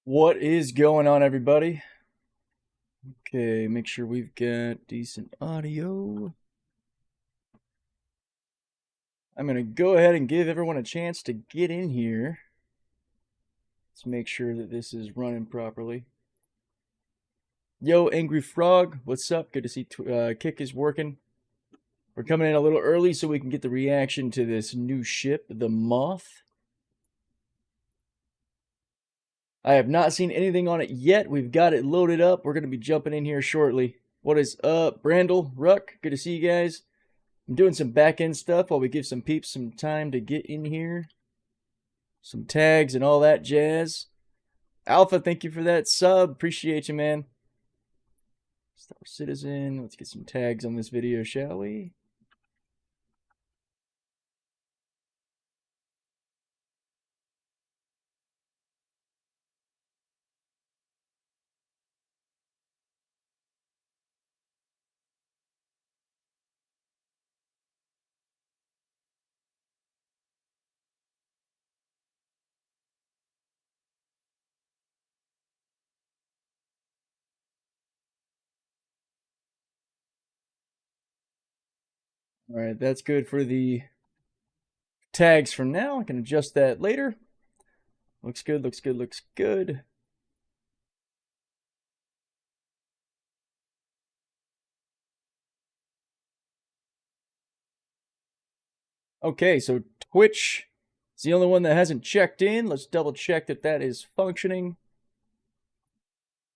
What is going on, everybody? Okay, make sure we've got decent audio. I'm going to go ahead and give everyone a chance to get in here. Let's make sure that this is running properly. Yo, Angry Frog, what's up? Good to see Kick is working. We're coming in a little early so we can get the reaction to this new ship, the Moth. I have not seen anything on it yet. We've got it loaded up. We're going to be jumping in here shortly. What is up, Brandel, Ruck? Good to see you guys. I'm doing some back-end stuff while we give some peeps some time to get in here. Some tags and all that jazz. Alpha, thank you for that sub. Appreciate you, man. Star Citizen. Let's get some tags on this video, shall we? All right, that's good for the tags for now. I can adjust that later. Looks good, looks good, looks good. Okay, so Twitch is the only one that hasn't checked in. Let's double check that that is functioning.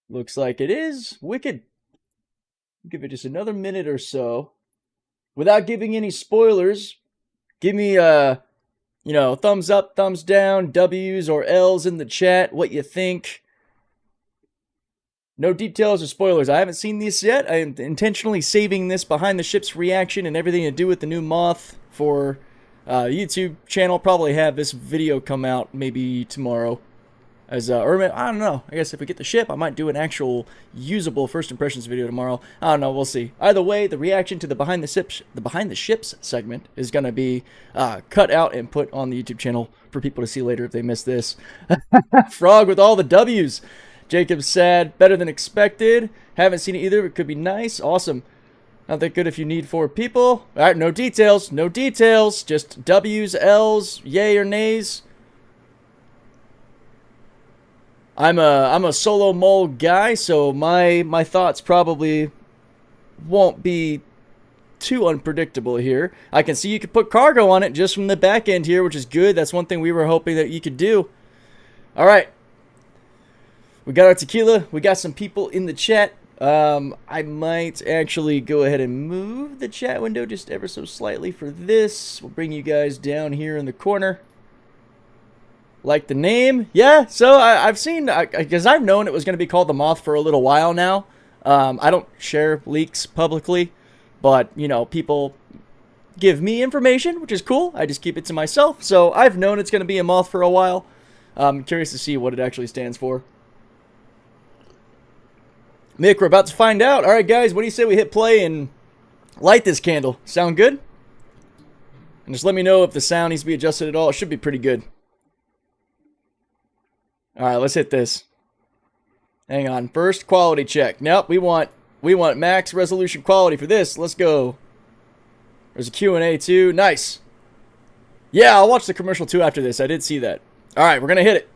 Looks like it is. Wicked. Give it just another minute or so. Without giving any spoilers, give me thumbs up, thumbs down, W's or L's in the chat, what you think. No details or spoilers. I haven't seen this yet. I am intentionally saving this behind the ship's reaction and everything to do with the new Moth for YouTube channel. Probably have this video come out maybe tomorrow. Or I don't know. I guess if we get the ship, I might do an actual usable first impressions video tomorrow. I don't know. We'll see. Either way, the reaction to the behind the ships segment is gonna be cut out and put on the YouTube channel for people to see later if they miss this. Frog with all the W's. Jacob's sad. Better than expected. Haven't seen it either. It could be nice. Awesome. Not that good if you need 4 people. All right. No details. No details. Just W's, L's, yay or nays. I'm a solo mole guy, so my thoughts probably won't be too unpredictable here. I can see you could put cargo on it just from the back end here, which is good. That's one thing we were hoping that you could do. All right. We got our tequila. We got some people in the chat. I might actually go ahead and move the chat window just ever so slightly for this. We'll bring you guys down here in the corner. Like the name? Yeah, so I've seen, because I've known it was going to be called the Moth for a little while now. I don't share leaks publicly, but, you know, people give me information, which is cool. I just keep it to myself. So I've known it's going to be a Moth for a while. I'm curious to see what it actually stands for. Mick, we're about to find out. All right, guys, what do you say we hit play and light this candle? Sound good? And just let me know if the sound needs to be adjusted at all. It should be pretty good. All right, let's hit this. Hang on. First, quality check. Nope, we want max resolution quality for this. Let's go. There's a Q&A too. Nice. Yeah, I'll watch the commercial too after this. I did see that. All right, we're going to hit it.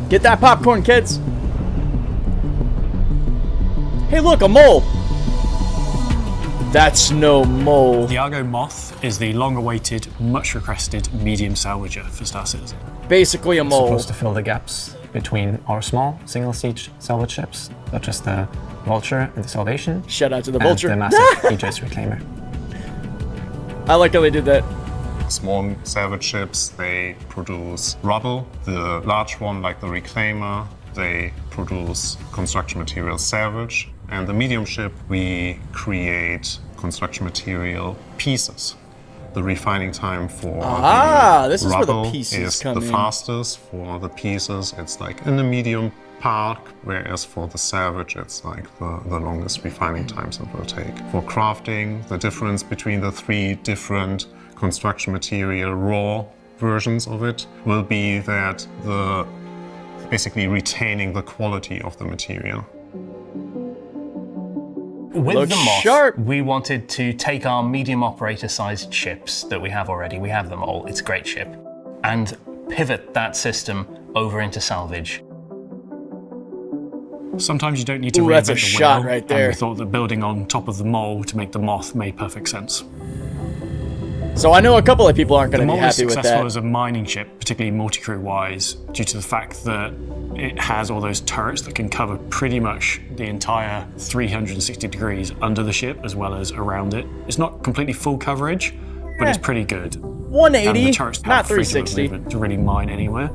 Get that popcorn, kids. Hey, look, a mole. That's no mole. The Argo Moth is the long-awaited, much-requested medium salvager for Star Citizen. Basically a mole. It's supposed to fill the gaps between our small single-siege salvage ships, such as the Vulture and the Salvation. Shout out to the Vulture. And the massive Aegis Reclaimer. I like how they did that. Small salvage ships, they produce rubble. The large one, like the Reclaimer, they produce construction material salvage. And the medium ship, we create construction material pieces. The refining time for this is where the pieces is come the in. fastest. For the pieces, it's like in the medium part, whereas for the salvage, it's like the longest refining times it will take. For crafting, the difference between the 3 different construction material raw versions of it will be that the basically retaining the quality of the material. With Looks the Moth, sharp. we wanted to take our medium operator-sized ships that we have already, we have them all, it's a great ship, and pivot that system over into Salvage. Sometimes you don't need to Ooh, reinvent that's a the shot wheel, right there. And we thought that building on top of the Mole to make the Moth made perfect sense. So I know a couple of people aren't The going to be Mole is happy with successful that. as a mining ship, particularly multi-crew wise, due to the fact that it has all those turrets that can cover pretty much the entire 360 degrees under the ship as well as around it. It's not completely full coverage, but it's pretty good. And 180, the turrets not have freedom of 360. movement to really mine anywhere.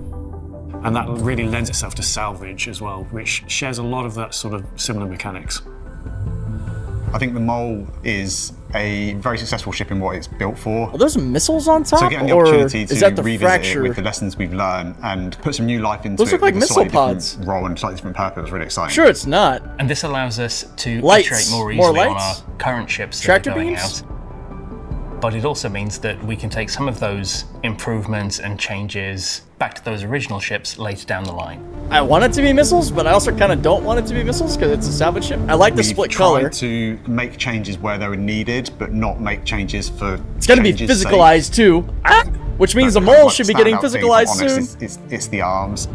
And that really lends itself to salvage as well, which shares a lot of that sort of similar mechanics. I think the Mole is a very successful ship in what it's built for. Are those missiles on top? So getting the or opportunity is to that the revisit fracture? it with the lessons we've learned and put some new life into Those it look like with a missile slightly different pods. role and slightly different purpose was really exciting. Sure, it's not. And this allows us to Lights. iterate more More easily on lights? our current ships that Tractor are going beams? out. But it also means that we can take some of those improvements and changes back to those original ships later down the line. I want it to be missiles, but I also kind of don't want it to be missiles because it's a salvage ship. I like the We've split tried color. to make changes where they were needed, but not make changes for It's going to be changes' sake. physicalized too, which means the But mole like should be getting standout thing, if I'm physicalized honest, soon. It's the arms.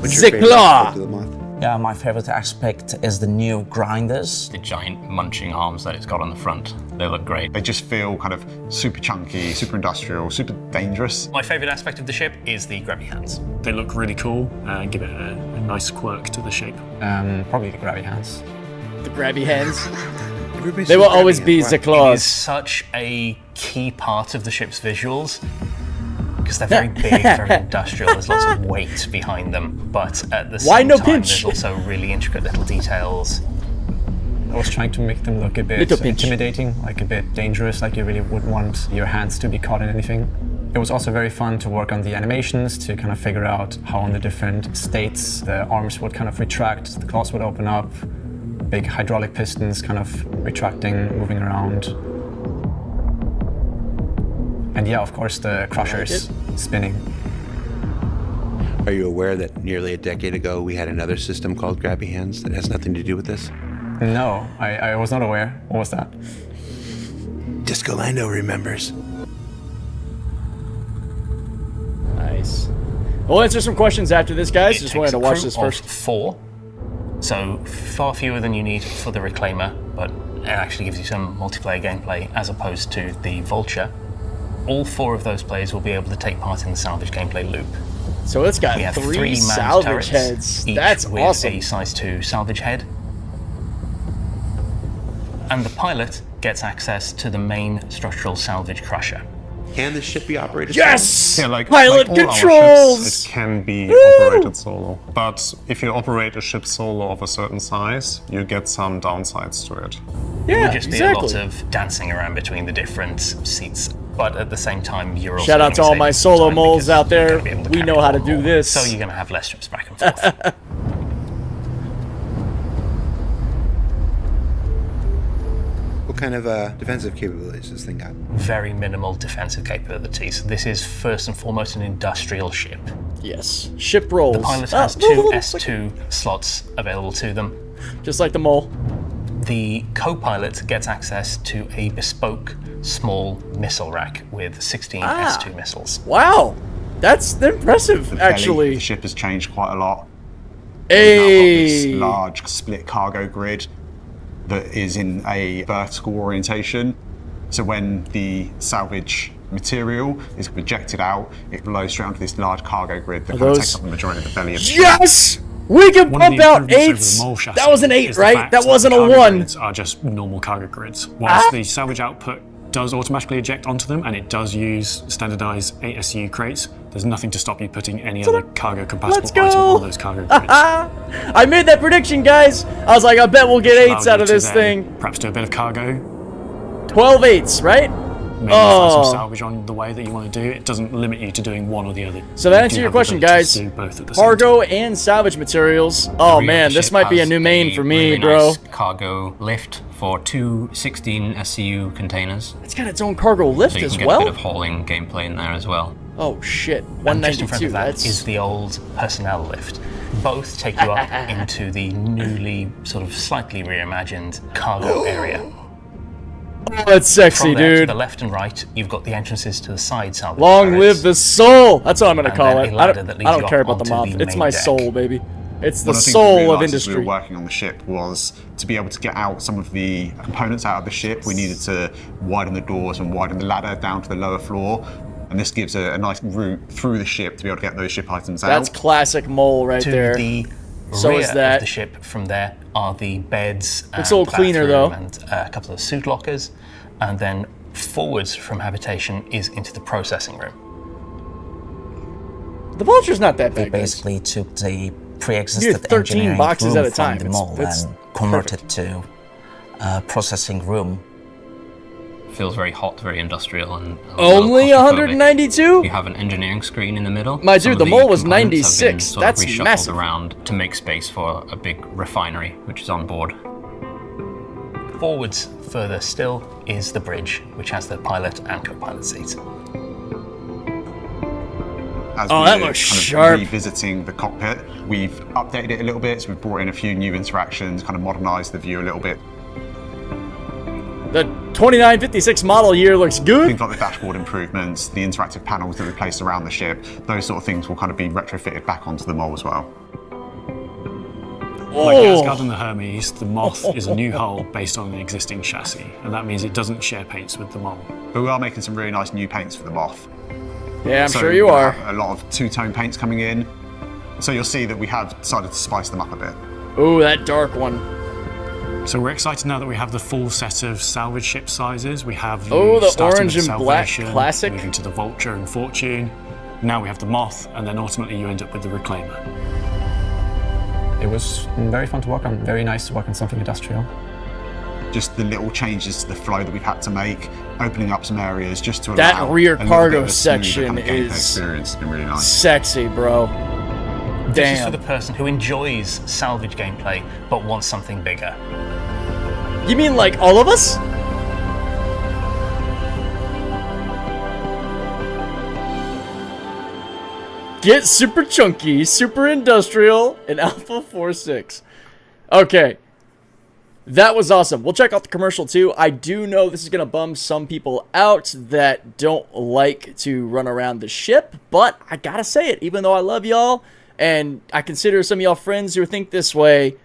What's your favorite Zikla! aspect of the Moth? Yeah, my favorite aspect is the new grinders. The giant munching arms that it's got on the front, they look great. They just feel kind of super chunky, super industrial, super dangerous. My favourite aspect of the ship is the grabby hands. They look really cool and give it a nice quirk to the shape. Probably the grabby hands. The grabby hands. Everybody They says will grabbing always hands. be Why? the It is claws. such a key part of the ship's visuals because they're very big, very industrial. There's lots of weight behind them, but at the Why same no time, pinch? there's also really intricate little details. I was trying to make them look a bit Little pinch. intimidating, like a bit dangerous, like you really would want your hands to be caught in anything. It was also very fun to work on the animations to kind of figure out how in the different states the arms would kind of retract, the claws would open up, big hydraulic pistons kind of retracting, moving around. And yeah, of course, the crushers spinning. Are you aware that nearly a decade ago we had another system called Grabby Hands that has nothing to do with this? No, I was not aware. What was that? Disco Lando remembers. Nice. We'll answer some questions after this, guys. It Just takes wanted to a watch crew this of first. 4, so far fewer than you need for the Reclaimer, but it actually gives you some multiplayer gameplay as opposed to the Vulture. All 4 of those players will be able to take part in the salvage gameplay loop. So it's got We have 3 3 manned salvage turrets, heads. each That's with awesome. a size 2 salvage head. And the pilot gets access to the main structural salvage crusher. Can this ship be operated? Yes! Yeah, like Pilot like all our controls! ships, it can be operated solo. But if you operate a ship solo of a certain size, you get some downsides to it. Yeah, Would just exactly. be a lot of dancing around between the different seats, but at the same time, you're also Shout out gonna to all save my some solo time moles because out you're there. gonna be able to We carry know how to one do more. this. So you're going to have less trips back and forth. What kind of defensive capabilities does this thing got? Very minimal defensive capabilities. This is first and foremost an industrial ship. Yes. Ship rolls. The pilot Ah, has 2 S2 slots available to them. Just like the mole. The co-pilot gets access to a bespoke small missile rack with 16 S2 missiles. Wow. That's impressive, The belly of actually. the ship has changed quite a lot. We've now got Hey. this large split cargo grid that is in a vertical orientation. So when the salvage material is rejected out, it blows straight onto this large cargo grid that kind of those- takes up the majority of the belly of the ship. Yes! We can One of pump the out improvements over 8s. the Mole chassis That was an 8, is the right? fact That wasn't a cargo 1. grids are just normal cargo grids. Whilst the salvage output does automatically eject onto them, and it does use standardized 8SU crates, there's nothing to stop you putting any other cargo compatible Let's go. item on those cargo grids. I made that prediction, guys. I was like, I bet we'll get 8s Allow out you of to this then thing. Perhaps do a bit of cargo. 12 8s, right? maybe find some salvage on the way that you want to do. It doesn't limit you to doing one or the other. So that answers your question, guys. Cargo and salvage materials. Oh man, this might be a new main for me, really bro. Nice cargo lift for two 16 SCU containers. It's got its own cargo lift so you as can get well. a bit of hauling gameplay in there as well. Oh shit, And just in 192. front of that That's is the old personnel lift. Both take you up into the newly, sort of slightly reimagined cargo area. oh, that's sexy, From there to dude. the left and right, you've got the entrances to the side salvage Long turrets. live the soul. That's what I'm gonna And call then it. a I ladder don't, that I leads don't you care up about the onto moth. the It's main my deck. soul, baby. It's the One of the things we soul of realised as industry. we were working on the ship was to be able to get out some of the components out of the ship. We needed to widen the doors and widen the ladder down to the lower floor. And this gives a nice route through the ship to be able to get those ship items out. That's classic mole right To there. the So rear is that. of the ship from there are the beds Looks and a little cleaner, though. bathroom and a couple of suit lockers. And then forwards from habitation is into the processing room. The vulture's not that We big. guys. basically took the You pre-existed do 13 engineering boxes room at a time. from the It's- mall it's and converted to a processing room. Feels very hot, very industrial, and a little Only claustrophobic. 192? You have an engineering screen in the middle. My Some dude, of the mole was components have been 96. sort of That's reshuffled massive. around to make space for a big refinery, which is on board. Forwards further still is the bridge, which has the pilot and co-pilot seats. As Oh, we're that looks kind of sharp. revisiting the cockpit, we've updated it a little bit. So we've brought in a few new interactions, kind of modernized the view a little bit. The 2956 model year looks good. Things like the dashboard improvements, the interactive panels that we placed around the ship, those sort of things will kind of be retrofitted back onto the mole as well. Like Oh. Asgard and the Hermes, the Moth is a new hull based on an existing chassis, and that means it doesn't share paints with the Mole. But we are making some really nice new paints for the Moth. Yeah, I'm So sure you we'll are. have a lot of two-tone paints coming in. So you'll see that we have decided to spice them up a bit. Ooh, that dark one. So we're excited now that we have the full set of salvage ship sizes. We have Oh, the starting orange with and black Salvation, classic. moving to the Vulture and Fortune. Now we have the Moth, and then ultimately you end up with the Reclaimer. It was very fun to work on, very nice to work on something industrial. Just the little changes to the flow that we've had to make, opening up some areas just to That allow rear a little cargo bit of a smoother section kind of gameplay is experience. It's been really nice. Sexy, bro. This is for Damn. the person who enjoys salvage gameplay but wants something bigger. You mean like all of us? Get super chunky, super industrial, and Alpha 4.6. Okay. That was awesome. We'll check out the commercial too. I do know this is going to bum some people out that don't like to run around the ship, but I gotta say it, even though I love y'all, and I consider some of y'all friends who think this way,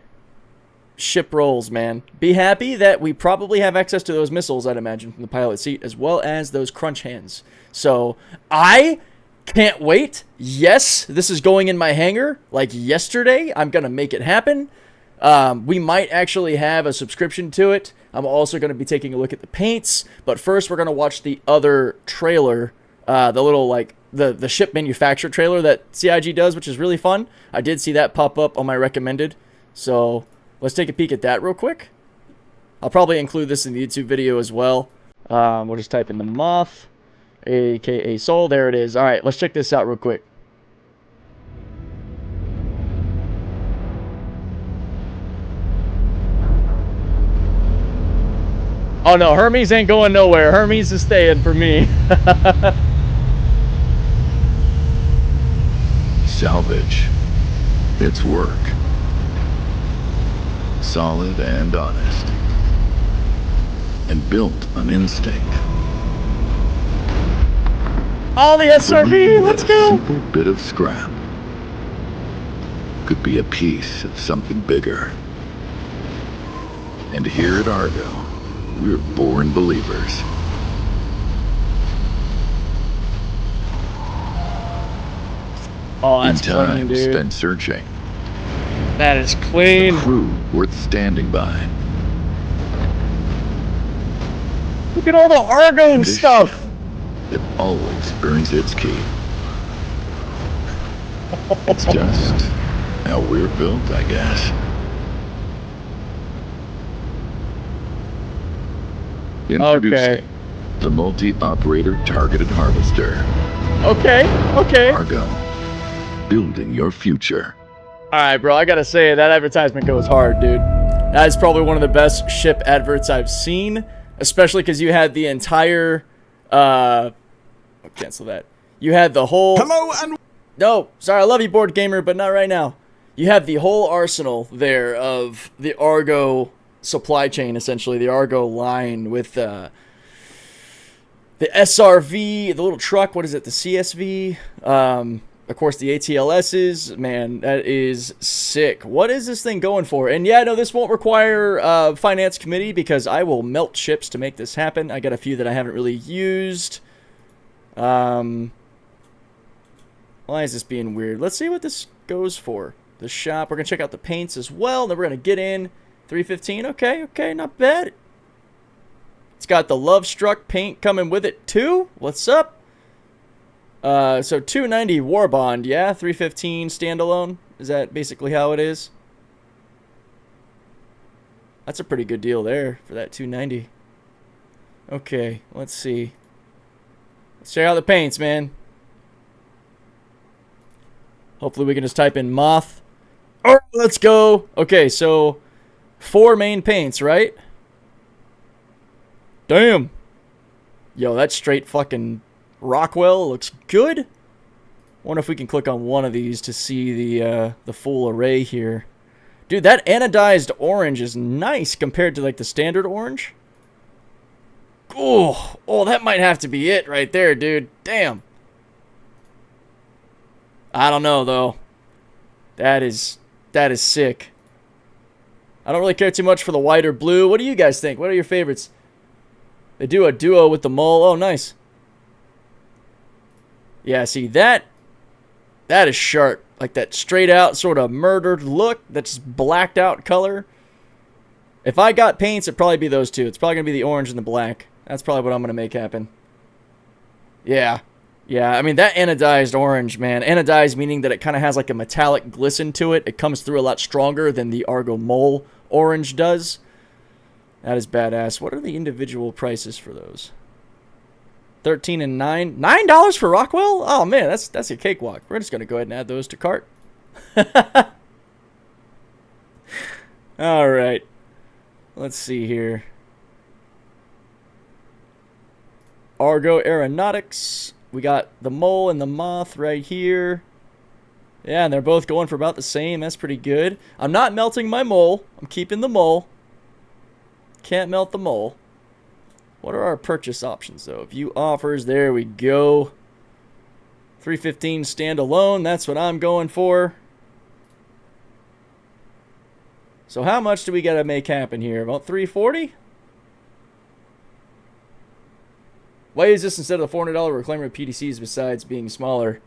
ship rolls, man. Be happy that we probably have access to those missiles, I'd imagine, from the pilot seat, as well as those crunch hands. So, I can't wait. Yes, this is going in my hangar like yesterday. I'm going to make it happen. We might actually have a subscription to it. I'm also going to be taking a look at the paints. But first, we're going to watch the other trailer, the little, like, the ship manufacturer trailer that CIG does, which is really fun. I did see that pop up on my recommended. So, let's take a peek at that real quick. I'll probably include this in the YouTube video as well. We'll just type in the Moth, aka Soul. There it is. All right, let's check this out real quick. Oh no, Hermes ain't going nowhere. Hermes is staying for me. Salvage. It's work. Solid and honest. And built on instinct. All the SRV, let's A go. simple bit of scrap could be a piece of something bigger. And here at Argo, we're born believers. Oh, that's In time clean, dude. spent searching. That is clean. Crew worth standing by. Look at all the Argo This stuff. ship that always earns its keep. It's just how we're built, I guess. Introducing The multi-operator targeted harvester. Okay, okay. Argo. Building your future. Alright, bro, I gotta say, that advertisement goes hard, dude. That is probably one of the best ship adverts I've seen, especially because you had the entire, I'll cancel that. You had the whole... Hello and... No, sorry, I love you, board gamer, but not right now. You have the whole arsenal there of the Argo supply chain, essentially, the Argo line with the SRV, the little truck, what is it, the CSV, of course, the ATLSs. Man, that is sick. What is this thing going for? And yeah, no, this won't require finance committee because I will melt ships to make this happen. I got a few that I haven't really used. Why is this being weird? Let's see what this goes for. The shop. We're going to check out the paints as well. Then we're going to get in. 315. Okay, okay, not bad. It's got the Love Struck paint coming with it too. What's up? So 290 War Bond, yeah, 315 standalone. Is that basically how it is? That's a pretty good deal there for that 290. Okay, let's see. Let's check out the paints, man. Hopefully we can just type in Moth. Oh, let's go. Okay, so 4 main paints, right? Damn. Yo, that's straight fucking Rockwell. Looks good. Wonder if we can click on one of these to see the full array here. Dude, that anodized orange is nice compared to like the standard orange. Oh, that might have to be it right there, dude. Damn. I don't know though. That is sick. I don't really care too much for the white or blue. What do you guys think? What are your favorites? They do a duo with the mole. Oh, nice. Yeah, see, that is sharp. Like that straight out sort of murdered look. That's blacked out color. If I got paints, it'd probably be those two. It's probably going to be the orange and the black. That's probably what I'm going to make happen. Yeah. Yeah, I mean, that anodized orange, man. Anodized meaning that it kind of has like a metallic glisten to it. It comes through a lot stronger than the Argo Mole orange does. That is badass. What are the individual prices for those? 13 and 9. $9 for Rockwell? Oh, man, that's a cakewalk. We're just going to go ahead and add those to cart. All right. Let's see here. Argo Aeronautics. We got the Mole and the Moth right here. Yeah, and they're both going for about the same. That's pretty good. I'm not melting my Mole. I'm keeping the Mole. Can't melt the Mole. What are our purchase options, though? View offers. There we go. 315 standalone. That's what I'm going for. So how much do we got to make happen here? About 340? Why is this instead of the $400 reclaimer PDCs besides being smaller?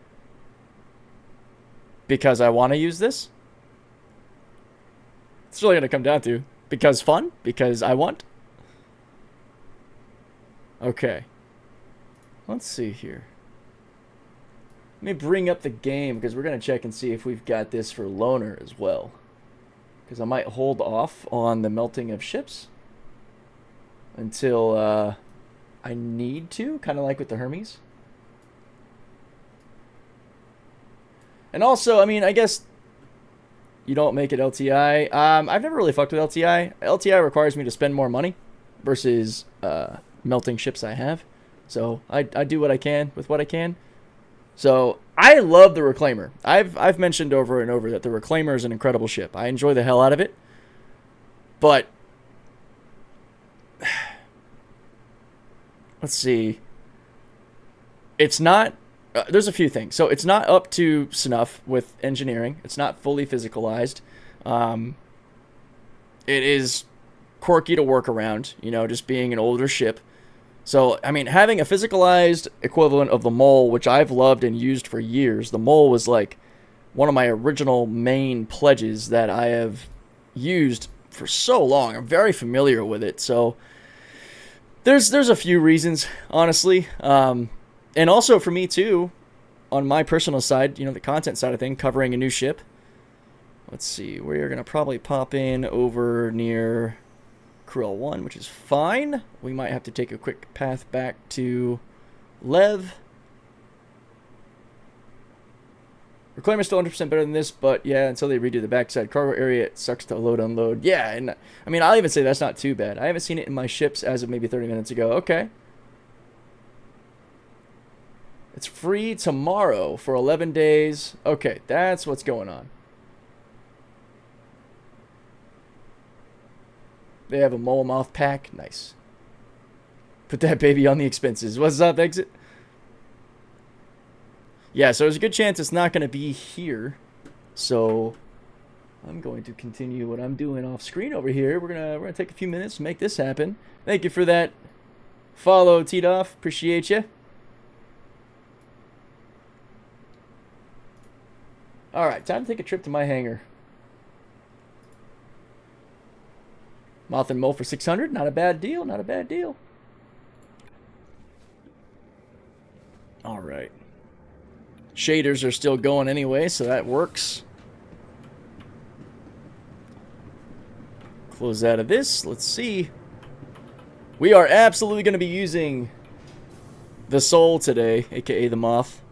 Because I want to use this? It's really going to come down to because fun? Because I want? Okay. Let's see here. Let me bring up the game because we're going to check and see if we've got this for loaner as well. Because I might hold off on the melting of ships until I need to, kind of like with the Hermes. And also, I mean, I guess you don't make it LTI. I've never really fucked with LTI. LTI requires me to spend more money versus melting ships I have. So I do what I can with what I can. So I love the Reclaimer. I've mentioned over and over that the Reclaimer is an incredible ship. I enjoy the hell out of it. But let's see. It's not... there's a few things. So it's not up to snuff with engineering. It's not fully physicalized. It is quirky to work around, you know, just being an older ship. So, I mean, having a physicalized equivalent of the Mole, which I've loved and used for years. The Mole was like one of my original main pledges that I have used for so long. I'm very familiar with it. So there's a few reasons, honestly. And also for me too, on my personal side, you know, the content side of thing, covering a new ship. Let's see, we're going to probably pop in over near Krill 1, which is fine. We might have to take a quick path back to Lev. Reclaimer's still 100% better than this, but yeah, until they redo the backside cargo area, it sucks to load, unload. Yeah, and I mean, I'll even say that's not too bad. I haven't seen it in my ships as of maybe 30 minutes ago. Okay. It's free tomorrow for 11 days. Okay, that's what's going on. They have a mole moth pack. Nice. Put that baby on the expenses. What's up, exit? Yeah, so there's a good chance it's not going to be here. So I'm going to continue what I'm doing off screen over here. We're gonna take a few minutes to make this happen. Thank you for that follow, T-Doff. Appreciate you. All right, time to take a trip to my hangar. Moth and Mole for 600. Not a bad deal. Not a bad deal. All right. Shaders are still going anyway, so that works. Close out of this. Let's see. We are absolutely going to be using the Soul today, aka the Moth.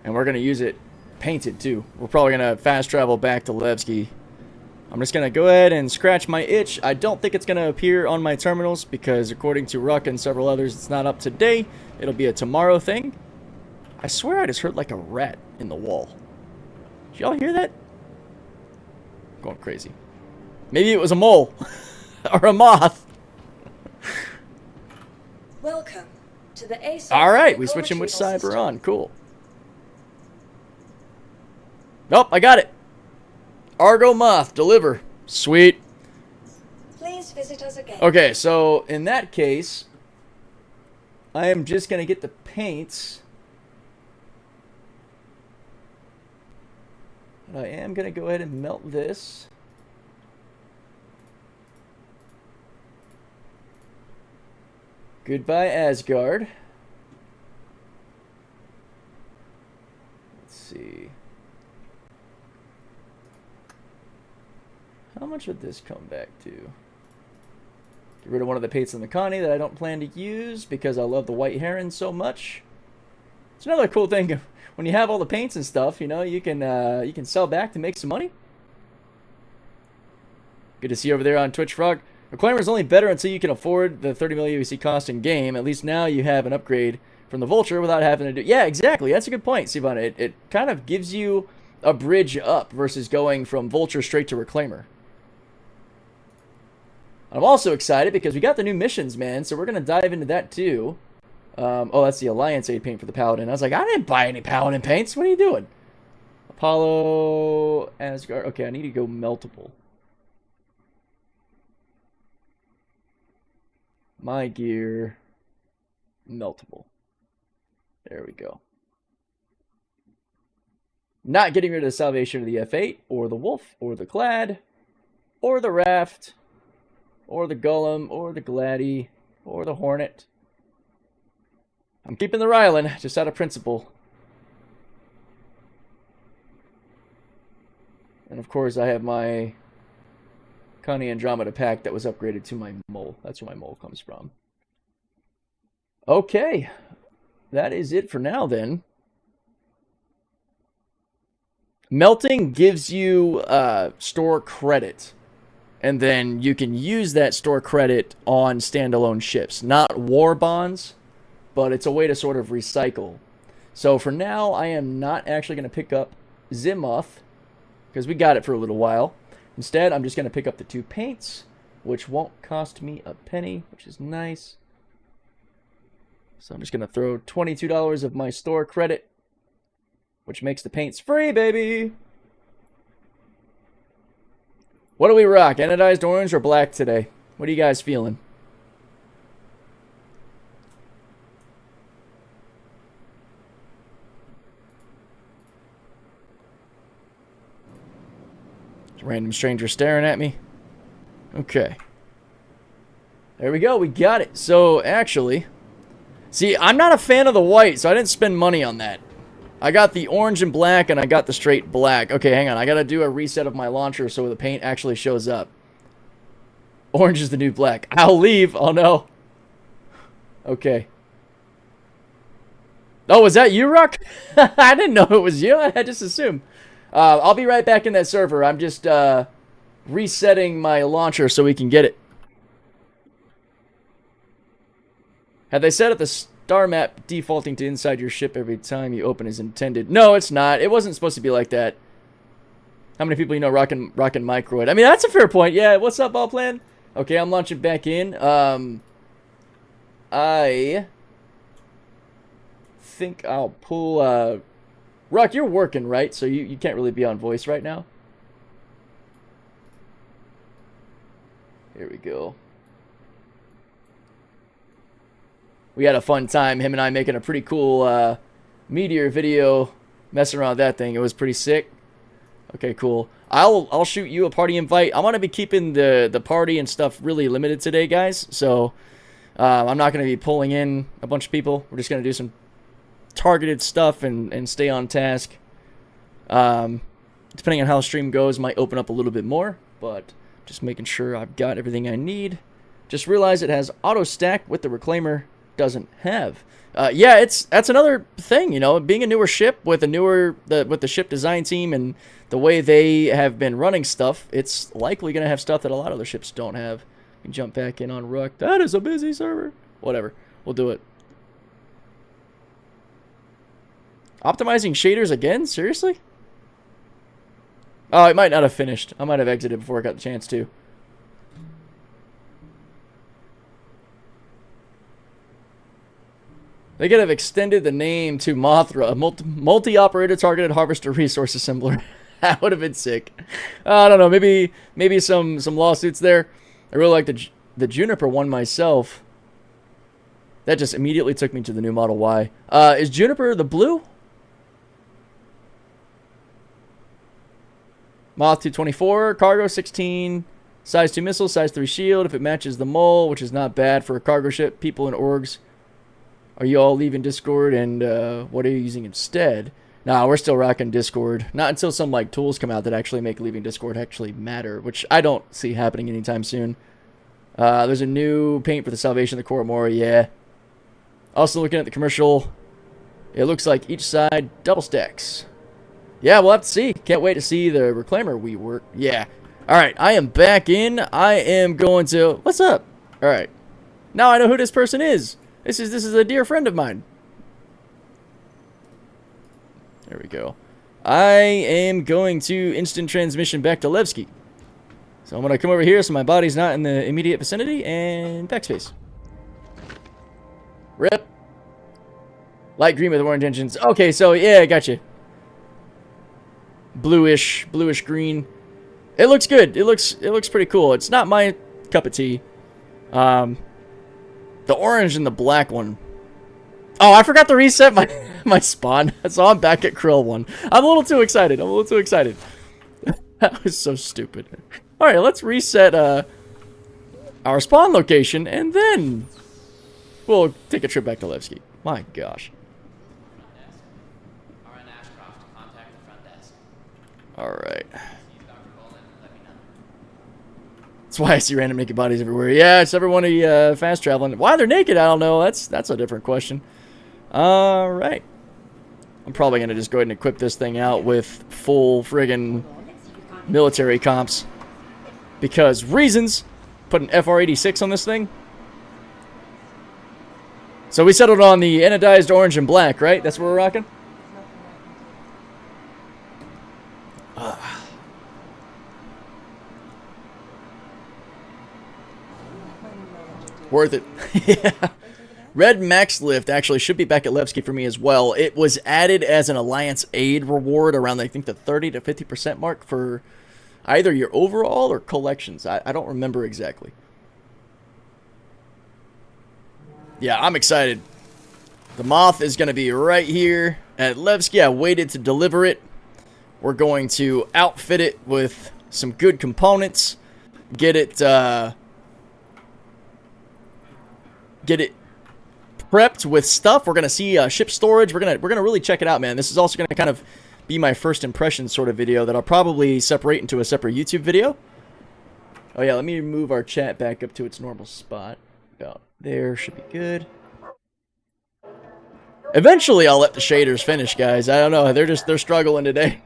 And we're going to use it painted too. We're probably going to fast travel back to Levski. I'm just going to go ahead and scratch my itch. I don't think it's going to appear on my terminals because according to Ruck and several others, it's not up today. It'll be a tomorrow thing. I swear I just heard like a rat in the wall. Did y'all hear that? I'm going crazy. Maybe it was a mole or a moth. Welcome to the ASOS. All right, we switching which side we're on. Cool. Nope, I got it. Argo Moth, deliver. Sweet. Please visit us again. Okay, so in that case, I am just going to get the paints. And I am going to go ahead and melt this. Goodbye, Asgard. Let's see. How much would this come back to? Get rid of one of the paints on the Connie that I don't plan to use because I love the White Heron so much. It's another cool thing. When you have all the paints and stuff, you know, you can sell back to make some money. Good to see you over there on Twitch, Frog. Reclaimer is only better until you can afford the 30 million UEC cost in game. At least now you have an upgrade from the Vulture without having to do... Yeah, exactly. That's a good point, Sivana. It kind of gives you a bridge up versus going from Vulture straight to Reclaimer. I'm also excited because we got the new missions, man, so we're going to dive into that too. Oh, that's the Alliance Aid paint for the Paladin. I was like, I didn't buy any Paladin paints. What are you doing? Apollo, Asgard. Okay, I need to go meltable. My gear, meltable. There we go. Not getting rid of the Salvation of the F8, or the Wolf, or the Clad, or the Raft, or the Golem, or the Gladdy, or the Hornet. I'm keeping the Rylan, just out of principle. And of course I have my Connie Andromeda pack that was upgraded to my mole. That's where my mole comes from. Okay. That is it for now then. Melting gives you store credit. And then you can use that store credit on standalone ships. Not war bonds, but it's a way to sort of recycle. So for now, I am not actually going to pick up Zimuth, because we got it for a little while. Instead, I'm just going to pick up the 2 paints, which won't cost me a penny, which is nice. So I'm just going to throw $22 of my store credit, which makes the paints free, baby! What do we rock? Anodized orange or black today? What are you guys feeling? Random stranger staring at me. Okay. There we go. We got it. So, actually... See, I'm not a fan of the white, so I didn't spend money on that. I got the orange and black, and I got the straight black. Okay, hang on. I got to do a reset of my launcher so the paint actually shows up. Orange is the new black. I'll leave. Oh, no. Okay. Oh, was that you, Ruck? I didn't know it was you. I just assumed. I'll be right back in that server. I'm just resetting my launcher so we can get it. Have they set up the star map defaulting to inside your ship every time you open as intended? No, it's not. It wasn't supposed to be like that. How many people you know rocking microwave? I mean, that's a fair point. Yeah, what's up, Ballplan? Okay, I'm launching back in. I think I'll pull... Rock, you're working, right? So you can't really be on voice right now. Here we go. We had a fun time, him and I making a pretty cool meteor video, messing around with that thing. It was pretty sick. Okay, cool. I'll shoot you a party invite. I'm gonna be keeping the party and stuff really limited today, guys. So I'm not gonna be pulling in a bunch of people. We're just gonna do some targeted stuff and stay on task. Depending on how the stream goes, might open up a little bit more, but just making sure I've got everything I need. Just realize it has auto stack with the reclaimer doesn't have. Yeah, that's another thing, you know, being a newer ship with the ship design team and the way they have been running stuff, it's likely going to have stuff that a lot of other ships don't have. We can jump back in on Rook. That is a busy server. Whatever. We'll do it. Optimizing shaders again? Seriously? Oh, it might not have finished. I might have exited before I got the chance to. They could have extended the name to Mothra, a multi-operator targeted harvester resource assembler. That would have been sick. I don't know. Maybe some lawsuits there. I really like the Juniper one myself. That just immediately took me to the new Model Y. Is Juniper the blue? Moth 224, cargo 16, size 2 missile, size 3 shield. If it matches the mole, which is not bad for a cargo ship, people and orgs. Are you all leaving Discord, and what are you using instead? Nah, we're still rocking Discord. Not until some like tools come out that actually make leaving Discord actually matter, which I don't see happening anytime soon. There's a new paint for the Salvation of the Core Mora, yeah. Also looking at the commercial, it looks like each side double stacks. Yeah, we'll have to see. Can't wait to see the reclaimer we work. Yeah. All right, I am back in. I am going to... What's up? All right. Now I know who this person is. This is a dear friend of mine. There we go. I am going to instant transmission back to Levski. So I'm going to come over here so my body's not in the immediate vicinity, and backspace. Rip. Light green with orange engines. Okay, so yeah, I got you. Bluish green. It looks good. It looks pretty cool. It's not my cup of tea. The orange and the black one. Oh, I forgot to reset my spawn. So I'm back at Krill 1. I'm a little too excited. That was so stupid. All right, let's reset our spawn location, and then we'll take a trip back to Levski. My gosh. All right. That's why I see random naked bodies everywhere. Yeah, it's everyone fast traveling. Why they're naked, I don't know. That's a different question. All right. I'm probably going to just go ahead and equip this thing out with full friggin' military comps. Because reasons. Put an FR86 on this thing. So we settled on the anodized orange and black, right? That's what we're rocking? Worth it. Yeah. Red Max Lift actually should be back at Levski for me as well. It was added as an Alliance Aid reward around, I think, the 30 to 50% mark for either your overall or collections. I don't remember exactly. Yeah, I'm excited. The Moth is going to be right here at Levski. I waited to deliver it. We're going to outfit it with some good components. Get it prepped with stuff. We're gonna see ship storage. We're gonna really check it out, man. This is also gonna kind of be my first impression sort of video that I'll probably separate into a separate YouTube video. Oh yeah, let me move our chat back up to its normal spot. About there, should be good. Eventually, I'll let the shaders finish, guys. I don't know, they're struggling today.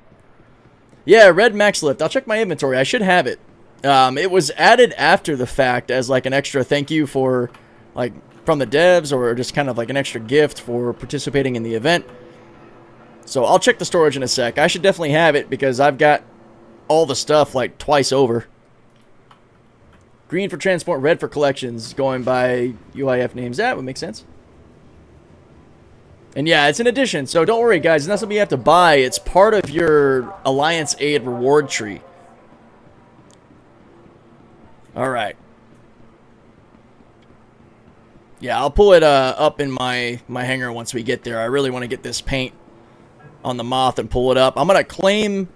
Yeah, red max lift. I'll check my inventory. I should have it. It was added after the fact as like an extra thank you for, like, from the devs, or just kind of like an extra gift for participating in the event. So I'll check the storage in a sec. I should definitely have it because I've got all the stuff like twice over. Green for transport, red for collections, going by UIF names. That would make sense. And yeah, it's an addition, so don't worry, guys. It's not something you have to buy. It's part of your Alliance Aid reward tree. Alright. Yeah, I'll pull it up in my hangar once we get there. I really want to get this paint on the Moth and pull it up. I'm going to claim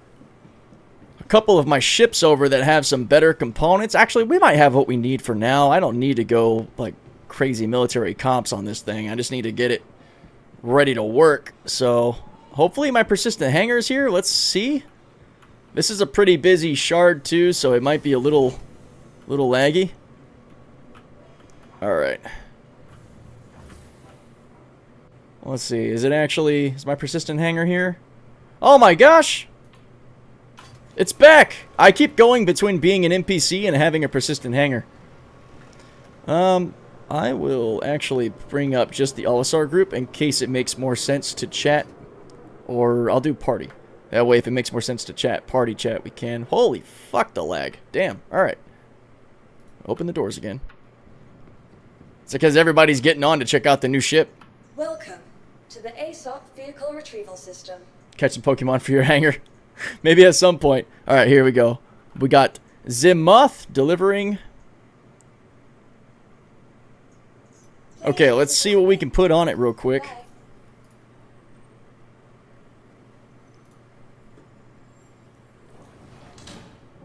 a couple of my ships over that have some better components. Actually, we might have what we need for now. I don't need to go like crazy military comps on this thing. I just need to get it ready to work. So hopefully my persistent hangar is here. Let's see. This is a pretty busy shard too, so it might be a little laggy. Alright. Let's see. Is my persistent hangar here? Oh my gosh! It's back! I keep going between being an NPC and having a persistent hangar. I will actually bring up just the OLISAR group in case it makes more sense to chat. Or I'll do party. That way if it makes more sense to chat, party chat, we can. Holy fuck the lag. Damn. Alright. Open the doors again. It's because everybody's getting on to check out the new ship. Welcome to the ASOC Vehicle Retrieval System. Catch some Pokemon for your hangar. Maybe at some point. Alright, here we go. We got Moth delivering. Okay, let's see what we can put on it real quick.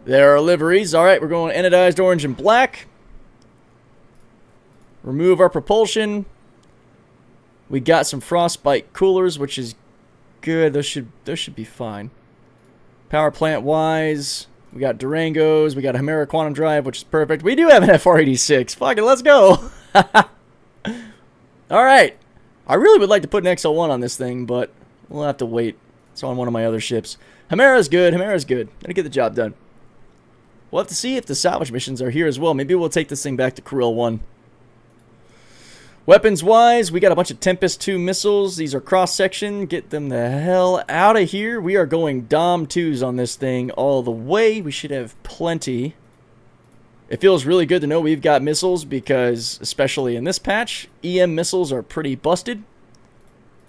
There are liveries. Alright, we're going anodized orange and black. Remove our propulsion. We got some frostbite coolers, which is good. Those should be fine. Power plant wise, we got Durangos. We got a Chimera Quantum Drive, which is perfect. We do have an FR86. Fuck it, let's go. Alright. I really would like to put an XL1 on this thing, but we'll have to wait. It's on one of my other ships. Chimera's good. Chimera's good. Gotta get the job done. We'll have to see if the salvage missions are here as well. Maybe we'll take this thing back to Krill 1. Weapons-wise, we got a bunch of Tempest 2 missiles. These are cross-section. Get them the hell out of here. We are going Dom 2s on this thing all the way. We should have plenty. It feels really good to know we've got missiles because, especially in this patch, EM missiles are pretty busted.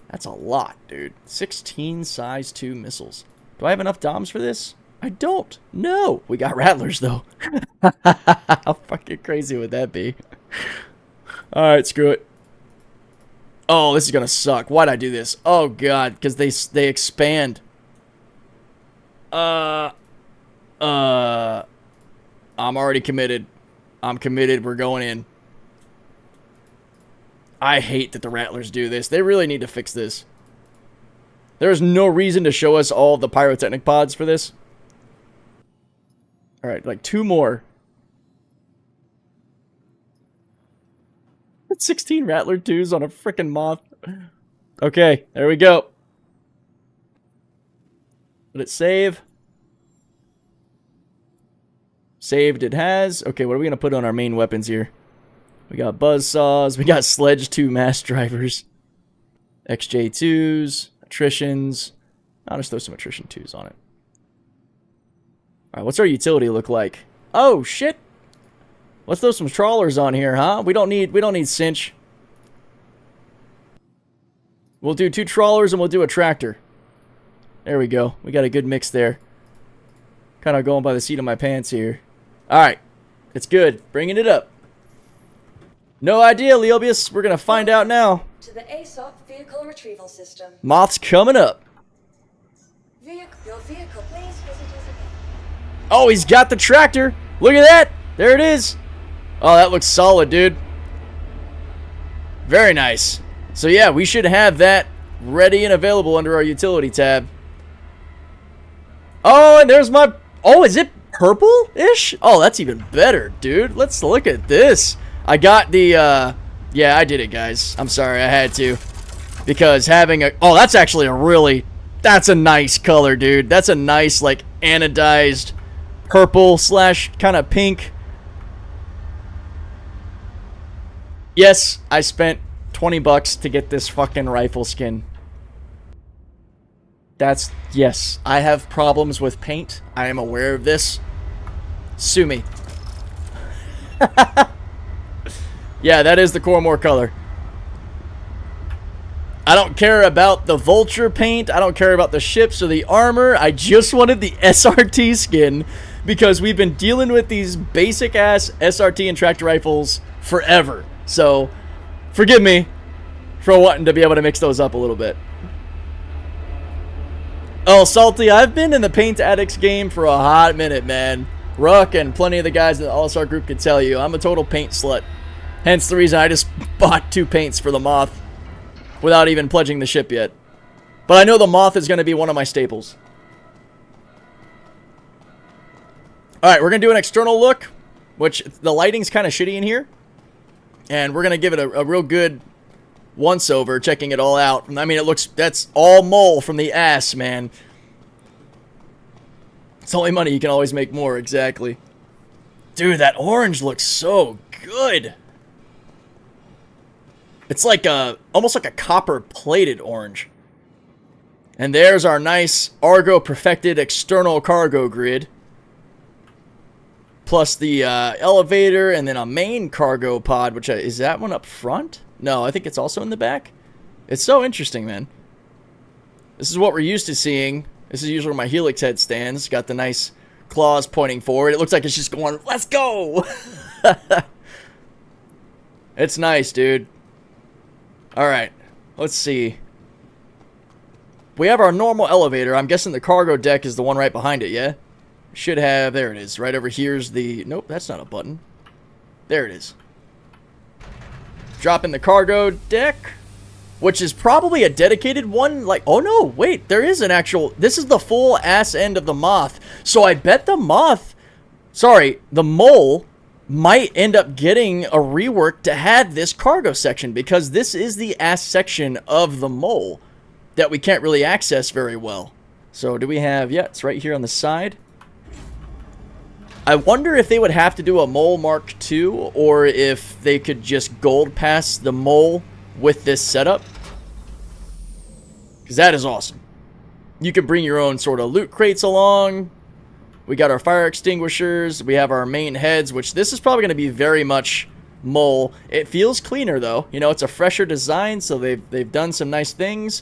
That's a lot, dude. 16 size 2 missiles. Do I have enough Doms for this? I don't. No. We got Rattlers, though. How fucking crazy would that be? Alright, screw it. Oh, this is gonna suck. Why'd I do this? Oh, God. Because they expand. I'm already committed. I'm committed. We're going in. I hate that the Rattlers do this. They really need to fix this. There's no reason to show us all the pyrotechnic pods for this. Alright, like 2 more. 16 Rattler 2s on a frickin' Moth. Okay, there we go. Let it save. Saved it has. Okay, what are we going to put on our main weapons here? We got buzzsaws. We got Sledge 2 mass drivers. XJ2s. Attritions. I'll just throw some attrition 2s on it. Alright, what's our utility look like? Oh, shit! Let's throw some trawlers on here, huh? We don't need cinch. We'll do 2 trawlers and we'll do a tractor. There we go. We got a good mix there. Kind of going by the seat of my pants here. Alright. It's good. Bringing it up. No idea, Leobius. We're going to find out now. To the ASOC Vehicle Retrieval System. Moth's coming up. Your vehicle, please visit us again. Oh, he's got the tractor. Look at that. There it is. Oh, that looks solid, dude. Very nice. So yeah, we should have that ready and available under our utility tab. Oh, and there's my... Oh, is it purple-ish? Oh, that's even better, dude. Let's look at this. I got the... Yeah, I did it, guys. I'm sorry, I had to. Because having a... Oh, that's actually a really... That's a nice color, dude. That's a nice, like, anodized purple slash kind of pink. Yes, I spent 20 bucks to get this fucking rifle skin. That's... Yes, I have problems with paint. I am aware of this. Sue me. Yeah, that is the Cormor color. I don't care about the vulture paint. I don't care about the ships or the armor. I just wanted the SRT skin because we've been dealing with these basic ass SRT and tractor rifles forever. So, forgive me for wanting to be able to mix those up a little bit. Oh, Salty, I've been in the Paint Addicts game for a hot minute, man. Ruck and plenty of the guys in the OLISAR group can tell you, I'm a total paint slut. Hence the reason I just bought 2 paints for the Moth without even pledging the ship yet. But I know the Moth is going to be one of my staples. Alright, we're going to do an external look, which the lighting's kind of shitty in here. And we're going to give it a real good once-over, checking it all out. I mean, it looks... That's all mole from the ass, man. It's only money. You can always make more, exactly. Dude, that orange looks so good. It's like a... Almost like a copper-plated orange. And there's our nice Argo perfected external cargo grid. Plus the elevator and then a main cargo pod, which is that one up front? No, I think it's also in the back. It's so interesting, man. This is what we're used to seeing. This is usually where my Helix head stands. Got the nice claws pointing forward. It looks like it's just going, let's go! It's nice, dude. Alright, let's see. We have our normal elevator. I'm guessing the cargo deck is the one right behind it, yeah? Should have, there it is. Right over here's the, nope, that's not a button. There it is. Drop in the cargo deck, which is probably a dedicated one. Like, oh no, wait, there is an actual, this is the full ass end of the Moth. So I bet the Moth, sorry, the Mole might end up getting a rework to have this cargo section because this is the ass section of the Mole that we can't really access very well. So do we have, yeah, it's right here on the side. I wonder if they would have to do a Mole Mark II or if they could just gold pass the Mole with this setup. Because that is awesome. You can bring your own sort of loot crates along. We got our fire extinguishers. We have our main heads, which this is probably going to be very much Mole. It feels cleaner though. You know, it's a fresher design, so they've done some nice things.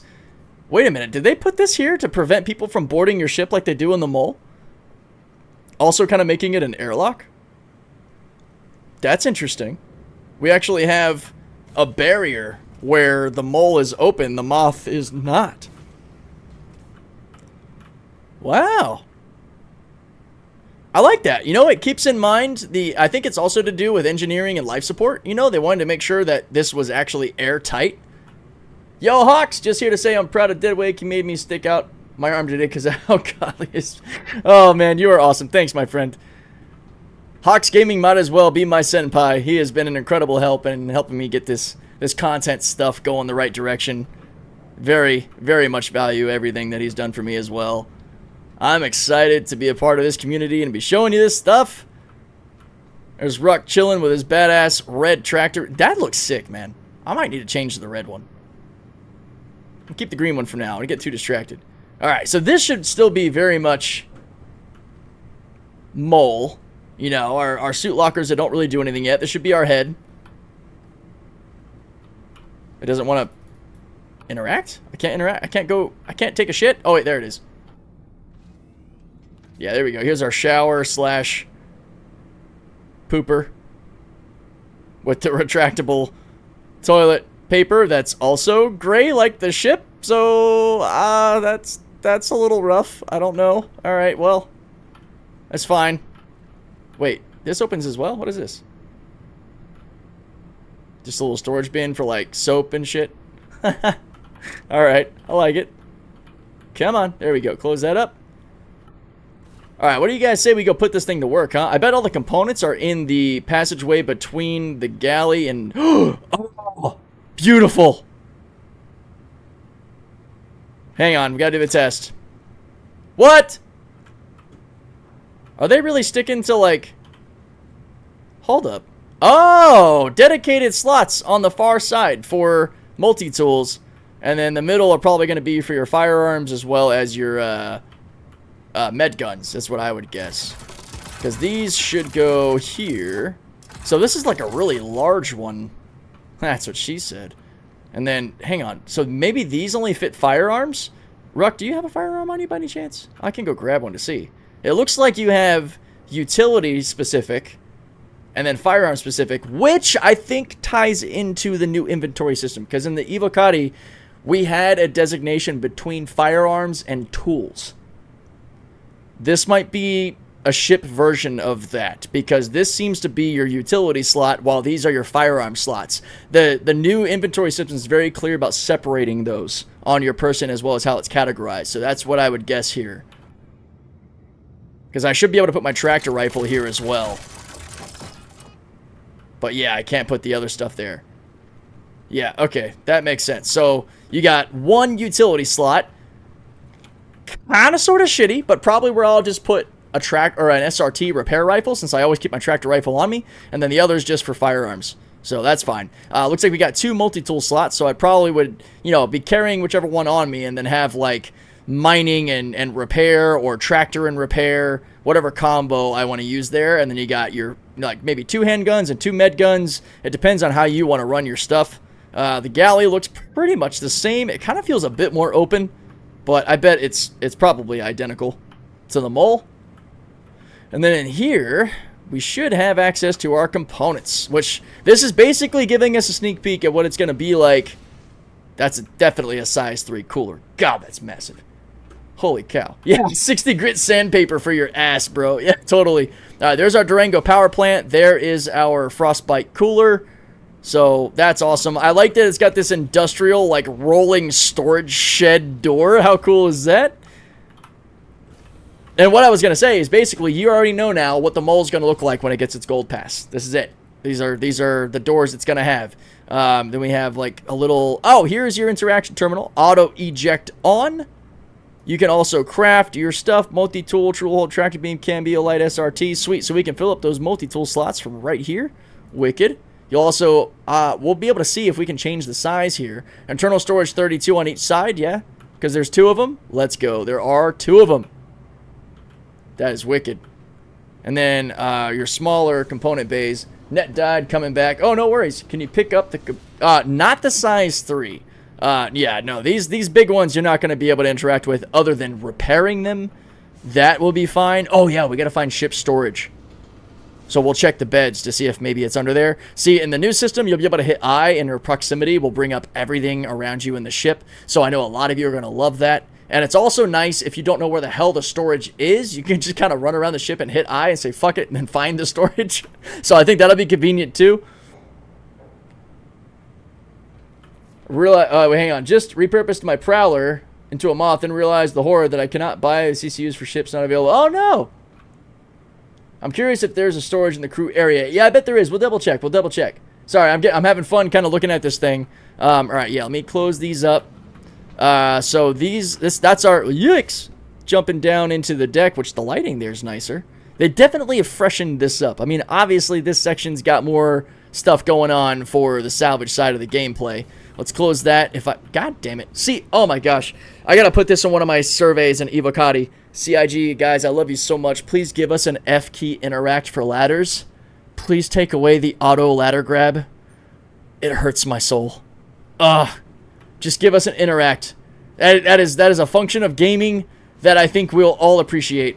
Wait a minute, did they put this here to prevent people from boarding your ship like they do in the Mole? Also kind of making it an airlock? That's interesting. We actually have a barrier where the Mole is open, the Moth is not. Wow. I like that. You know, it keeps in mind the... I think it's also to do with engineering and life support. You know, they wanted to make sure that this was actually airtight. Yo, Hawks, just here to say I'm proud of Deadwake. He made me stick out my arm today because how godly is... Oh, man, you are awesome. Thanks, my friend. Hawks Gaming might as well be my senpai. He has been an incredible help in helping me get this content stuff going the right direction. Very, very much value everything that he's done for me as well. I'm excited to be a part of this community and be showing you this stuff. There's Ruck chilling with his badass red tractor. That looks sick, man. I might need to change to the red one. I'll keep the green one for now. I don't get too distracted. Alright, so this should still be very much Mole. You know, our suit lockers that don't really do anything yet. This should be our head. It doesn't want to interact? I can't interact. I can't go. I can't take a shit. Oh, wait, there it is. Yeah, there we go. Here's our shower slash pooper with the retractable toilet paper that's also gray like the ship. So, that's a little rough. I don't know. All right, well, that's fine. Wait, this opens as well? What is this? Just a little storage bin for, like, soap and shit? All right, I like it. Come on, there we go. Close that up. All right, what do you guys say we go put this thing to work, huh? I bet all the components are in the passageway between the galley and... Oh, beautiful. Hang on, we gotta do the test. What? Are they really sticking to, like... Hold up. Oh, dedicated slots on the far side for multi-tools. And then the middle are probably going to be for your firearms as well as your med guns. That's what I would guess. Because these should go here. So this is like a really large one. That's what she said. And then, hang on. So maybe these only fit firearms? Ruck, do you have a firearm on you by any chance? I can go grab one to see. It looks like you have utility specific and then firearm specific, which I think ties into the new inventory system. Because in the Evocati, we had a designation between firearms and tools. This might be a ship version of that, because this seems to be your utility slot while these are your firearm slots. The new inventory system is very clear about separating those on your person as well as how it's categorized. So that's what I would guess here. Because I should be able to put my tractor rifle here as well. But yeah, I can't put the other stuff there. Yeah, okay, that makes sense. So you got one utility slot. Kind of sort of shitty, but probably where I'll just put a track or an SRT repair rifle, since I always keep my tractor rifle on me, and then the other is just for firearms. So that's fine. Looks like we got two multi-tool slots, so I probably would, you know, be carrying whichever one on me and then have like mining and repair, or tractor and repair, whatever combo I want to use there. And then you got your, like, maybe 2 handguns and 2 med guns. It depends on how you want to run your stuff. The galley looks pretty much the same. It kind of feels a bit more open, but I bet it's probably identical to the mole. And then in here, we should have access to our components, which this is basically giving us a sneak peek at what it's going to be like. That's definitely a size 3 cooler. God, that's massive. Holy cow. Yeah, 60 grit sandpaper for your ass, bro. Yeah, totally. There's our Durango power plant. There is our Frostbite cooler. So that's awesome. I like that it's got this industrial, like, rolling storage shed door. How cool is that? And what I was going to say is basically you already know now what the mole's going to look like when it gets its gold pass. This is it. These are the doors it's going to have. Then we have like a little... Oh, here's your interaction terminal. Auto eject on. You can also craft your stuff. Multi-tool, true hole, tractor beam, cambio, light, SRT. Sweet. So we can fill up those multi-tool slots from right here. Wicked. You'll also... we'll be able to see if we can change the size here. Internal storage 32 on each side. Yeah. Because there's 2 of them. Let's go. There are 2 of them. That is wicked. And then your smaller component bays. Net died coming back. Oh, no worries. Can you pick up the... not the size 3. Yeah, no. These big ones you're not going to be able to interact with other than repairing them. That will be fine. Oh, yeah. We got to find ship storage. So we'll check the beds to see if maybe it's under there. See, in the new system, you'll be able to hit I, and your proximity will bring up everything around you in the ship. So I know a lot of you are going to love that. And it's also nice if you don't know where the hell the storage is. You can just kind of run around the ship and hit I and say, fuck it, and then find the storage. So I think that'll be convenient too. Hang on. Just repurposed my Prowler into a Moth and realized the horror that I cannot buy CCUs for ships not available. Oh, no. I'm curious if there's a storage in the crew area. Yeah, I bet there is. We'll double check. Sorry, I'm having fun kind of looking at this thing. All right, yeah, let me close these up. So that's our UEX jumping down into the deck, which the lighting there is nicer. They definitely have freshened this up. I mean, obviously this section's got more stuff going on for the salvage side of the gameplay. Let's close that. God damn it. See, oh my gosh. I gotta put this on one of my surveys in Evocati. CIG, guys, I love you so much. Please give us an F key interact for ladders. Please take away the auto ladder grab. It hurts my soul. Just give us an interact. That is a function of gaming that I think we'll all appreciate.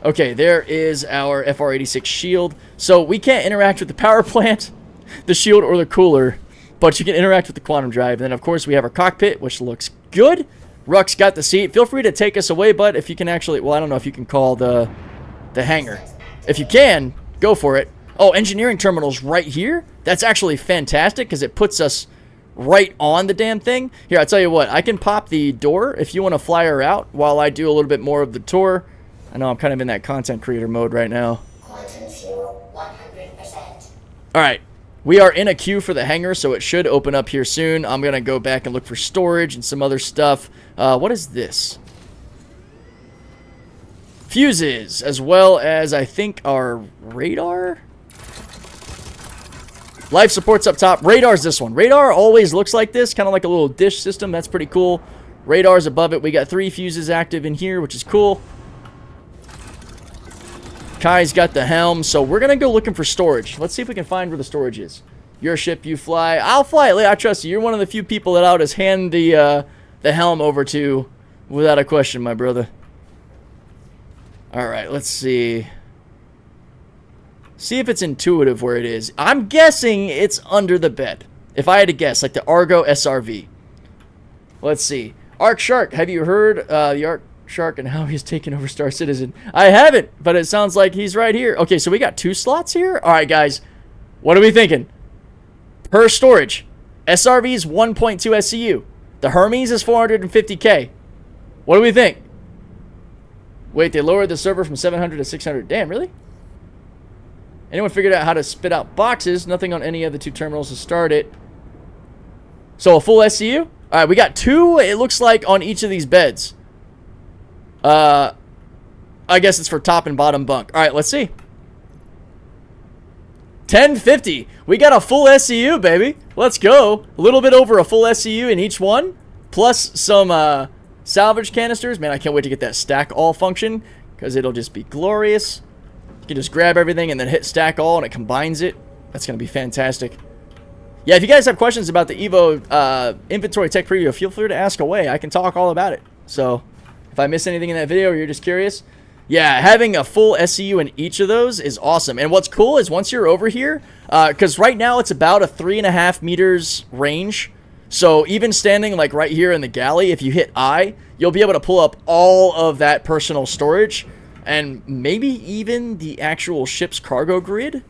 Okay, there is our FR86 shield. So we can't interact with the power plant, the shield, or the cooler, but you can interact with the quantum drive. And then, of course, we have our cockpit, which looks good. Ruck's got the seat. Feel free to take us away, bud, if you can actually... Well, I don't know if you can call the hangar. If you can, go for it. Oh, engineering terminal's right here? That's actually fantastic, because it puts us right on the damn thing. Here, I'll tell you what. I can pop the door if you want to fly her out while I do a little bit more of the tour. I know I'm kind of in that content creator mode right now. Quantum fuel 100%. All right. We are in a queue for the hangar, so it should open up here soon. I'm going to go back and look for storage and some other stuff. What is this? Fuses, as well as, I think, our radar? Life support's up top. Radar's this one. Radar always looks like this, kind of like a little dish system. That's pretty cool. Radar's above it. We got 3 fuses active in here, which is cool. Kai's got the helm, so we're going to go looking for storage. Let's see if we can find where the storage is. Your ship, you fly. I'll fly it. I trust you. You're one of the few people that I'll just hand the helm over to without a question, my brother. All right, let's see. See if it's intuitive where it is. I'm guessing it's under the bed. If I had to guess, like the Argo SRV. Let's see. Arc Shark, have you heard the Arc Shark and how he's taken over Star Citizen? I haven't, but it sounds like he's right here. Okay, so we got 2 slots here. All right, guys. What are we thinking? Per storage. SRV is 1.2 SCU. The Hermes is 450K. What do we think? Wait, they lowered the server from 700 to 600. Damn, really? Anyone figured out how to spit out boxes? Nothing on any of the 2 terminals to start it. So a full SCU? All right, we got 2, it looks like, on each of these beds. I guess it's for top and bottom bunk. All right, let's see. 1050. We got a full SCU, baby. Let's go. A little bit over a full SCU in each one. Plus some salvage canisters. Man, I can't wait to get that stack all function, because it'll just be glorious. You can just grab everything and then hit stack all and it combines it. That's going to be fantastic. Yeah, if you guys have questions about the Evo inventory tech preview, feel free to ask away. I can talk all about it. So if I miss anything in that video or you're just curious, yeah, having a full SCU in each of those is awesome. And what's cool is once you're over here, because right now it's about a 3.5 meters range. So even standing like right here in the galley, if you hit I, you'll be able to pull up all of that personal storage and maybe even the actual ship's cargo grid.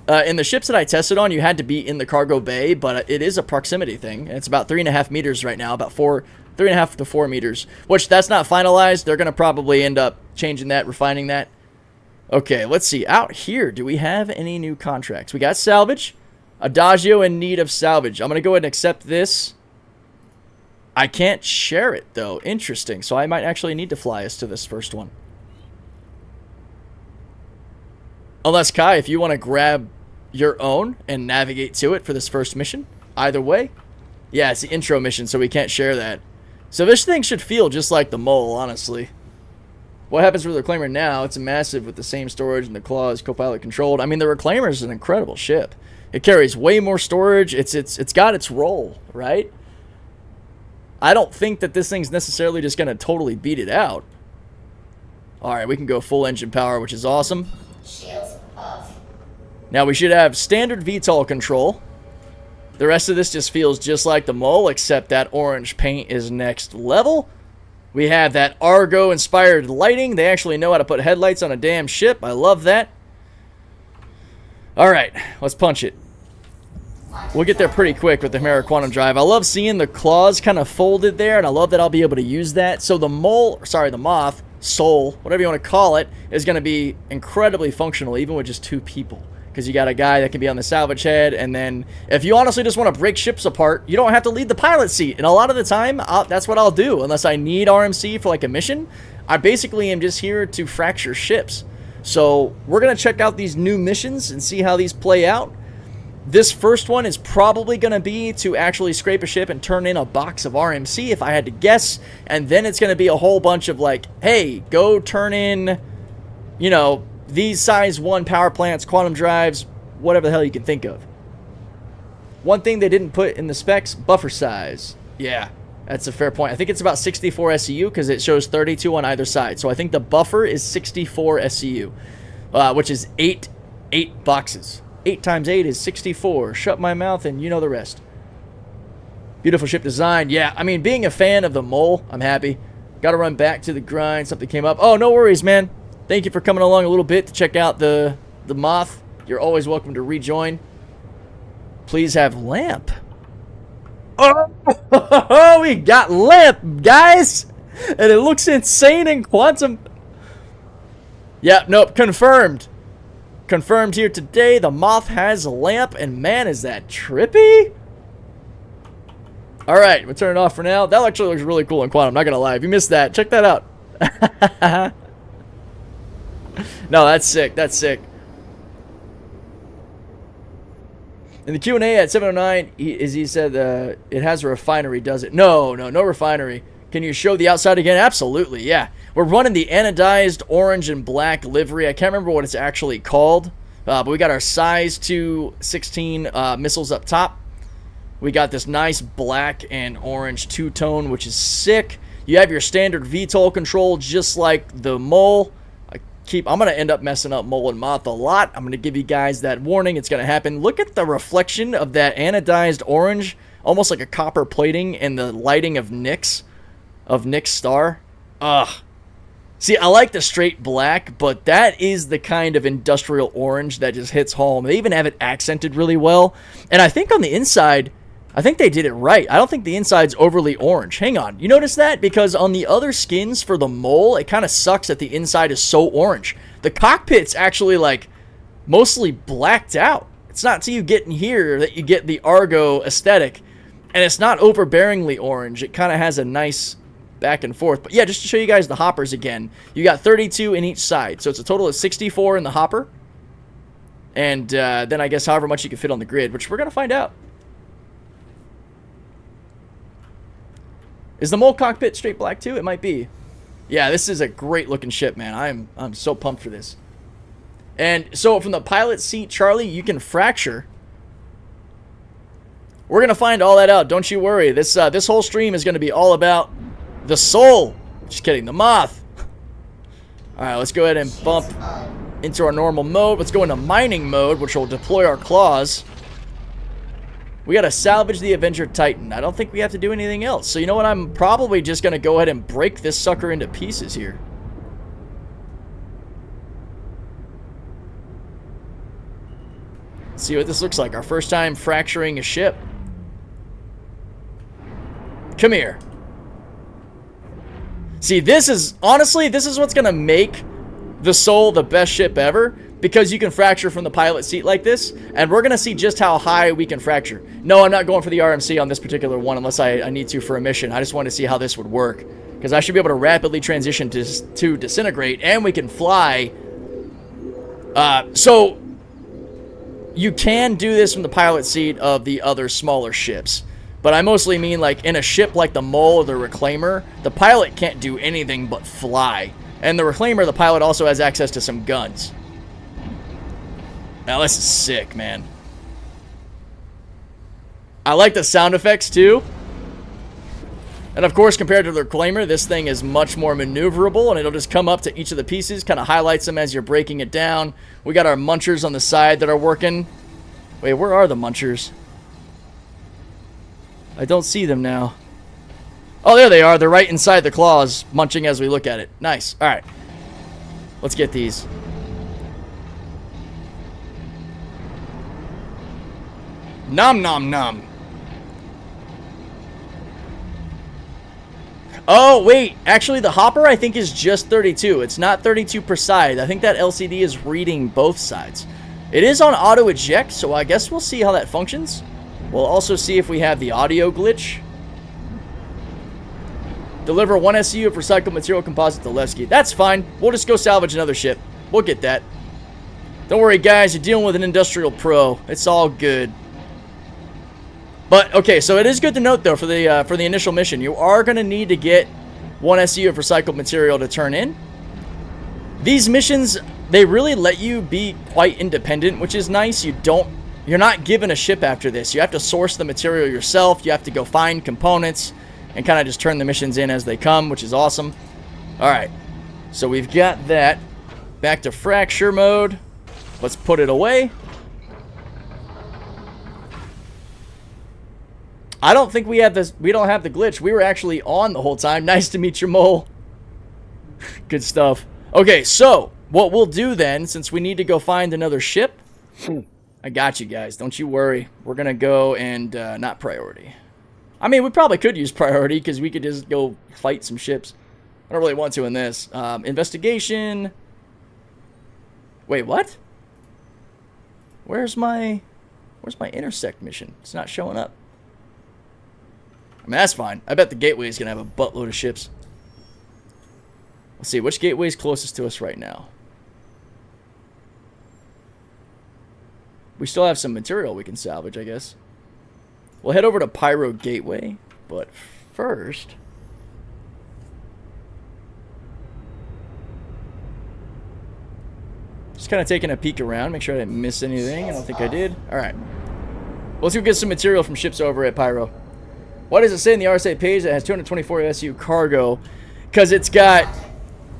In the ships that I tested on, you had to be in the cargo bay, but it is a proximity thing. It's about 3.5 meters right now, about 3.5 to 4 meters, which that's not finalized. They're going to probably end up changing that, refining that. Okay, let's see. Out here, do we have any new contracts? We got salvage. Adagio in need of salvage. I'm going to go ahead and accept this. I can't share it, though. Interesting. So I might actually need to fly us to this first one. Unless, Kai, if you want to grab your own and navigate to it for this first mission. Either way. Yeah, it's the intro mission, so we can't share that. So this thing should feel just like the Mole, honestly. What happens with the Reclaimer now? It's massive with the same storage and the claws co-pilot controlled. I mean, the Reclaimer is an incredible ship. It carries way more storage. It's got its role, right? I don't think that this thing's necessarily just going to totally beat it out. All right, we can go full engine power, which is awesome. Shields off. Now we should have standard VTOL control. The rest of this just feels just like the Mole, except that orange paint is next level. We have that Argo-inspired lighting. They actually know how to put headlights on a damn ship. I love that. All right, let's punch it. We'll get there pretty quick with the Chimera Quantum Drive. I love seeing the claws kind of folded there, and I love that I'll be able to use that. So the the Moth, Soul, whatever you want to call it, is going to be incredibly functional, even with just 2 people. Because you got a guy that can be on the salvage head, and then if you honestly just want to break ships apart, you don't have to leave the pilot seat. And a lot of the time, that's what I'll do. Unless I need RMC for like a mission, I basically am just here to fracture ships. So we're going to check out these new missions and see how these play out. This first one is probably going to be to actually scrape a ship and turn in a box of RMC, if I had to guess. And then it's going to be a whole bunch of like, hey, go turn in, you know, these size 1 power plants, quantum drives, whatever the hell you can think of. One thing they didn't put in the specs, buffer size. Yeah, that's a fair point. I think it's about 64 SCU because it shows 32 on either side. So I think the buffer is 64 SCU, which is 8 boxes. 8 times 8 is 64. Shut my mouth and you know the rest. Beautiful ship design. Yeah, I mean, being a fan of the Mole, I'm happy. Got to run back to the grind. Something came up. Oh, no worries, man. Thank you for coming along a little bit to check out the Moth. You're always welcome to rejoin. Please have lamp. Oh, we got lamp, guys! And it looks insane in quantum. Yeah, nope, confirmed. Confirmed here today, the Moth has a lamp, and man, is that trippy? Alright, we'll turn it off for now. That actually looks really cool in quantum, not gonna lie. If you missed that, check that out. No, that's sick, that's sick. In the Q&A at 709, he said it has a refinery, does it? No refinery. Can you show the outside again? Absolutely, yeah. We're running the anodized orange and black livery. I can't remember what it's actually called, but we got our size 216 missiles up top. We got this nice black and orange two-tone, which is sick. You have your standard VTOL control, just like the Mole. I'm going to end up messing up Mole and Moth a lot. I'm going to give you guys that warning. It's going to happen. Look at the reflection of that anodized orange, almost like a copper plating in the lighting of Nyx star. Ugh. See, I like the straight black, but that is the kind of industrial orange that just hits home. They even have it accented really well. And I think on the inside, I think they did it right. I don't think the inside's overly orange. Hang on. You notice that? Because on the other skins for the Mole, it kind of sucks that the inside is so orange. The cockpit's actually, like, mostly blacked out. It's not until you get in here that you get the Argo aesthetic. And it's not overbearingly orange. It kind of has a nice back and forth. But yeah, just to show you guys the hoppers again. You got 32 in each side. So it's a total of 64 in the hopper. And then I guess however much you can fit on the grid, which we're going to find out. Is the Mole cockpit straight black too? It might be. Yeah, this is a great looking ship, man. I'm so pumped for this. And so from the pilot seat, Charlie, you can fracture. We're going to find all that out. Don't you worry. This whole stream is going to be all about the soul. Just kidding. The Moth. All right, let's go ahead and bump into our normal mode. Let's go into mining mode, which will deploy our claws. We got to salvage the Avenger Titan. I don't think we have to do anything else. So you know what? I'm probably just going to go ahead and break this sucker into pieces here. Let's see what this looks like. Our first time fracturing a ship. Come here. See, this is, honestly, this is what's going to make the Soul the best ship ever. Because you can fracture from the pilot seat like this. And we're going to see just how high we can fracture. No, I'm not going for the RMC on this particular one unless I need to for a mission. I just want to see how this would work. Because I should be able to rapidly transition to disintegrate. And we can fly. So you can do this from the pilot seat of the other smaller ships. But I mostly mean like in a ship like the Mole or the Reclaimer, the pilot can't do anything but fly. And the Reclaimer, the pilot also has access to some guns. Now this is sick, man. I like the sound effects too. And of course, compared to the Reclaimer, this thing is much more maneuverable, and it'll just come up to each of the pieces, kind of highlights them as you're breaking it down. We got our munchers on the side that are working. Wait, where are the munchers? I don't see them now. Oh, there they are. They're right inside the claws, munching as we look at it. Nice. All right. Let's get these. Nom nom nom. Oh, wait. Actually, the hopper, I think, is just 32. It's not 32 per side. I think that LCD is reading both sides. It is on auto eject, so I guess we'll see how that functions. We'll also see if we have the audio glitch. Deliver 1 SCU of recycled material composite to Levski. That's fine. We'll just go salvage another ship. We'll get that. Don't worry, guys. You're dealing with an industrial pro. It's all good. But, okay, so it is good to note, though, for the initial mission, you are going to need to get 1 SCU of recycled material to turn in. These missions, they really let you be quite independent, which is nice. You're not given a ship after this. You have to source the material yourself. You have to go find components and kind of just turn the missions in as they come, which is awesome. All right, so we've got that. Back to fracture mode. Let's put it away. I don't think we have this. We don't have the glitch. We were actually on the whole time. Nice to meet you, Mole. Good stuff. Okay, so what we'll do then, since we need to go find another ship, I got you guys. Don't you worry. We're gonna go and not priority. I mean, we probably could use priority because we could just go fight some ships. I don't really want to in this. Investigation. Wait, what? Where's my intersect mission? It's not showing up. I mean, that's fine. I bet the gateway is going to have a buttload of ships. Let's see, which gateway is closest to us right now? We still have some material we can salvage, I guess. We'll head over to Pyro Gateway, but first... just kind of taking a peek around, make sure I didn't miss anything. I don't think I did. Alright. Let's go get some material from ships over at Pyro. Why does it say in the RSA page that has 224 SU cargo? Because it's got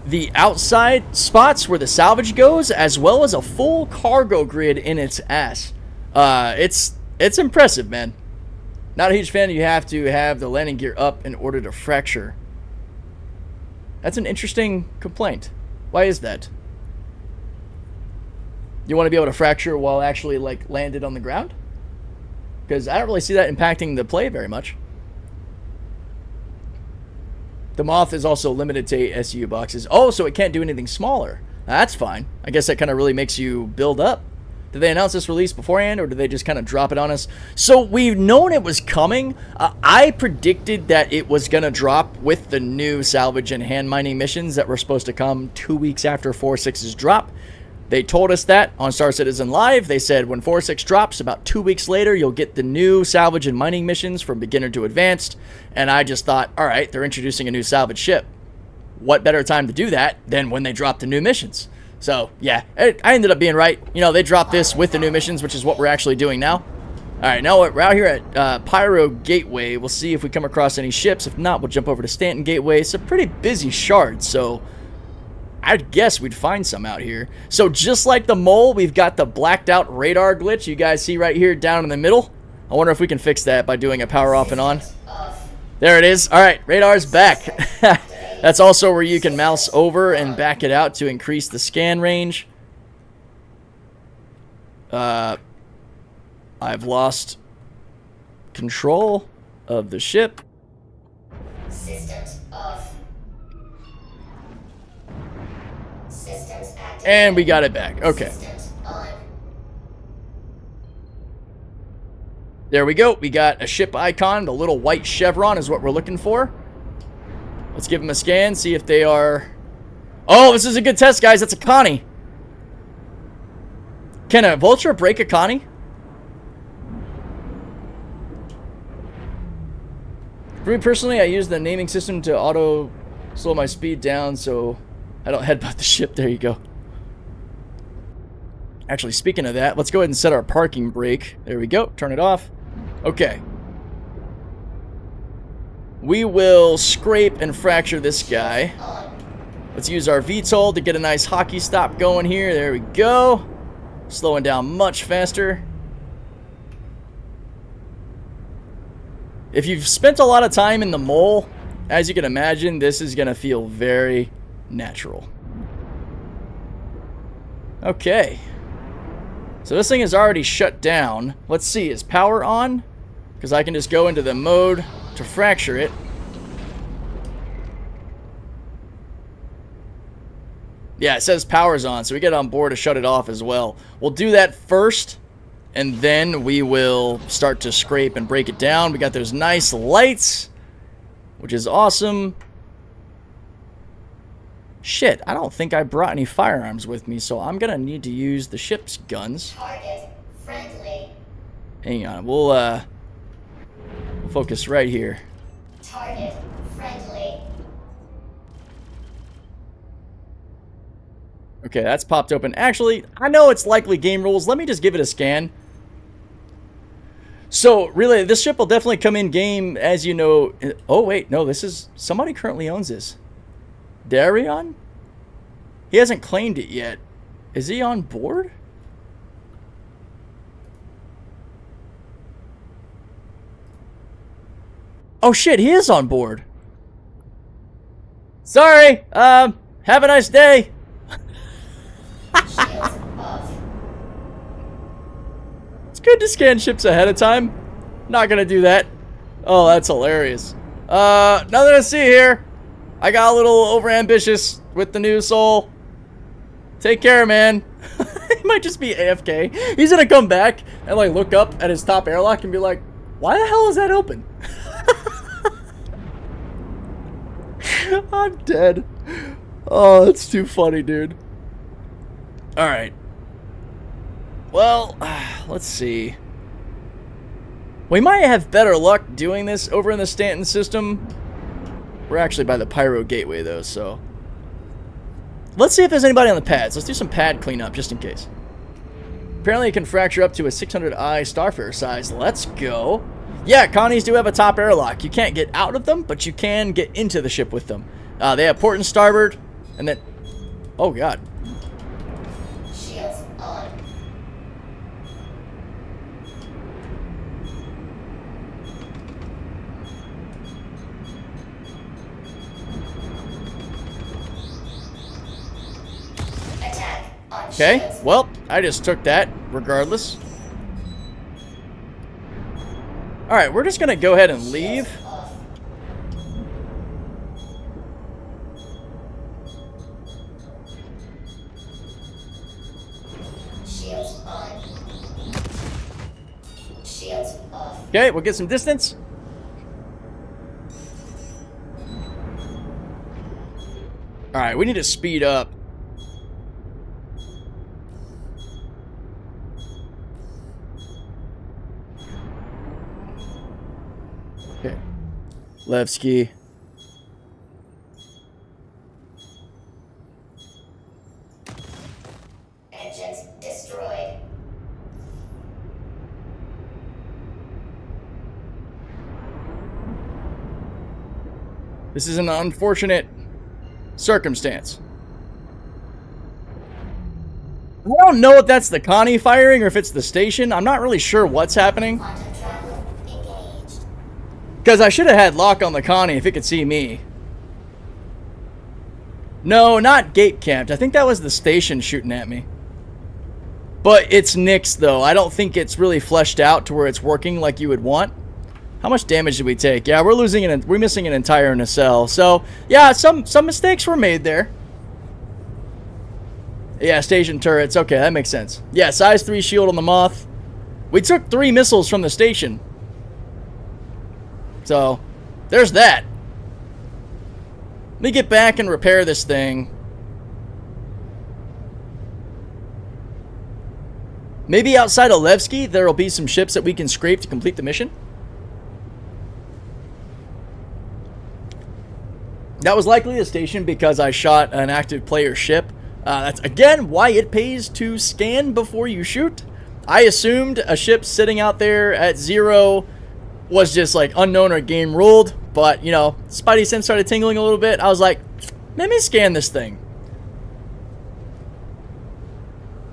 the outside spots where the salvage goes, as well as a full cargo grid in its ass. It's impressive, man. Not a huge fan. You have to have the landing gear up in order to fracture. That's an interesting complaint. Why is that? You want to be able to fracture while actually like landed on the ground? Because I don't really see that impacting the play very much. The Moth is also limited to 8 SU boxes. Oh, so it can't do anything smaller. That's fine. I guess that kind of really makes you build up. Did they announce this release beforehand, or did they just kind of drop it on us? So we've known it was coming. I predicted that it was going to drop with the new salvage and hand mining missions that were supposed to come 2 weeks after 4.6's drop. They told us that on Star Citizen Live. They said when 4.6 drops, about 2 weeks later, you'll get the new salvage and mining missions from beginner to advanced. And I just thought, all right, they're introducing a new salvage ship. What better time to do that than when they drop the new missions? So, yeah, I ended up being right. You know, they dropped this with the new missions, which is what we're actually doing now. All right, now we're out here at Pyro Gateway. We'll see if we come across any ships. If not, we'll jump over to Stanton Gateway. It's a pretty busy shard, so I'd guess we'd find some out here. So just like the mole, we've got the blacked out radar glitch you guys see right here down in the middle. I wonder if we can fix that by doing a power off and on. There it is. All right, radar's back. That's also where you can mouse over and back it out to increase the scan range. I've lost control of the ship. Systems off. Systems active. And we got it back. Okay. Systems on. There we go. We got a ship icon. The little white chevron is what we're looking for. Let's give them a scan, see if they are... Oh, this is a good test, guys. That's a Connie. Can a Vulture break a Connie? For me personally, I use the naming system to auto slow my speed down so I don't headbutt the ship. There you go. Actually, speaking of that, let's go ahead and set our parking brake. There we go. Turn it off. Okay. We will scrape and fracture this guy. Let's use our VTOL to get a nice hockey stop going here. There we go. Slowing down much faster. If you've spent a lot of time in the mole, as you can imagine, this is going to feel very natural. Okay. So this thing is already shut down. Let's see, is power on? Because I can just go into the mode to fracture it. Yeah, it says power's on, so we get on board to shut it off as well. We'll do that first, and then we will start to scrape and break it down. We got those nice lights, which is awesome. Shit, I don't think I brought any firearms with me, so I'm gonna need to use the ship's guns. Target friendly. Hang on, we'll focus right here. Target friendly. Okay, that's popped open. Actually, I know it's likely game rules. Let me just give it a scan. So, really, this ship will definitely come in game, as you know. Oh, wait, no, this is... Somebody currently owns this. Darion? He hasn't claimed it yet. Is he on board? Oh, shit, he is on board. Sorry, have a nice day. It's good to scan ships ahead of time. Not gonna do that. Oh, that's hilarious. Nothing to see here. I got a little overambitious with the new soul. Take care, man. He might just be AFK. He's gonna come back and like look up at his top airlock and be like, why the hell is that open? I'm dead. Oh, that's too funny, dude. Alright. Well, let's see. We might have better luck doing this over in the Stanton system. We're actually by the Pyro Gateway, though, so... Let's see if there's anybody on the pads. Let's do some pad cleanup, just in case. Apparently it can fracture up to a 600i Starfarer size. Let's go. Yeah, Connies do have a top airlock. You can't get out of them, but you can get into the ship with them. They have port and starboard, and then... Oh, God. Shields on. Attack on Okay, shields. well, I just took that, regardless. Alright, we're just gonna go ahead and leave. Off. Shields on. Shields off. Okay, we'll get some distance. Alright, we need to speed up. Okay. Levski. Engines destroyed. This is an unfortunate circumstance. I don't know if that's the Connie firing or if it's the station. I'm not really sure what's happening. Quantum travel engaged. Because I should have had lock on the Connie if it could see me. No, not gate camped. I think that was the station shooting at me. But it's nixed though. I don't think it's really fleshed out to where it's working like you would want. How much damage did we take? Yeah, we're missing an entire nacelle. So yeah, some mistakes were made there. Yeah, station turrets. Okay, that makes sense. Yeah, size 3 shield on the Moth. We took 3 missiles from the station. So, there's that. Let me get back and repair this thing. Maybe outside of Levski, there will be some ships that we can scrape to complete the mission. That was likely the station because I shot an active player ship. That's, again, why it pays to scan before you shoot. I assumed a ship sitting out there at 0 was just, like, unknown or game ruled. But, you know, Spidey sense started tingling a little bit. I was like, let me scan this thing.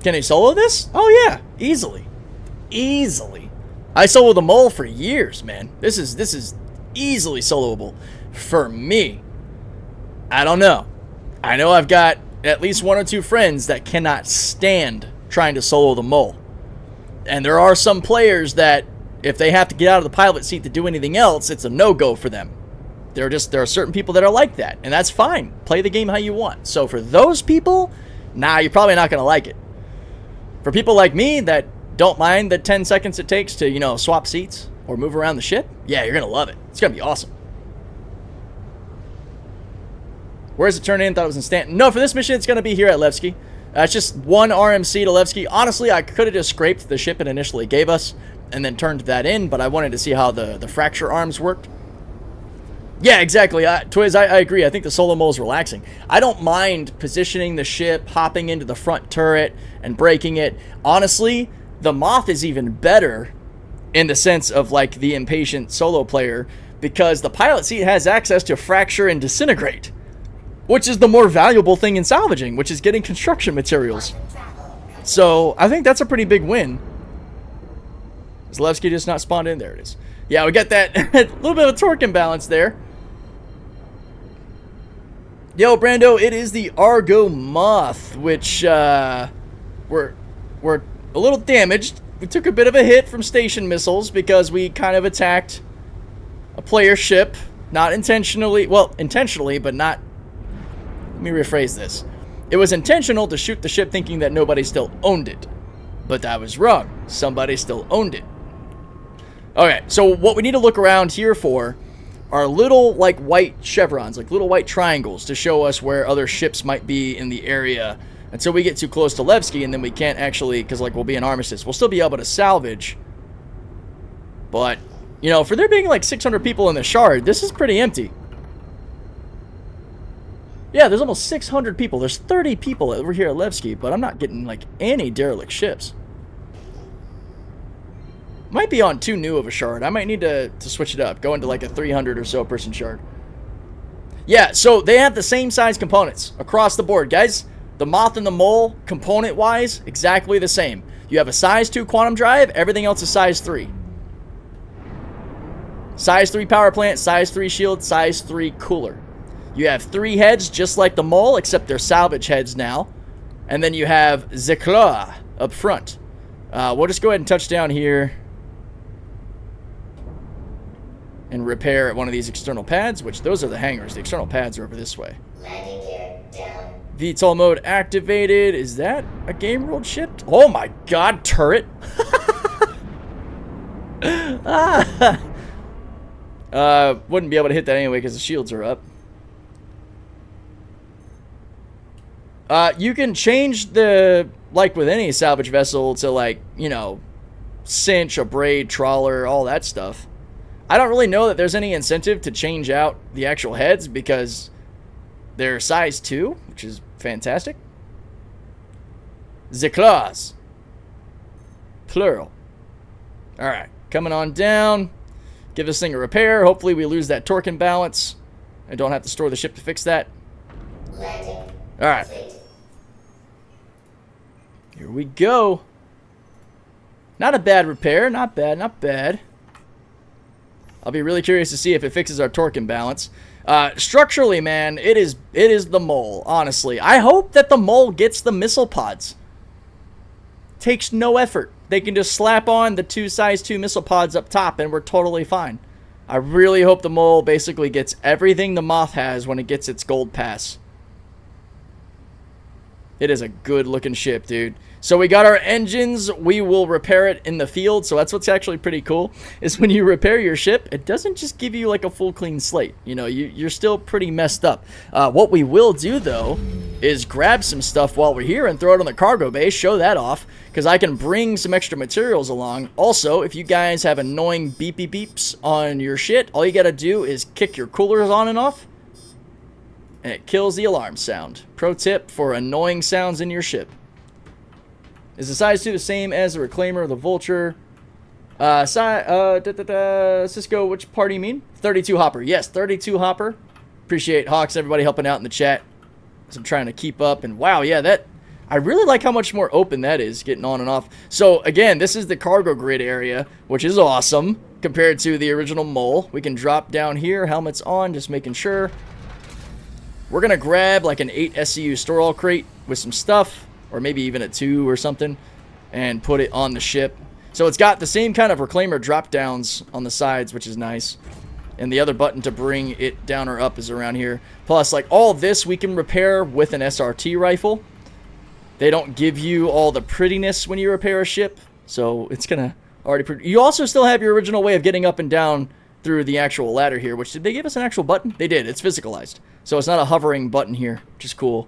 Can he solo this? Oh, yeah. Easily. Easily. I soloed the mole for years, man. This is easily soloable for me. I don't know. I know I've got at least 1 or 2 friends that cannot stand trying to solo the mole. And there are some players that, if they have to get out of the pilot seat to do anything else, it's a no-go for them. There are certain people that are like that, and that's fine. Play the game how you want. So for those people, nah, you're probably not going to like it. For people like me that don't mind the 10 seconds it takes to, you know, swap seats or move around the ship, yeah, you're going to love it. It's going to be awesome. Where's it turned in? Thought it was in Stanton. No, for this mission, it's going to be here at Levski. It's just 1 RMC to Levski. Honestly, I could have just scraped the ship it initially gave us and then turned that in, but I wanted to see how the fracture arms worked. Yeah, exactly. Twiz, I agree. I think the solo mole is relaxing. I don't mind positioning the ship, hopping into the front turret, and breaking it. Honestly, the Moth is even better in the sense of, like, the impatient solo player because the pilot seat has access to fracture and disintegrate, which is the more valuable thing in salvaging, which is getting construction materials. So I think that's a pretty big win. Is Levski just not spawned in? There it is. Yeah, we got that little bit of a torque imbalance there. Yo, Brando, it is the Argo Moth, which we're a little damaged. We took a bit of a hit from station missiles because we kind of attacked a player ship, not intentionally, well, intentionally, but not, let me rephrase this. It was intentional to shoot the ship thinking that nobody still owned it. But I was wrong. Somebody still owned it. Okay, so what we need to look around here for are little, like, white chevrons, like little white triangles to show us where other ships might be in the area until we get too close to Levski, and then we can't actually, because, like, we'll be in armistice. We'll still be able to salvage. But, you know, for there being, like, 600 people in the Shard, this is pretty empty. Yeah, there's almost 600 people. There's 30 people over here at Levski, but I'm not getting, like, any derelict ships. Might be on too new of a shard. I might need to switch it up. Go into like a 300 or so person shard. Yeah, so they have the same size components across the board. Guys, the Moth and the Mole, component-wise, exactly the same. You have a size 2 quantum drive. Everything else is size 3. Size 3 power plant, size 3 shield, size 3 cooler. You have 3 heads just like the Mole, except they're salvage heads now. And then you have Zekla up front. We'll just go ahead and touch down here and repair at one of these external pads, which those are the hangars. The external pads are over this way. Landing gear down. VTOL mode activated. Is that a game world ship? Oh my god, turret. Wouldn't be able to hit that anyway because the shields are up. You can change the, like with any salvage vessel, to like, you know, cinch, a braid, trawler, all that stuff. I don't really know that there's any incentive to change out the actual heads because they're size 2, which is fantastic. The claws. Plural. Alright, coming on down. Give this thing a repair. Hopefully we lose that torque imbalance. I don't have to store the ship to fix that. Landing. Alright. Here we go. Not a bad repair. Not bad, not bad. I'll be really curious to see if it fixes our torque imbalance. Structurally, man, it is the Mole, honestly. I hope that the Mole gets the missile pods. Takes no effort. They can just slap on the 2 size 2 missile pods up top and we're totally fine. I really hope the Mole basically gets everything the Moth has when it gets its gold pass. It is a good looking ship, dude. So we got our engines. We will repair it in the field. So that's what's actually pretty cool, is when you repair your ship, it doesn't just give you like a full clean slate. You know, you're still pretty messed up. What we will do though is grab some stuff while we're here and throw it on the cargo bay, show that off, because I can bring some extra materials along. Also, if you guys have annoying beepy beeps on your shit, all you gotta do is kick your coolers on and off, and it kills the alarm sound. Pro tip for annoying sounds in your ship. Is the size 2 the same as the Reclaimer or the Vulture? Cisco, which part do you mean? 32 hopper. Yes, 32 hopper. Appreciate Hawks, everybody helping out in the chat as I'm trying to keep up. And wow, yeah, that, I really like how much more open that is, getting on and off. So again, this is the cargo grid area, which is awesome compared to the original Mole. We can drop down here, helmets on, just making sure. We're going to grab like an 8 SCU store all crate with some stuff, or maybe even a 2 or something, and put it on the ship. So it's got the same kind of Reclaimer drop downs on the sides, which is nice. And the other button to bring it down or up is around here. Plus, like, all this we can repair with an SRT rifle. They don't give you all the prettiness when you repair a ship, so it's gonna already... You also still have your original way of getting up and down through the actual ladder here, which, did they give us an actual button? They did. It's physicalized. So it's not a hovering button here, which is cool.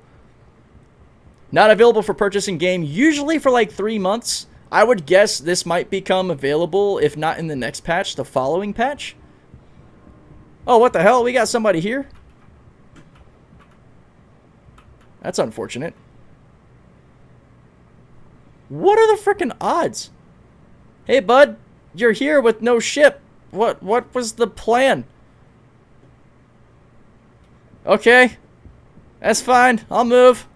Not available for purchase in game, usually for like 3 months. I would guess this might become available, if not in the next patch, the following patch. Oh, what the hell? We got somebody here? That's unfortunate. What are the frickin' odds? Hey, bud, you're here with no ship. What was the plan? Okay. That's fine. I'll move.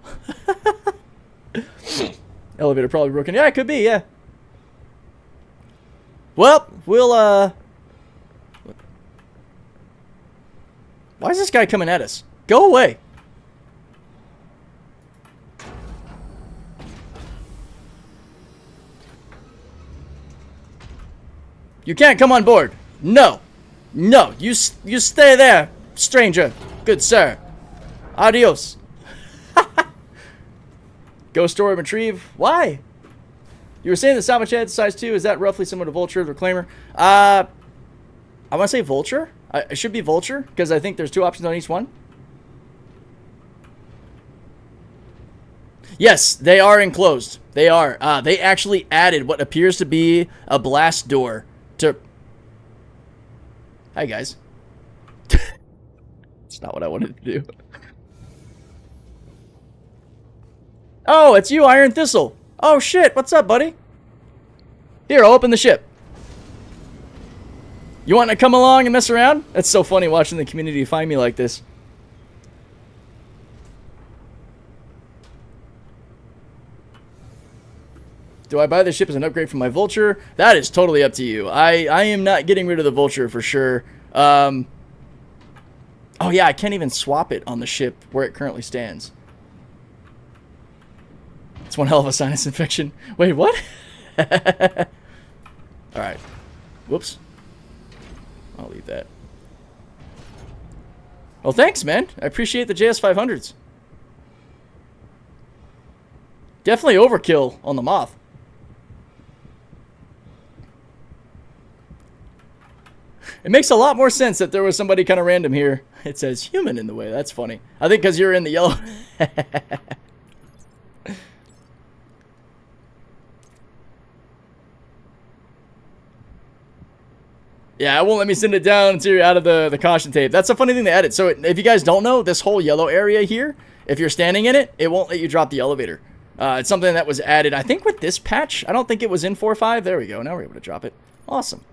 Elevator probably broken. Yeah, it could be, yeah. Well, we'll, why is this guy coming at us? Go away. You can't come on board. No. No, you stay there, stranger. Good sir. Adios. Go store and retrieve. Why? You were saying the Salvage head size 2, is that roughly similar to Vulture, the Reclaimer? I want to say Vulture. It should be Vulture, because I think there's 2 options on each one. Yes, they are enclosed. They are. They actually added what appears to be a blast door to... Hi, guys. It's not what I wanted to do. Oh, it's you, Iron Thistle. Oh, shit. What's up, buddy? Here, I'll open the ship. You want to come along and mess around? That's so funny watching the community find me like this. Do I buy the ship as an upgrade from my Vulture? That is totally up to you. I am not getting rid of the Vulture for sure. Oh, yeah, I can't even swap it on the ship where it currently stands. It's one hell of a sinus infection. Wait, what? Alright. Whoops. I'll leave that. Well, thanks, man. I appreciate the JS500s. Definitely overkill on the Moth. It makes a lot more sense that there was somebody kind of random here. It says human in the way. That's funny. I think because you're in the yellow. Yeah, it won't let me send it down until you're out of the caution tape. That's a funny thing they added. So if you guys don't know, this whole yellow area here, if you're standing in it, it won't let you drop the elevator. It's something that was added, I think, with this patch. I don't think it was in 4.5. There we go. Now we're able to drop it. Awesome.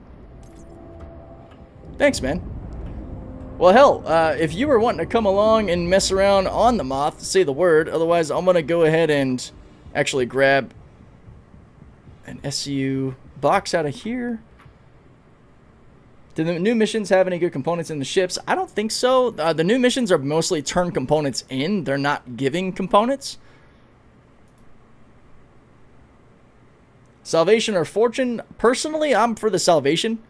Thanks, man. Well, hell, if you were wanting to come along and mess around on the Moth, say the word. Otherwise, I'm going to go ahead and actually grab an SU box out of here. Do the new missions have any good components in the ships? I don't think so. The new missions are mostly turn components in. They're not giving components. Salvation or Fortune? Personally, I'm for the Salvation.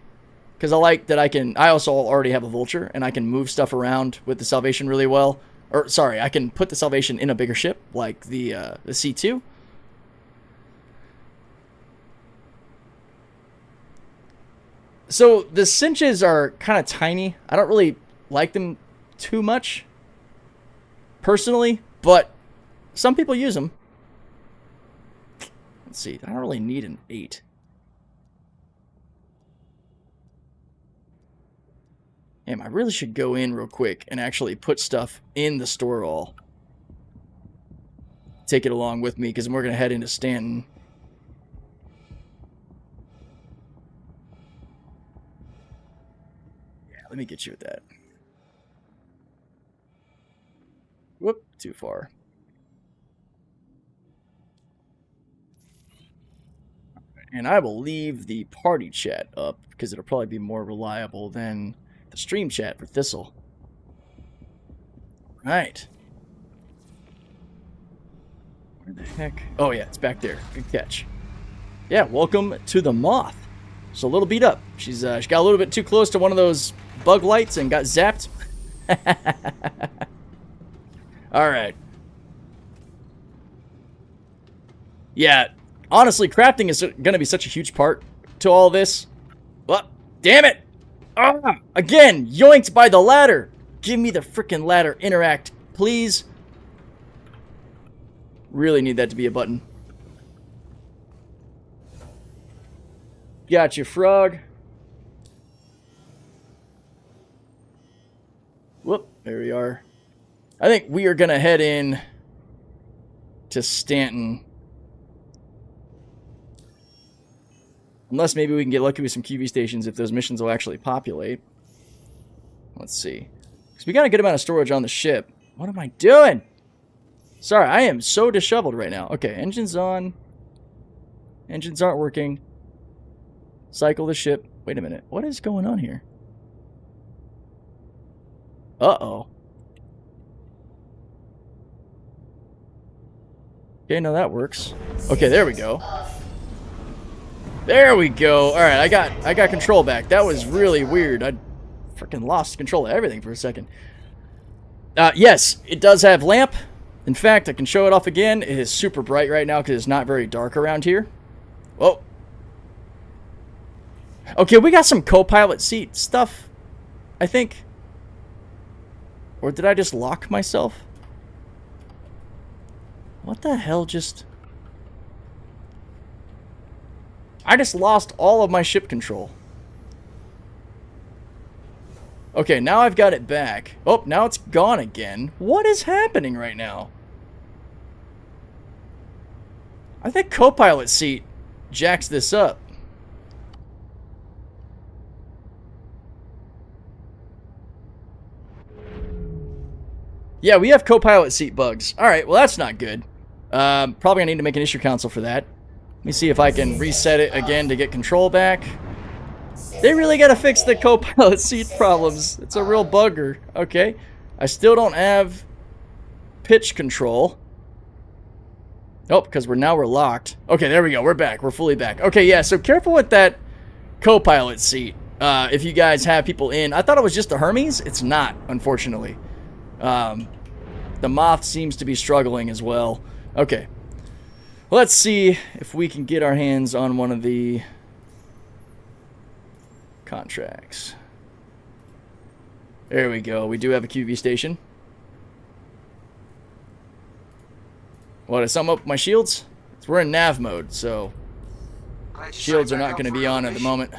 Because I like that I also already have a Vulture, and I can move stuff around with the Salvation really well. Or, sorry, I can put the Salvation in a bigger ship, like the C2. So the cinches are kind of tiny. I don't really like them too much, personally, but some people use them. Let's see. I don't really need an 8. Damn, I really should go in real quick and actually put stuff in the store all. Take it along with me, because we're going to head into Stanton. Let me get you with that. Whoop, too far. And I will leave the party chat up because it'll probably be more reliable than the stream chat for Thistle. Right. Where the heck? Oh yeah, it's back there. Good catch. Yeah, welcome to the Moth. She's a little beat up. She got a little bit too close to one of those bug lights and got zapped. Alright. Yeah, honestly, crafting is going to be such a huge part to all this. Well, damn it! Ah, again, yoinked by the ladder. Give me the freaking ladder. Interact, please. Really need that to be a button. Gotcha, frog. Whoop, there we are. I think we are going to head in to Stanton. Unless maybe we can get lucky with some QV stations if those missions will actually populate. Let's see. Because we got a good amount of storage on the ship. What am I doing? Sorry, I am so disheveled right now. Okay, engines on. Engines aren't working. Cycle the ship. Wait a minute. What is going on here? Uh-oh. Okay, now that works. Okay, there we go. There we go. All right, I got control back. That was really weird. I freaking lost control of everything for a second. Yes, it does have lamp. In fact, I can show it off again. It is super bright right now because it's not very dark around here. Whoa. Okay, we got some co-pilot seat stuff, I think. Or did I just lock myself? What the hell just... I just lost all of my ship control. Okay, now I've got it back. Oh, now it's gone again. What is happening right now? I think co-pilot seat jacks this up. Yeah, we have co-pilot seat bugs. Alright, well that's not good. Probably gonna need to make an issue console for that. Let me see if I can reset it again to get control back. They really gotta fix the co-pilot seat problems. It's a real bugger. Okay. I still don't have pitch control. Oh, because we're locked. Okay, there we go. We're back. We're fully back. Okay, yeah, so careful with that co-pilot seat. If you guys have people in. I thought it was just the Hermes. It's not, unfortunately. The Moth seems to be struggling as well. Okay. Well, let's see if we can get our hands on one of the contracts. There we go. We do have a QV station. What, is something up with my shields? We're in nav mode, so shields are not going to be on at the moment.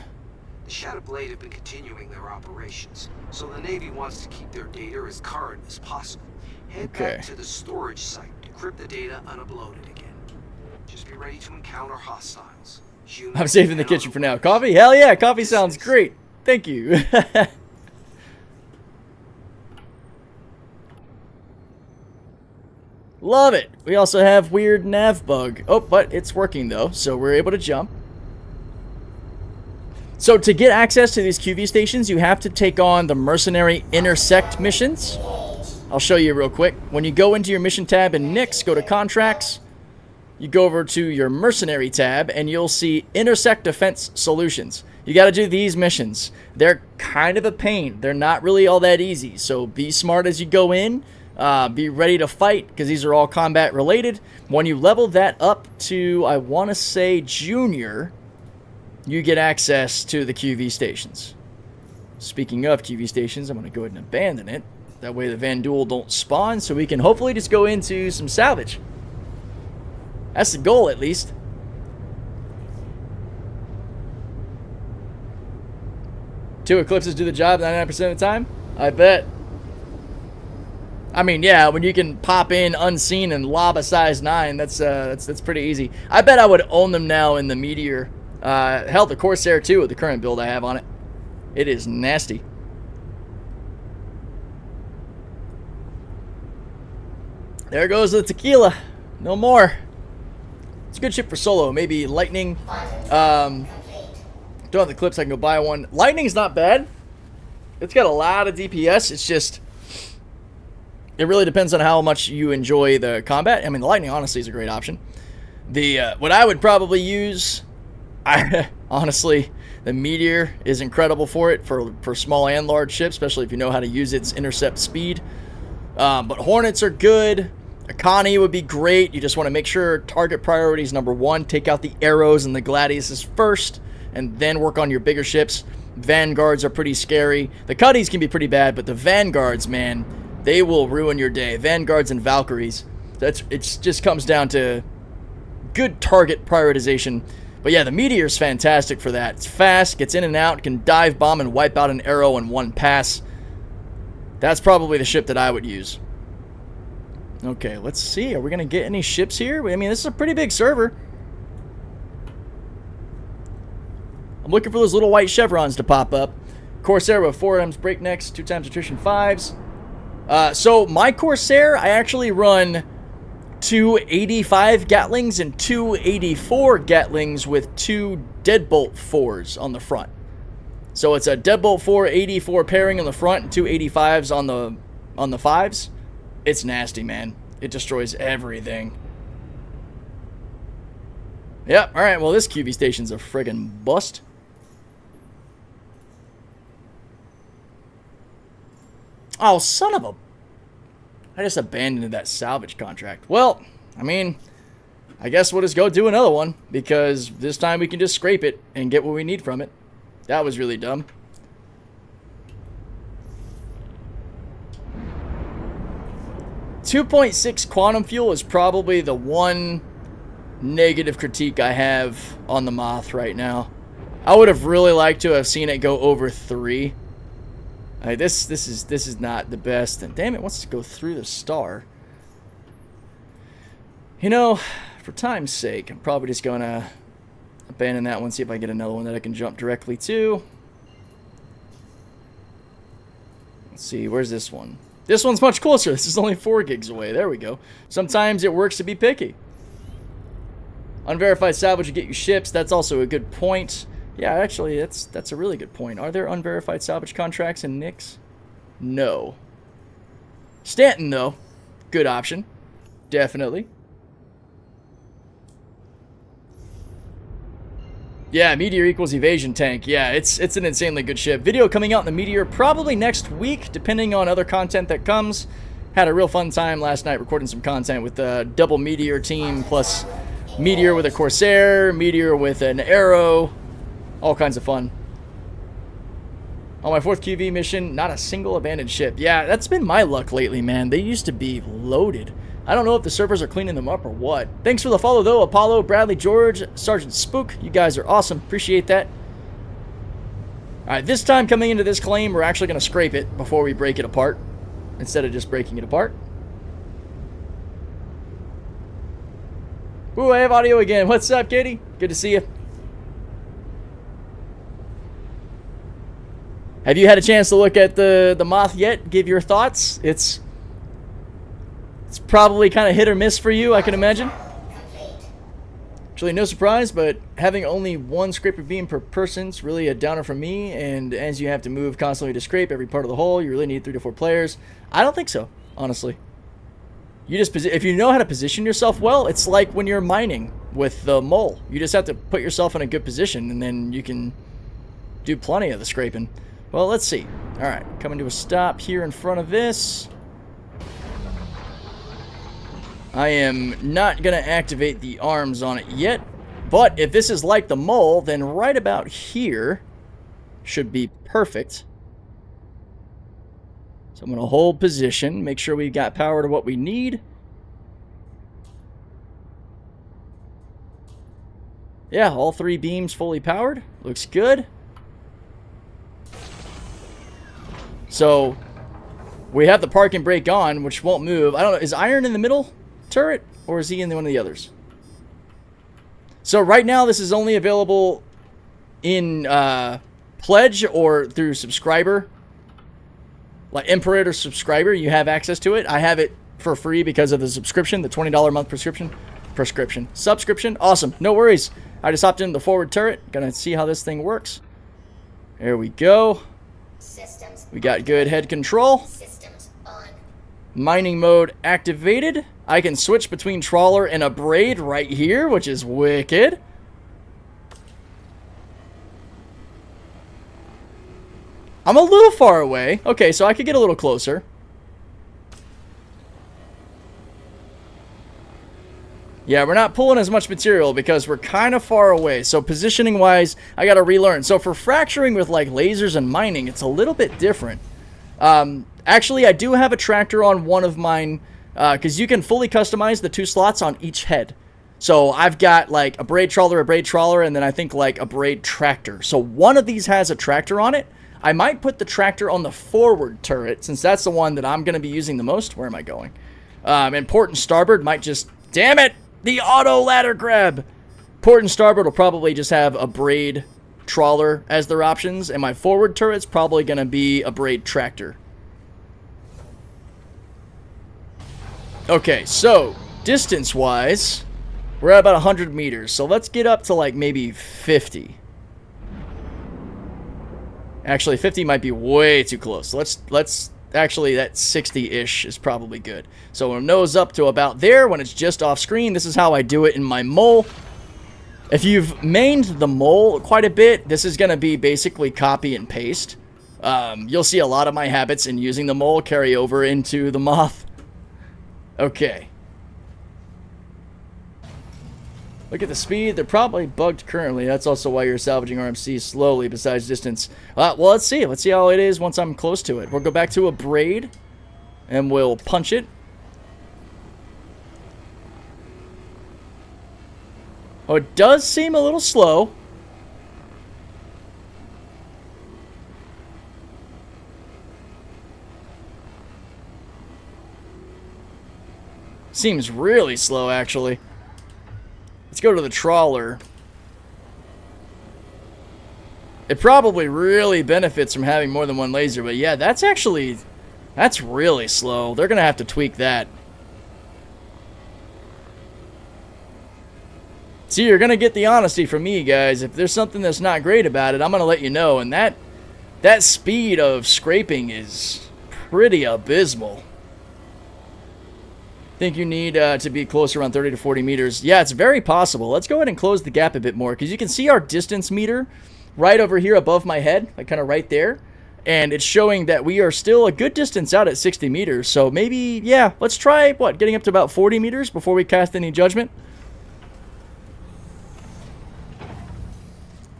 The Shadow Blade have been continuing their operations, so the Navy wants to keep their data as current as possible. Head back to the storage site, decrypt the data unuploaded again. Just be ready to encounter hostiles. I'm safe in the kitchen for now. Coffee? Hell yeah, coffee sounds great. Thank you. Love it. We also have weird nav bug. Oh, but it's working though, so we're able to jump. So to get access to these QV stations, you have to take on the Mercenary Intersect missions. I'll show you real quick. When you go into your mission tab in Nix, go to Contracts. You go over to your Mercenary tab, and you'll see Intersect Defense Solutions. You got to do these missions. They're kind of a pain. They're not really all that easy, so be smart as you go in. Be ready to fight, because these are all combat related. When you level that up to, I want to say, Junior, you get access to the QV stations. Speaking of QV stations, I'm going to go ahead and abandon it. That way the Vanduul don't spawn, so we can hopefully just go into some salvage. That's the goal, at least. Two Eclipses do the job 99% of the time? I bet. I mean, yeah, when you can pop in unseen and lob a size 9, that's pretty easy. I bet I would own them now in the Meteor. Hell, the Corsair too, with the current build I have on it. It is nasty. There goes the tequila. No more. It's a good ship for solo. Maybe Lightning. Don't have the clips. I can go buy one. Lightning's not bad. It's got a lot of DPS. It's just... it really depends on how much you enjoy the combat. I mean, the Lightning honestly is a great option. The what I would probably use... honestly, the Meteor is incredible for it, for small and large ships, especially if you know how to use its intercept speed. But Hornets are good. Akani would be great. You just want to make sure target priority is number 1. Take out the arrows and the Gladiuses first, and then work on your bigger ships. Vanguards are pretty scary. The Cuddies can be pretty bad, but the Vanguards, man, they will ruin your day. Vanguards and Valkyries. It just comes down to good target prioritization. But yeah, the Meteor's fantastic for that. It's fast, gets in and out, can dive bomb and wipe out an arrow in one pass. That's probably the ship that I would use. Okay, let's see. Are we going to get any ships here? I mean, this is a pretty big server. I'm looking for those little white chevrons to pop up. Corsair with 4 breaknecks, 2 times attrition 5s. So my Corsair, I actually run 2 85 Gatlings and 2 84 Gatlings with 2 Deadbolt 4s on the front. So it's a Deadbolt 4 84 pairing on the front and 2 85s on the 5s. It's nasty, man. It destroys everything. Yep, alright, well this QV station's a friggin' bust. Oh, son of a... I just abandoned that salvage contract. Well, I mean, I guess we'll just go do another one, because this time we can just scrape it and get what we need from it. That was really dumb. .6 quantum fuel is probably the one negative critique I have on the Moth right now. I would have really liked to have seen it go over 3. This is not the best. And damn, it wants to go through the star. You know, for time's sake, I'm probably just gonna abandon that one. See if I get another one that I can jump directly to. Let's see, where's this one? This one's much closer. This is only 4 gigs away. There we go. Sometimes it works to be picky. Unverified salvage will get you ships. That's also a good point. Yeah, actually, that's a really good point. Are there unverified salvage contracts in Nix? No. Stanton, though. Good option. Definitely. Yeah, Meteor equals evasion tank. Yeah, it's an insanely good ship. Video coming out in the Meteor probably next week, depending on other content that comes. Had a real fun time last night recording some content with the double Meteor team, plus Meteor with a Corsair, Meteor with an Arrow. All kinds of fun. On my 4th QV mission, not a single abandoned ship. Yeah, that's been my luck lately, man. They used to be loaded. I don't know if the servers are cleaning them up or what. Thanks for the follow, though, Apollo, Bradley, George, Sergeant Spook. You guys are awesome. Appreciate that. All right, this time coming into this claim, we're actually going to scrape it before we break it apart, instead of just breaking it apart. Ooh, I have audio again. What's up, Katie? Good to see you. Have you had a chance to look at the Moth yet? Give your thoughts. It's probably kind of hit or miss for you, I can imagine. Actually, no surprise, but having only 1 scraper beam per person is really a downer for me, and as you have to move constantly to scrape every part of the hole, you really need 3 to 4 players. I don't think so, honestly. You just if you know how to position yourself well, it's like when you're mining with the mole. You just have to put yourself in a good position, and then you can do plenty of the scraping. Well, let's see. All right, coming to a stop here in front of this. I am not going to activate the arms on it yet, but if this is like the mole, then right about here should be perfect. So I'm going to hold position, make sure we've got power to what we need. Yeah, all 3 beams fully powered. Looks good. So we have the park and brake on, which won't move. I don't know, is Iron in the middle turret, or is he in one of the others? So right now this is only available in pledge or through subscriber, like Imperator subscriber. You have access to it. I have it for free because of the subscription, the $20 a month subscription. Awesome, no worries. I just hopped into the forward turret, gonna see how this thing works. There we go. Systems. We got good head control. Systems on. Mining mode activated. I can switch between trawler and a braid right here, which is wicked. I'm a little far away. Okay, so I could get a little closer. Yeah, we're not pulling as much material because we're kind of far away. So positioning wise, I got to relearn. So for fracturing with like lasers and mining, it's a little bit different. Actually, I do have a tractor on one of mine because you can fully customize the 2 slots on each head. So I've got like a braid trawler, and then I think like a braid tractor. So one of these has a tractor on it. I might put the tractor on the forward turret since that's the one that I'm going to be using the most. Where am I going? And port and starboard might just... Damn it! The auto ladder grab! Port and starboard will probably just have a braid trawler as their options, and my forward turret's probably going to be a braid tractor. Okay, so distance-wise, we're at about 100 meters, so let's get up to like maybe 50. Actually, 50 might be way too close. So let's actually, that 60-ish is probably good. So we'll nose up to about there when it's just off screen. This is how I do it in my mole. If you've mained the mole quite a bit, this is going to be basically copy and paste You'll see a lot of my habits in using the mole carry over into the moth. Okay. Look at the speed. They're probably bugged currently. That's also why you're salvaging RMC slowly besides distance. Well, let's see. Let's see how it is once I'm close to it. We'll go back to a braid and we'll punch it. Oh, it does seem a little slow. Seems really slow, actually. Let's go to the trawler. It probably really benefits from having more than one laser, but yeah, that's really slow. They're going to have to tweak that. See, you're going to get the honesty from me, guys. If there's something that's not great about it, I'm going to let you know. And that speed of scraping is pretty abysmal. Think you need to be closer, around 30 to 40 meters. Yeah, it's very possible. Let's go ahead and close the gap a bit more, because you can see our distance meter right over here above my head, like kind of right there. And it's showing that we are still a good distance out at 60 meters. So maybe, yeah, let's try, getting up to about 40 meters before we cast any judgment.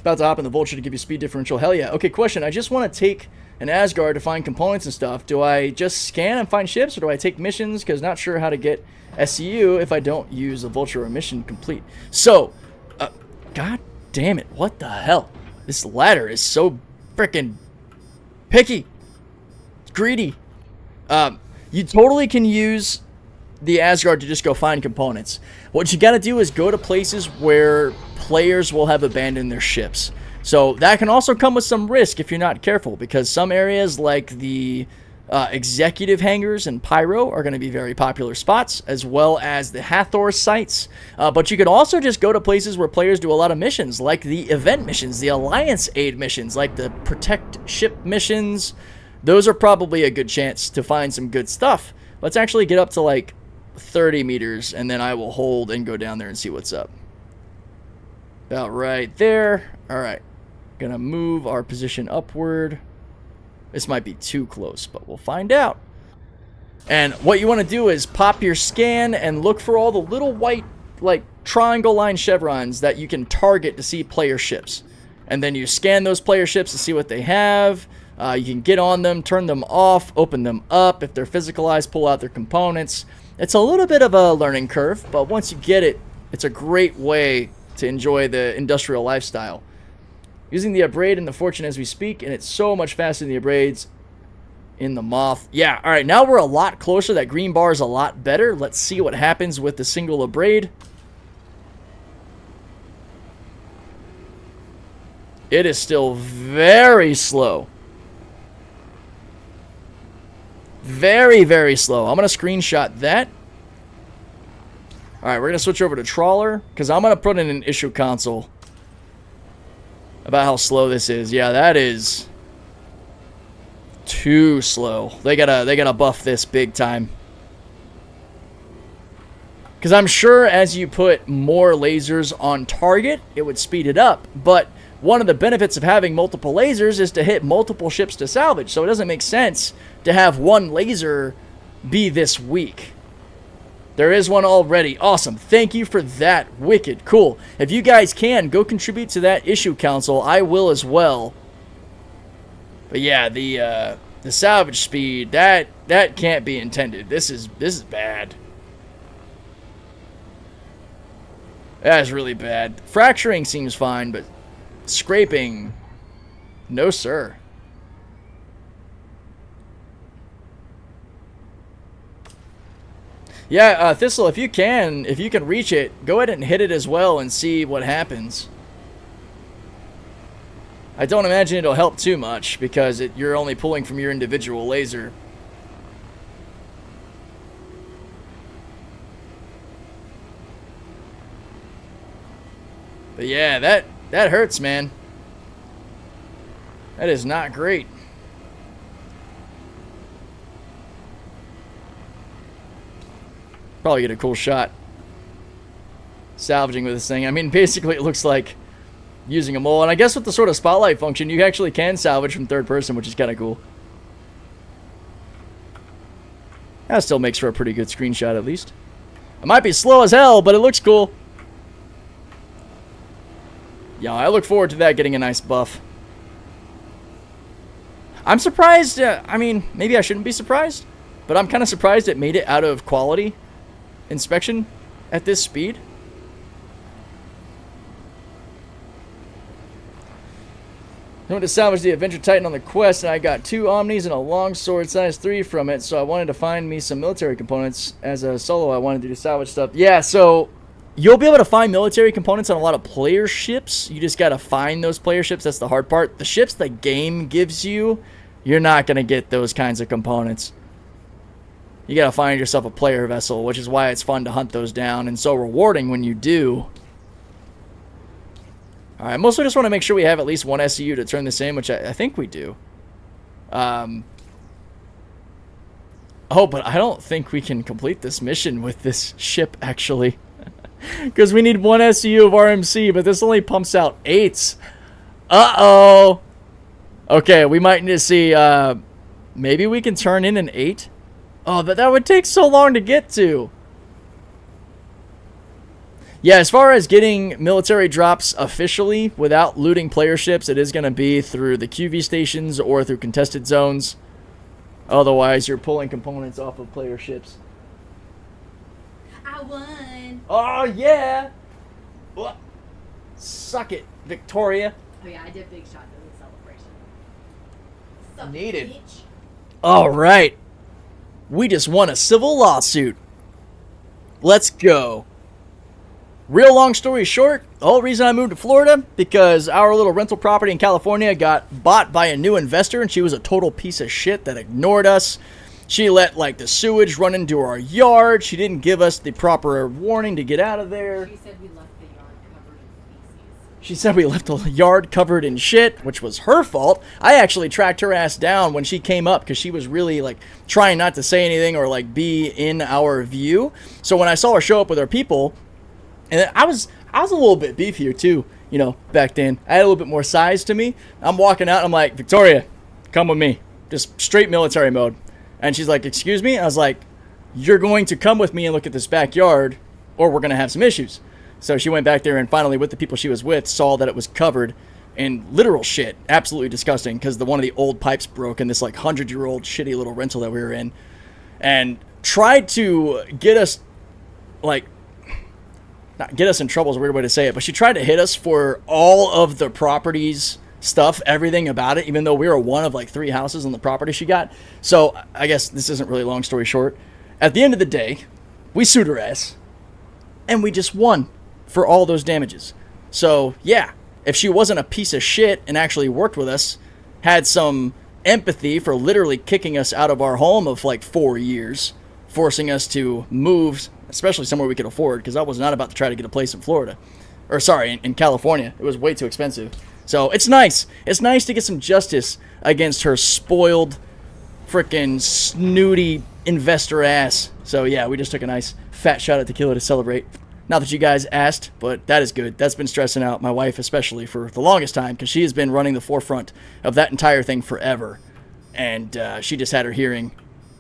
About to hop in the Vulture to give you speed differential. Hell yeah. Okay, question. I just want to take an Asgard to find components and stuff. Do I just scan and find ships, or do I take missions? Because not sure how to get SCU if I don't use a Vulture or mission complete. So, god damn it. What the hell? This ladder is so freaking picky. It's greedy. You totally can use the Asgard to just go find components. What you got to do is go to places where players will have abandoned their ships. So that can also come with some risk if you're not careful, because some areas like the executive hangars and Pyro are going to be very popular spots, as well as the Hathor sites. But you could also just go to places where players do a lot of missions, like the event missions, the Alliance aid missions, like the protect ship missions. Those are probably a good chance to find some good stuff. Let's actually get up to like 30 meters, and then I will hold and go down there and see what's up. About right there. All right. Gonna move our position upward. This might be too close, but we'll find out. And what you want to do is pop your scan and look for all the little white, like, triangle line chevrons that you can target to see player ships. And then you scan those player ships to see what they have. You can get on them, turn them off, open them up. If they're physicalized, pull out their components. It's a little bit of a learning curve, but once you get it, it's a great way to enjoy the industrial lifestyle. Using the abrade and the Fortune as we speak, and it's so much faster than the abrades in the Moth. Yeah, all right, now we're a lot closer. That green bar is a lot better. Let's see what happens with the single abrade. It is still very slow. Very, very slow. I'm going to screenshot that. All right, we're going to switch over to Trawler, because I'm going to put in an issue console about how slow this is. Yeah, that is too slow. They gotta buff this big time. Because I'm sure as you put more lasers on target, it would speed it up. But one of the benefits of having multiple lasers is to hit multiple ships to salvage. So it doesn't make sense to have one laser be this weak. There is one already. Awesome. Thank you for that. Wicked. Cool. If you guys can, go contribute to that issue council. I will as well. But yeah, the salvage speed, that can't be intended. This is bad. That is really bad. Fracturing seems fine, but scraping, no sir. Yeah, Thistle, if you can reach it, go ahead and hit it as well and see what happens. I don't imagine it'll help too much because you're only pulling from your individual laser. But yeah, that hurts, man. That is not great. Probably get a cool shot salvaging with this thing. I mean, basically it looks like using a mole. And I guess with the sort of spotlight function, you actually can salvage from third person, which is kind of cool. That still makes for a pretty good screenshot, at least. It might be slow as hell, but it looks cool. Yeah, I look forward to that getting a nice buff. I'm surprised, I mean, maybe I shouldn't be surprised, but I'm kind of surprised it made it out of quality inspection at this speed. I went to salvage the Adventure Titan on the Quest, and I got 2 Omnis and a longsword size 3 from it, so I wanted to find me some military components. As a solo, I wanted to do salvage stuff. Yeah, so you'll be able to find military components on a lot of player ships. You just got to find those player ships. That's the hard part. The ships the game gives you, you're not going to get those kinds of components. You got to find yourself a player vessel, which is why it's fun to hunt those down and so rewarding when you do. All right, I mostly just want to make sure we have at least 1 SCU to turn this in, which I think we do. Oh, but I don't think we can complete this mission with this ship, actually. Because we need 1 SCU of RMC, but this only pumps out 8s. Uh-oh. Okay, we might need to see, maybe we can turn in an 8? Oh, but that would take so long to get to. Yeah, as far as getting military drops officially without looting player ships, it is going to be through the QV stations or through contested zones. Otherwise, you're pulling components off of player ships. I won. Oh, yeah. Suck it, Victoria. Oh, yeah, I did big shot in the celebration. Suck Needed. Bitch. All right. We just won a civil lawsuit. Let's go. Real long story short, the whole reason I moved to Florida, because our little rental property in California got bought by a new investor, and she was a total piece of shit that ignored us. She let, like, the sewage run into our yard. She didn't give us the proper warning to get out of there. She said we left the yard covered in feces. She said we left the yard covered in shit, which was her fault. I actually tracked her ass down when she came up because she was really, like, trying not to say anything or, like, be in our view. So when I saw her show up with her people, and I was a little bit beefier too, you know, back then. I had a little bit more size to me. I'm walking out, I'm like, Victoria, come with me. Just straight military mode. And she's like, excuse me? I was like, you're going to come with me and look at this backyard, or we're going to have some issues. So she went back there and finally, with the people she was with, saw that it was covered in literal shit. Absolutely disgusting, because one of the old pipes broke in this, like, 100-year-old shitty little rental that we were in. And tried to get us, like, not get us in trouble is a weird way to say it, but she tried to hit us for all of the property's stuff, everything about it, even though we were one of like 3 houses on the property she got. So I guess this isn't really long story short. At the end of the day, we sued her ass, and we just won for all those damages. So yeah, if she wasn't a piece of shit and actually worked with us, had some empathy for literally kicking us out of our home of like 4 years, forcing us to move, especially somewhere we could afford, because I was not about to try to get a place in Florida. Or sorry, in California. It was way too expensive. So it's nice. It's nice to get some justice against her spoiled, frickin' snooty investor ass. So yeah, we just took a nice fat shot at tequila to celebrate. Not that you guys asked, but that is good. That's been stressing out my wife especially for the longest time, because she has been running the forefront of that entire thing forever. And she just had her hearing,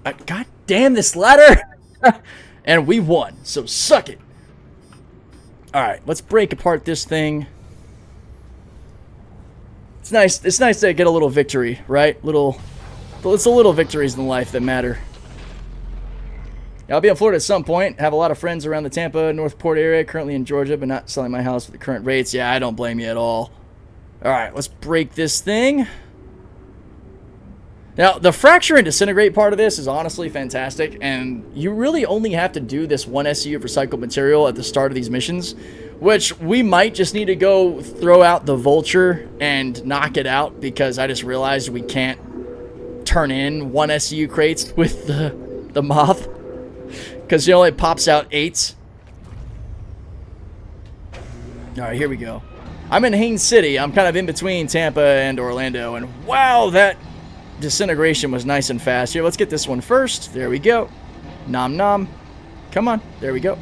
God damn this ladder! And we won, so suck it. Alright, let's break apart this thing. It's nice to get a little victory, right? It's the little victories in life that matter. I'll be in Florida at some point. Have a lot of friends around the Tampa, Northport area. Currently in Georgia, but not selling my house at the current rates. Yeah, I don't blame you at all. Alright, let's break this thing. Now, the fracture and disintegrate part of this is honestly fantastic, and you really only have to do this 1 SCU of recycled material at the start of these missions, which we might just need to go throw out the vulture and knock it out, because I just realized we can't turn in 1 SCU crates with the moth, because it only pops out 8s. Alright, here we go. I'm in Haines City. I'm kind of in between Tampa and Orlando, and wow, that disintegration was nice and fast. Here, let's get this one first. There we go. Nom nom. Come on. There we go.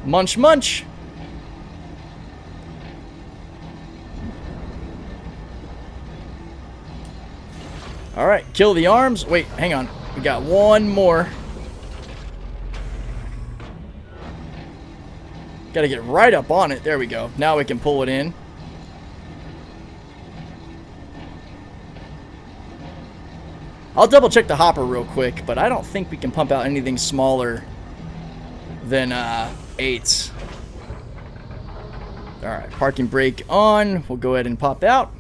Munch, munch. All right, kill the arms. Wait, hang on. We got one more. Got to get right up on it. There we go. Now we can pull it in. I'll double check the hopper real quick, but I don't think we can pump out anything smaller than 8s. All right, parking brake on. We'll go ahead and pop out.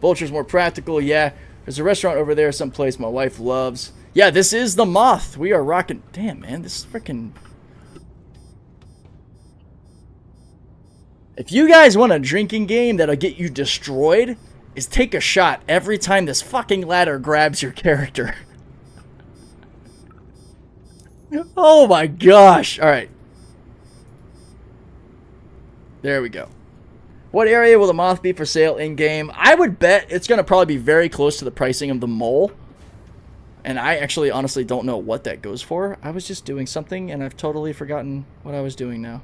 Vulture's more practical. Yeah, there's a restaurant over there someplace my wife loves. Yeah, this is the Moth. We are rocking. Damn, man, this is freaking... If you guys want a drinking game that'll get you destroyed, is take a shot every time this fucking ladder grabs your character. Oh my gosh. Alright. There we go. What area will the Moth be for sale in-game? I would bet it's going to probably be very close to the pricing of the Mole. And I actually honestly don't know what that goes for. I was just doing something and I've totally forgotten what I was doing now.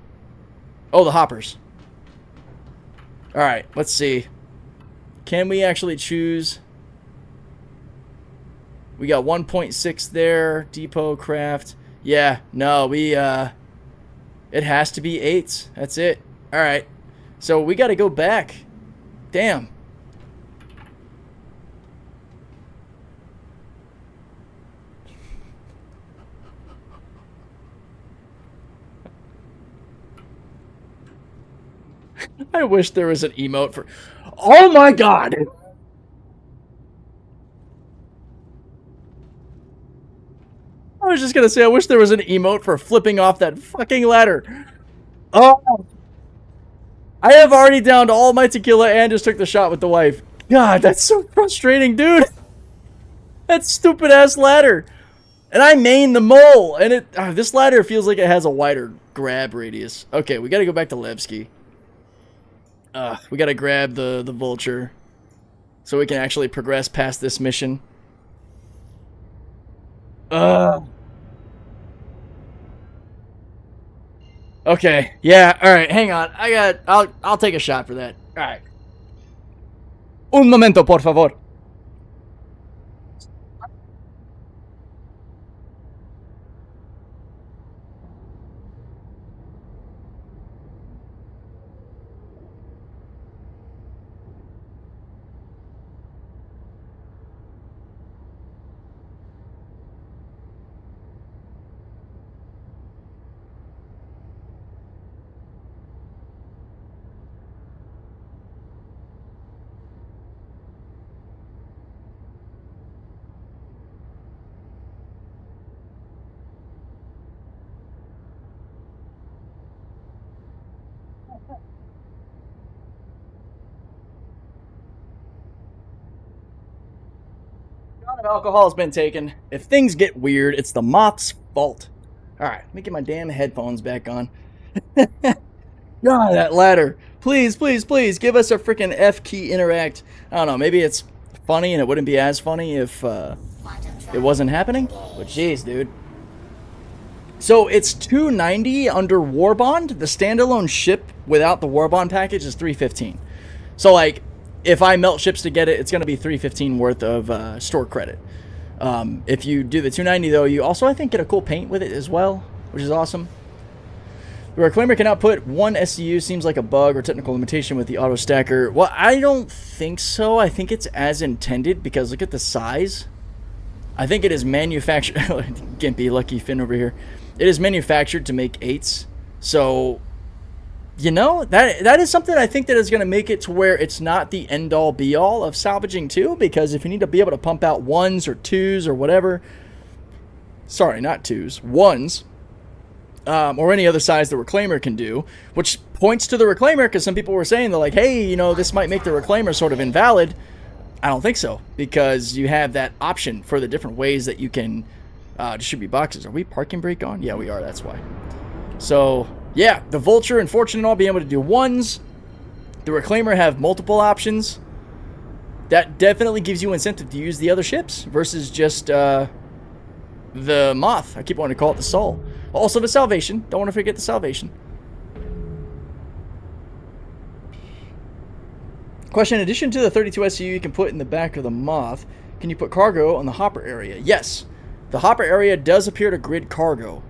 Oh, the hoppers. Alright, let's see. Can we actually choose? We got 1.6 there. Depot, craft. Yeah, no, we, it has to be 8s. That's it. Alright. So we got to go back. Damn. I wish there was an emote for... Oh my god! I was just gonna say, I wish there was an emote for flipping off that fucking ladder. Oh! I have already downed all my tequila and just took the shot with the wife. God, that's so frustrating, dude! That stupid-ass ladder! And I main the Mole, and it... this ladder feels like it has a wider grab radius. Okay, we gotta go back to Levski. We gotta grab the Vulture so we can actually progress past this mission. Okay, yeah, alright, hang on. I'll take a shot for that. Alright. Un momento, por favor. Of alcohol has been taken. If things get weird, it's the Moth's fault. Alright, let me get my damn headphones back on. God, that ladder. Please, please, please, give us a freaking F key interact. I don't know, maybe it's funny and it wouldn't be as funny if it wasn't happening. But jeez, dude. So it's $290 under Warbond. The standalone ship without the Warbond package is $315. So like, if I melt ships to get it, it's going to be $315 worth of store credit. If you do the $290 though, you also I think get a cool paint with it as well, which is awesome. The Reclaimer can output 1 SCU. Seems like a bug or technical limitation with the auto stacker. Well, I don't think so. I think it's as intended because look at the size. I think it is manufactured. Gimpy, lucky Finn over here. It is manufactured to make 8s. So, you know, that is something I think that is going to make it to where it's not the end-all be-all of salvaging too, because if you need to be able to pump out 1s or 2s or whatever, sorry, not 2s, 1s, or any other size the Reclaimer can do, which points to the Reclaimer, because some people were saying, they're like, hey, you know, this might make the Reclaimer sort of invalid. I don't think so, because you have that option for the different ways that you can distribute boxes. Are we parking brake on? Yeah, we are, that's why. So, yeah, the Vulture and Fortune and all being able to do 1s. The Reclaimer have multiple options. That definitely gives you incentive to use the other ships versus just the Moth. I keep wanting to call it the Soul. Also the Salvation. Don't want to forget the Salvation. Question, in addition to the 32 SCU you can put in the back of the Moth, can you put cargo on the hopper area? Yes. The hopper area does appear to grid cargo.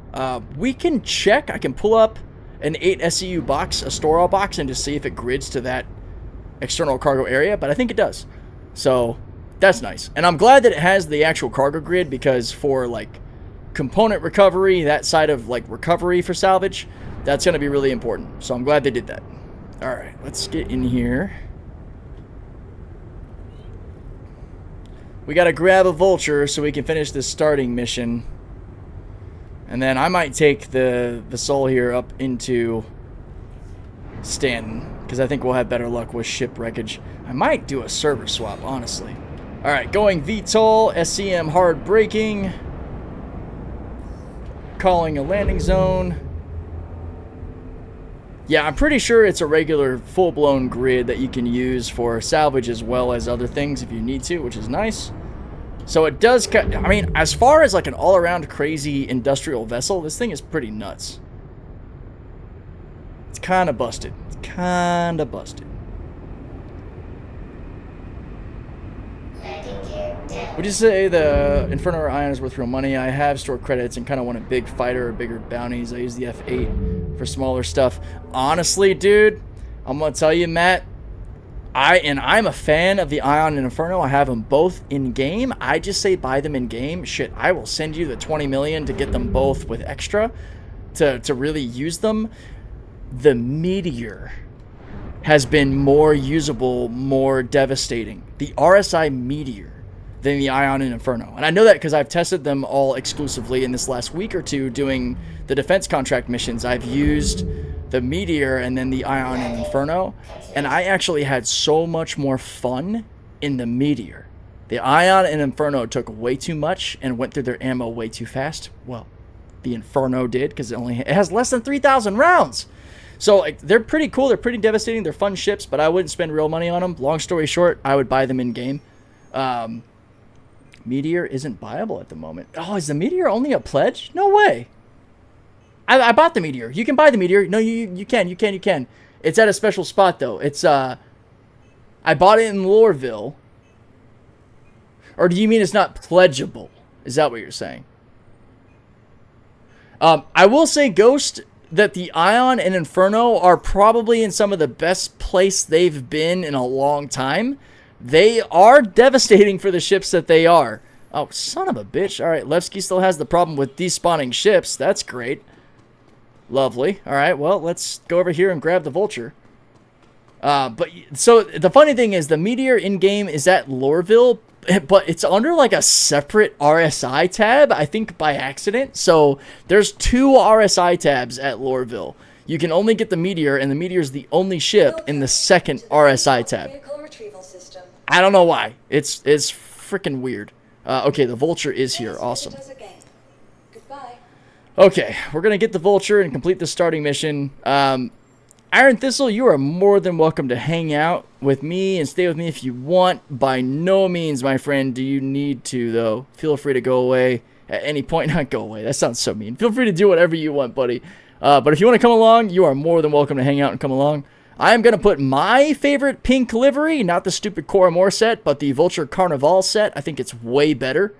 We can check. I can pull up an 8 SCU box, a store box, and just see if it grids to that external cargo area, but I think it does. So that's nice. And I'm glad that it has the actual cargo grid, because for like component recovery, that side of like recovery for salvage, that's going to be really important. So I'm glad they did that. All right, let's get in here. We got to grab a vulture so we can finish this starting mission. And then I might take the soul here up into Stanton, because I think we'll have better luck with ship wreckage. I might do a server swap, honestly. All right, going VTOL, SCM hard braking. Calling a landing zone. Yeah, I'm pretty sure it's a regular full-blown grid that you can use for salvage as well as other things if you need to, which is nice. So it does, I mean, as far as like an all-around crazy industrial vessel, this thing is pretty nuts. It's kind of busted. It's kind of busted. Would you say the Inferno or Ion is worth real money? I have stored credits and kind of want a big fighter or bigger bounties. I use the F8 for smaller stuff. Honestly, dude, I'm going to tell you, Matt, I'm a fan of the Ion and Inferno. I have them both in game. I just say buy them in game. Shit, I will send you the 20 million to get them both with extra to really use them. The Meteor has been more usable, more devastating. The RSI Meteor than the Ion and Inferno. And I know that because I've tested them all exclusively in this last week or two doing the defense contract missions. I've used the Meteor and then the Ion and Inferno, and I actually had so much more fun in the Meteor. The Ion and Inferno took way too much and went through their ammo way too fast. Well, the Inferno did, because it has less than 3,000 rounds. So like, they're pretty cool, they're pretty devastating, they're fun ships, but I wouldn't spend real money on them. Long story short, I would buy them in game. Meteor isn't buyable at the moment. Oh, is the Meteor only a pledge? No way. I bought the Meteor. You can buy the Meteor. No, you can. It's at a special spot, though. It's, I bought it in Loreville. Or do you mean it's not pledgeable? Is that what you're saying? I will say, Ghost, that the Ion and Inferno are probably in some of the best place they've been in a long time. They are devastating for the ships that they are. Oh, son of a bitch. All right, Levski still has the problem with despawning ships. That's great. Lovely. All right, well, let's go over here and grab the Vulture. But so the funny thing is the Meteor in-game is at Loreville, but it's under like a separate RSI tab, I think by accident. So there's 2 RSI tabs at Loreville. You can only get the Meteor, and the Meteor is the only ship in the second RSI tab. I don't know why. It's freaking weird. Okay, the Vulture is here. Awesome. Okay, we're going to get the Vulture and complete the starting mission. Iron Thistle, you are more than welcome to hang out with me and stay with me if you want. By no means, my friend, do you need to, though. Feel free to go away at any point. Not go away. That sounds so mean. Feel free to do whatever you want, buddy. But if you want to come along, you are more than welcome to hang out and come along. I am going to put my favorite pink livery, not the stupid Coramore set, but the Vulture Carnival set. I think it's way better.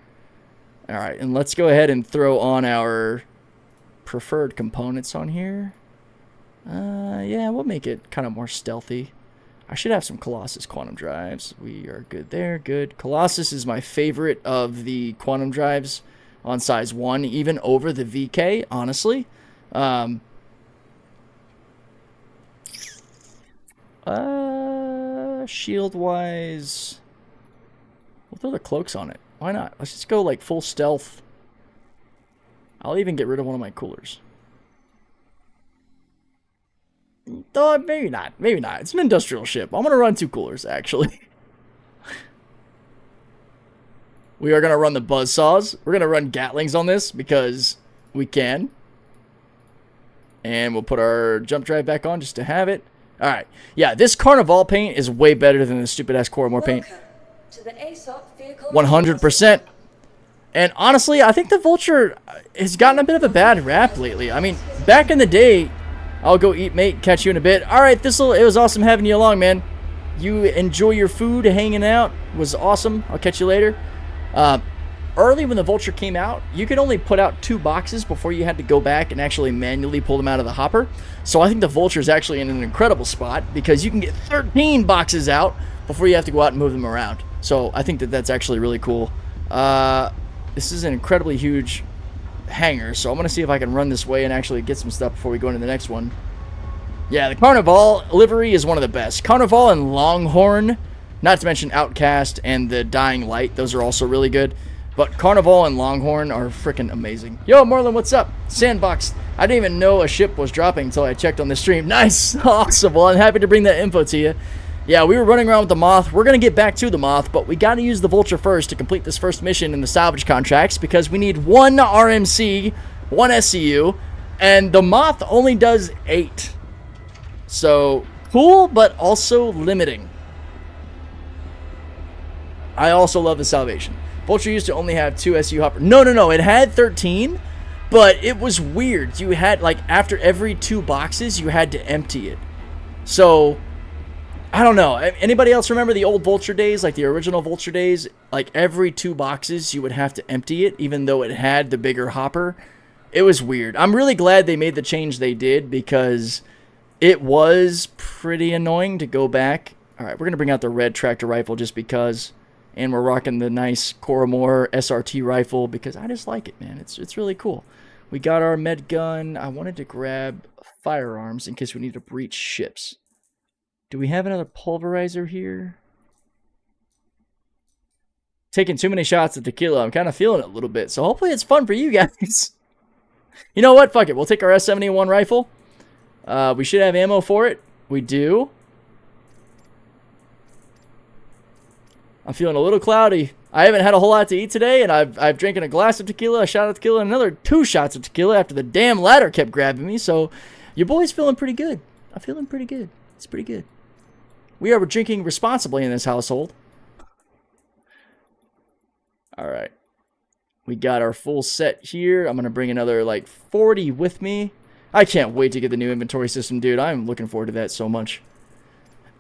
All right, and let's go ahead and throw on our preferred components on here. Yeah, we'll make it kind of more stealthy. I should have some Colossus quantum drives. We are good there. Good. Colossus is my favorite of the quantum drives on size 1, even over the VK, honestly. Shield-wise, we'll throw the cloaks on it. Why not? Let's just go like full stealth. I'll even get rid of one of my coolers. Maybe not. Maybe not. It's an industrial ship. I'm going to run 2 coolers, actually. We are going to run the buzzsaws. We're going to run Gatlings on this because we can. And we'll put our jump drive back on just to have it. All right. Yeah, this Carnival paint is way better than the stupid-ass Coramore paint. 100%. And honestly, I think the Vulture has gotten a bit of a bad rap lately. I mean, back in the day, I'll go eat, mate, catch you in a bit. All right, Thistle, it was awesome having you along, man. You enjoy your food, hanging out. It was awesome. I'll catch you later. Early when the Vulture came out, you could only put out 2 boxes before you had to go back and actually manually pull them out of the hopper. So I think the Vulture is actually in an incredible spot because you can get 13 boxes out before you have to go out and move them around. So I think that that's actually really cool. This is an incredibly huge hangar, so I'm going to see if I can run this way and actually get some stuff before we go into the next one. Yeah, the Carnival livery is one of the best. Carnival and Longhorn, not to mention Outcast and the Dying Light, those are also really good. But Carnival and Longhorn are freaking amazing. Yo, Marlon, what's up? Sandbox. I didn't even know a ship was dropping until I checked on the stream. Nice. Awesome. Well, I'm happy to bring that info to you. Yeah, we were running around with the Moth. We're going to get back to the Moth, but we got to use the Vulture first to complete this first mission in the salvage contracts because we need 1 RMC, 1 SCU, and the Moth only does 8. So, cool, but also limiting. I also love the Salvation. Vulture used to only have 2 SU hopper. No. It had 13, but it was weird. You had, like, after every 2 boxes, you had to empty it. So, I don't know. Anybody else remember the old Vulture days, like the original Vulture days? Like, every 2 boxes, you would have to empty it, even though it had the bigger hopper. It was weird. I'm really glad they made the change they did, because it was pretty annoying to go back. All right, we're going to bring out the red tractor rifle just because. And we're rocking the nice Coromor SRT rifle because I just like it, man. It's really cool. We got our med gun. I wanted to grab firearms in case we need to breach ships. Do we have another pulverizer here? Taking too many shots at tequila. I'm kind of feeling it a little bit. So hopefully it's fun for you guys. You know what? Fuck it. We'll take our S71 rifle. We should have ammo for it. We do. I'm feeling a little cloudy. I haven't had a whole lot to eat today, and I've drinking a glass of tequila, a shot of tequila, and another 2 shots of tequila after the damn ladder kept grabbing me. So your boy's feeling pretty good. I'm feeling pretty good. It's pretty good. We are drinking responsibly in this household. All right. We got our full set here. I'm going to bring another like 40 with me. I can't wait to get the new inventory system, dude. I'm looking forward to that so much.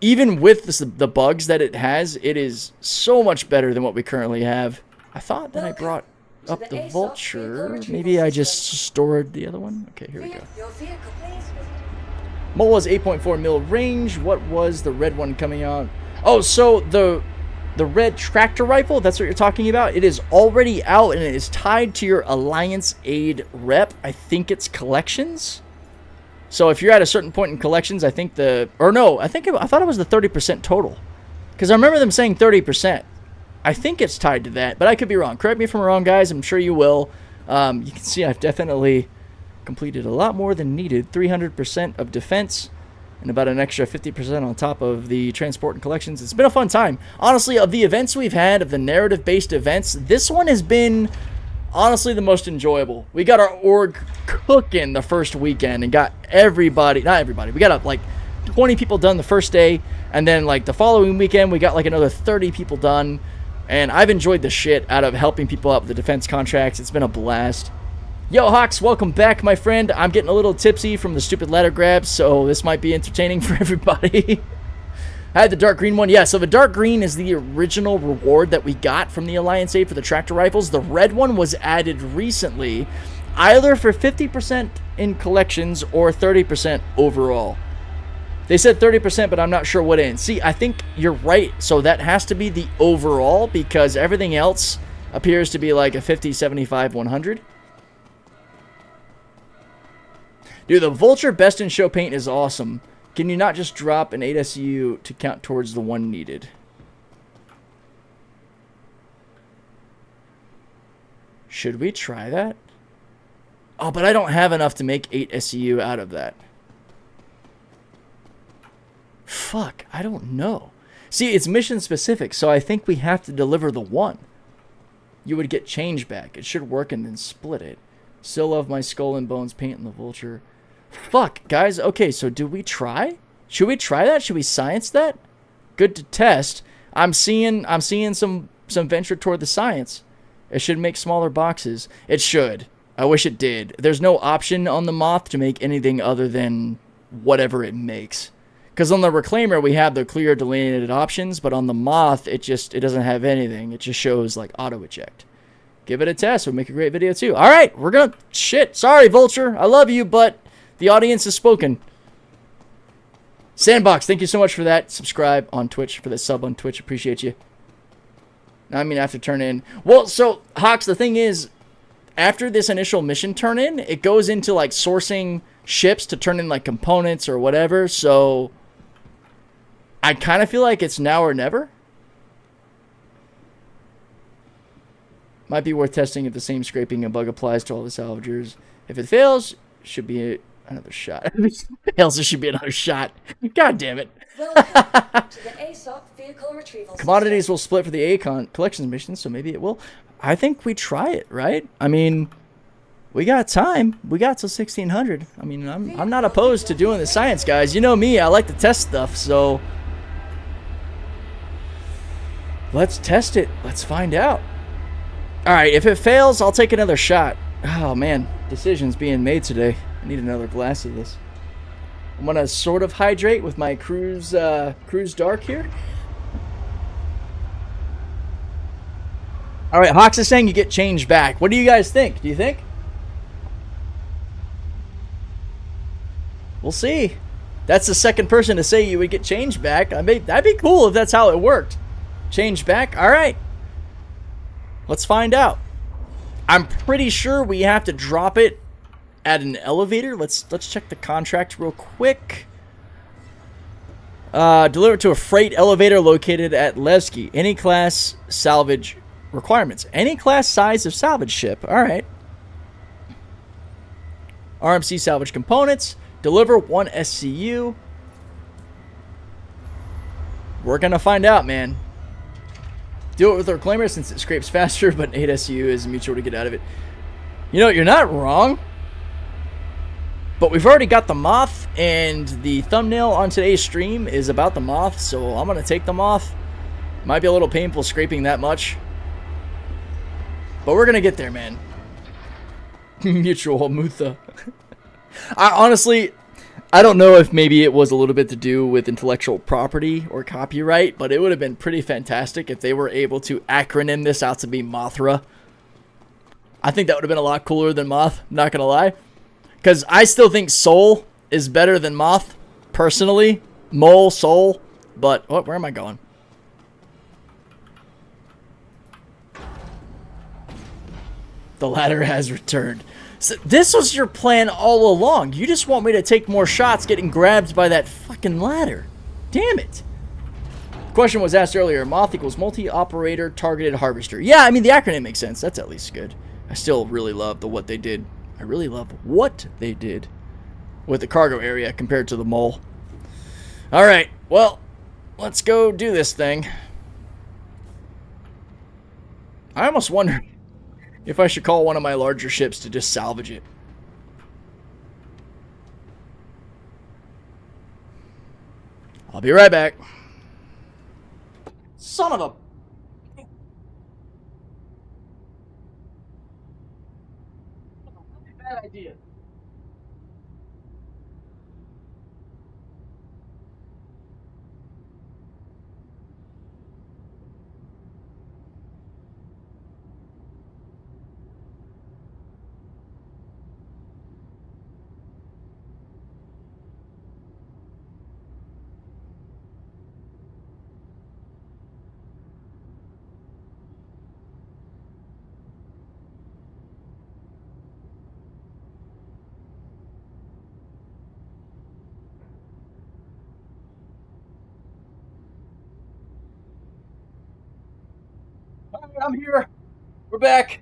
Even with the bugs that it has, it is so much better than what we currently have. I thought that I brought up the Vulture. Maybe I just stored the other one. Okay, here we go. Mole was 8.4 mil range. What was the red one coming out? Oh, so the red tractor rifle, that's what you're talking about? It is already out and it is tied to your Alliance Aid rep. I think it's collections. So if you're at a certain point in collections, I think I thought it was the 30% total. Because I remember them saying 30%. I think it's tied to that, but I could be wrong. Correct me if I'm wrong, guys. I'm sure you will. You can see I've definitely completed a lot more than needed. 300% of defense and about an extra 50% on top of the transport and collections. It's been a fun time. Honestly, of the events we've had, of the narrative-based events, this one has been honestly the most enjoyable. We got our org cooking the first weekend and got not everybody, we got like 20 people done the first day, and then like the following weekend we got like another 30 people done, and I've enjoyed the shit out of helping people out with the defense contracts. It's been a blast. Yo, Hawks, welcome back, my friend. I'm getting a little tipsy from the stupid ladder grabs, so this might be entertaining for everybody. I had the dark green one. Yeah, so the dark green is the original reward that we got from the Alliance Aid for the tractor rifles. The red one was added recently, either for 50% in collections or 30% overall. They said 30%, but I'm not sure what in. See, I think you're right. So that has to be the overall because everything else appears to be like a 50, 75, 100. Dude, the Vulture Best in Show paint is awesome. Can you not just drop an 8 SU to count towards the 1 needed? Should we try that? Oh, but I don't have enough to make 8 SU out of that. Fuck, I don't know. See, it's mission specific, so I think we have to deliver the 1. You would get change back. It should work and then split it. Still love my skull and bones paint in the Vulture. Fuck, guys. Okay, so do we try? Should we try that? Should we science that? Good to test. I'm seeing some venture toward the science. It should make smaller boxes. It should. I wish it did. There's no option on the Moth to make anything other than whatever it makes. Because on the Reclaimer, we have the clear delineated options, but on the Moth, it doesn't have anything. It just shows, like, auto-eject. Give it a test. We'll make a great video, too. All right, we're going to... Shit. Sorry, Vulture. I love you, but the audience has spoken. Sandbox, thank you so much for that. Subscribe on Twitch, for the sub on Twitch. Appreciate you. I mean, after turn in. Well, so, Hawks, the thing is, after this initial mission turn in, it goes into, like, sourcing ships to turn in, like, components or whatever, so... I kind of feel like it's now or never. Might be worth testing if the same scraping and bug applies to all the salvagers. If it fails, should be another shot. If it fails, there should be another shot. God damn it. Welcome to the ASOC vehicle retrieval. Commodities will split for the Acon collections mission, so maybe it will. I think we try it, right? I mean, we got time. We got till 1600. I mean, I'm not opposed to doing the science, guys. You know me, I like to test stuff, so... Let's test it. Let's find out. Alright, if it fails, I'll take another shot. Oh, man. Decisions being made today. I need another glass of this. I'm going to sort of hydrate with my Cruise Dark here. Alright, Hawks is saying you get changed back. What do you guys think? Do you think? We'll see. That's the second person to say you would get changed back. That'd be cool if that's how it worked. Change back? Alright. Let's find out. I'm pretty sure we have to drop it at an elevator. Let's check the contract real quick. Deliver it to a freight elevator located at Levski. Any class salvage requirements. Any class size of salvage ship. Alright. RMC salvage components. Deliver 1 SCU. We're gonna find out, man. Do it with our Reclaimer since it scrapes faster, but 8 SCU is mutual to get out of it. You know, you're not wrong. But we've already got the Moth, and the thumbnail on today's stream is about the Moth, so I'm going to take the Moth. Might be a little painful scraping that much. But we're going to get there, man. Mutual Mutha. Honestly, I don't know if maybe it was a little bit to do with intellectual property or copyright, but it would have been pretty fantastic if they were able to acronym this out to be Mothra. I think that would have been a lot cooler than Moth, not gonna lie. Because I still think Soul is better than Moth, personally. Mole, Soul, but... Oh, where am I going? The ladder has returned. So this was your plan all along. You just want me to take more shots getting grabbed by that fucking ladder. Damn it. The question was asked earlier. Moth equals multi-operator targeted harvester. Yeah, I mean, the acronym makes sense. That's at least good. I still really love what they did. I really love what they did with the cargo area compared to the mole. Alright, well, let's go do this thing. I almost wonder if I should call one of my larger ships to just salvage it. I'll be right back. Son of a... Bad idea. I'm here. We're back.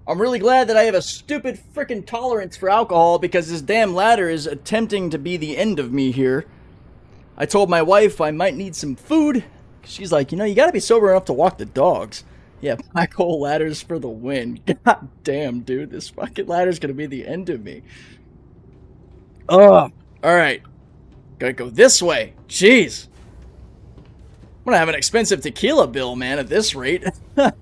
I'm really glad that I have a stupid freaking tolerance for alcohol because this damn ladder is attempting to be the end of me here. I told my wife I might need some food. She's like, you know, you gotta be sober enough to walk the dogs. Yeah, black hole ladders for the win. God damn, dude. This fucking ladder's gonna be the end of me. Ugh. Alright. Gotta go this way. Jeez. I'm gonna have an expensive tequila bill, man, at this rate. Can't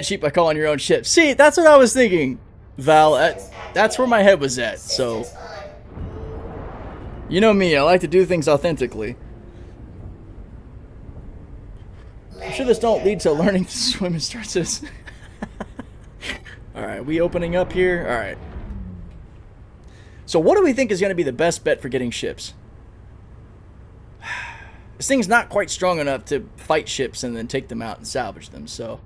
cheat by calling your own ship. See, that's what I was thinking, Val. That's where my head was at, so... You know me, I like to do things authentically. I'm sure this don't lead to learning to swim in Star Citizen. Alright, we opening up here? Alright. So what do we think is going to be the best bet for getting ships? This thing's not quite strong enough to fight ships and then take them out and salvage them, so...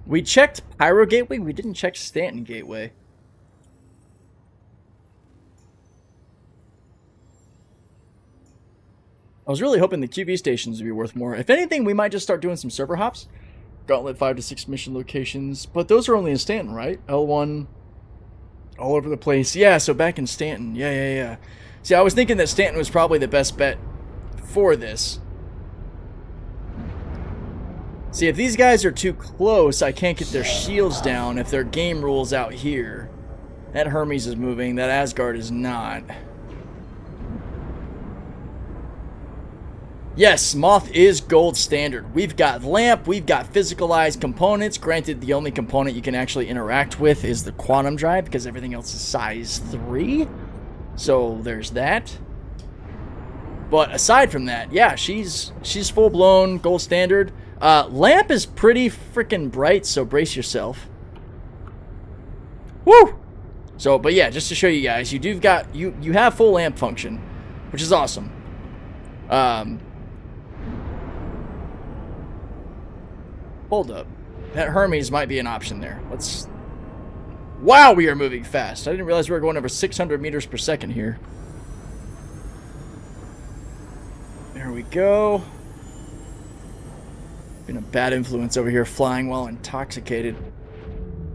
We checked Pyro Gateway, we didn't check Stanton Gateway. I was really hoping the QB stations would be worth more. If anything, we might just start doing some server hops. Gauntlet 5 to 6 mission locations. But those are only in Stanton, right? L1, all over the place. Yeah, so back in Stanton. Yeah. See, I was thinking that Stanton was probably the best bet for this. See, if these guys are too close, I can't get their shields down if their game rules out here. That Hermes is moving, that Asgard is not. Yes, Moth is gold standard. We've got lamp, we've got physicalized components. Granted, the only component you can actually interact with is the quantum drive because everything else is size 3. So there's that. But aside from that, yeah, she's full-blown gold standard. Lamp is pretty freaking bright, so brace yourself. Woo! So, but yeah, just to show you guys, you have full lamp function, which is awesome. Hold up. That Hermes might be an option there. Let's... Wow, we are moving fast. I didn't realize we were going over 600 meters per second here. There we go. Been a bad influence over here, flying while intoxicated.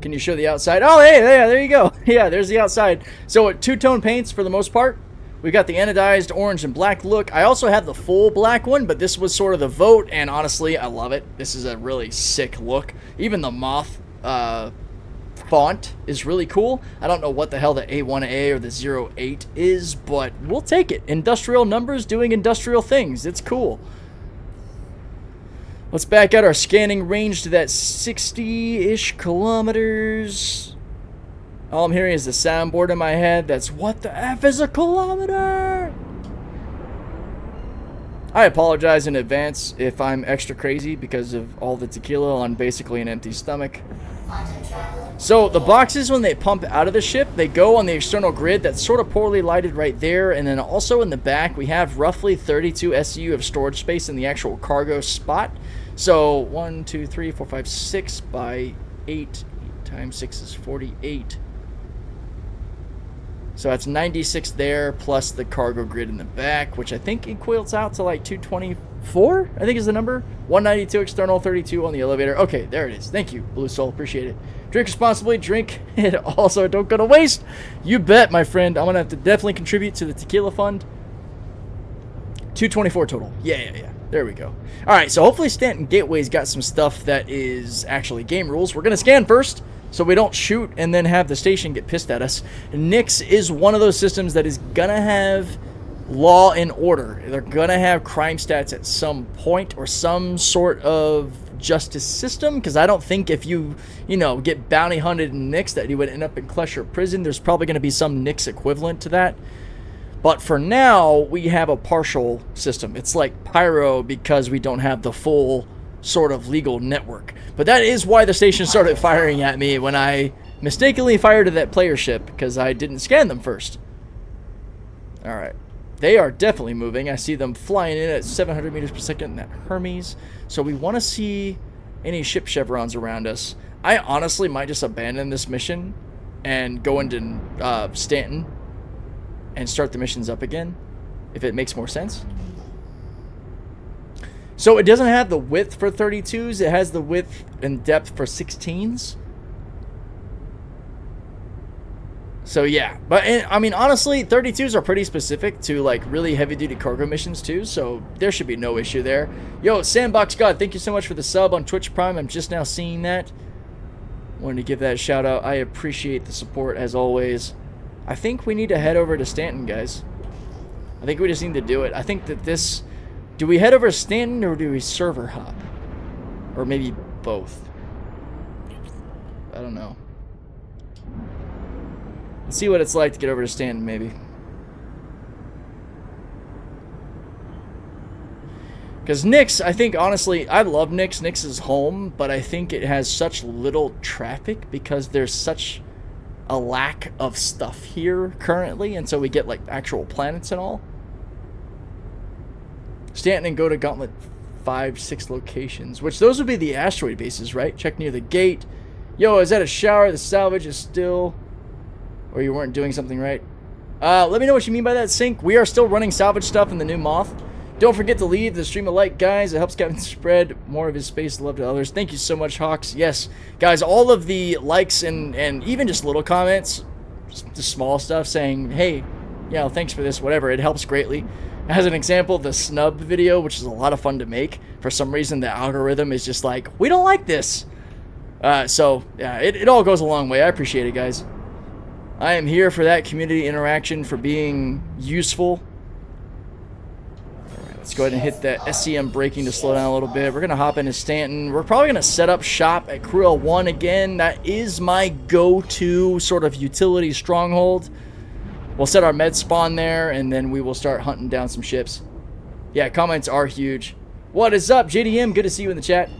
Can you show the outside? Oh, hey, there you go. Yeah, there's the outside. So, two-tone paints for the most part. We've got the anodized orange and black look. I also have the full black one, but this was sort of the vote, and honestly, I love it. This is a really sick look. Even the Moth font is really cool. I don't know what the hell the A1A or the 08 is, but we'll take it. Industrial numbers doing industrial things. It's cool. Let's back out our scanning range to that 60-ish kilometers. All I'm hearing is the soundboard in my head. That's what the F is a kilometer? I apologize in advance if I'm extra crazy because of all the tequila on basically an empty stomach. So the boxes, when they pump out of the ship, they go on the external grid that's sort of poorly lighted right there. And then also in the back, we have roughly 32 SU of storage space in the actual cargo spot. So 1, 2, 3, 4, 5, 6 by 8 times 6 is 48. So that's 96 there, plus the cargo grid in the back, which I think equates out to like 224, I think is the number. 192 external, 32 on the elevator. Okay, there it is. Thank you, Blue Soul. Appreciate it. Drink responsibly. Drink it also. Don't go to waste. You bet, my friend. I'm going to have to definitely contribute to the tequila fund. 224 total. Yeah. There we go. All right, so hopefully Stanton Gateway's got some stuff that is actually game rules. We're going to scan first, so we don't shoot and then have the station get pissed at us. Nyx is one of those systems that is going to have law and order. They're going to have crime stats at some point or some sort of justice system, because I don't think if you get bounty hunted in Nyx that you would end up in Klesher prison. There's probably going to be some Nyx equivalent to that. But for now, we have a partial system. It's like Pyro because we don't have the full sort of legal network. But that is why the station started firing at me when I mistakenly fired at that player ship, because I didn't scan them first. Alright. They are definitely moving. I see them flying in at 700 meters per second in that Hermes. So we want to see any ship chevrons around us. I honestly might just abandon this mission and go into Stanton and start the missions up again, if it makes more sense. So it doesn't have the width for 32s, it has the width and depth for 16s. So yeah, but I mean, honestly, 32s are pretty specific to like really heavy duty cargo missions too, so there should be no issue there. Yo, Sandbox God, thank you so much for the sub on Twitch Prime. I'm just now seeing that. Wanted to give that a shout out. I appreciate the support as always. I think we need to head over to Stanton, guys. I think we just need to do it. I think that this... Do we head over to Stanton or do we server hop? Or maybe both. I don't know. Let's see what it's like to get over to Stanton, maybe. Because Nix, I think, honestly, I love Nix. Nix is home, but I think it has such little traffic because there's such a lack of stuff here currently, and so we get, like, actual planets and all. Stanton and go to Gauntlet 5-6 locations, which those would be the asteroid bases, right? Check near the gate. Yo, is that a shower? The salvage is still... Or you weren't doing something right? Let me know what you mean by that, Sync. We are still running salvage stuff in the new Moth. Don't forget to leave the stream a like, guys. It helps Kevin spread more of his space love to others. Thank you so much, Hawks. Yes, guys, all of the likes and even just little comments, just small stuff saying, hey, you know, thanks for this, whatever. It helps greatly. As an example, the snub video, which is a lot of fun to make. For some reason, the algorithm is just like, we don't like this. So, yeah, it all goes a long way. I appreciate it, guys. I am here for that community interaction, for being useful. Let's go ahead and hit that SCM braking to slow down a little bit. We're going to hop into Stanton. We're probably going to set up shop at Crew L1 again. That is my go-to sort of utility stronghold. We'll set our med spawn there, and then we will start hunting down some ships. Yeah, comments are huge. What is up, JDM? Good to see you in the chat.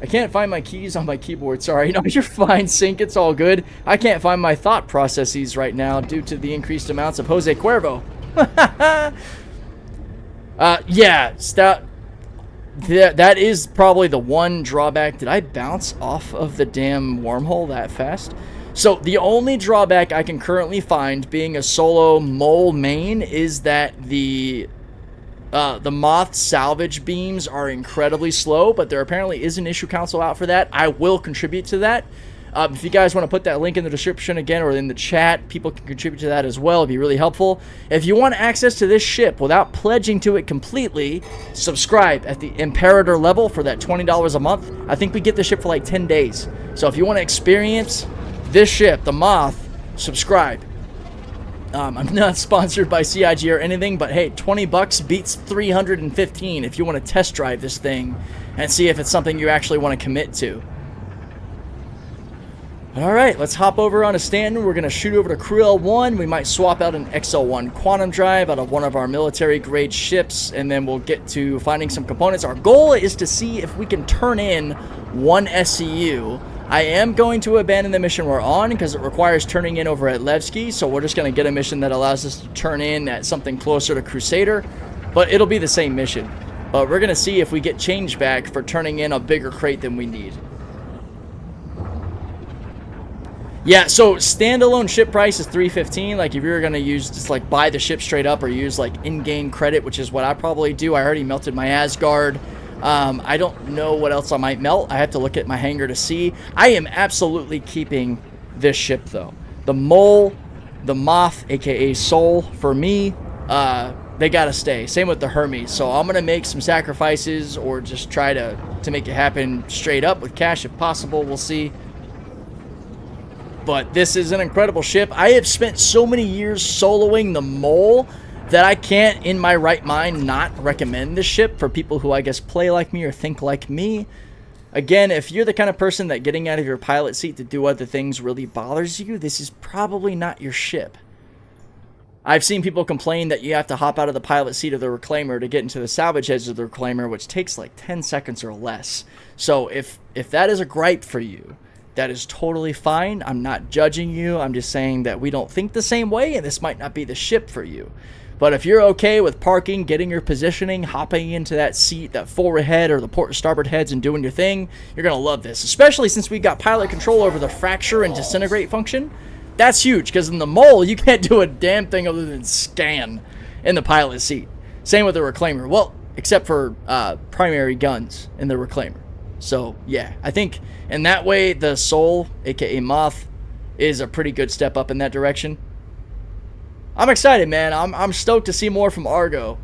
I can't find my keys on my keyboard. Sorry. No, you're fine, Sync. It's all good. I can't find my thought processes right now due to the increased amounts of Jose Cuervo. Yeah, that is probably the one drawback. Did I bounce off of the damn wormhole that fast? So the only drawback I can currently find being a solo mole main is that the Moth salvage beams are incredibly slow, but there apparently is an issue console out for that. I will contribute to that. If you guys want to put that link in the description again or in the chat, people can contribute to that as well. It'd be really helpful. If you want access to this ship without pledging to it completely, subscribe at the Imperator level for that $20 a month. I think we get the ship for like 10 days. So if you want to experience this ship, the Moth, subscribe. I'm not sponsored by CIG or anything, but hey, 20 bucks beats 315 if you want to test drive this thing and see if it's something you actually want to commit to. Alright, let's hop over on a Stanton. We're going to shoot over to Crew L1. We might swap out an XL1 quantum drive out of one of our military grade ships, and then we'll get to finding some components. Our goal is to see if we can turn in one SCU. I am going to abandon the mission we're on because it requires turning in over at Levski, so we're just going to get a mission that allows us to turn in at something closer to Crusader, but it'll be the same mission. But we're going to see if we get change back for turning in a bigger crate than we need. Yeah, so standalone ship price is $315. Like if you're gonna use just like buy the ship straight up or use like in-game credit, which is what I probably do. I already melted my Asgard. I don't know what else I might melt. I have to look at my hangar to see. I am absolutely keeping this ship though. The Mole, the Moth, aka Soul, for me, they gotta stay. Same with the Hermes. So I'm gonna make some sacrifices or just try to make it happen straight up with cash if possible. We'll see. But this is an incredible ship. I have spent so many years soloing the Mole that I can't, in my right mind, not recommend this ship for people who, I guess, play like me or think like me. Again, if you're the kind of person that getting out of your pilot seat to do other things really bothers you, this is probably not your ship. I've seen people complain that you have to hop out of the pilot seat of the Reclaimer to get into the salvage edge of the Reclaimer, which takes like 10 seconds or less. So if that is a gripe for you, that is totally fine. I'm not judging you. I'm just saying that we don't think the same way, and this might not be the ship for you. But if you're okay with parking, getting your positioning, hopping into that seat, that forward head or the port and starboard heads and doing your thing, you're going to love this. Especially since we got pilot control over the fracture and disintegrate function. That's huge, because in the Mole, you can't do a damn thing other than scan in the pilot seat. Same with the Reclaimer. Well, except for primary guns in the Reclaimer. So, yeah, I think in that way, the Soul, aka Moth, is a pretty good step up in that direction. I'm excited, man. I'm stoked to see more from Argo.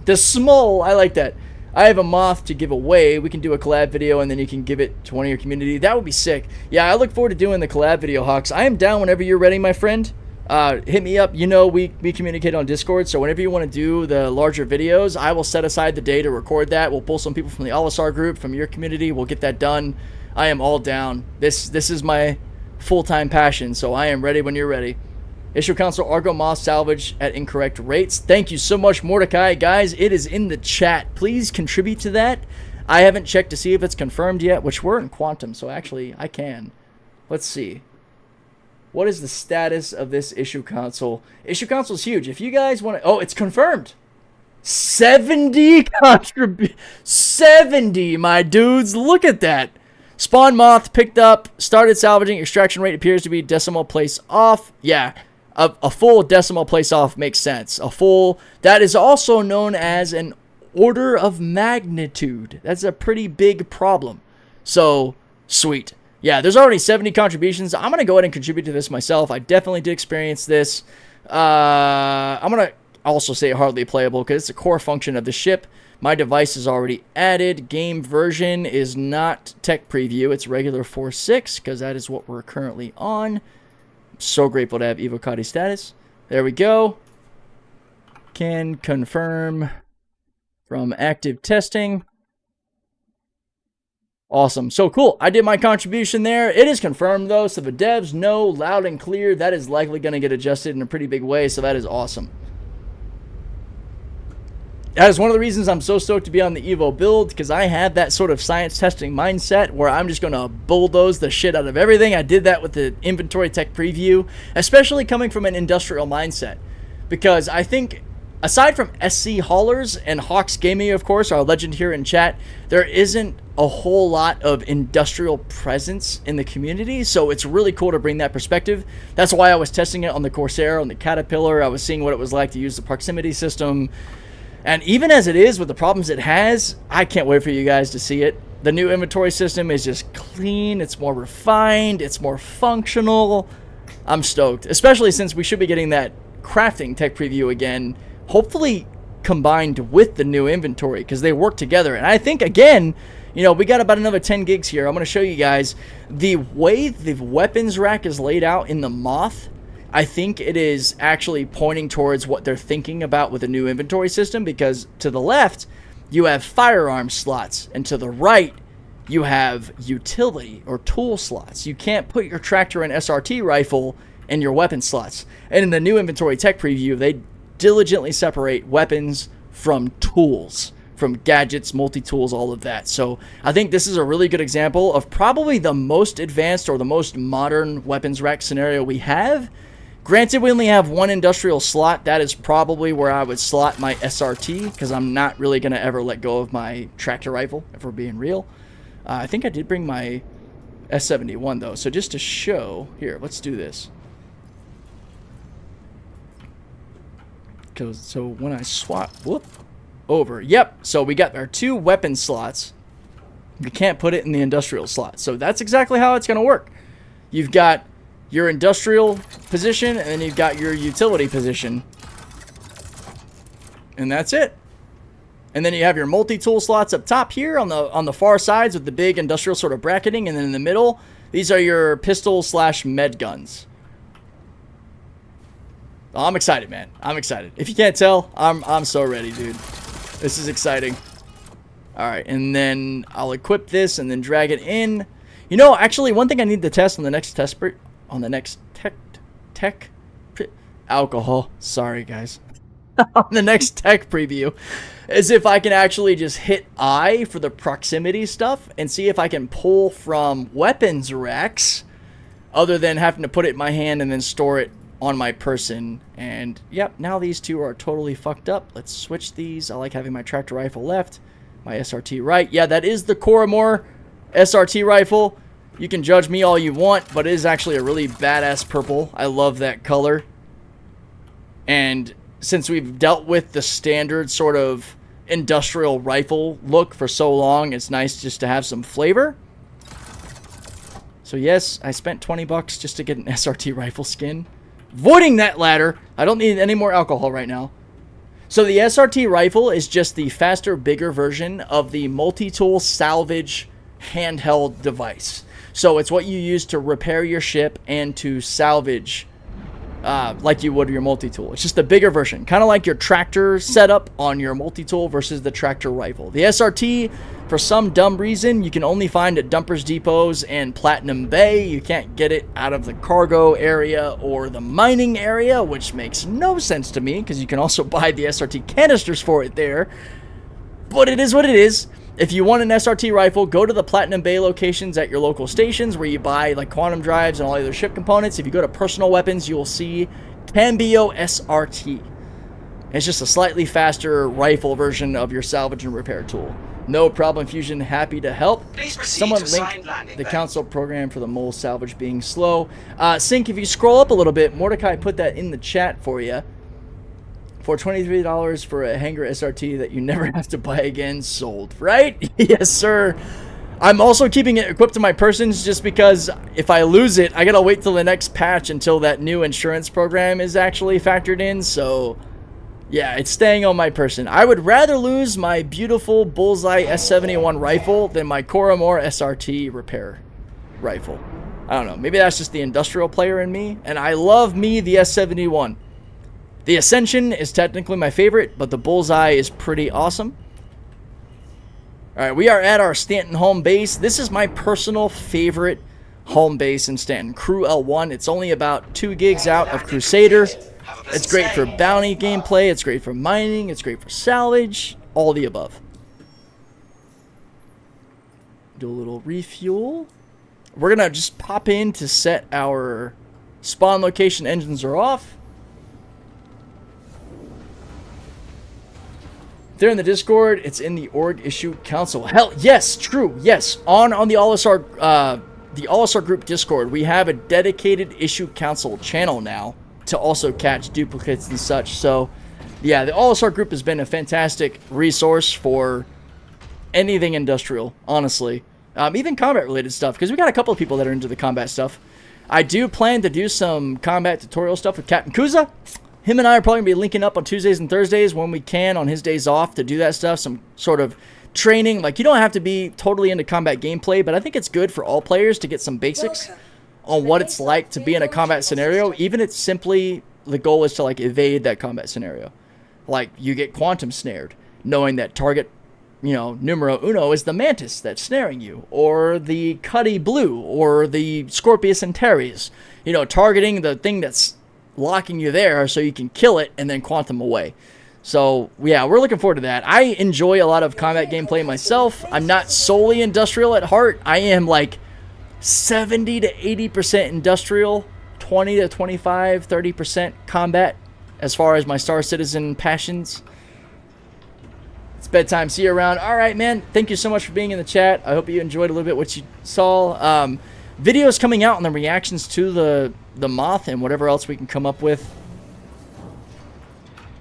The Smole, I like that. I have a Moth to give away. We can do a collab video, and then you can give it to one of your community. That would be sick. Yeah, I look forward to doing the collab video, Hawks. I am down whenever you're ready, my friend. Hit me up. You know we communicate on Discord, so whenever you want to do the larger videos, I will set aside the day to record that. We'll pull some people from the OLISAR group, from your community. We'll get that done. I am all down. This is my full-time passion, so I am ready when you're ready. Issue console Argo Moth salvage at incorrect rates. Thank you so much, Mordecai. Guys, it is in the chat. Please contribute to that. I haven't checked to see if it's confirmed yet, which we're in quantum, so actually I can. Let's see. What is the status of this issue console? Issue console is huge. If you guys want to... Oh, it's confirmed. 70 contributions. 70, my dudes. Look at that. Spawn Moth picked up. Started salvaging. Extraction rate appears to be decimal place off. Yeah. A full decimal place off makes sense. A full, that is also known as an order of magnitude. That's a pretty big problem. So, sweet. Yeah, there's already 70 contributions. I'm going to go ahead and contribute to this myself. I definitely did experience this. I'm going to also say hardly playable because it's a core function of the ship. My device is already added. Game version is not tech preview. It's regular 4.6 because that is what we're currently on. So grateful to have Evocati status. There we go. Can confirm from active testing. Awesome. So cool. I did my contribution there. It is confirmed though, so the devs know loud and clear that is likely going to get adjusted in a pretty big way, so that is awesome. That is one of the reasons I'm so stoked to be on the Evo build, because I have that sort of science testing mindset where I'm just going to bulldoze the shit out of everything. I did that with the inventory tech preview, especially coming from an industrial mindset. Because I think, aside from SC haulers and Hawks Gaming, of course, our legend here in chat, there isn't a whole lot of industrial presence in the community, so it's really cool to bring that perspective. That's why I was testing it on the Corsair, on the Caterpillar. I was seeing what it was like to use the proximity system. And even as it is, with the problems it has, I can't wait for you guys to see it. The new inventory system is just clean, it's more refined, it's more functional. I'm stoked, especially since we should be getting that crafting tech preview again, hopefully combined with the new inventory, because they work together. And I think, again, you know, we got about another 10 gigs here. I'm going to show you guys the way the weapons rack is laid out in the Moth. I think it is actually pointing towards what they're thinking about with the new inventory system, because to the left, you have firearm slots, and to the right, you have utility or tool slots. You can't put your tractor and SRT rifle in your weapon slots. And in the new inventory tech preview, they diligently separate weapons from tools, from gadgets, multi-tools, all of that. So I think this is a really good example of probably the most advanced or the most modern weapons rack scenario we have. Granted, we only have one industrial slot. That is probably where I would slot my SRT, because I'm not really going to ever let go of my tractor rifle, if we're being real. I think I did bring my S71, though. So just to show, here, let's do this. So when I swap, whoop, over. Yep, so we got our two weapon slots. You can't put it in the industrial slot. So that's exactly how it's going to work. You've got your industrial position, and then you've got your utility position. And that's it. And then you have your multi-tool slots up top here on the far sides with the big industrial sort of bracketing, and then in the middle, these are your pistol / med guns. Oh, I'm excited, man. I'm excited. If you can't tell, I'm so ready, dude. This is exciting. All right, and then I'll equip this and then drag it in. You know, actually, one thing I need to test on the next alcohol. Sorry, guys. On the next tech preview is if I can actually just hit I for the proximity stuff and see if I can pull from weapons racks other than having to put it in my hand and then store it on my person. And yep, now these two are totally fucked up. Let's switch these. I like having my tractor rifle left, my SRT right. Yeah, that is the Coromore SRT rifle. You can judge me all you want, but it is actually a really badass purple. I love that color. And since we've dealt with the standard sort of industrial rifle look for so long, it's nice just to have some flavor. So yes, I spent 20 bucks just to get an SRT rifle skin. Voiding that ladder. I don't need any more alcohol right now. So the SRT rifle is just the faster, bigger version of the multi-tool salvage handheld device. So it's what you use to repair your ship and to salvage like you would your multi-tool. It's just a bigger version, kind of like your tractor setup on your multi-tool versus the tractor rifle. The SRT, for some dumb reason, you can only find at dumpers depots and Platinum Bay. You can't get it out of the cargo area or the mining area, which makes no sense to me because you can also buy the SRT canisters for it there. But it is what it is. If you want an SRT rifle, go to the Platinum Bay locations at your local stations where you buy like quantum drives and all the other ship components. If you go to personal weapons, you will see Cambio SRT. It's just a slightly faster rifle version of your salvage and repair tool. No problem, Fusion. Happy to help. Someone linked the console program for the mole salvage being slow. Sync, if you scroll up a little bit, Mordecai put that in the chat for you. For $23 for a hanger SRT that you never have to buy again, sold, right? Yes, sir. I'm also keeping it equipped to my persons just because if I lose it, I gotta wait till the next patch until that new insurance program is actually factored in. So, yeah, it's staying on my person. I would rather lose my beautiful Bullseye S71 rifle than my Coramore SRT repair rifle. I don't know. Maybe that's just the industrial player in me. And I love me the S71. The Ascension is technically my favorite, but the Bullseye is pretty awesome. Alright, we are at our Stanton home base. This is my personal favorite home base in Stanton. Crew L1. It's only about 2 gigs out of Crusader. It's great for bounty gameplay. It's great for mining. It's great for salvage. All the above. Do a little refuel. We're going to just pop in to set our spawn location. Engines are off. They're in the Discord. It's in the org issue council. Hell, yes, true, yes. On the OLISAR group Discord, we have a dedicated issue council channel now to also catch duplicates and such. So, yeah, the OLISAR group has been a fantastic resource for anything industrial, honestly. Even combat-related stuff, because we got a couple of people that are into the combat stuff. I do plan to do some combat tutorial stuff with Captain Kuza. Him and I are probably going to be linking up on Tuesdays and Thursdays when we can on his days off to do that stuff. Some sort of training. Like, you don't have to be totally into combat gameplay, but I think it's good for all players to get some basics on what it's like to be in a combat scenario. Even if it's simply the goal is to, like, evade that combat scenario. Like, you get quantum snared, knowing that target, you know, numero uno is the Mantis that's snaring you, or the Cuddy Blue, or the Scorpius Antares. You know, targeting the thing that's locking you there so you can kill it and then quantum away. So, yeah, we're looking forward to that. I enjoy a lot of combat gameplay myself. I'm not solely industrial at heart. I am like 70 to 80% industrial, 20 to 25, 30% combat as far as my Star Citizen passions. It's bedtime. See you around. All right, man. Thank you so much for being in the chat. I hope you enjoyed a little bit what you saw. Videos coming out on the reactions to the Moth and whatever else we can come up with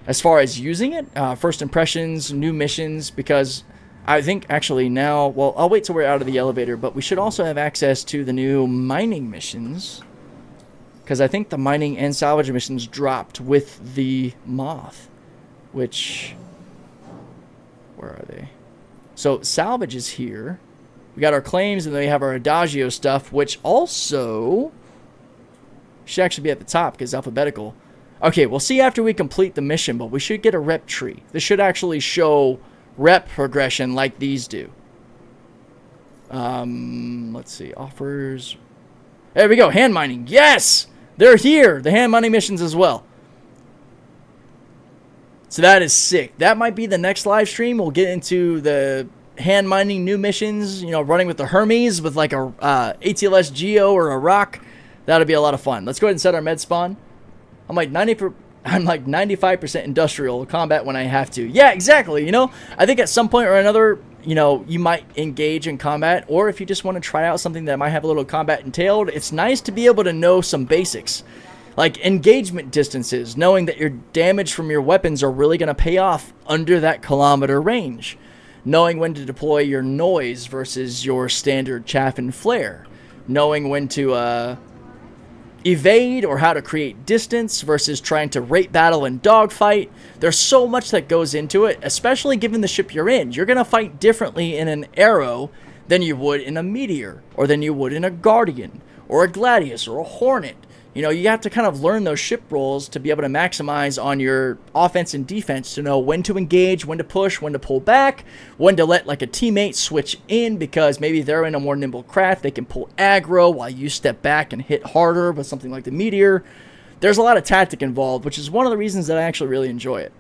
as far as using it. First impressions, new missions, because I think actually now, well, I'll wait till we're out of the elevator, but we should also have access to the new mining missions, because I think the mining and salvage missions dropped with the Moth, which, where are they? So salvage is here. We got our claims, and then we have our Adagio stuff, which also should actually be at the top because it's alphabetical. Okay, we'll see after we complete the mission, but we should get a rep tree. This should actually show rep progression like these do. Let's see. Offers. There we go. Hand mining. Yes! They're here. The hand mining missions as well. So that is sick. That might be the next live stream. We'll get into the hand mining new missions, you know, running with the Hermes with like a ATLS Geo or a Rock. That'll be a lot of fun. Let's go ahead and set our med spawn. I'm like 95% industrial combat when I have to. Yeah, exactly. You know, I think at some point or another, you know, you might engage in combat, or if you just want to try out something that might have a little combat entailed, it's nice to be able to know some basics. Like engagement distances, knowing that your damage from your weapons are really going to pay off under that kilometer range. Knowing when to deploy your noise versus your standard chaff and flare. Knowing when to evade or how to create distance versus trying to rate battle and dogfight. There's so much that goes into it, especially given the ship you're in. You're going to fight differently in an Arrow than you would in a Meteor, or than you would in a Guardian, or a Gladius, or a Hornet. You know, you have to kind of learn those ship roles to be able to maximize on your offense and defense, to know when to engage, when to push, when to pull back, when to let like a teammate switch in because maybe they're in a more nimble craft. They can pull aggro while you step back and hit harder with something like the Meteor. There's a lot of tactic involved, which is one of the reasons that I actually really enjoy it.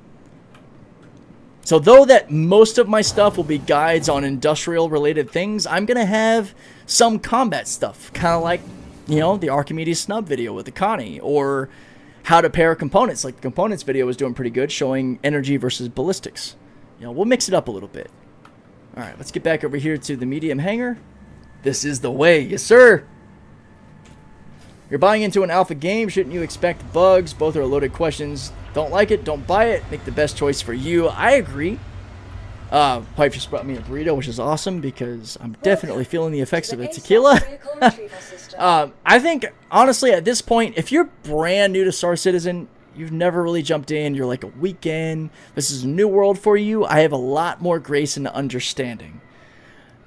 So though that most of my stuff will be guides on industrial related things, I'm going to have some combat stuff, kind of like, you know, the Archimedes snub video with the Connie, or how to pair components. Like the components video was doing pretty good, showing energy versus ballistics. You know, we'll mix it up a little bit. All right, let's get back over here to the medium hangar. This is the way, yes sir. You're buying into an alpha game, shouldn't you expect bugs? Both are loaded questions. Don't like it, don't buy it. Make the best choice for you. I agree. Wife just brought me a burrito, which is awesome because I'm definitely feeling the effects of the tequila. I think, honestly, at this point, if you're brand new to Star Citizen, you've never really jumped in, you're like a weekend, this is a new world for you, I have a lot more grace and understanding.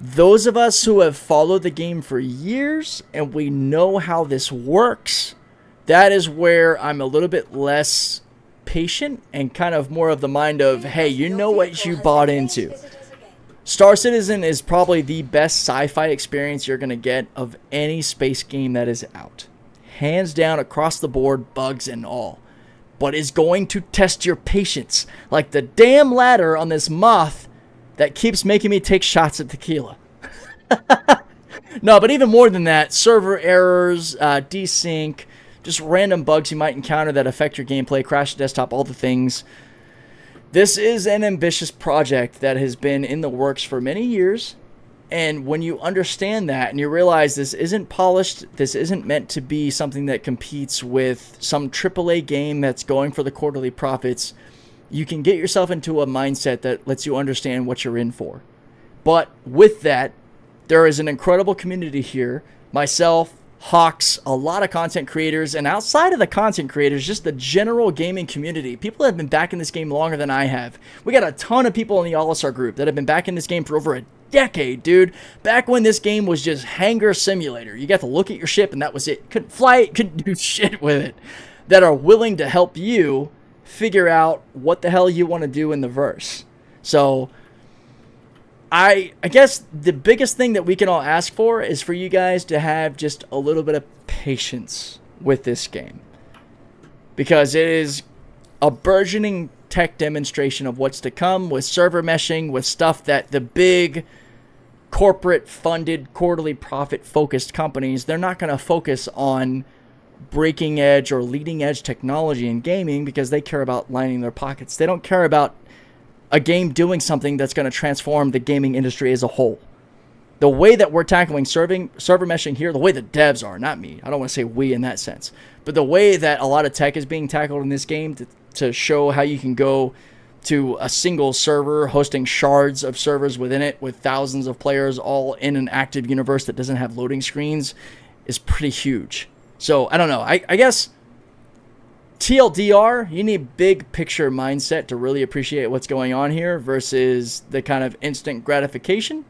Those of us who have followed the game for years and we know how this works, that is where I'm a little bit less patient and kind of more of the mind of, hey, you know what you bought into. Star Citizen is probably the best sci-fi experience you're going to get of any space game that is out. Hands down, across the board, bugs and all. But is going to test your patience. Like the damn ladder on this moth that keeps making me take shots at tequila. No, but even more than that, server errors, desync, just random bugs you might encounter that affect your gameplay, crash the desktop, all the things. This is an ambitious project that has been in the works for many years. And when you understand that and you realize this isn't polished, this isn't meant to be something that competes with some AAA game that's going for the quarterly profits, you can get yourself into a mindset that lets you understand what you're in for. But with that, there is an incredible community here. Myself, Hawks, a lot of content creators, and outside of the content creators, just the general gaming community. People that have been back in this game longer than I have. We got a ton of people in the OLISAR group that have been back in this game for over a decade, dude. Back when this game was just hangar simulator. You got to look at your ship and that was it. Couldn't fly it, couldn't do shit with it. That are willing to help you figure out what the hell you want to do in the verse. So I guess the biggest thing that we can all ask for is for you guys to have just a little bit of patience with this game. Because it is a burgeoning tech demonstration of what's to come with server meshing, with stuff that the big corporate funded, quarterly profit focused companies, they're not going to focus on breaking edge or leading edge technology in gaming because they care about lining their pockets. They don't care about a game doing something that's going to transform the gaming industry as a whole. The way that we're tackling server meshing here, the way the devs are, not me, I don't want to say we in that sense, but the way that a lot of tech is being tackled in this game to show how you can go to a single server hosting shards of servers within it with thousands of players all in an active universe that doesn't have loading screens is pretty huge. So I don't know, I guess TLDR, you need big picture mindset to really appreciate what's going on here versus the kind of instant gratification.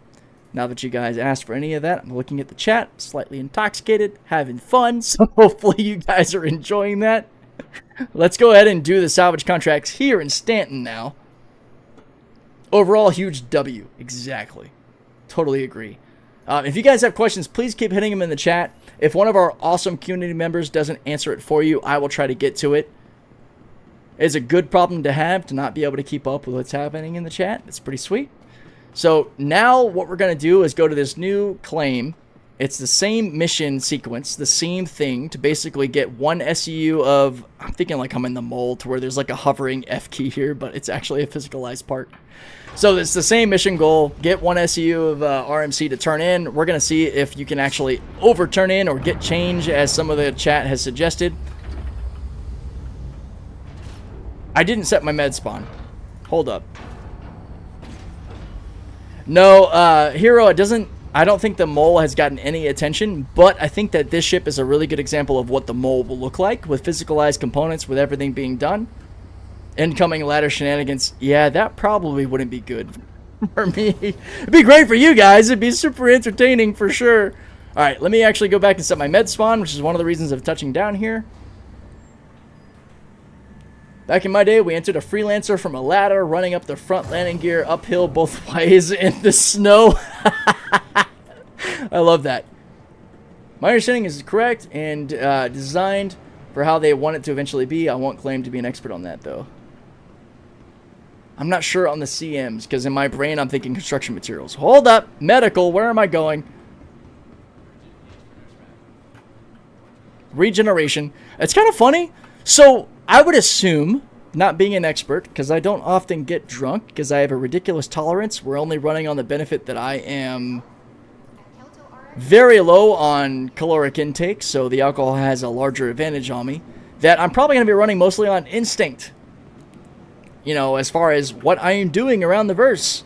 Now that you guys asked for any of that, I'm looking at the chat, slightly intoxicated, having fun, so hopefully you guys are enjoying that. Let's go ahead and do the salvage contracts here in Stanton now. Overall, huge W. Exactly. Totally agree. If you guys have questions, please keep hitting them in the chat. If one of our awesome community members doesn't answer it for you, I will try to get to it. It's a good problem to have, to not be able to keep up with what's happening in the chat. It's pretty sweet. So now what we're going to do is go to this new claim. It's the same mission sequence, the same thing, to basically get one SEU of, I'm thinking like I'm in the mole to where there's like a hovering F key here, but it's actually a physicalized part. So it's the same mission goal, get one SEU of RMC to turn in. We're going to see if you can actually overturn in or get change, as some of the chat has suggested. I didn't set my med spawn. Hold up. No, Hero, it doesn't. I don't think the mole has gotten any attention, but I think that this ship is a really good example of what the mole will look like with physicalized components, with everything being done. Incoming ladder shenanigans. Yeah, that probably wouldn't be good for me. It'd be great for you guys. It'd be super entertaining for sure. All right, let me actually go back and set my med spawn, which is one of the reasons of touching down here. Back in my day, we entered a freelancer from a ladder, running up the front landing gear uphill both ways in the snow. I love that. My understanding is correct and designed for how they want it to eventually be. I won't claim to be an expert on that, though. I'm not sure on the CMs, because in my brain, I'm thinking construction materials. Hold up. Medical, where am I going? Regeneration. It's kind of funny. So, I would assume, not being an expert, because I don't often get drunk, because I have a ridiculous tolerance. We're only running on the benefit that I am very low on caloric intake, so the alcohol has a larger advantage on me, that I'm probably going to be running mostly on instinct. You know, as far as what I am doing around the verse.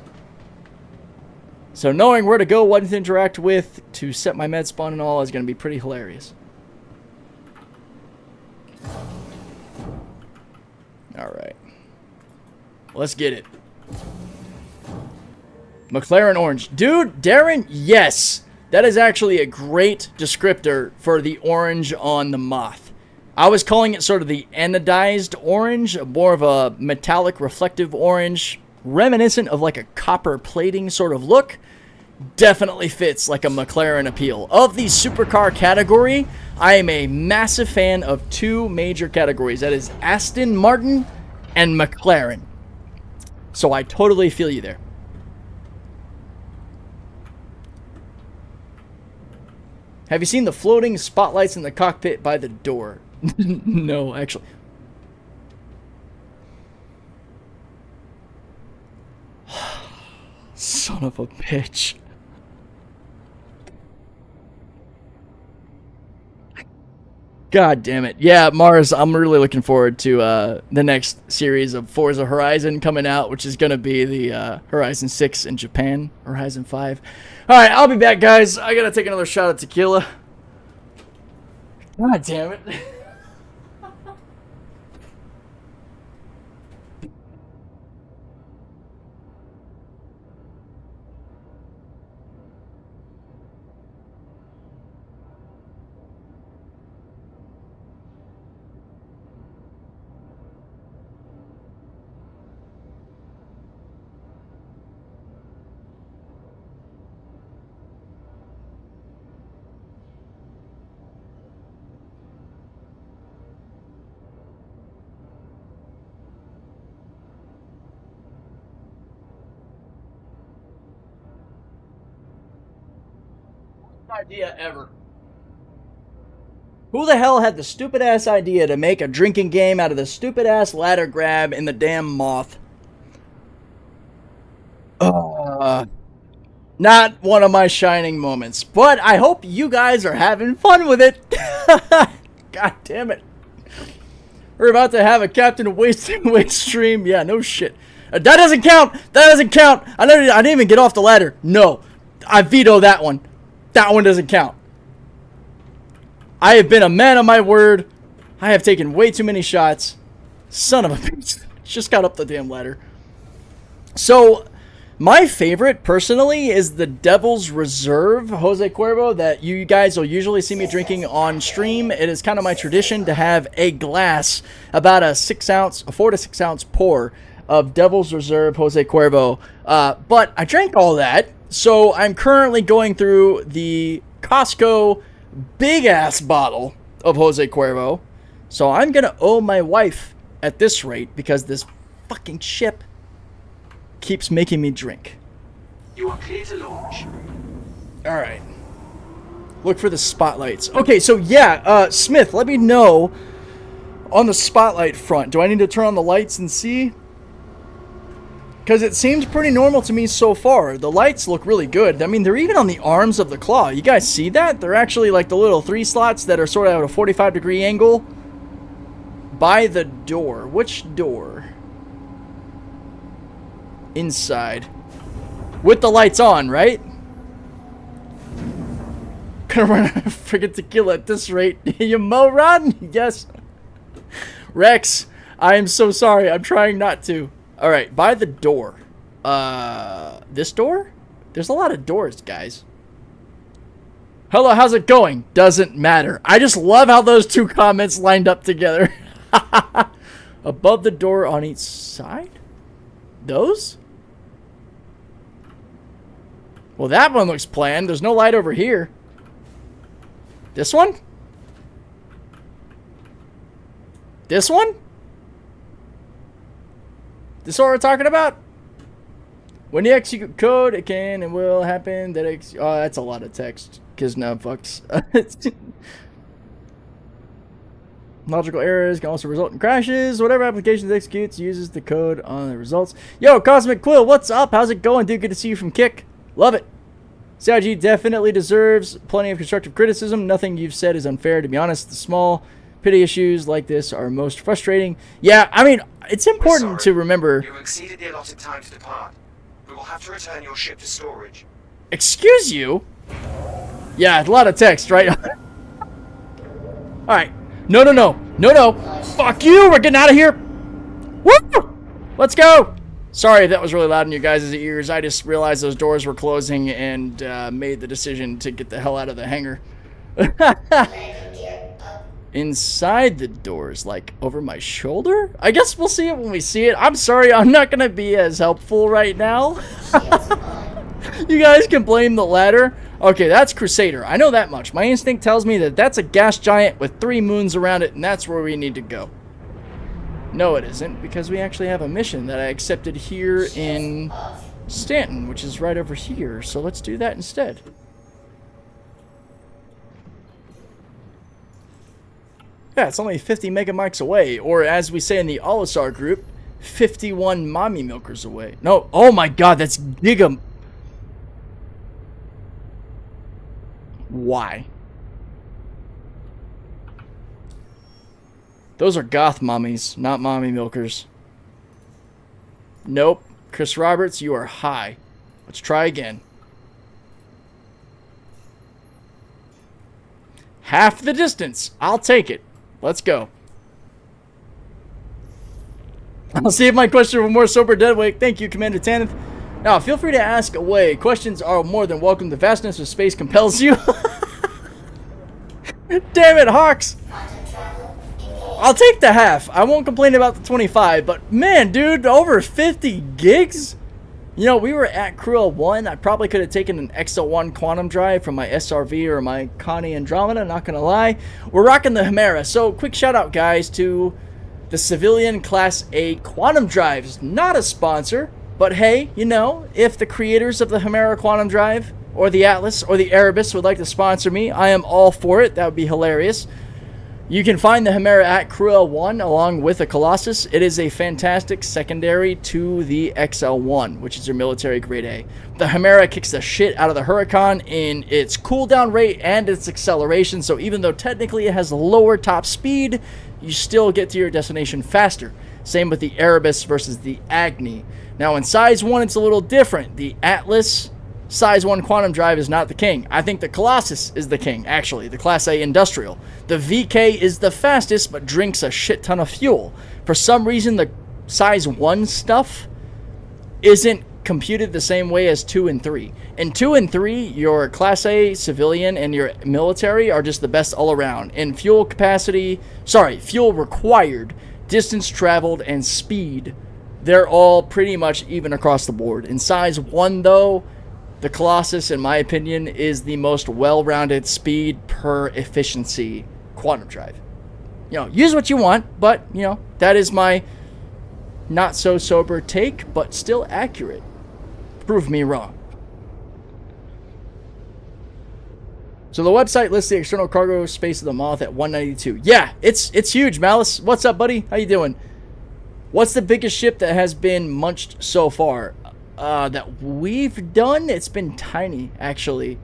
So knowing where to go, what to interact with, to set my med spawn and all is going to be pretty hilarious. Alright. Let's get it. McLaren orange. Dude, Darren, yes. That is actually a great descriptor for the orange on the Moth. I was calling it sort of the anodized orange, more of a metallic reflective orange, reminiscent of like a copper plating sort of look. Definitely fits like a McLaren appeal. Of the supercar category, I am a massive fan of two major categories. That is Aston Martin and McLaren. So I totally feel you there. Have you seen the floating spotlights in the cockpit by the door? No, actually. Son of a bitch. God damn it. Yeah, Mars, I'm really looking forward to the next series of Forza Horizon coming out, which is going to be the Horizon 6 in Japan, Horizon 5. Alright, I'll be back, guys. I got to take another shot of tequila. God damn it. Idea ever. Who the hell had the stupid ass idea to make a drinking game out of the stupid ass ladder grab in the damn Moth? Not one of my shining moments, but I hope you guys are having fun with it. God damn it. We're about to have a Captain Waste stream. Yeah, no shit. That doesn't count. That doesn't count. I didn't even get off the ladder. No. I veto that one. That one doesn't count. I have been a man of my word. I have taken way too many shots. Son of a bitch. Just got up the damn ladder. So, my favorite, personally, is the Devil's Reserve Jose Cuervo that you guys will usually see me drinking on stream. It is kind of my tradition to have a glass, about a 4 to 6 ounce pour of Devil's Reserve Jose Cuervo. But I drank all that. So I'm currently going through the Costco big-ass bottle of Jose Cuervo. So I'm going to owe my wife at this rate because this fucking ship keeps making me drink. You are clear to launch. Alright. Look for the spotlights. Okay, so yeah, Smith, let me know on the spotlight front. Do I need to turn on the lights and see? Because it seems pretty normal to me so far. The lights look really good. I mean, they're even on the arms of the claw. You guys see that? They're actually like the little 3 slots that are sort of at a 45-degree angle by the door. Which door? Inside. With the lights on, right? Gonna run out of friggin' tequila at this rate. You moron? Yes. Rex, I am so sorry. I'm trying not to. Alright, by the door. This door? There's a lot of doors, guys. Hello, how's it going? Doesn't matter. I just love how those two comments lined up together. Above the door on each side? Those? Well, that one looks planned. There's no light over here. This one? This one? This is what we're talking about? When you execute code, it can and will happen that oh, that's a lot of text. Because no fucks. Logical errors can also result in crashes. Whatever application it executes uses the code on the results. Yo, Cosmic Quill, what's up? How's it going, dude? Good to see you from Kick. Love it. CIG definitely deserves plenty of constructive criticism. Nothing you've said is unfair, to be honest. The small petty issues like this are most frustrating. Yeah, I mean, it's important to remember. You exceeded the allotted time to depart. We will have to return your ship to storage. Excuse you? Yeah, a lot of text, right? Alright. No, no, no. No, no. Fuck you! We're getting out of here! Woo! Let's go! Sorry if that was really loud in you guys' ears. I just realized those doors were closing and made the decision to get the hell out of the hangar. Inside the doors, like over my shoulder? I guess we'll see it when we see it. I'm sorry, I'm not going to be as helpful right now. You guys can blame the ladder. Okay, that's Crusader. I know that much. My instinct tells me that that's a gas giant with 3 moons around it, and that's where we need to go. No, it isn't, because we actually have a mission that I accepted here in Stanton, which is right over here. So let's do that instead. Yeah, it's only 50 megamics away, or as we say in the OLISAR group, 51 mommy milkers away. No, oh my god, that's giga... Why? Those are goth mommies, not mommy milkers. Nope. Chris Roberts, you are high. Let's try again. Half the distance. I'll take it. Let's go. I'll save my question for more sober Deadwake. Thank you, Commander Tanith. Now, feel free to ask away. Questions are more than welcome. The vastness of space compels you. Damn it, Hawks. I'll take the half. I won't complain about the 25, but man, dude, over 50 gigs? You know, we were at Crew 1. I probably could have taken an XL1 quantum drive from my SRV or my Connie Andromeda, not gonna lie. We're rocking the Hemera. So, quick shout out, guys, to the Civilian Class A quantum drives. Not a sponsor, but hey, you know, if the creators of the Hemera quantum drive or the Atlas or the Erebus would like to sponsor me, I am all for it. That would be hilarious. You can find the Hemera at Crew 1 along with the Colossus. It is a fantastic secondary to the XL1, which is your military grade A. The Hemera kicks the shit out of the Huracan in its cooldown rate and its acceleration, so even though technically it has lower top speed, you still get to your destination faster. Same with the Erebus versus the Agni. Now in size 1 it's a little different. The Atlas size 1 quantum drive is not the king. I think the Colossus is the king, actually, the Class A industrial. The VK is the fastest, but drinks a shit ton of fuel. For some reason, the size 1 stuff isn't computed the same way as 2 and 3. In 2 and 3, your Class A civilian and your military are just the best all around. In fuel capacity, fuel required, distance traveled, and speed, they're all pretty much even across the board. In size 1, though, the Colossus, in my opinion, is the most well-rounded speed per efficiency quantum drive. You know, use what you want, but, you know, that is my not-so-sober take, but still accurate. Prove me wrong. So the website lists the external cargo space of the Moth at 192. Yeah, it's huge, Malice. What's up, buddy? How you doing? What's the biggest ship that has been munched so far? That we've done, it's been tiny, actually.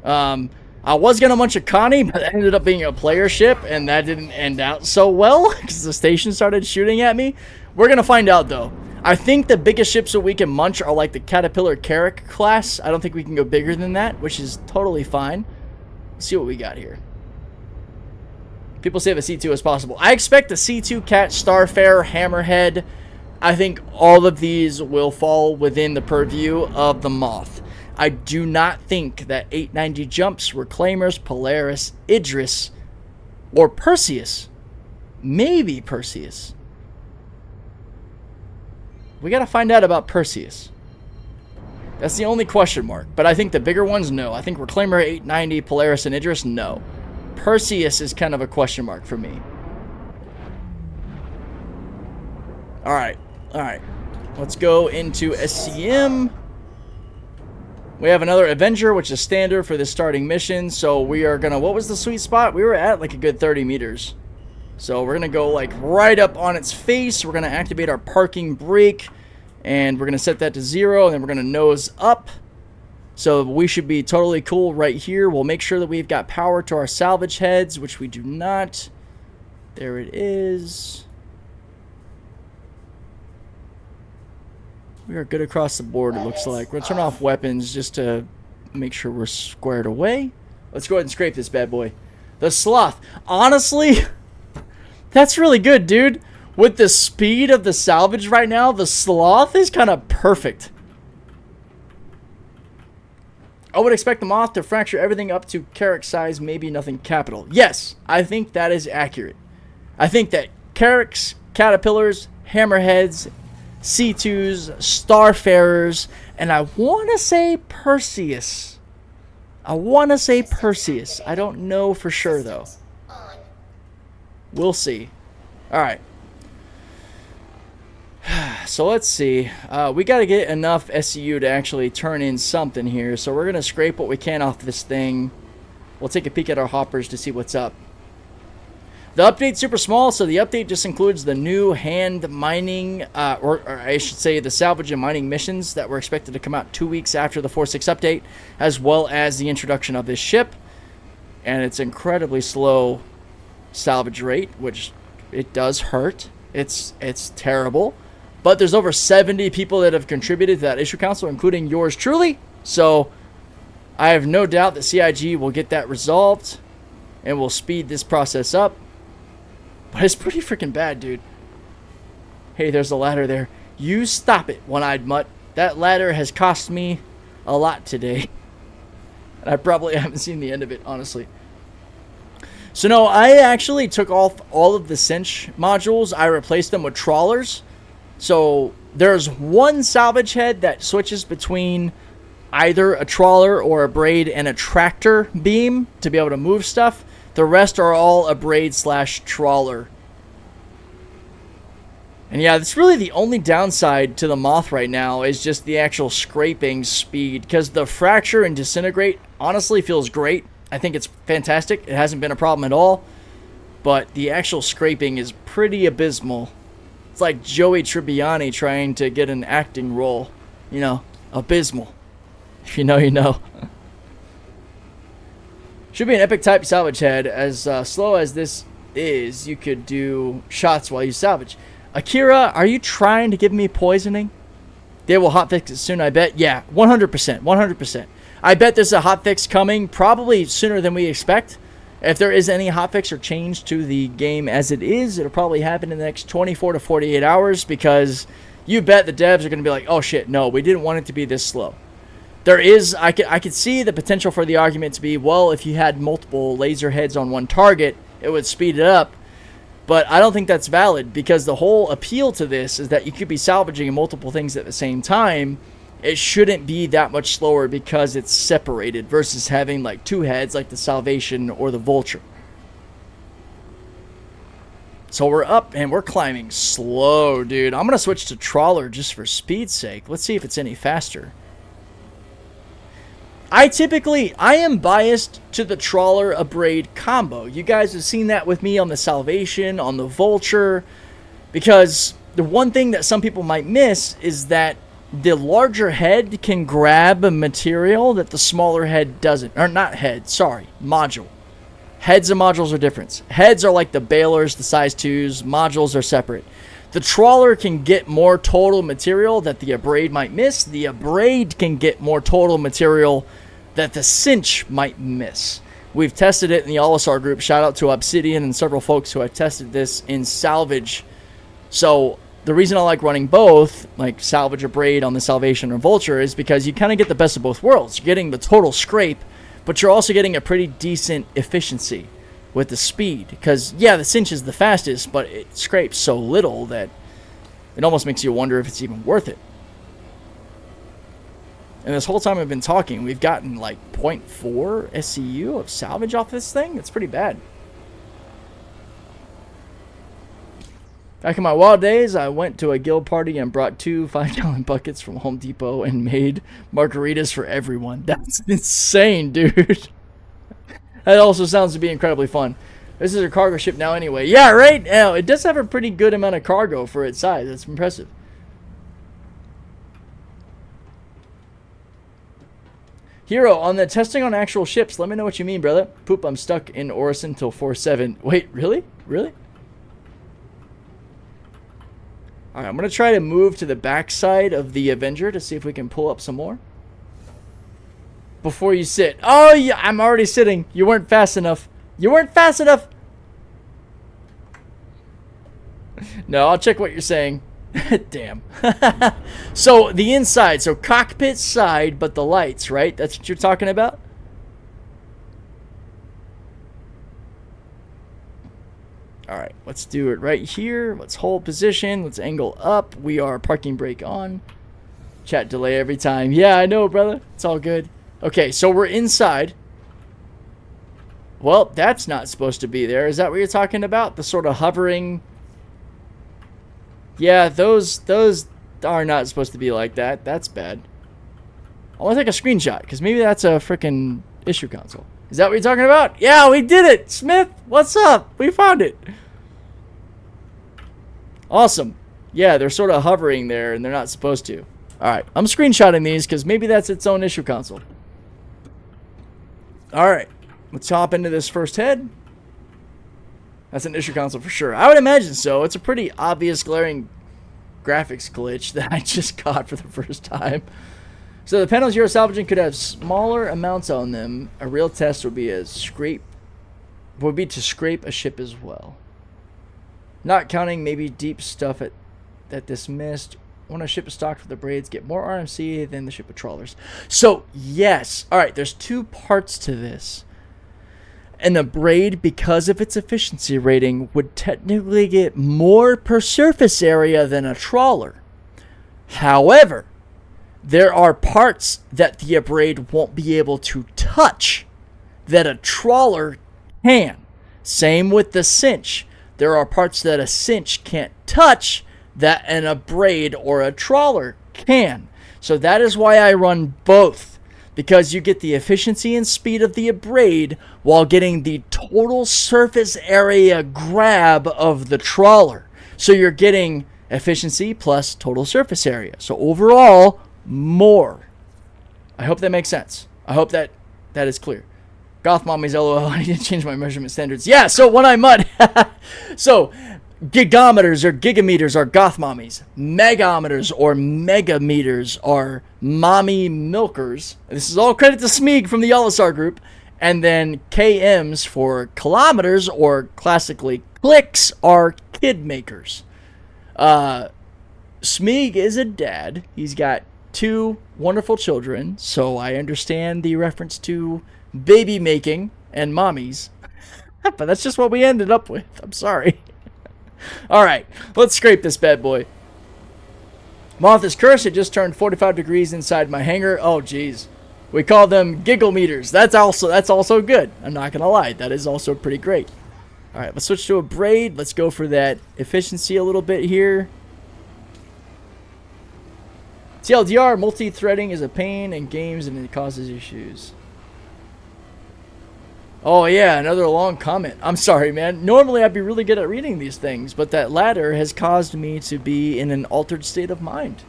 I was gonna munch a Connie, but it ended up being a player ship, and that didn't end out so well because the station started shooting at me. We're gonna find out, though. I think the biggest ships that we can munch are like the Caterpillar Carrack class. I don't think we can go bigger than that, which is totally fine. Let's see what we got here. People say the C2 is possible. I expect the C2 Cat, Starfarer, Hammerhead. I think all of these will fall within the purview of the Moth. I do not think that 890 jumps Reclaimers, Polaris, Idris, or Perseus. Maybe Perseus. We got to find out about Perseus. That's the only question mark. But I think the bigger ones, no. I think Reclaimer, 890, Polaris, and Idris, no. Perseus is kind of a question mark for me. Alright. Alright. Let's go into SCM. We have another Avenger, which is standard for this starting mission. So we are going to... What was the sweet spot? We were at like a good 30 meters. So we're going to go like right up on its face. We're going to activate our parking brake. And we're going to set that to 0. And then we're going to nose up. So we should be totally cool right here. We'll make sure that we've got power to our salvage heads, which we do not. There it is. We are good across the board, it looks like. We're going to turn off weapons just to make sure we're squared away. Let's go ahead and scrape this bad boy. The Sloth. Honestly, that's really good, dude. With the speed of the salvage right now, the Sloth is kind of perfect. I would expect the Moth to fracture everything up to Carrack size, maybe nothing capital. Yes, I think that is accurate. I think that Carracks, Caterpillars, Hammerheads, C2s, Starfarers, and I want to say Perseus. I don't know for sure, though. We'll see. Alright. So let's see. We got to get enough SCU to actually turn in something here. So we're going to scrape what we can off this thing. We'll take a peek at our hoppers to see what's up. The update's super small, so the update just includes the new hand mining, or I should say the salvage and mining missions that were expected to come out 2 weeks after the 4.6 update, as well as the introduction of this ship. And it's incredibly slow salvage rate, which it does hurt. It's terrible. But there's over 70 people that have contributed to that issue council, including yours truly. So I have no doubt that CIG will get that resolved and will speed this process up. But it's pretty freaking bad, dude. Hey, there's a ladder there. You stop it, one-eyed mutt. That ladder has cost me a lot today. And I probably haven't seen the end of it, honestly. So no, I actually took off all of the cinch modules. I replaced them with trawlers. So there's one salvage head that switches between either a trawler or a braid and a tractor beam to be able to move stuff. The rest are all a braid / trawler. And yeah, that's really the only downside to the Moth right now is just the actual scraping speed. Because the fracture and disintegrate honestly feels great. I think it's fantastic. It hasn't been a problem at all. But the actual scraping is pretty abysmal. It's like Joey Tribbiani trying to get an acting role. You know, abysmal. If you know, you know. Should be an epic type salvage head. As slow as this is, you could do shots while you salvage. Akira, are you trying to give me poisoning? They will hotfix it soon, I bet. Yeah, 100%. 100%. I bet there's a hotfix coming probably sooner than we expect. If there is any hotfix or change to the game as it is, it'll probably happen in the next 24 to 48 hours because you bet the devs are going to be like, oh shit, no, we didn't want it to be this slow. There is, I could see the potential for the argument to be, well, if you had multiple laser heads on one target, it would speed it up. But I don't think that's valid because the whole appeal to this is that you could be salvaging multiple things at the same time. It shouldn't be that much slower because it's separated versus having like two heads like the Salvation or the Vulture. So we're up and we're climbing slow, dude. I'm going to switch to Trawler just for speed's sake. Let's see if it's any faster. I am biased to the Trawler Abrade combo. You guys have seen that with me on the Salvation, on the Vulture. Because the one thing that some people might miss is that the larger head can grab a material that the smaller head doesn't. Or not head, sorry, module. Heads and modules are different. Heads are like the balers, the size 2s. Modules are separate. The Trawler can get more total material that the Abrade might miss. The Abrade can get more total material that the Cinch might miss. We've tested it in the OLISAR group. Shout out to Obsidian and several folks who have tested this in Salvage. So the reason I like running both, like Salvage or Braid on the Salvation or Vulture, is because you kind of get the best of both worlds. You're getting the total scrape, but you're also getting a pretty decent efficiency with the speed. Because, yeah, the cinch is the fastest, but it scrapes so little that it almost makes you wonder if it's even worth it. And this whole time I've been talking, we've gotten like 0.4 SCU of salvage off this thing. It's pretty bad. Back in my wild days, I went to a guild party and brought 2 5-gallon buckets from Home Depot and made margaritas for everyone. That's insane, dude. That also sounds to be incredibly fun. This is a cargo ship now anyway. Yeah, right? Now, it does have a pretty good amount of cargo for its size. That's impressive. Hero, on the testing on actual ships, let me know what you mean, brother. Poop, I'm stuck in Aorus until 4.7. Wait, really? Really? Alright, I'm going to try to move to the backside of the Avenger to see if we can pull up some more. Before you sit. Oh, yeah, I'm already sitting. You weren't fast enough. You weren't fast enough. No, I'll check what you're saying. Damn. So, the inside. So, cockpit side, but the lights, right? That's what you're talking about? Alright, let's do it right here. Let's hold position. Let's angle up. We are parking brake on. Chat delay every time. Yeah, I know, brother. It's all good. Okay, so we're inside. Well, that's not supposed to be there. Is that what you're talking about? The sort of hovering... Yeah, those are not supposed to be like that. That's bad. I want to take a screenshot, because maybe that's a freaking issue console. Is that what you're talking about? Yeah, we did it! Smith, what's up? We found it. Awesome. Yeah, they're sort of hovering there, and they're not supposed to. Alright, I'm screenshotting these, because maybe that's its own issue console. Alright, let's hop into this first head. That's an issue console for sure. I would imagine so. It's a pretty obvious glaring graphics glitch that I just got for the first time. So the panels you're salvaging could have smaller amounts on them. A real test would be to scrape a ship as well. Not counting maybe deep stuff that this missed. When a ship is stocked with the braids, get more RMC than the ship with trawlers. So yes, all right. There's 2 parts to this. And the braid, because of its efficiency rating, would technically get more per surface area than a trawler. However, there are parts that the braid won't be able to touch that a trawler can. Same with the cinch. There are parts that a cinch can't touch that a braid or a trawler can. So that is why I run both. Because you get the efficiency and speed of the braid while getting the total surface area grab of the trawler. So you're getting efficiency plus total surface area. So overall, more. I hope that makes sense. I hope that is clear. Goth mommies, LOL. I need to change my measurement standards. Yeah, so when I mud. So gigometers or gigameters are goth mommies. Megometers or megameters are mommy milkers. This is all credit to Smeeg from the OLISAR group. And then KMs for kilometers, or classically clicks, are kid makers. Smeeg is a dad. He's got 2 wonderful children, so I understand the reference to baby making and mommies. But that's just what we ended up with. I'm sorry. Alright, let's scrape this bad boy. Moth is cursed. It just turned 45 degrees inside my hangar. Oh, jeez. We call them giggle meters. That's also good. I'm not going to lie. That is also pretty great. Alright, let's switch to a braid. Let's go for that efficiency a little bit here. TLDR, multi-threading is a pain in games and it causes issues. Oh yeah, another long comment. I'm sorry, man. Normally I'd be really good at reading these things, but that ladder has caused me to be in an altered state of mind.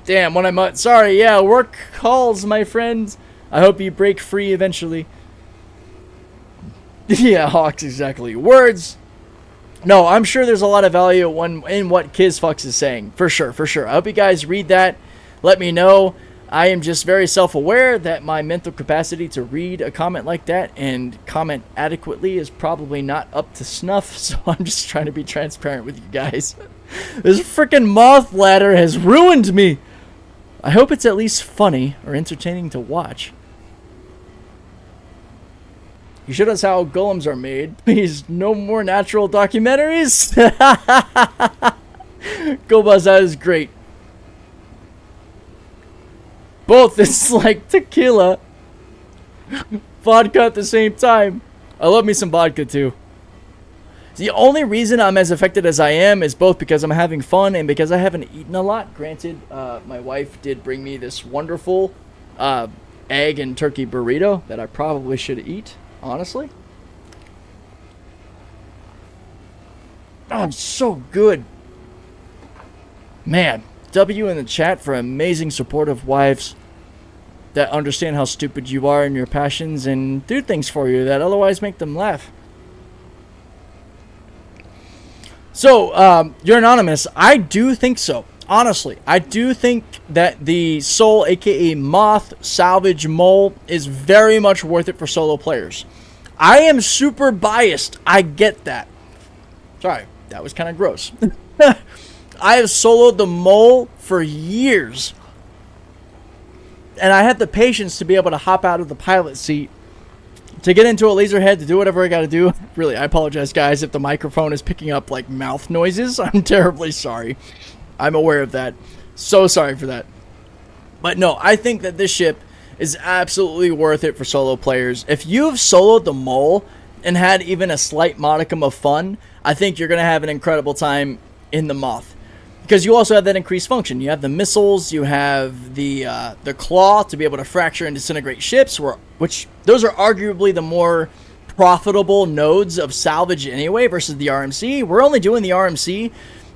Damn, when I'm sorry, yeah, work calls, my friend. I hope you break free eventually. Yeah, Hawks, exactly. Words. No, I'm sure there's a lot of value in what KizFux is saying. For sure, for sure. I hope you guys read that. Let me know. I am just very self-aware that my mental capacity to read a comment like that and comment adequately is probably not up to snuff, so I'm just trying to be transparent with you guys. This freaking moth ladder has ruined me. I hope it's at least funny or entertaining to watch. You showed us how golems are made. Please, no more natural documentaries. Go Buzz, that is great. Both, it's like tequila, vodka at the same time. I love me some vodka too. The only reason I'm as affected as I am is both because I'm having fun and because I haven't eaten a lot. Granted, my wife did bring me this wonderful egg and turkey burrito that I probably should eat, honestly. Oh, it's so good. Man, W in the chat for amazing supportive wives that understand how stupid you are and your passions and do things for you that otherwise make them laugh. So, you're anonymous. I do think so. Honestly, I do think that the Soul, aka Moth, Salvage, Mole is very much worth it for solo players. I am super biased. I get that. Sorry, that was kind of gross. I have soloed the Mole for years. And I had the patience to be able to hop out of the pilot seat, to get into a laser head, to do whatever I got to do. Really, I apologize, guys, if the microphone is picking up, like, mouth noises. I'm terribly sorry. I'm aware of that. So sorry for that. But no, I think that this ship is absolutely worth it for solo players. If you've soloed the Mole and had even a slight modicum of fun, I think you're going to have an incredible time in the Moth. Because you also have that increased function. You have the missiles, you have the claw to be able to fracture and disintegrate ships, which those are arguably the more profitable nodes of salvage anyway versus the RMC. We're only doing the RMC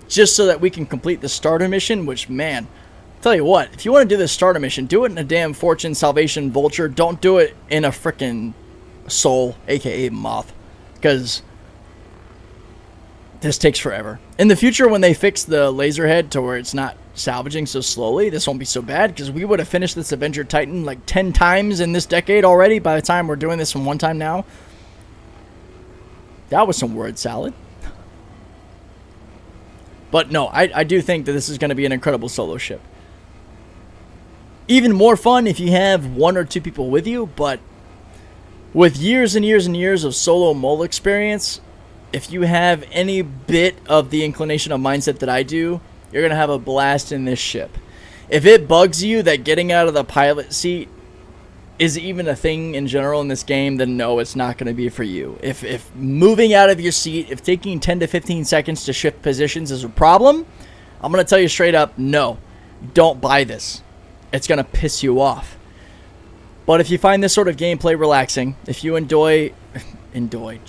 just so that we can complete the starter mission, which, man, tell you what, if you want to do this starter mission, do it in a damn Fortune, Salvation, Vulture. Don't do it in a frickin' Soul, aka Moth, because this takes forever. In the future, when they fix the laser head to where it's not salvaging so slowly, this won't be so bad, because we would have finished this Avenger Titan like 10 times in this decade already by the time we're doing this in one time now. That was some word salad. But no, I do think that this is going to be an incredible solo ship. Even more fun if you have 1 or 2 people with you, but with years and years and years of solo Mole experience, if you have any bit of the inclination of mindset that I do, you're going to have a blast in this ship. If it bugs you that getting out of the pilot seat is even a thing in general in this game, then no, it's not going to be for you. If moving out of your seat, if taking 10 to 15 seconds to shift positions is a problem, I'm going to tell you straight up, no, don't buy this. It's going to piss you off. But if you find this sort of gameplay relaxing, if you enjoy industrial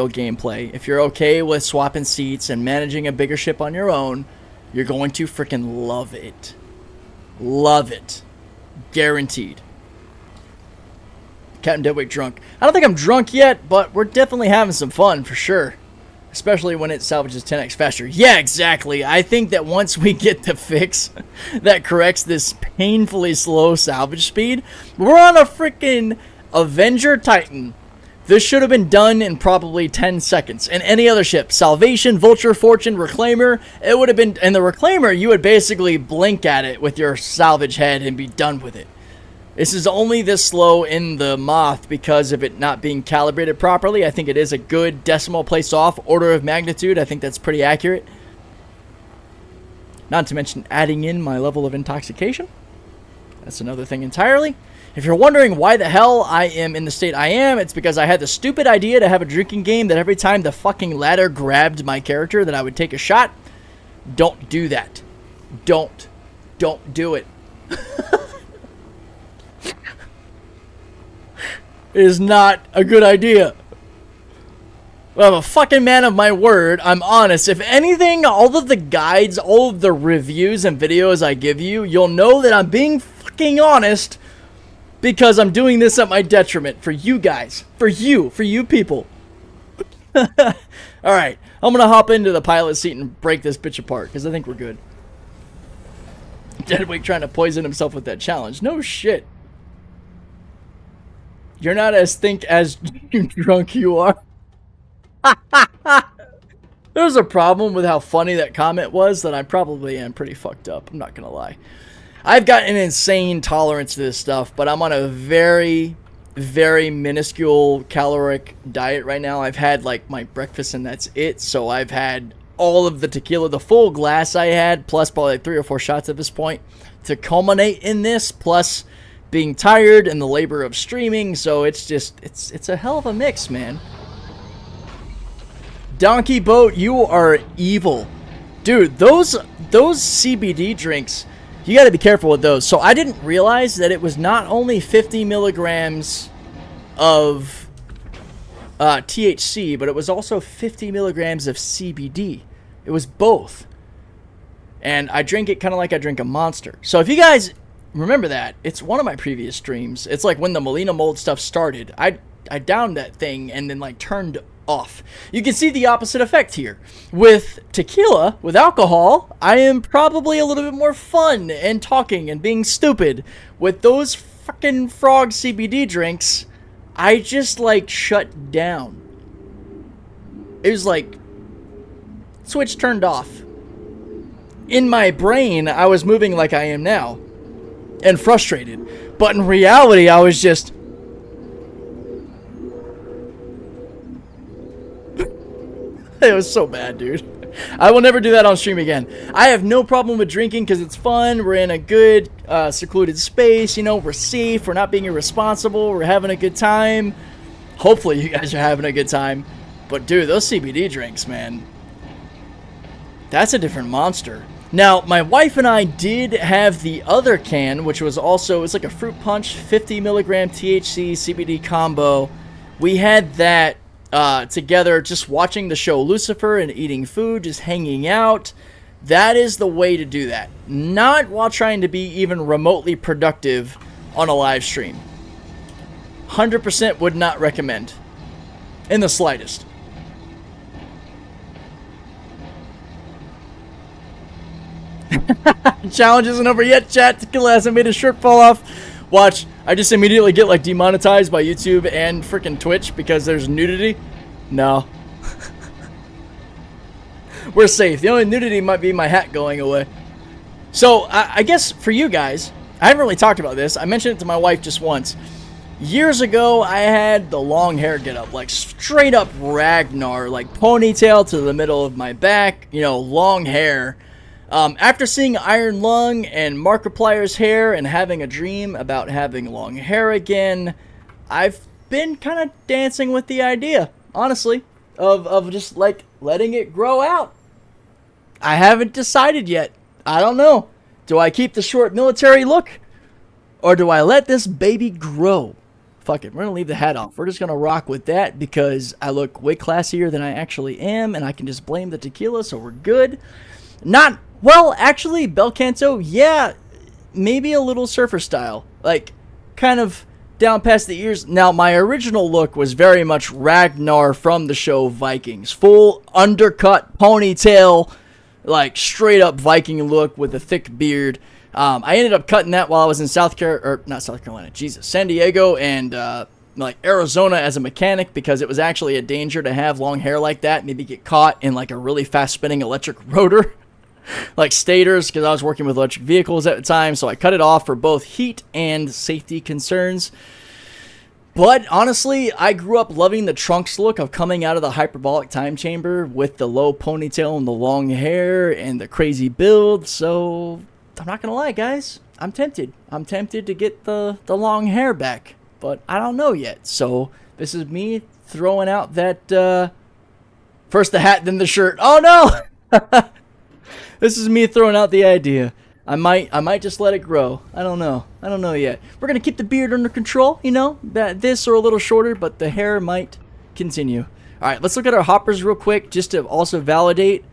gameplay, if you're okay with swapping seats and managing a bigger ship on your own, you're going to freaking love it. Love it. Guaranteed. Captain Deadwake drunk. I don't think I'm drunk yet, but we're definitely having some fun for sure. Especially when it salvages 10x faster. Yeah, exactly. I think that once we get the fix that corrects this painfully slow salvage speed, we're on a freaking Avenger Titan. This should have been done in probably 10 seconds. And any other ship, Salvation, Vulture, Fortune, Reclaimer, it would have been, and the Reclaimer, you would basically blink at it with your salvage head and be done with it. This is only this slow in the Moth because of it not being calibrated properly. I think it is a good decimal place off, order of magnitude. I think that's pretty accurate. Not to mention adding in my level of intoxication. That's another thing entirely. If you're wondering why the hell I am in the state I am, it's because I had the stupid idea to have a drinking game that every time the fucking ladder grabbed my character that I would take a shot. Don't do that. Don't do it. It is not a good idea. Well, I'm a fucking man of my word. I'm honest. If anything, all of the guides, all of the reviews and videos I give you, you'll know that I'm being fucking honest because I'm doing this at my detriment for you guys. For you people. Alright, I'm going to hop into the pilot seat and break this bitch apart because I think we're good. Deadwake trying to poison himself with that challenge. No shit. You're not as think as drunk you are. There's a problem with how funny that comment was that I probably am pretty fucked up. I'm not gonna lie. I've got an insane tolerance to this stuff, but I'm on a very, very minuscule caloric diet right now. I've had like my breakfast and that's it. So I've had all of the tequila, the full glass I had, plus probably like 3 or 4 shots at this point to culminate in this, plus being tired and the labor of streaming. So it's just, it's a hell of a mix, man. Donkey Boat, you are evil. Dude, those CBD drinks, you got to be careful with those. So I didn't realize that it was not only 50 milligrams of THC, but it was also 50 milligrams of CBD. It was both. And I drink it kind of like I drink a Monster. So if you guys remember that, it's one of my previous streams. It's like when the Molina mold stuff started. I downed that thing and then like turned off. You can see the opposite effect here. With tequila, with alcohol, I am probably a little bit more fun and talking and being stupid. With those fucking frog CBD drinks, I just like shut down. It was like switch turned off. In my brain, I was moving like I am now and frustrated. But in reality, I was just it was so bad, dude. I will never do that on stream again. I have no problem with drinking because it's fun. We're in a good, secluded space. You know, we're safe. We're not being irresponsible. We're having a good time. Hopefully you guys are having a good time. But, dude, those CBD drinks, man, that's a different monster. Now, my wife and I did have the other can, which was also, it's like a fruit punch, 50 milligram THC CBD combo. We had that together, just watching the show Lucifer and eating food, just hanging out. That is the way to do that. Not while trying to be even remotely productive on a live stream. 100% would not recommend. In the slightest. Challenge isn't over yet, chat. Tequila hasn't made his shirt fall off. Watch, I just immediately get like demonetized by YouTube and freaking Twitch because there's nudity. No. We're safe. The only nudity might be my hat going away. So, I guess for you guys, I haven't really talked about this. I mentioned it to my wife just once. Years ago, I had the long hair get up, like straight up Ragnar, like ponytail to the middle of my back, you know, long hair. After seeing Iron Lung and Markiplier's hair and having a dream about having long hair again, I've been kind of dancing with the idea, honestly, of just like letting it grow out. I haven't decided yet. I don't know. Do I keep the short military look? Or do I let this baby grow? Fuck it, we're gonna leave the hat off. We're just gonna rock with that because I look way classier than I actually am, and I can just blame the tequila, so we're good. Not, well, actually, Belcanto, yeah, maybe a little surfer style. Like, kind of down past the ears. Now, my original look was very much Ragnar from the show Vikings. Full undercut ponytail, like straight up Viking look with a thick beard. I ended up cutting that while I was in San Diego and like Arizona as a mechanic because it was actually a danger to have long hair like that. Maybe get caught in like a really fast spinning electric rotor. Like stators, because I was working with electric vehicles at the time, so I cut it off for both heat and safety concerns. But honestly, I grew up loving the Trunks look of coming out of the hyperbolic time chamber with the low ponytail and the long hair and the crazy build, so I'm not gonna lie, guys. I'm tempted. I'm tempted to get the long hair back, but I don't know yet. So this is me throwing out that first the hat, then the shirt. Oh no! This is me throwing out the idea. I might just let it grow. I don't know. I don't know yet. We're gonna keep the beard under control, you know, this or a little shorter, but the hair might continue. All right, let's look at our hoppers real quick, just to also validate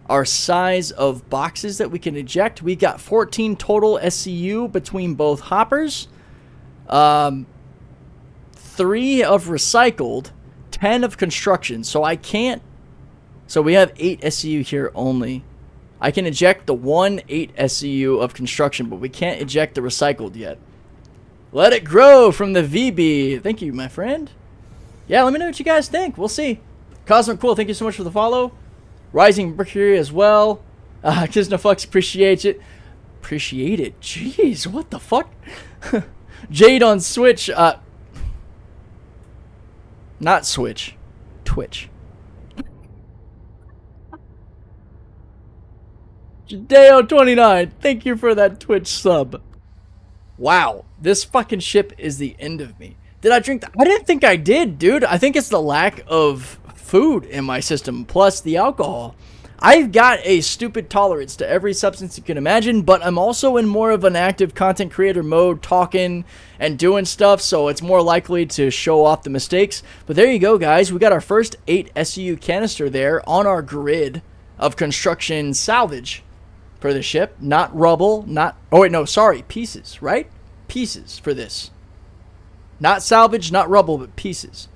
our size of boxes that we can eject. We got 14 total SCU between both hoppers. 3 of recycled, 10 of construction. So I can't. So we have 8 SCU here only. I can eject the 1.8 SCU of construction, but we can't eject the recycled yet. Let it grow from the VB. Thank you, my friend. Yeah, let me know what you guys think. We'll see. Cosmic Cool, thank you so much for the follow. Rising Mercury as well. Kisnaflux, appreciate it. Appreciate it. Jeez, what the fuck? Jade on Switch. Not Switch. Twitch. Jadeo29, thank you for that Twitch sub. Wow, this fucking ship is the end of me. Did I drink that? I didn't think I did, dude. I think it's the lack of food in my system, plus the alcohol. I've got a stupid tolerance to every substance you can imagine, but I'm also in more of an active content creator mode, talking and doing stuff, so it's more likely to show off the mistakes. But there you go, guys. We got our first 8 SCU canister there on our grid of construction salvage for the ship. Not rubble, not... Oh, wait, no, sorry. Pieces, right? Pieces for this. Not salvage, not rubble, but pieces.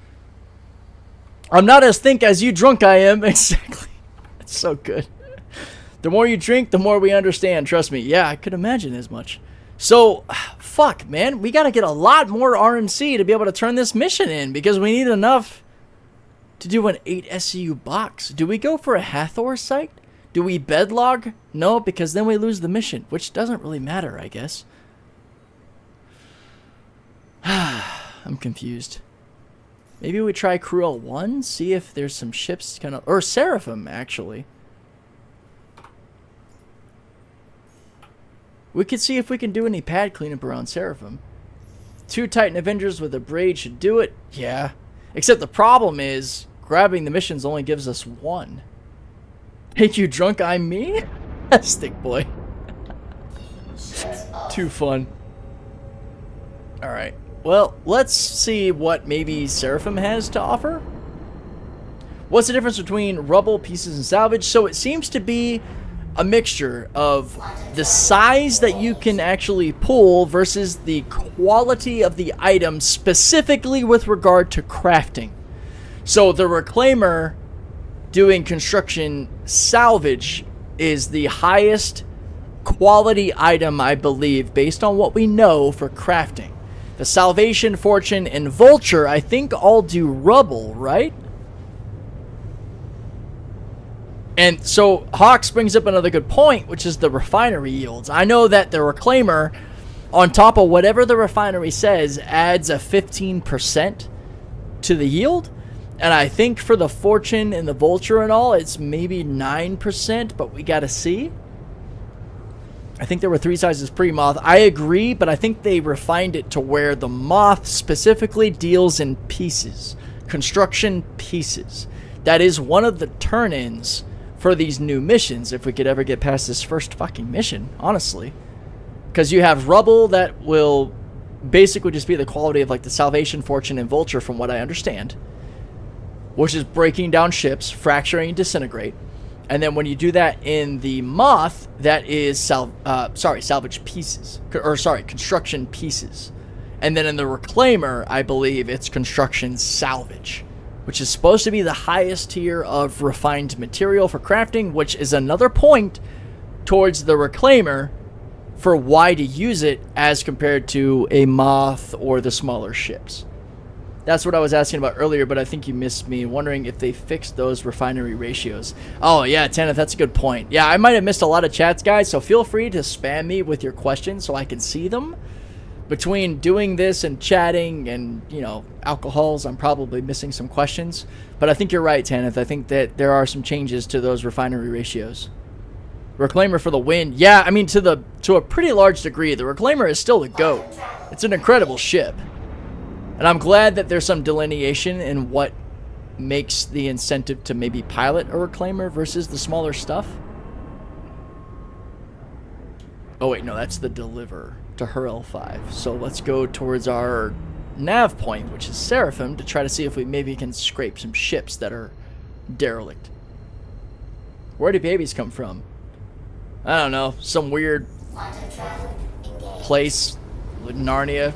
I'm not as think as you drunk I am. Exactly. It's so good. The more you drink, the more we understand. Trust me. Yeah, I could imagine as much. So, fuck, man. We got to get a lot more RMC to be able to turn this mission in, because we need enough to do an 8 SCU box. Do we go for a Hathor site? Do we bedlog? No, because then we lose the mission, which doesn't really matter, I guess. I'm confused. Maybe we try Cruel 1, see if there's some ships kind of... Or Seraphim, actually. We could see if we can do any pad cleanup around Seraphim. 2 Titan Avengers with a braid should do it. Yeah. Except the problem is, grabbing the missions only gives us 1. Ain't you drunk, I'm me? Stick boy. Too fun. Alright. Well, let's see what maybe Seraphim has to offer. What's the difference between rubble, pieces, and salvage? So it seems to be a mixture of the size that you can actually pull versus the quality of the item, specifically with regard to crafting. So the Reclaimer doing construction salvage is the highest quality item, I believe, based on what we know for crafting. The Salvation, Fortune, and Vulture, I think, all do rubble, right? And so Hawks brings up another good point, which is the refinery yields. I know that the Reclaimer, on top of whatever the refinery says, adds a 15% to the yield. And I think for the Fortune and the Vulture and all, it's maybe 9%, but we gotta see. I think there were 3 sizes pre-Moth. I agree, but I think they refined it to where the Moth specifically deals in pieces. Construction pieces. That is one of the turn-ins for these new missions, if we could ever get past this first fucking mission, honestly. Because you have rubble that will basically just be the quality of like the Salvation, Fortune, and Vulture, from what I understand. Which is breaking down ships, fracturing and disintegrate. And then when you do that in the Moth, that is salvage pieces. Construction pieces. And then in the Reclaimer, I believe it's construction salvage, which is supposed to be the highest tier of refined material for crafting, which is another point towards the Reclaimer for why to use it as compared to a Moth or the smaller ships. That's what I was asking about earlier, but I think you missed me, wondering if they fixed those refinery ratios. Oh, yeah, Tanith, that's a good point. Yeah, I might have missed a lot of chats, guys, so feel free to spam me with your questions so I can see them. Between doing this and chatting and, you know, alcohols, I'm probably missing some questions. But I think you're right, Tanith. I think that there are some changes to those refinery ratios. Reclaimer for the win. Yeah, I mean, to a pretty large degree, the Reclaimer is still the GOAT. It's an incredible ship. And I'm glad that there's some delineation in what makes the incentive to maybe pilot a Reclaimer versus the smaller stuff. Oh wait, no, that's the deliver to her L5. So let's go towards our nav point, which is Seraphim, to try to see if we maybe can scrape some ships that are derelict. Where do babies come from? I don't know, some weird place. Narnia.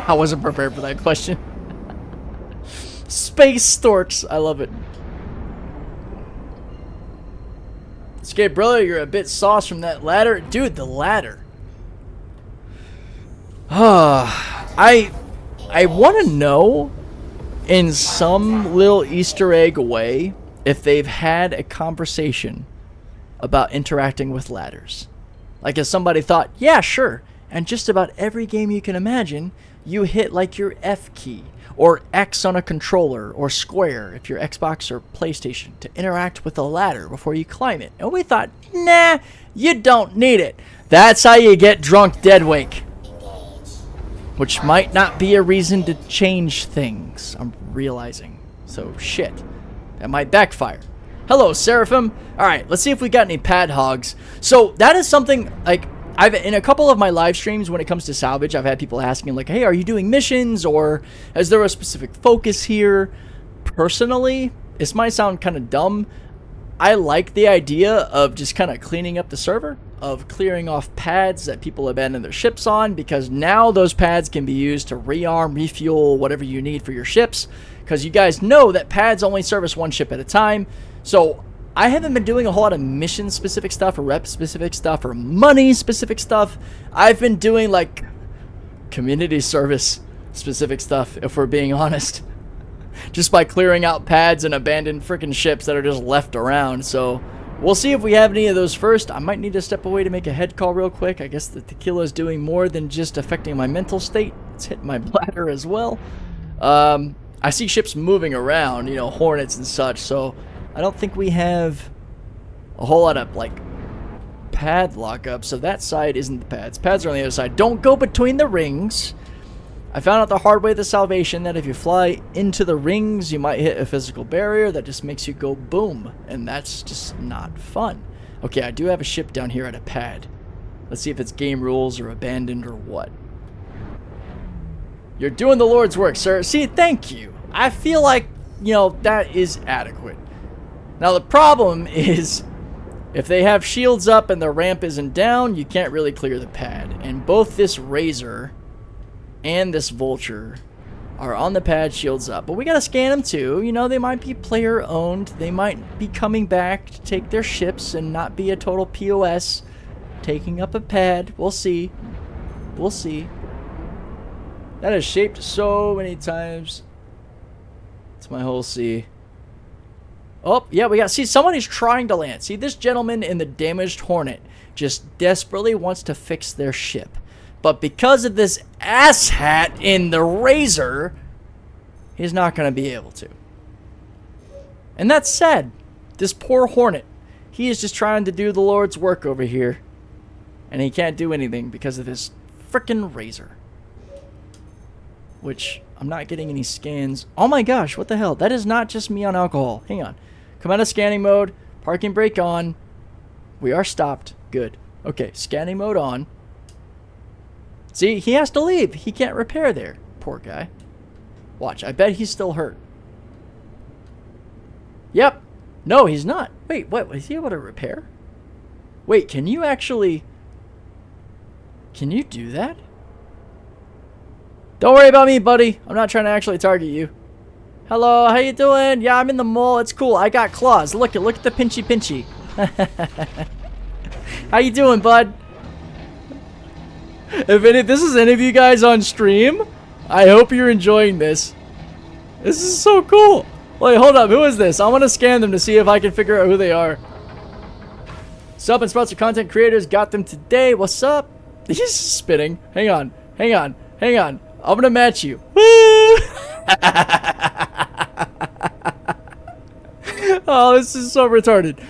I wasn't prepared for that question. Space storks. I love it. Escape brother, you're a bit sauce from that ladder. Dude, the ladder. I want to know in some little Easter egg way if they've had a conversation about interacting with ladders. Like if somebody thought, yeah, sure, and just about every game you can imagine, you hit like your F key or X on a controller or square if you're Xbox or PlayStation to interact with a ladder before you climb it. And we thought, nah, you don't need it. That's how you get drunk Deadwake. Which might not be a reason to change things, I'm realizing. So shit, that might backfire. Hello, Seraphim. Alright, let's see if we got any pad hogs. So that is something, like, I've in a couple of my live streams when it comes to salvage, I've had people asking like, hey, are you doing missions or is there a specific focus here? Personally, this might sound kind of dumb. I like the idea of just kind of cleaning up the server, of clearing off pads that people abandon their ships on, because now those pads can be used to rearm, refuel, whatever you need for your ships, because you guys know that pads only service one ship at a time. So I haven't been doing a whole lot of mission-specific stuff or rep-specific stuff or money-specific stuff. I've been doing, like, community service-specific stuff, if we're being honest. Just by clearing out pads and abandoned freaking ships that are just left around. So we'll see if we have any of those first. I might need to step away to make a head call real quick. I guess the tequila is doing more than just affecting my mental state. It's hitting my bladder as well. I see ships moving around, you know, hornets and such, so I don't think we have a whole lot of, like, pad lockup. So that side isn't the pads. Pads are on the other side. Don't go between the rings. I found out the hard way with the Salvation that if you fly into the rings, you might hit a physical barrier that just makes you go boom. And that's just not fun. Okay, I do have a ship down here at a pad. Let's see if it's game rules or abandoned or what. You're doing the Lord's work, sir. See, thank you. I feel like, you know, that is adequate. Now, the problem is, if they have shields up and the ramp isn't down, you can't really clear the pad. And both this Razer and this Vulture are on the pad, shields up. But we gotta scan them too. You know, they might be player owned. They might be coming back to take their ships and not be a total POS taking up a pad. We'll see. We'll see. That is shaped so many times. It's my whole C. Oh, yeah, we got, see, somebody's trying to land. See, this gentleman in the damaged Hornet just desperately wants to fix their ship. But because of this asshat in the Razer, he's not going to be able to. And that's sad. This poor Hornet, he is just trying to do the Lord's work over here. And he can't do anything because of this frickin' Razer. Which, I'm not getting any scans. Oh my gosh, what the hell? That is not just me on alcohol. Hang on. Come out of scanning mode. Parking brake on. We are stopped. Good. Okay, scanning mode on. See, he has to leave. He can't repair there. Poor guy. Watch, I bet he's still hurt. Yep. No, he's not. Wait, what? Was he able to repair? Wait, can you actually... Can you do that? Don't worry about me, buddy. I'm not trying to actually target you. Hello, how you doing? Yeah, I'm in the mole. It's cool. I got claws. Look at the pinchy pinchy. How you doing, bud? If this is any of you guys on stream, I hope you're enjoying this. This is so cool. Wait, hold up. Who is this? I want to scan them to see if I can figure out who they are. Sub and sponsor content creators got them today. What's up? He's spitting. Hang on. Hang on. Hang on. I'm going to match you. Woo! Oh, this is so retarded.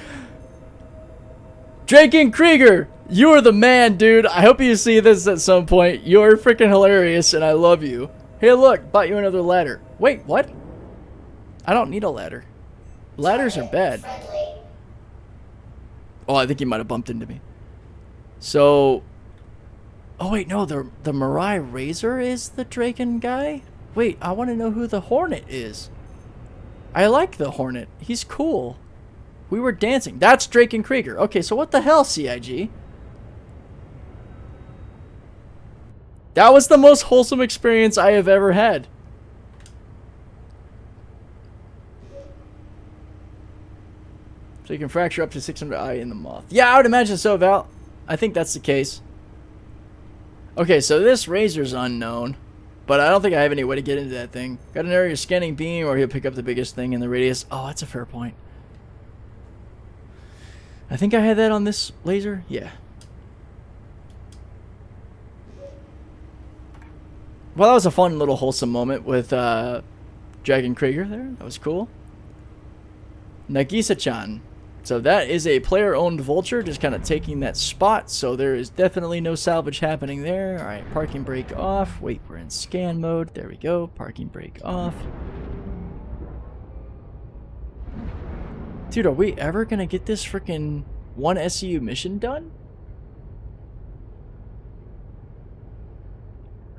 Drake and Krieger, you are the man, dude. I hope you see this at some point. You are freaking hilarious, and I love you. Hey, look, bought you another ladder. Wait, what? I don't need a ladder. Ladders are bad. Oh, I think he might have bumped into me. So... Oh, wait, no, the Mirai Razer is the Draken guy? Wait, I want to know who the Hornet is. I like the Hornet. He's cool. We were dancing. That's Drake and Krieger. Okay, so what the hell, CIG? That was the most wholesome experience I have ever had. So you can fracture up to 600i in the Moth. Yeah, I would imagine so, Val. I think that's the case. Okay, so this Razer's unknown, but I don't think I have any way to get into that thing. Got an area scanning beam, or he'll pick up the biggest thing in the radius. Oh, that's a fair point. I think I had that on this laser. Yeah. Well, that was a fun little wholesome moment with Dragon Krieger there. That was cool. Nagisa-chan. So that is a player-owned vulture, just kind of taking that spot. So there is definitely no salvage happening there. All right, parking brake off. Wait, we're in scan mode. There we go. Parking brake off. Dude, are we ever going to get this freaking 1 SCU mission done?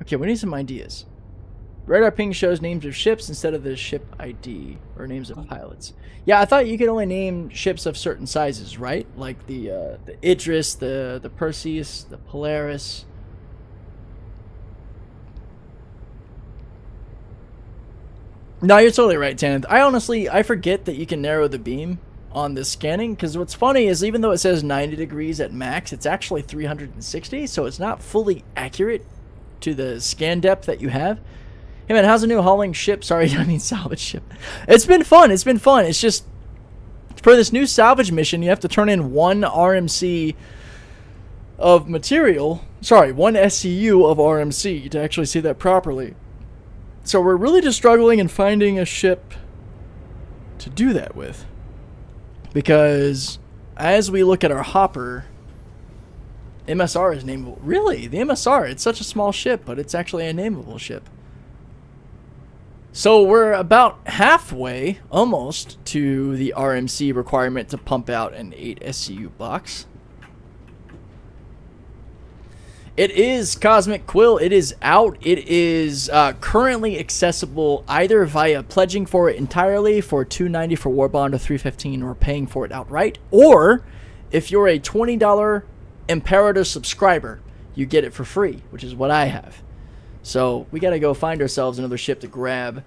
Okay, we need some ideas. Radar ping shows names of ships instead of the ship ID, or names of pilots. Yeah, I thought you could only name ships of certain sizes, right? Like the Idris, the Perseus, the Polaris. No, you're totally right, Tanith. I forget that you can narrow the beam on this scanning, because what's funny is even though it says 90 degrees at max, it's actually 360, so it's not fully accurate to the scan depth that you have. Hey man, how's the new hauling ship? Sorry, I mean salvage ship. It's been fun. It's been fun. It's just for this new salvage mission, you have to turn in 1 RMC of material. Sorry, 1 SCU of RMC to actually see that properly. So we're really just struggling in finding a ship to do that with. Because as we look at our hopper, MSR is nameable. Really? The MSR, it's such a small ship, but it's actually a nameable ship. So we're about halfway, almost, to the RMC requirement to pump out an 8 SCU box. It is Cosmic Quill. It is out. It is currently accessible either via pledging for it entirely for $290 for Warbond or $315, or paying for it outright. Or if you're a $20 Imperator subscriber, you get it for free, which is what I have. So we got to go find ourselves another ship to grab.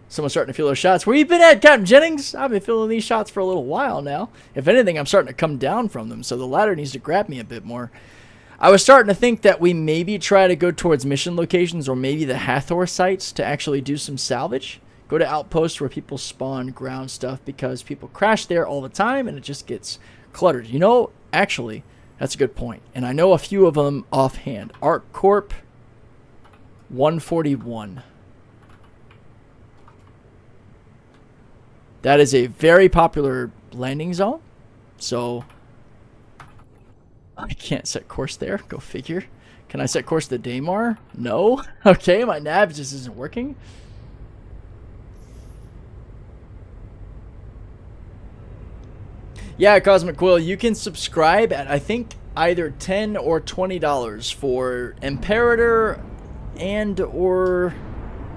Someone's starting to feel those shots. Where you been at, Captain Jennings? I've been feeling these shots for a little while now. If anything, I'm starting to come down from them, so the ladder needs to grab me a bit more. I was starting to think that we maybe try to go towards mission locations, or maybe the Hathor sites, to actually do some salvage. Go to outposts where people spawn ground stuff, because people crash there all the time and it just gets cluttered. You know, actually, that's a good point. And I know a few of them offhand. Arc Corp 141. That is a very popular landing zone. So I can't set course there. Go figure. Can I set course to Daymar? No. Okay, my nav just isn't working. Yeah, Cosmic Quill, you can subscribe at, I think, either $10 or $20 for Imperator and or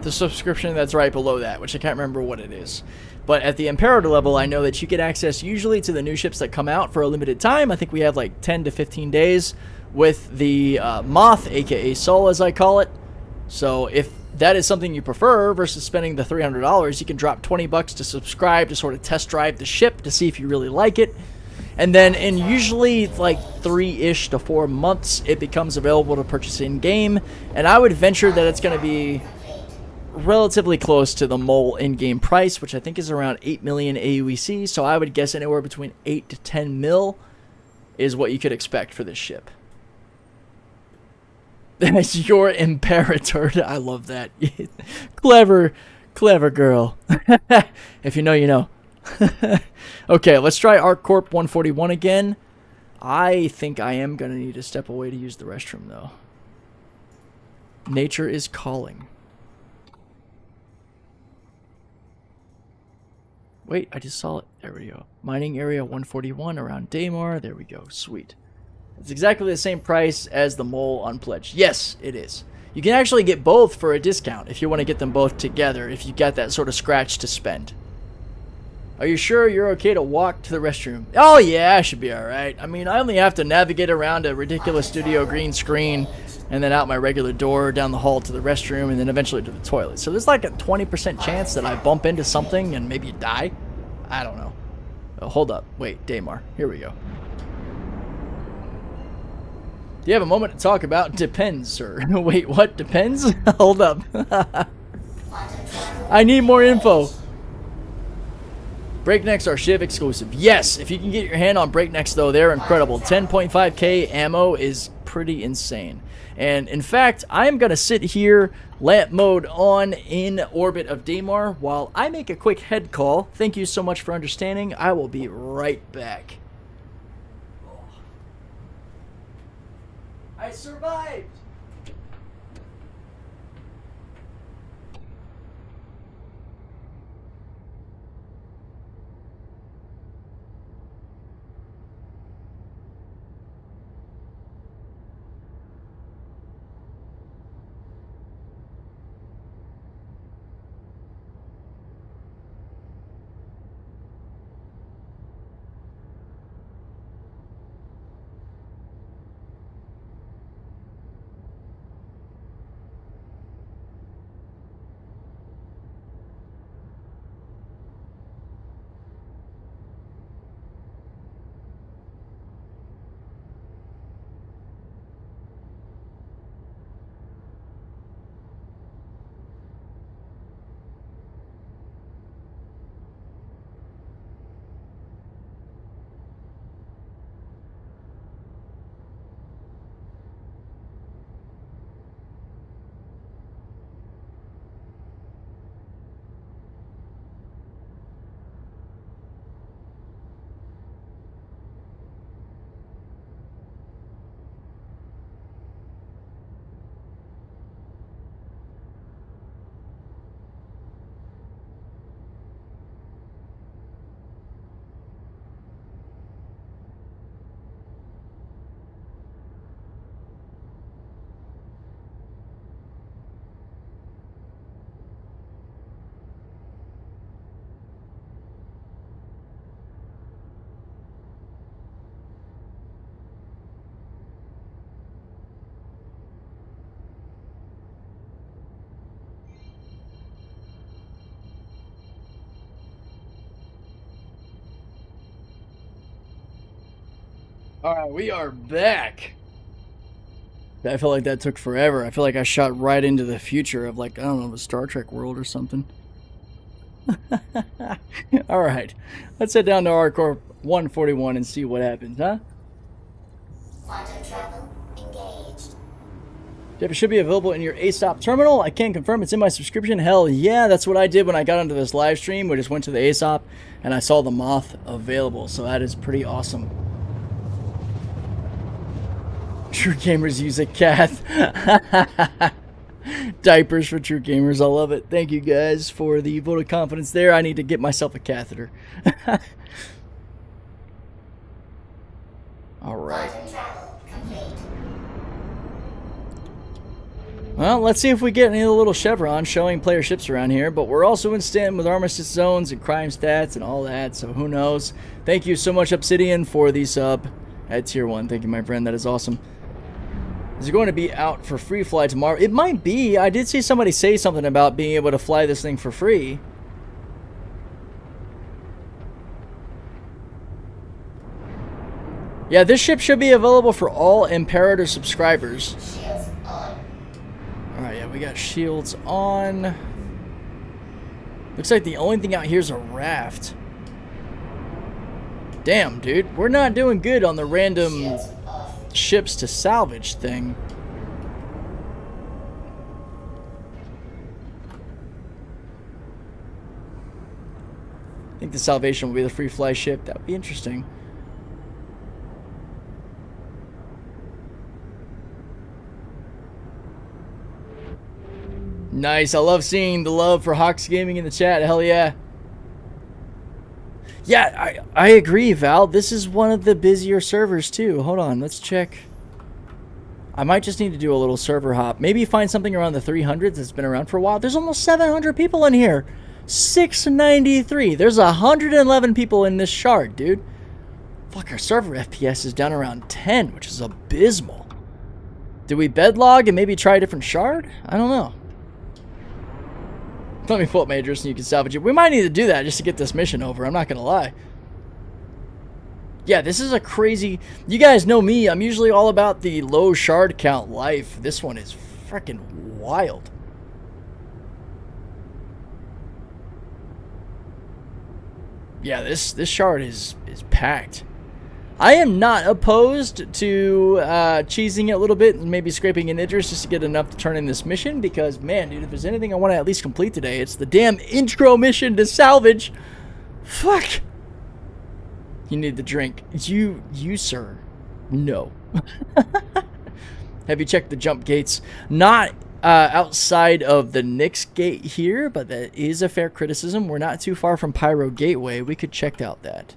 the subscription that's right below that, which I can't remember what it is. But at the Imperator level, I know that you get access usually to the new ships that come out for a limited time. I think we have like 10 to 15 days with the Moth, aka Soul as I call it. So if that is something you prefer versus spending the $300, you can drop $20 to subscribe to sort of test drive the ship to see if you really like it. And then in usually like 3-ish to 4 months, it becomes available to purchase in-game. And I would venture that it's going to be relatively close to the Mole in-game price, which I think is around 8 million AUEC. So I would guess anywhere between 8 to 10 mil is what you could expect for this ship. That's your Imperator. I love that. Clever girl. If you know, you know. Okay, let's try Arc Corp 141 again. I think I am going to need to step away to use the restroom, though. Nature is calling. Wait, I just saw it. There we go. Mining area 141 around Daymar. There we go. Sweet. It's exactly the same price as the Mole unpledged. Yes, it is. You can actually get both for a discount if you want to get them both together, if you got that sort of scratch to spend. Are you sure you're okay to walk to the restroom? Oh yeah, I should be alright. I mean, I only have to navigate around a ridiculous studio green screen and then out my regular door, down the hall to the restroom, and then eventually to the toilet. So there's like a 20% chance that I bump into something and maybe die. I don't know. Oh, hold up. Wait, Daymar. Here we go. Do you have a moment to talk about? Depends, sir. Wait, what? Depends? Hold up. I need more info. Breaknecks are Shiv exclusive. Yes, if you can get your hand on Breaknecks, though, they're incredible. 10.5k ammo is pretty insane. And in fact, I'm going to sit here, lamp mode on, in orbit of Daymar, while I make a quick head call. Thank you so much for understanding. I will be right back. I survived! Alright, we are back. I feel like that took forever. I feel like I shot right into the future of, like, I don't know, a Star Trek world or something. Alright, let's head down to Argo 141 and see what happens, huh? Quantum travel engaged. Jeff, it should be available in your ASOP terminal. I can't confirm it's in my subscription. Hell yeah, that's what I did when I got onto this live stream. We just went to the ASOP and I saw the Moth available, so that is pretty awesome. True gamers use a cath. Diapers for true gamers. I love it. Thank you guys for the vote of confidence there. I need to get myself a catheter. Alright. Well, let's see if we get any of the little chevrons showing player ships around here. But we're also in stand with armistice zones and crime stats and all that. So who knows. Thank you so much, Obsidian, for the sub at tier 1. Thank you, my friend. That is awesome. Is it going to be out for free fly tomorrow? It might be. I did see somebody say something about being able to fly this thing for free. Yeah, this ship should be available for all Imperator subscribers. Alright, yeah, we got shields on. Looks like the only thing out here is a raft. Damn, dude. We're not doing good on the random ships to salvage thing. I think the Salvation will be the free fly ship. That would be interesting. Nice. I love seeing the love for Hawks Gaming in the chat. Hell yeah. Yeah, I agree, Val. This is one of the busier servers, too. Hold on, let's check. I might just need to do a little server hop. Maybe find something around the 300s that's been around for a while. There's almost 700 people in here. 693. There's 111 people in this shard, dude. Fuck, our server FPS is down around 10, which is abysmal. Do we bedlog and maybe try a different shard? I don't know. Let me pull up Majors and you can salvage it. We might need to do that just to get this mission over. I'm not going to lie. Yeah, this is a crazy... You guys know me. I'm usually all about the low shard count life. This one is freaking wild. Yeah, this shard is packed. I am not opposed to cheesing it a little bit and maybe scraping an Idris just to get enough to turn in this mission, because, man, dude, if there's anything I want to at least complete today, it's the damn intro mission to Salvage. Fuck. You need the drink. You, sir. No. Have you checked the jump gates? Not outside of the Nyx gate here, but that is a fair criticism. We're not too far from Pyro Gateway. We could check out that.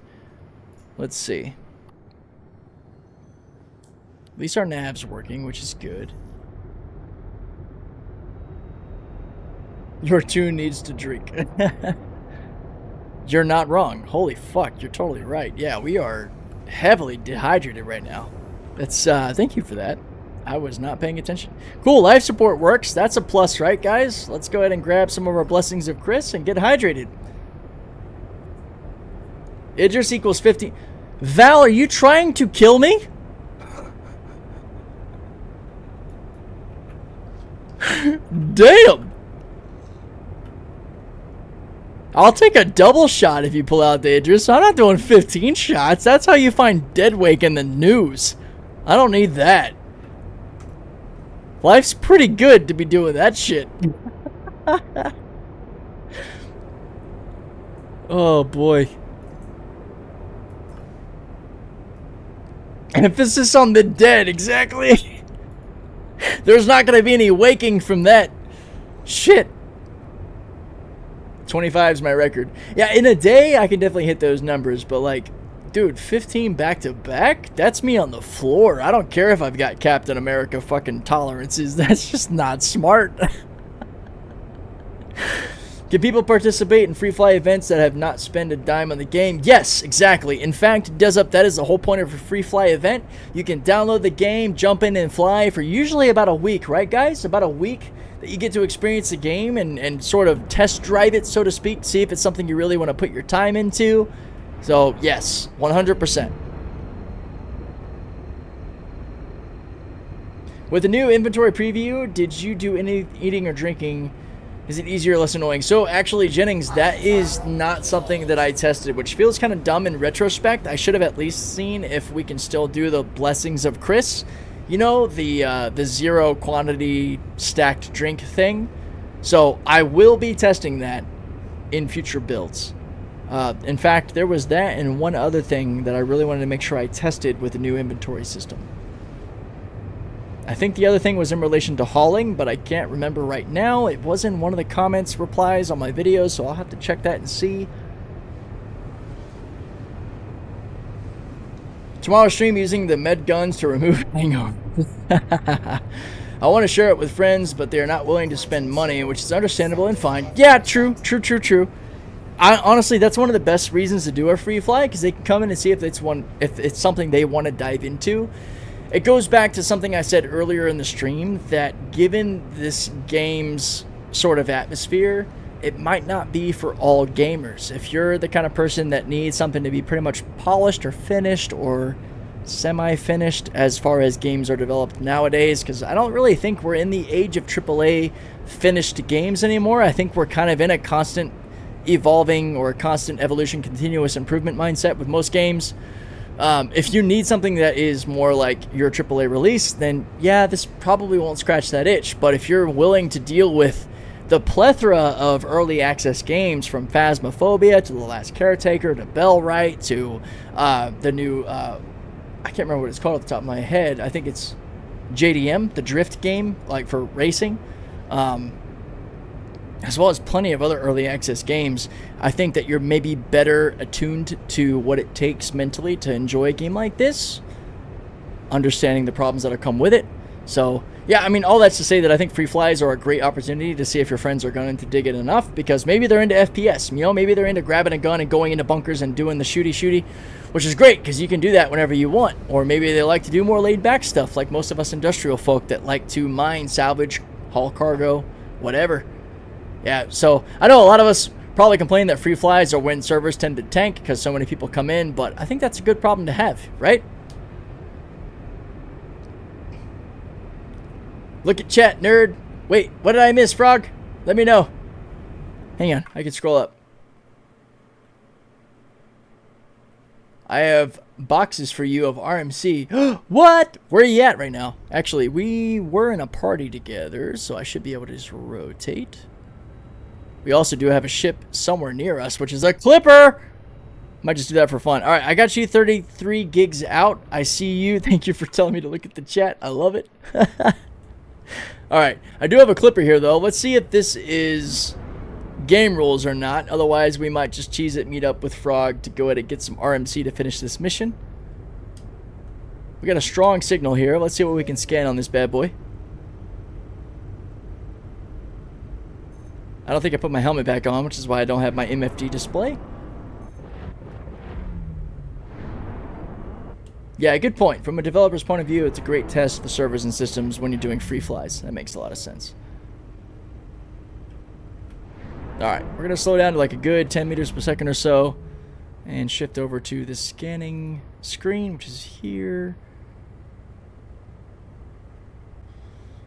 Let's see. At least our nav's working, which is good. Your tune needs to drink. You're not wrong. Holy fuck, you're totally right. Yeah, we are heavily dehydrated right now. That's thank you for that. I was not paying attention. Cool, life support works. That's a plus, right, guys? Let's go ahead and grab some of our blessings of Chris and get hydrated. Idris equals 50. Val, are you trying to kill me? Damn. I'll take a double shot if you pull out the Idris. I'm not doing 15 shots. That's how you find Deadwake in the news. I don't need that. Life's pretty good to be doing that shit. Oh boy. Emphasis on the dead, exactly. There's not going to be any waking from that shit. 25 is my record. Yeah, in a day, I can definitely hit those numbers, but like, dude, 15 back-to-back? That's me on the floor. I don't care if I've got Captain America fucking tolerances. That's just not smart. Can people participate in free fly events that have not spent a dime on the game? Yes, exactly. In fact, that is the whole point of a free fly event. You can download the game, jump in and fly for usually about a week, right guys? About a week that you get to experience the game and sort of test drive it, so to speak, see if it's something you really want to put your time into. So, yes, 100%. With the new inventory preview, did you do any eating or drinking? Is it easier or less annoying? So, actually, Jennings, that is not something that I tested, which feels kind of dumb in retrospect. I should have at least seen if we can still do the blessings of Chris. You know, the zero quantity stacked drink thing. So, I will be testing that in future builds. In fact, there was that and one other thing that I really wanted to make sure I tested with the new inventory system. I think the other thing was in relation to hauling, but I can't remember right now. It was in one of the comments replies on my videos, so I'll have to check that and see. Tomorrow stream using the med guns to remove hangover. I want to share it with friends, but they're not willing to spend money, which is understandable and fine. Yeah, true. Honestly, that's one of the best reasons to do a free fly, because they can come in and see if it's something they want to dive into. It goes back to something I said earlier in the stream, that given this game's sort of atmosphere, it might not be for all gamers. If you're the kind of person that needs something to be pretty much polished or finished or semi-finished as far as games are developed nowadays, because I don't really think we're in the age of AAA finished games anymore. I think we're kind of in a constant evolving or constant evolution, continuous improvement mindset with most games. If you need something that is more like your AAA release, then yeah, this probably won't scratch that itch. But if you're willing to deal with the plethora of early access games, from Phasmophobia to The Last Caretaker to Bellwright to the new, I can't remember what it's called off the top of my head. I think it's JDM, the drift game, like for racing. As well as plenty of other early access games, I think that you're maybe better attuned to what it takes mentally to enjoy a game like this, understanding the problems that come with it. So, yeah, I mean, all that's to say that I think free flies are a great opportunity to see if your friends are going to dig it enough, because maybe they're into FPS, you know, maybe they're into grabbing a gun and going into bunkers and doing the shooty, which is great, because you can do that whenever you want. Or maybe they like to do more laid-back stuff, like most of us industrial folk that like to mine, salvage, haul cargo, whatever. Yeah, so I know a lot of us Probably complain that free flies are when servers tend to tank because so many people come in, but I think that's a good problem to have, right? Look at chat, nerd. Wait, what did I miss, Frog? Let me know. Hang on, I can scroll up. I have boxes for you of RMC. What? Where are you at right now? Actually, we were in a party together, so I should be able to just rotate. We also do have a ship somewhere near us, which is a Clipper. Might just do that for fun. All right, I got you 33 gigs out. I see you. Thank you for telling me to look at the chat. I love it. All right, I do have a Clipper here, though. Let's see if this is game rules or not. Otherwise, we might just cheese it, meet up with Frog to go ahead and get some RMC to finish this mission. We got a strong signal here. Let's see what we can scan on this bad boy. I don't think I put my helmet back on, which is why I don't have my MFD display. Yeah, good point. From a developer's point of view, it's a great test for servers and systems when you're doing free flies. That makes a lot of sense. Alright, we're going to slow down to like a good 10 meters per second or so and shift over to the scanning screen, which is here.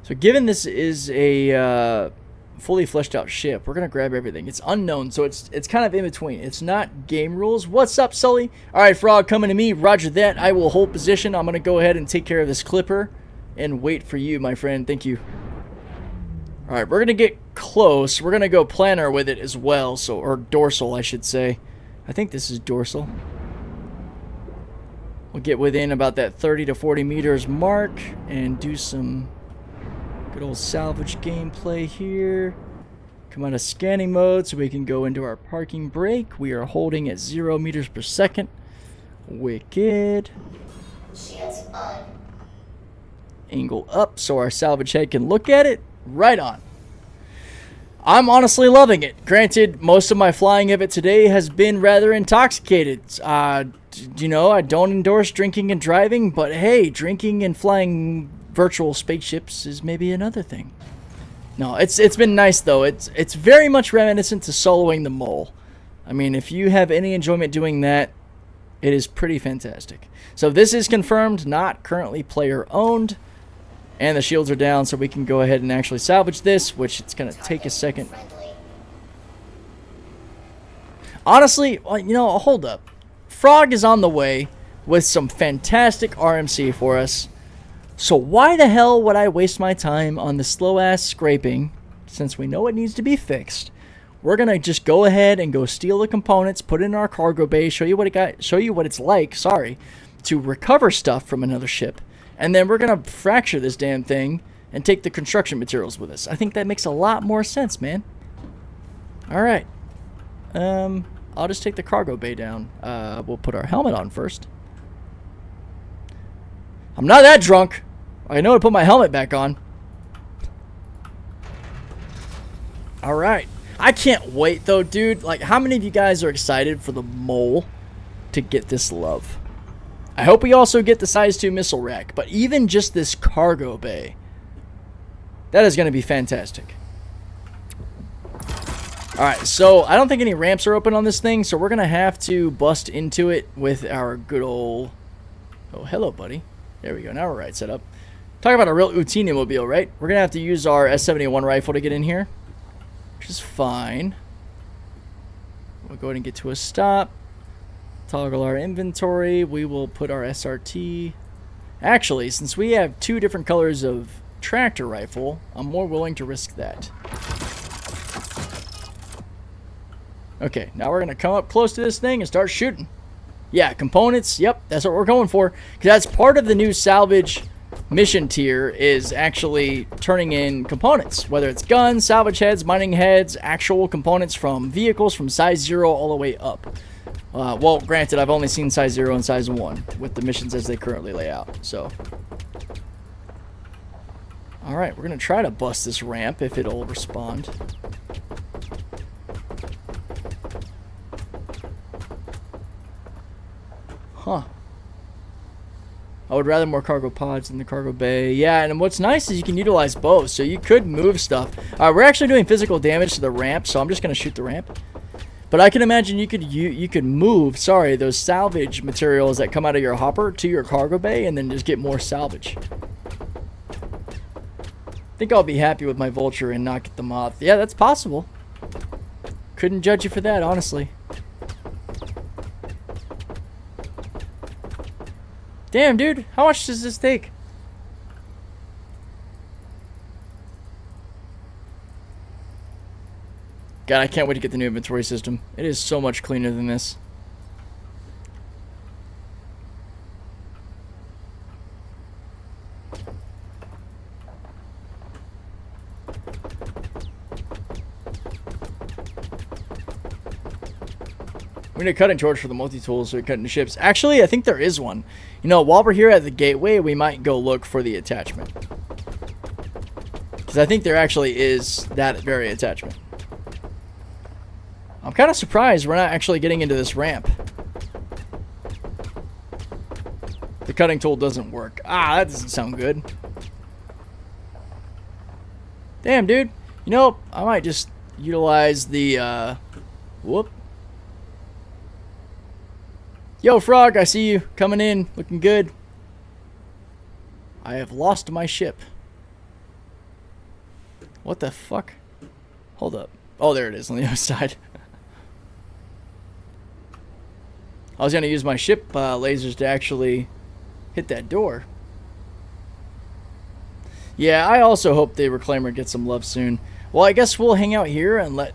So given this is a fully fleshed out ship, we're going to grab everything. It's unknown, so it's kind of in between. It's not game rules. What's up, Sully? Alright, Frog, coming to me. Roger that. I will hold position. I'm going to go ahead and take care of this Clipper and wait for you, my friend. Thank you. Alright, we're going to get close. We're going to go planar with it as well, so, or dorsal, I should say. I think this is dorsal. We'll get within about that 30 to 40 meters mark and do some good old salvage gameplay here. Come out of scanning mode so we can go into our parking brake. We are holding at 0 meters per second. Wicked. Shields on. Angle up so our salvage head can look at it. Right on. I'm honestly loving it. Granted, most of my flying of it today has been rather intoxicated. You know, I don't endorse drinking and driving, but hey, drinking and flying virtual spaceships is maybe another thing. No, it's been nice though. It's very much reminiscent to soloing the mole. I mean, if you have any enjoyment doing that, it is pretty fantastic. So this is confirmed, not currently player owned. And the shields are down, so we can go ahead and actually salvage this, which it's going to take a second. Honestly, you know, hold up. Frog is on the way with some fantastic RMC for us. So why the hell would I waste my time on the slow-ass scraping, since we know it needs to be fixed? We're going to just go ahead and go steal the components, put it in our cargo bay, show you what it's like, to recover stuff from another ship. And then we're going to fracture this damn thing and take the construction materials with us. I think that makes a lot more sense, man. Alright. I'll just take the cargo bay down. We'll put our helmet on first. I'm not that drunk. I know to put my helmet back on. Alright. I can't wait, though, dude. Like, how many of you guys are excited for the mole to get this love? I hope we also get the size 2 missile rack, but even just this cargo bay, that is going to be fantastic. Alright, so I don't think any ramps are open on this thing, so we're going to have to bust into it with our good old... Oh, hello, buddy. There we go. Now we're right set up. Talk about a real Utina mobile, right? We're going to have to use our S71 rifle to get in here, which is fine. We'll go ahead and get to a stop. Toggle our inventory. We will put our SRT. Actually, since we have 2 different colors of tractor rifle, I'm more willing to risk that. Okay, now we're going to come up close to this thing and start shooting. Yeah, components. Yep, that's what we're going for. Because that's part of the new salvage mission tier, is actually turning in components. Whether it's guns, salvage heads, mining heads, actual components from vehicles from size 0 all the way up. Well, granted, I've only seen size 0 and size 1 with the missions as they currently lay out, so. Alright, we're going to try to bust this ramp if it'll respond. Huh. I would rather more cargo pods in the cargo bay. Yeah, and what's nice is you can utilize both, so you could move stuff. We're actually doing physical damage to the ramp, so I'm just going to shoot the ramp. But I can imagine you could move, those salvage materials that come out of your hopper to your cargo bay and then just get more salvage. I think I'll be happy with my vulture and not get the moth. Yeah, that's possible. Couldn't judge you for that, honestly. Damn, dude. How much does this take? God, I can't wait to get the new inventory system. It is so much cleaner than this. We need a cutting torch for the multi-tools so we cut into ships. Actually, I think there is one. You know, while we're here at the gateway, we might go look for the attachment. Because I think there actually is that very attachment. I'm kind of surprised we're not actually getting into this ramp. The cutting tool doesn't work. Ah, that doesn't sound good. Damn, dude. You know, I might just utilize the, whoop. Yo, Frog, I see you coming in, looking good. I have lost my ship. What the fuck? Hold up. Oh, there it is on the other side. I was going to use my ship lasers to actually hit that door. Yeah, I also hope the Reclaimer gets some love soon. Well, I guess we'll hang out here and let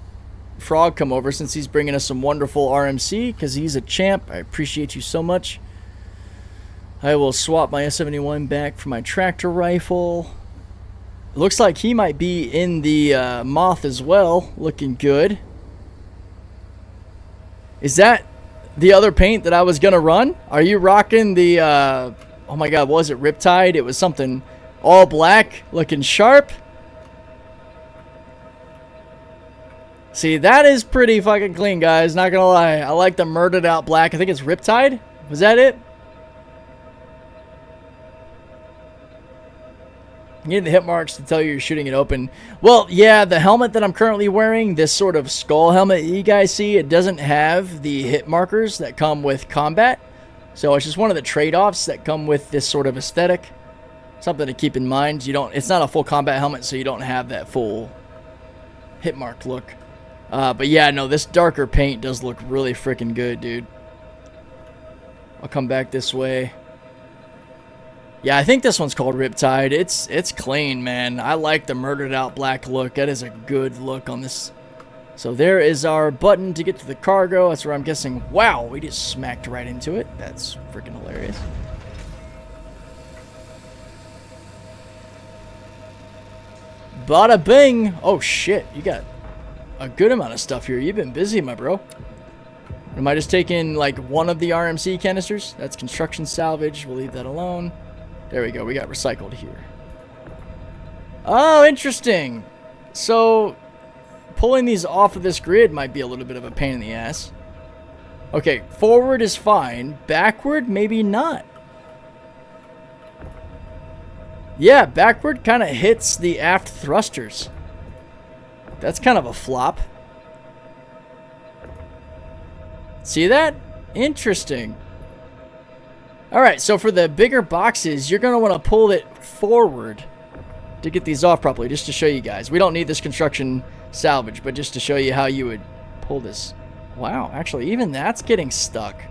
Frog come over since he's bringing us some wonderful RMC because he's a champ. I appreciate you so much. I will swap my S71 back for my tractor rifle. It looks like he might be in the Moth as well. Looking good. Is that the other paint that I was going to run? Are you rocking the, oh my god, what was it, Riptide? It was something all black, looking sharp. See, that is pretty fucking clean, guys. Not gonna lie. I like the murdered out black. I think it's Riptide. Was that it? You need the hit marks to tell you you're shooting it open. Well, yeah, the helmet that I'm currently wearing, this sort of skull helmet you guys see, it doesn't have the hit markers that come with combat. So it's just one of the trade-offs that come with this sort of aesthetic. Something to keep in mind. It's not a full combat helmet, so you don't have that full hit mark look. But yeah, no, this darker paint does look really freaking good, dude. I'll come back this way. Yeah, I think this one's called Riptide. It's clean, man. I like the murdered out black look. That is a good look on this. So there is our button to get to the cargo. That's where I'm guessing. Wow, we just smacked right into it. That's freaking hilarious. Bada bing. Oh shit, you got a good amount of stuff here. You've been busy, my bro. Am I just taking like one of the RMC canisters? That's construction salvage. We'll leave that alone. There we go. We got recycled here. Oh, interesting. So pulling these off of this grid might be a little bit of a pain in the ass. Okay, forward is fine. Backward, maybe not. Yeah, backward kind of hits the aft thrusters. That's kind of a flop. See that? Interesting. Alright, so for the bigger boxes, you're going to want to pull it forward to get these off properly, just to show you guys. We don't need this construction salvage, but just to show you how you would pull this. Wow, actually, even that's getting stuck.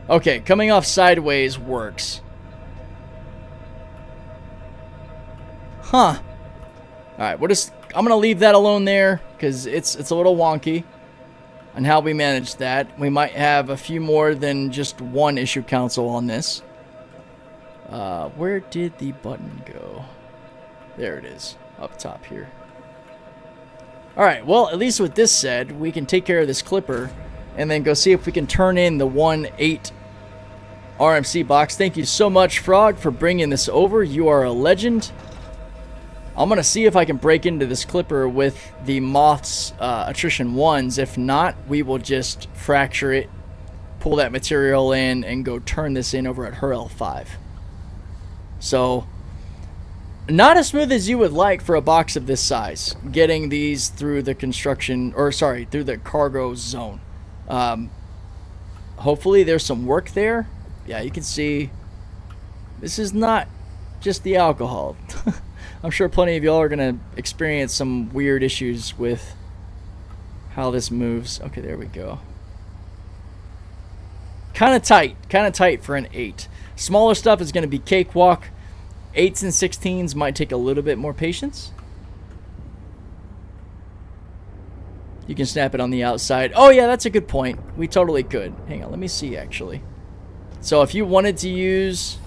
Okay, coming off sideways works. Huh. Alright, I'm going to leave that alone there, because it's a little wonky on how we manage that. We might have a few more than just one issue console on this. Where did the button go? There it is, up top here. Alright, well, at least with this said, we can take care of this clipper and then go see if we can turn in the 1.8 RMC box. Thank you so much, Frog, for bringing this over. You are a legend. I'm going to see if I can break into this clipper with the Moth's attrition 1s. If not, we will just fracture it, pull that material in, and go turn this in over at her L5. So, Not as smooth as you would like for a box of this size. Getting these through the construction, or sorry, through the cargo zone. Hopefully there's some work there. Yeah, you can see this is not just the alcohol. I'm sure plenty of y'all are going to experience some weird issues with how this moves. Okay, there we go. Kind of tight for an 8. Smaller stuff is going to be cakewalk. 8s and 16s might take a little bit more patience. You can snap it on the outside. Oh yeah, that's a good point. We totally could. Hang on, let me see actually. So if you wanted to use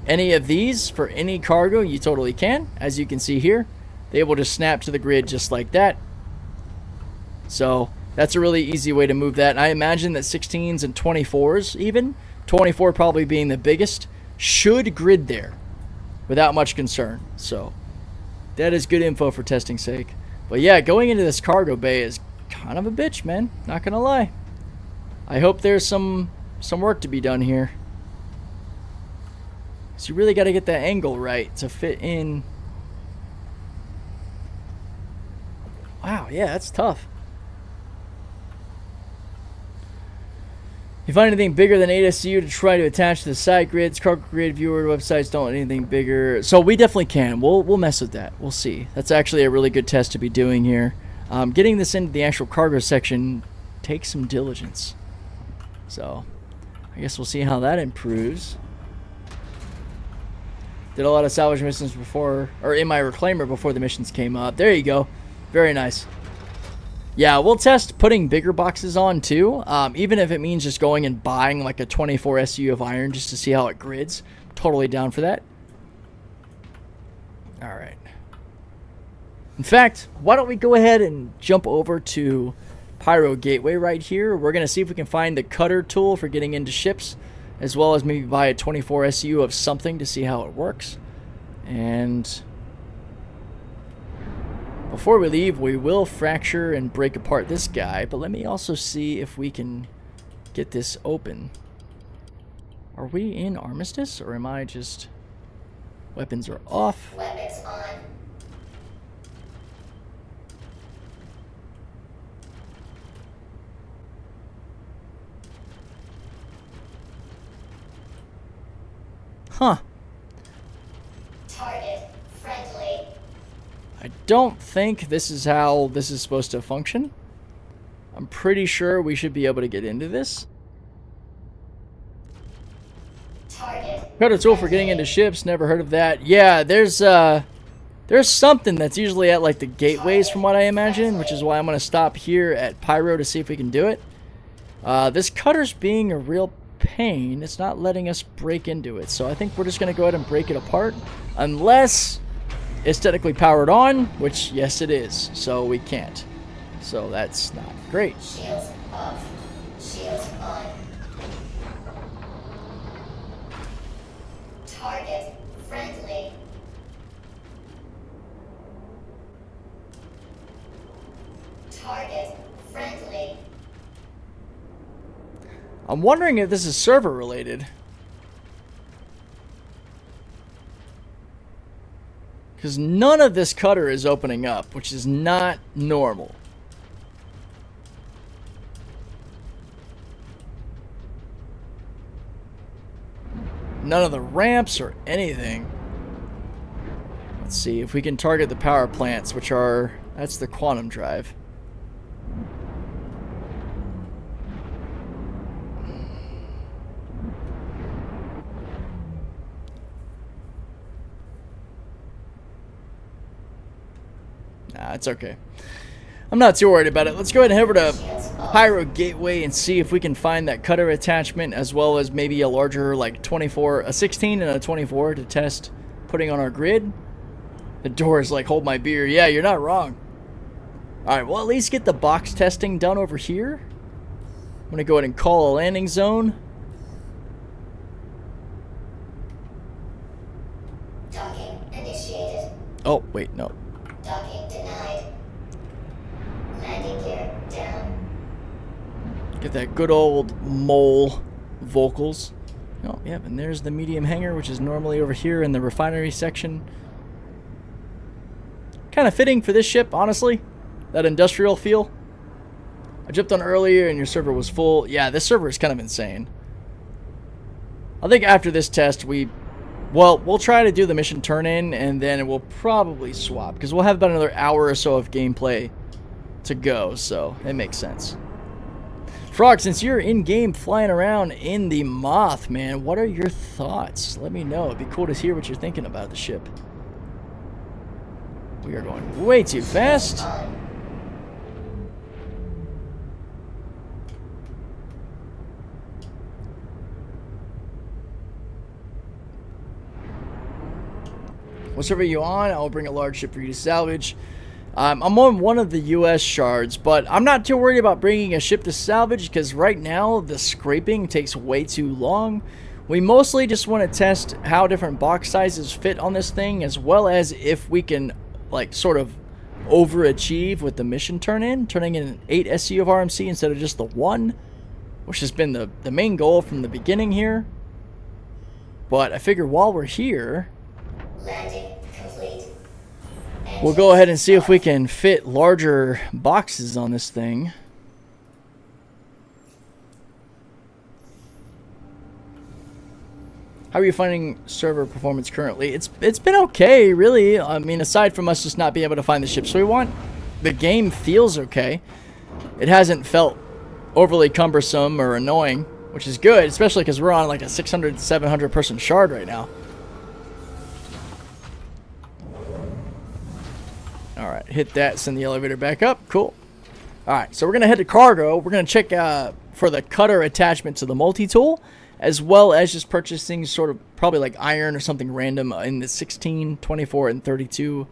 any of these for any cargo, you totally can. As you can see here, they will just snap to the grid just like that. So that's a really easy way to move that. And I imagine that 16s and 24s even, 24 probably being the biggest, should grid there without much concern. So that is good info for testing sake. But yeah, going into this cargo bay is kind of a bitch, man. Not gonna lie. I hope there's some work to be done here. So you really got to get that angle right to fit in. Wow, yeah, that's tough. You find anything bigger than 8 SCU to try to attach to the side grids, cargo grid viewer websites don't want anything bigger. So we definitely can. We'll mess with that. We'll see. That's actually a really good test to be doing here. Getting this into the actual cargo section takes some diligence. So I guess we'll see how that improves. Did a lot of salvage missions before, or in my reclaimer before the missions came up. There you go. Very nice. Yeah, we'll test putting bigger boxes on too, even if it means just going and buying like a 24 SU of iron just to see how it grids. Totally down for that. All right. In fact, why don't we go ahead and jump over to Pyro Gateway right here. We're going to see if we can find the cutter tool for getting into ships, as well as maybe buy a 24 SU of something to see how it works. And before we leave, we will fracture and break apart this guy, but let me also see if we can get this open. Are we in Armistice, or am I just... Weapons are off. Weapons on. Huh. Target friendly. I don't think this is how this is supposed to function. I'm pretty sure we should be able to get into this. Cutter tool for getting into ships, never heard of that. Yeah, there's something that's usually at like the gateways from what I imagine, which is why I'm going to stop here at Pyro to see if we can do it. This cutter's being a real pain. It's not letting us break into it, so I think we're just going to go ahead and break it apart, unless it's technically powered on, which yes it is, so we can't. So that's not great. Shields off. Shields on. Target friendly. Target friendly. I'm wondering if this is server related. Because none of this cutter is opening up, which is not normal. None of the ramps or anything. Let's see if we can target the power plants, which are... that's the quantum drive. Nah, it's okay. I'm not too worried about it. Let's go ahead and head over to Pyro Gateway and see if we can find that cutter attachment, as well as maybe a larger, like 24, a 16 and a 24 to test putting on our grid. The door is like, hold my beer. Yeah, you're not wrong. Alright, well, at least get the box testing done over here. I'm going to go ahead and call a landing zone. Docking initiated. Oh, wait, no. Docking denied. Landing gear down. Get that good old mole vocals. Oh, yep, and there's the medium hangar, which is normally over here in the refinery section. kind of fitting for this ship, honestly. That industrial feel. I jumped on earlier and your server was full. Yeah, this server is kind of insane. I think after this test, we'll try to do the mission turn-in, and then we'll probably swap, because we'll have about another hour or so of gameplay to go, so it makes sense. Frog, since you're in-game flying around in the Moth, man, what are your thoughts? Let me know. It'd be cool to hear what you're thinking about the ship. We are going way too fast. What server are you on? I'll bring a large ship for you to salvage. I'm on one of the US shards, but I'm not too worried about bringing a ship to salvage because right now the scraping takes way too long. We mostly just want to test how different box sizes fit on this thing, as well as if we can like sort of overachieve with the mission turning in an 8 SU of RMC instead of just the 1, which has been the main goal from the beginning here. But I figure while we're here, Landing complete. we'll go ahead and see if we can fit larger boxes on this thing. How are you finding server performance currently? It's been okay, really. I mean, aside from us just not being able to find the ships we want, the game feels okay. It hasn't felt overly cumbersome or annoying, which is good, especially because we're on like a 600, 700 person shard right now. Alright, hit that, send the elevator back up. Cool. Alright, so we're going to head to cargo. We're going to check for the cutter attachment to the multi-tool, as well as just purchasing sort of probably like iron or something random in the 16, 24, and 32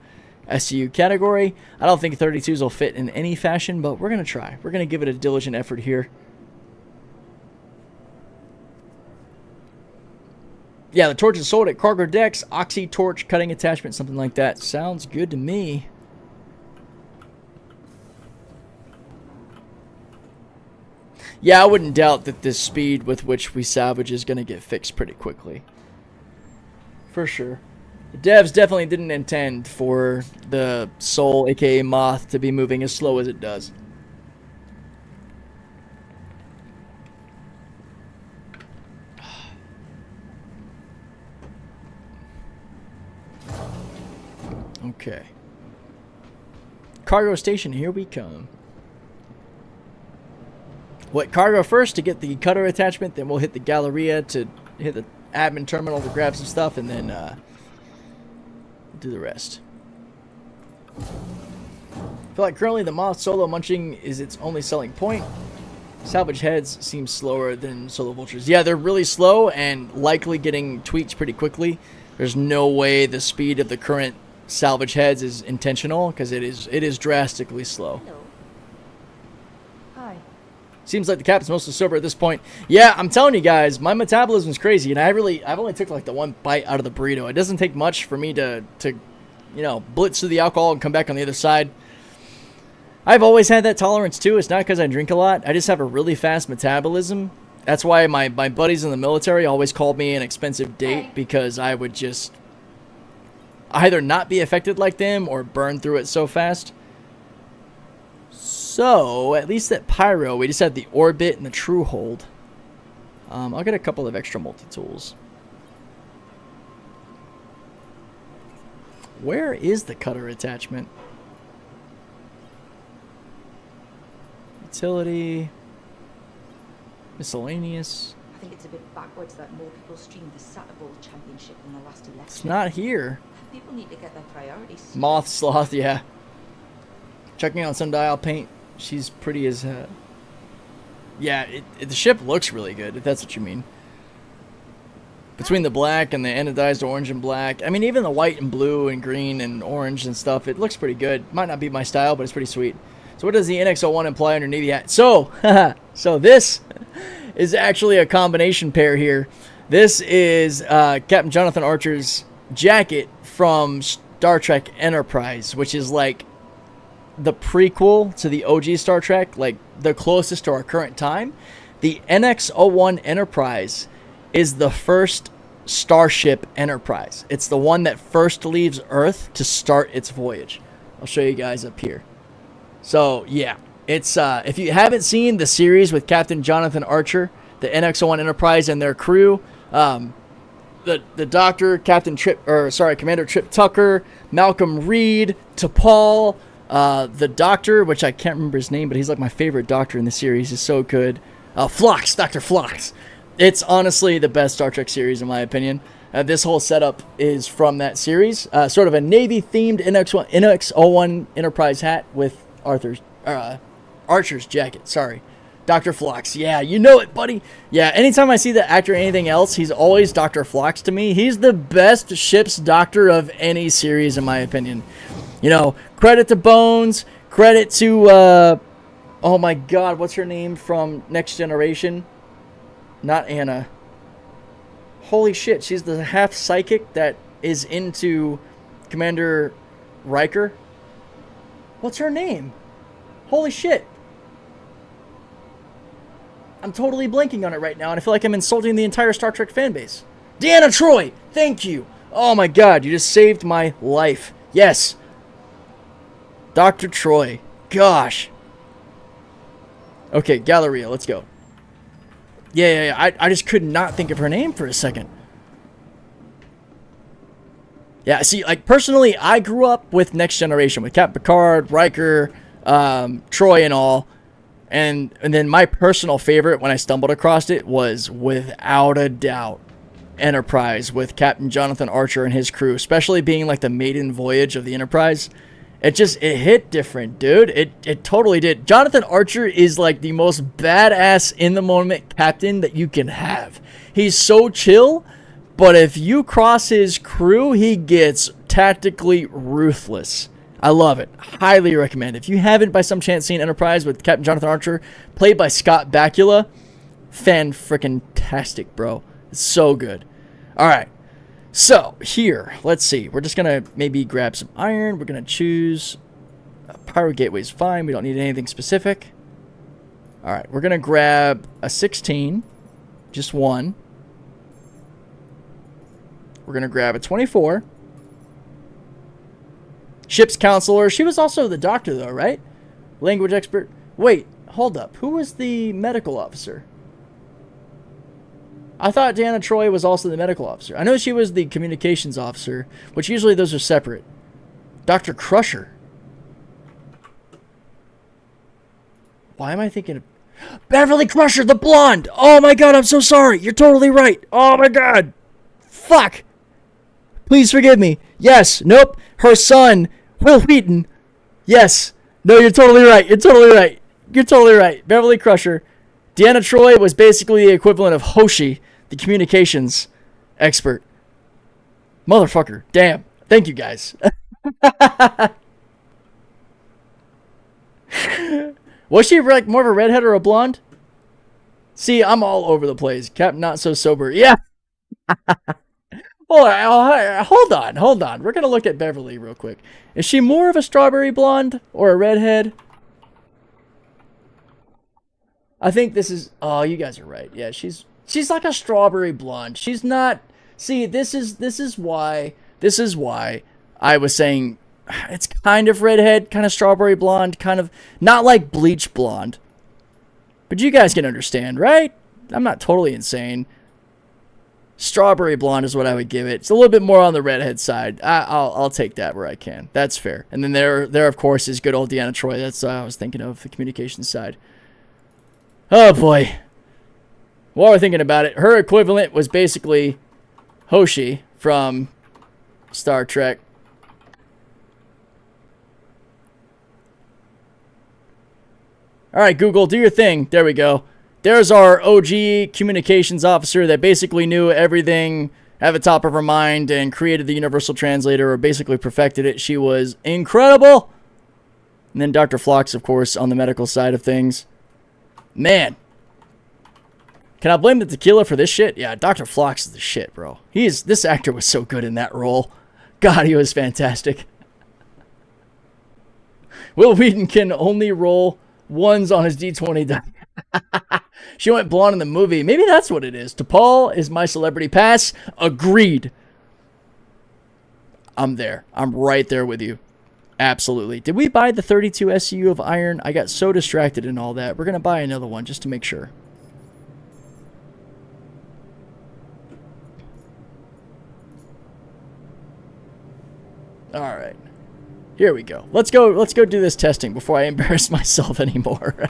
SU category. I don't think 32s will fit in any fashion, but we're going to try. We're going to give it a diligent effort here. Yeah, the torch is sold at cargo decks. Oxy torch cutting attachment, something like that. Sounds good to me. Yeah, I wouldn't doubt that the speed with which we salvage is going to get fixed pretty quickly. For sure. The devs definitely didn't intend for the Soul, aka Moth, to be moving as slow as it does. Okay. Cargo station, here we come. What, cargo first to get the cutter attachment, then we'll hit the Galleria to hit the admin terminal to grab some stuff, and then do the rest. I feel like currently the Moth solo munching is its only selling point. Salvage heads seem slower than solo vultures. Yeah, they're really slow and likely getting tweaked pretty quickly. There's no way the speed of the current salvage heads is intentional, because it is drastically slow. Hello. Hi. Seems like the captain's mostly sober at this point. Yeah, I'm telling you guys, my metabolism's crazy, and I've only took like the one bite out of the burrito. It doesn't take much for me to you know, blitz through the alcohol and come back on the other side. I've always had that tolerance too. It's not because I drink a lot. I just have a really fast metabolism. That's why my buddies in the military always called me an expensive date, because I would just either not be affected like them or burn through it so fast. So, at least at Pyro, we just had the Orbit and the True Hold. I'll get a couple of extra multi-tools. Where is the cutter attachment? Utility. Miscellaneous. I think it's a bit backwards that more people streamed the Saturbowl Championship than the last election. It's not here. People need to get their priorities. Moth Sloth, yeah. Checking out Sundial paint. She's pretty as... yeah, the ship looks really good, if that's what you mean. Between the black and the anodized orange and black. I mean, even the white and blue and green and orange and stuff, it looks pretty good. Might not be my style, but it's pretty sweet. So what does the NX-01 imply under Navy hat? So, so this is actually a combination pair here. This is Captain Jonathan Archer's jacket from Star Trek Enterprise, which is like the prequel to the OG Star Trek, like the closest to our current time. The NX-01 Enterprise is the first Starship Enterprise. It's the one that first leaves Earth to start its voyage. I'll show you guys up here. So, yeah. It's if you haven't seen the series with Captain Jonathan Archer, the NX-01 Enterprise and their crew, the Doctor, Commander Trip Tucker, Malcolm Reed, T'Pol, the Doctor, which I can't remember his name, but he's like my favorite Doctor in the series. He's so good. Phlox, Dr. Phlox. It's honestly the best Star Trek series in my opinion. This whole setup is from that series. Sort of a Navy-themed NX-01 Enterprise hat with Archer's jacket. Sorry. Dr. Phlox. Yeah, you know it, buddy. Yeah, anytime I see the actor or anything else, he's always Dr. Phlox to me. He's the best ship's doctor of any series, in my opinion. You know, credit to Bones. Credit to, oh my god, what's her name from Next Generation? Not Anna. Holy shit, she's the half psychic that is into Commander Riker. What's her name? Holy shit. I'm totally blanking on it right now, and I feel like I'm insulting the entire Star Trek fan base. Deanna Troi! Thank you! Oh my god, you just saved my life. Yes. Dr. Troi. Gosh. Okay, Galleria, let's go. Yeah. I just could not think of her name for a second. Yeah, see, like, personally, I grew up with Next Generation, with Captain Picard, Riker, Troy and all. And then my personal favorite when I stumbled across it was, without a doubt, Enterprise with Captain Jonathan Archer and his crew, especially being like the maiden voyage of the Enterprise. It hit different, dude. It totally did. Jonathan Archer is like the most badass in the moment captain that you can have. He's so chill, but if you cross his crew, he gets tactically ruthless. I love it. Highly recommend. If you haven't by some chance seen Enterprise with Captain Jonathan Archer, played by Scott Bakula, fan-frickin-tastic, bro. It's so good. All right. So, here, let's see. We're just going to maybe grab some iron. We're going to choose... Pyro Gateway's fine. We don't need anything specific. All right. We're going to grab a 16. Just one. We're going to grab a 24. Ship's counselor. She was also the doctor, though, right? Language expert. Wait, hold up. Who was the medical officer? I thought Deanna Troi was also the medical officer. I know she was the communications officer, which usually those are separate. Dr. Crusher. Why am I thinking of... Beverly Crusher, the blonde! Oh my god, I'm so sorry. You're totally right. Oh my god. Fuck. Please forgive me. Yes. Nope. Her son, Will Wheaton. Yes. No, you're totally right. You're totally right. You're totally right. Beverly Crusher. Deanna Troi was basically the equivalent of Hoshi, the communications expert. Motherfucker. Damn. Thank you, guys. Was she like more of a redhead or a blonde? See, I'm all over the place. Captain Not So Sober. Yeah. Hold on. We're going to look at Beverly real quick. Is she more of a strawberry blonde or a redhead? I think this is... Oh, you guys are right. Yeah, she's like a strawberry blonde. She's not... See, this is why I was saying it's kind of redhead, kind of strawberry blonde, kind of... Not like bleach blonde. But you guys can understand, right? I'm not totally insane. Strawberry blonde is what I would give it. It's a little bit more on the redhead side. I'll take that where I can. That's fair. And then there of course is good old Deanna Troi. That's what I was thinking of, the communications side. Oh boy. While we're thinking about it, her equivalent was basically Hoshi from Star Trek. All right, Google, do your thing. There we go. There's our OG communications officer that basically knew everything at the top of her mind and created the universal translator, or basically perfected it. She was incredible. And then Dr. Phlox, of course, on the medical side of things. Man. Can I blame the tequila for this shit? Yeah, Dr. Phlox is the shit, bro. This actor was so good in that role. God, he was fantastic. Will Wheaton can only roll ones on his D20 die. She went blonde in the movie. Maybe that's what it is. T'Pol is my celebrity pass. Agreed. I'm there. I'm right there with you. Absolutely. Did we buy the 32 SCU of iron? I got so distracted in all that. We're going to buy another one just to make sure. All right. Here we go. Let's go do this testing before I embarrass myself anymore.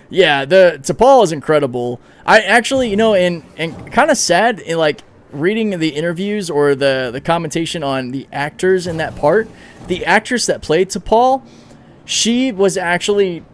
Yeah, the T'Pol is incredible. I actually, you know, and kind of sad in like reading the interviews or the commentation on the actors in that part. The actress that played T'Pol, she was actually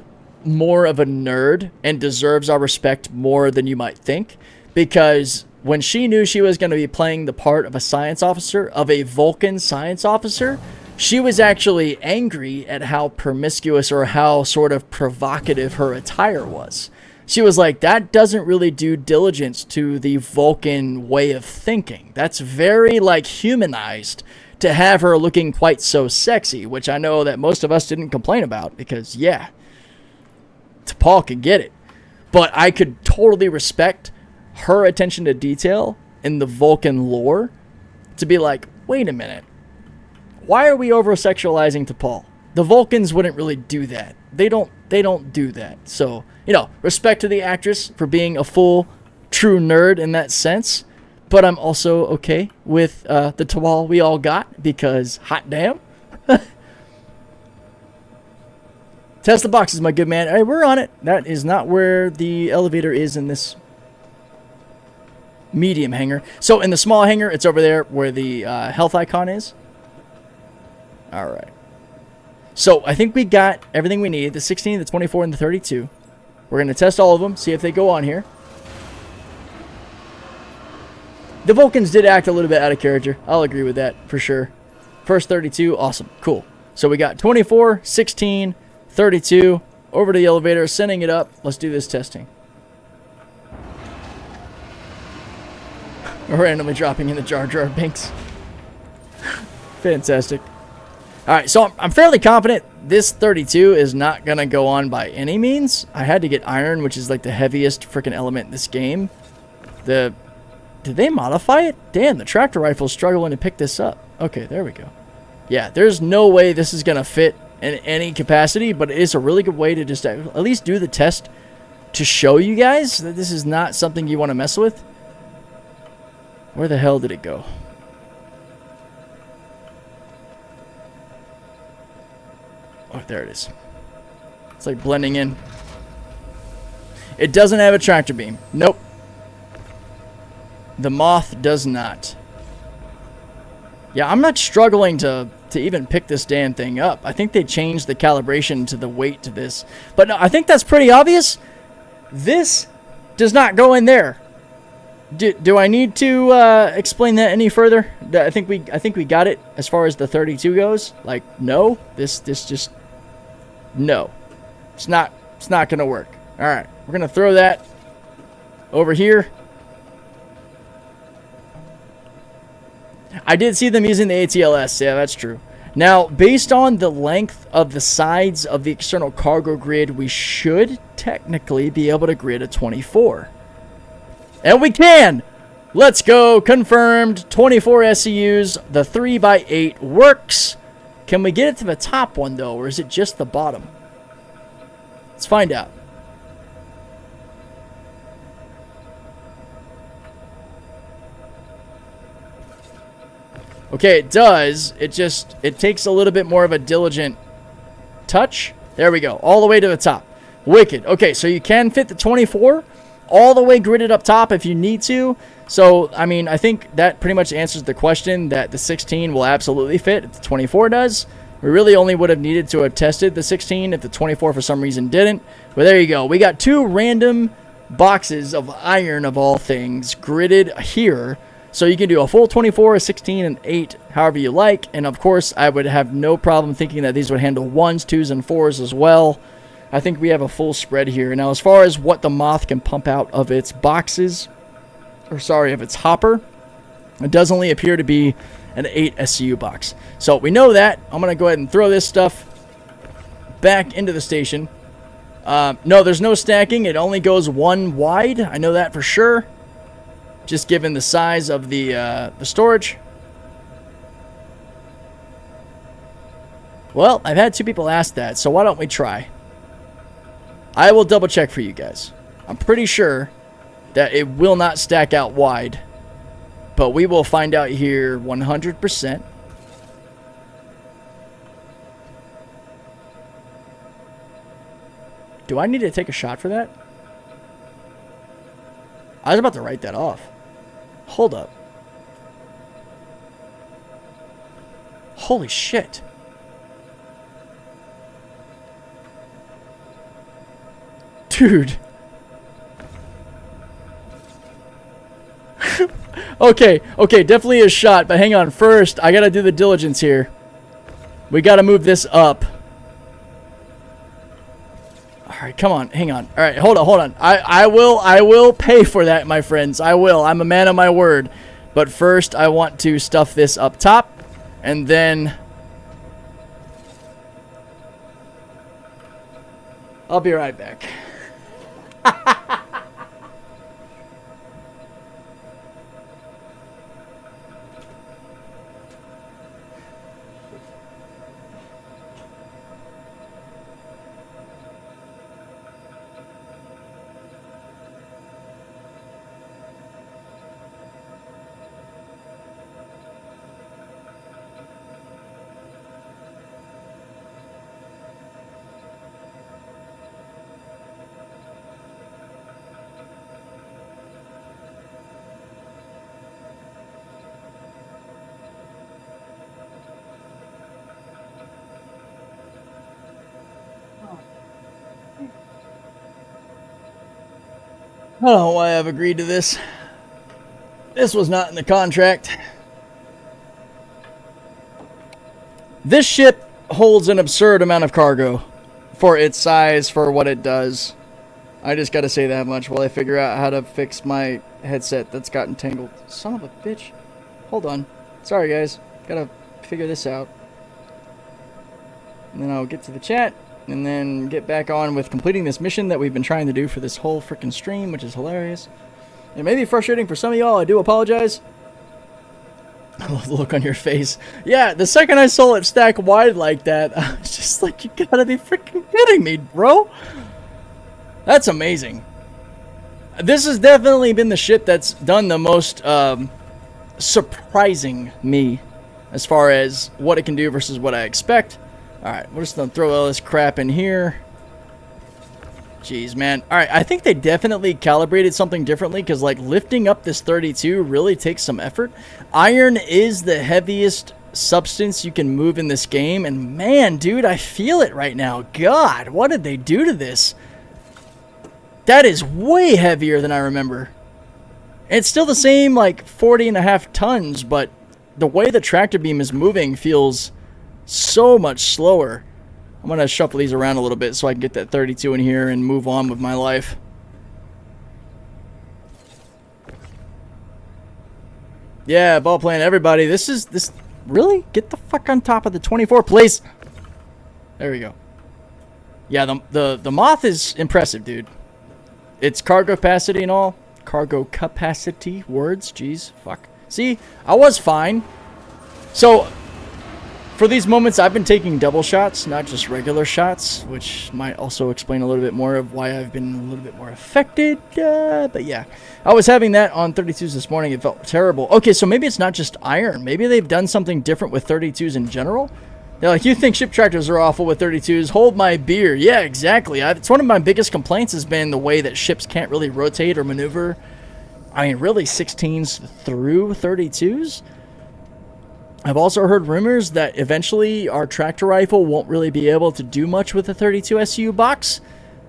more of a nerd and deserves our respect more than you might think, because when she knew she was going to be playing the part of a science officer, of a Vulcan science officer, she was actually angry at how promiscuous or how sort of provocative her attire was. She was like, that doesn't really do diligence to the Vulcan way of thinking. That's very, like, humanized to have her looking quite so sexy, which I know that most of us didn't complain about because, yeah, T'Pol could get it. But I could totally respect her attention to detail in the Vulcan lore to be like, wait a minute, why are we over-sexualizing T'Pol? The Vulcans wouldn't really do that. They don't do that. So, you know, respect to the actress for being a full, true nerd in that sense. But I'm also okay with the T'Pol we all got because, hot damn. Test the boxes, my good man. Hey, we're on it. That is not where the elevator is in this medium hangar. So in the small hangar, it's over there where the health icon is. All right. So I think we got everything we need. The 16, the 24, and the 32. We're going to test all of them, see if they go on here. The Vulcans did act a little bit out of character. I'll agree with that for sure. First 32, awesome, cool. So we got 24, 16, 32. Over to the elevator, sending it up. Let's do this testing. Randomly dropping in the Jar Jar Binks. Fantastic. Alright, so I'm fairly confident this 32 is not going to go on by any means. I had to get iron, which is like the heaviest freaking element in this game. Did they modify it? Damn, the tractor rifle's struggling to pick this up. Okay, there we go. Yeah, there's no way this is going to fit in any capacity, but it is a really good way to just at least do the test to show you guys that this is not something you want to mess with. Where the hell did it go? Oh, there it is. It's like blending in. It doesn't have a tractor beam. Nope. The Moth does not. Yeah, I'm not struggling to even pick this damn thing up. I think they changed the calibration to the weight to this. But no, I think that's pretty obvious. This does not go in there. Do I need to explain that any further? I think we got it as far as the 32 goes. Like, no, this just no. It's not going to work. All right, we're going to throw that over here. I did see them using the ATLS. Yeah, that's true. Now, based on the length of the sides of the external cargo grid, we should technically be able to grid a 24. And we can! Let's go! Confirmed. 24 SCUs. The 3x8 works. Can we get it to the top one, though, or is it just the bottom? Let's find out. Okay, it does. It takes a little bit more of a diligent touch. There we go. All the way to the top. Wicked. Okay, so you can fit the 24 all the way gridded up top if you need to. So, I mean, I think that pretty much answers the question that the 16 will absolutely fit if the 24 does. We really only would have needed to have tested the 16 if the 24 for some reason didn't. But there you go. We got two random boxes of iron of all things gridded here. So you can do a full 24, a 16, and 8, however you like. And of course, I would have no problem thinking that these would handle 1s, 2s, and 4s as well. I think we have a full spread here. Now, as far as what the Moth can pump out of its boxes, or sorry, of its hopper, it does only appear to be an 8 SCU box. So we know that. I'm going to go ahead and throw this stuff back into the station. No, there's no stacking. It only goes one wide. I know that for sure. Just given the size of the storage. Well, I've had 2 people ask that, so why don't we try? I will double check for you guys. I'm pretty sure that it will not stack out wide, but we will find out here 100%. Do I need to take a shot for that? I was about to write that off. Hold up. Holy shit. Dude. Okay, definitely a shot, but hang on. First, I gotta do the diligence here. We gotta move this up. Alright, come on, hang on. Alright, hold on. I will pay for that, my friends. I will. I'm a man of my word. But first, I want to stuff this up top, and then I'll be right back. I don't know why I've agreed to this. This was not in the contract. This ship holds an absurd amount of cargo for its size, for what it does. I just gotta say that much while I figure out how to fix my headset that's gotten tangled. Son of a bitch. Hold on. Sorry, guys. Gotta figure this out. And then I'll get to the chat. And then get back on with completing this mission that we've been trying to do for this whole freaking stream, which is hilarious. It may be frustrating for some of y'all. I do apologize. I love the look on your face. Yeah, the second I saw it stack wide like that, I was just like, you gotta be freaking kidding me, bro. That's amazing. This has definitely been the ship that's done the most surprising me as far as what it can do versus what I expect. Alright, we're just going to throw all this crap in here. Jeez, man. Alright, I think they definitely calibrated something differently because, like, lifting up this 32 really takes some effort. Iron is the heaviest substance you can move in this game, and man, dude, I feel it right now. God, what did they do to this? That is way heavier than I remember. It's still the same, like, 40.5 tons, but the way the tractor beam is moving feels so much slower. I'm gonna shuffle these around a little bit so I can get that 32 in here and move on with my life. Yeah, ball playing everybody. This really? Get the fuck on top of the 24, please. There we go. Yeah, the Moth is impressive, dude. Its cargo capacity and all. Cargo capacity words. Jeez, fuck. See, I was fine. So for these moments, I've been taking double shots, not just regular shots, which might also explain a little bit more of why I've been a little bit more affected. But yeah, I was having that on 32s this morning. It felt terrible. Okay, so maybe it's not just iron. Maybe they've done something different with 32s in general. They're like, you think ship tractors are awful with 32s? Hold my beer. Yeah, exactly. It's one of my biggest complaints has been the way that ships can't really rotate or maneuver. I mean, really, 16s through 32s? I've also heard rumors that eventually our tractor rifle won't really be able to do much with the 32 SU box.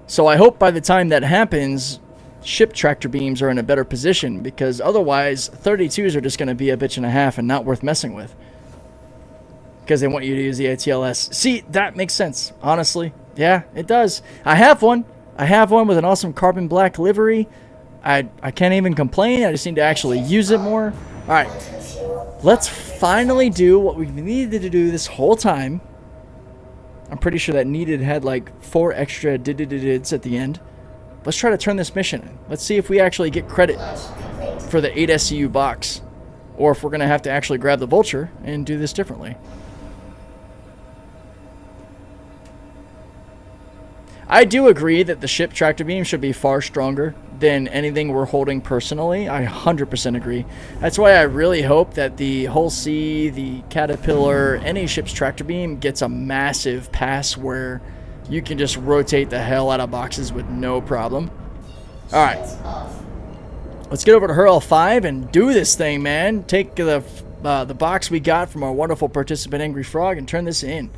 So I hope by the time that happens, ship tractor beams are in a better position, because otherwise 32s are just going to be a bitch and a half and not worth messing with. Because they want you to use the ATLS. See, that makes sense, honestly. Yeah, it does. I have one. I have one with an awesome carbon black livery. I can't even complain. I just need to actually use it more. All right. Let's finally do what we've needed to do this whole time. I'm pretty sure that needed had like 4 extra dids at the end. Let's try to turn this mission in. Let's see if we actually get credit for the 8 SCU box, or if we're going to have to actually grab the Vulture and do this differently. I do agree that the ship tractor beam should be far stronger than anything we're holding personally. I 100% agree. That's why I really hope that the Hull C, the Caterpillar, any ship's tractor beam gets a massive pass where you can just rotate the hell out of boxes with no problem. Alright. Let's get over to Hurl 5 and do this thing, man. Take the box we got from our wonderful participant Angry Frog and turn this in.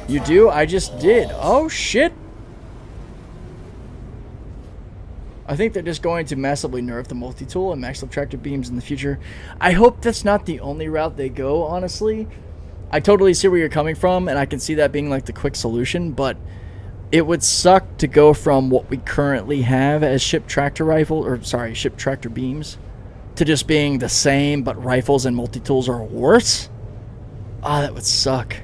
You do? I just did. Oh, shit. I think they're just going to massively nerf the multi-tool and max up tractor beams in the future. I hope that's not the only route they go, honestly. I totally see where you're coming from, and I can see that being like the quick solution, but it would suck to go from what we currently have as ship tractor ship tractor beams to just being the same, but rifles and multi-tools are worse. Ah, that would suck.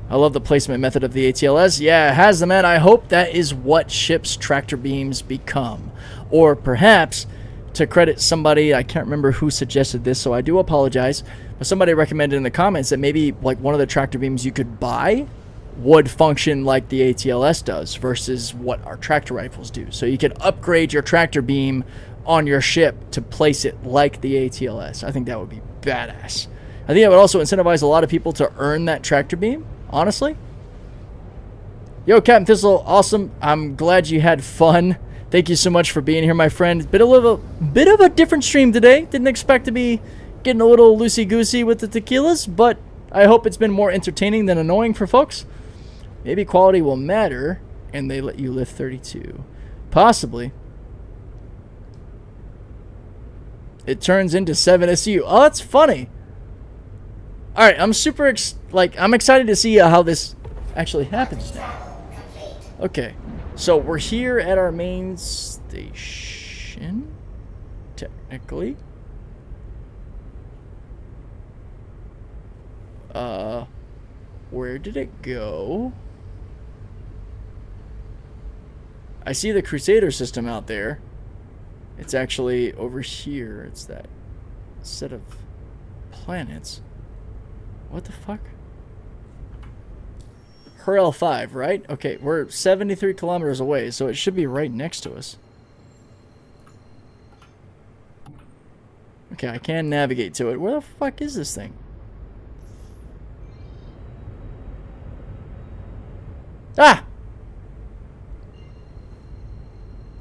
I love the placement method of the ATLS. Yeah, it has them, man. I hope that is what ships tractor beams become. Or perhaps, to credit somebody, I can't remember who suggested this, so I do apologize, but somebody recommended in the comments that maybe like one of the tractor beams you could buy would function like the ATLS does versus what our tractor rifles do. So you could upgrade your tractor beam on your ship to place it like the ATLS. I think that would be badass. I think that would also incentivize a lot of people to earn that tractor beam. Honestly. Yo, Captain Thistle, awesome. I'm glad you had fun. Thank you so much for being here, my friend. Bit of a different stream today. Didn't expect to be getting a little loosey-goosey with the tequilas, but I hope it's been more entertaining than annoying for folks. Maybe quality will matter, and they let you lift 32. Possibly. It turns into 7 SU. Oh, that's funny. All right, I'm super I'm excited to see how this actually happens now. Okay, so we're here at our main station, technically. Where did it go? I see the Crusader system out there. It's actually over here. It's that set of planets. What the fuck? Hurl 5, right? Okay, we're 73 kilometers away, so it should be right next to us. Okay, I can navigate to it. Where the fuck is this thing? Ah!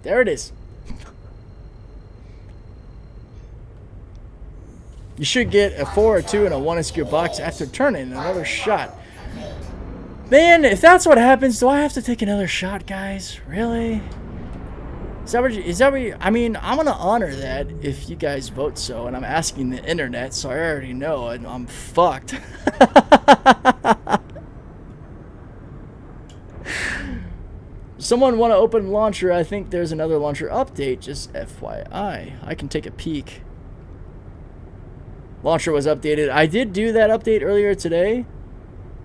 There it is. You should get a 4, a 2, and a 1 SQ box after turning another shot. Man, if that's what happens, do I have to take another shot, guys? Really? Is that what you, I mean, I'm gonna honor that if you guys vote so, and I'm asking the internet, so I already know, and I'm fucked. Someone want to open launcher? I think there's another launcher update, just FYI. I can take a peek. Launcher was updated. I did do that update earlier today.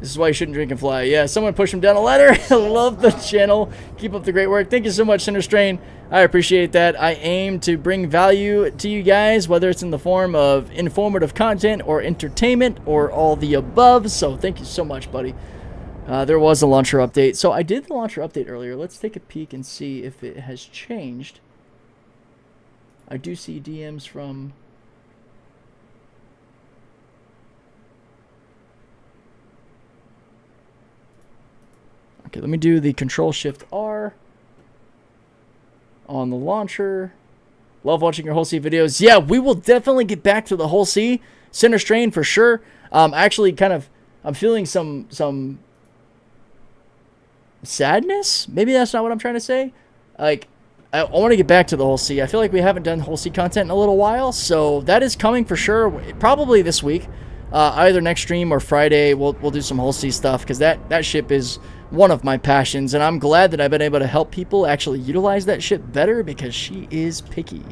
This is why you shouldn't drink and fly. Yeah, someone pushed him down a ladder. I love the channel. Keep up the great work. Thank you so much, Center Strain. I appreciate that. I aim to bring value to you guys, whether it's in the form of informative content or entertainment or all the above. So thank you so much, buddy. There was a launcher update. So I did the launcher update earlier. Let's take a peek and see if it has changed. I do see DMs from... Okay, let me do the Control-Shift-R on the launcher. Love watching your Hull C videos. Yeah, we will definitely get back to the Hull C. Center Strain for sure. Actually, I'm feeling some sadness. Maybe that's not what I'm trying to say. Like, I want to get back to the Hull C. I feel like we haven't done Hull C content in a little while, so that is coming for sure. Probably this week. Either next stream or Friday, we'll do some Hull C stuff, because that ship is one of my passions, and I'm glad that I've been able to help people actually utilize that ship better, because she is picky,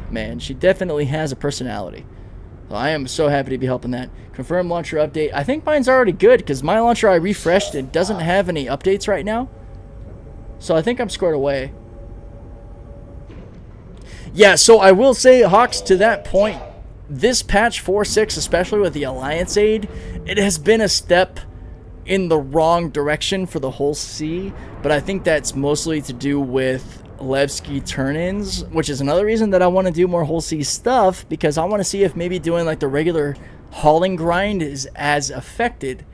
man. She definitely has a personality. So I am so happy to be helping that. Confirm launcher update. I think mine's already good, because my launcher I refreshed, it doesn't have any updates right now. So I think I'm squared away. Yeah, so I will say, Hawks, to that point, this patch 4.6, especially with the Alliance aid, it has been a step in the wrong direction for the whole C, but I think that's mostly to do with Levski turn-ins, which is another reason that I want to do more whole C stuff, because I want to see if maybe doing like the regular hauling grind is as affected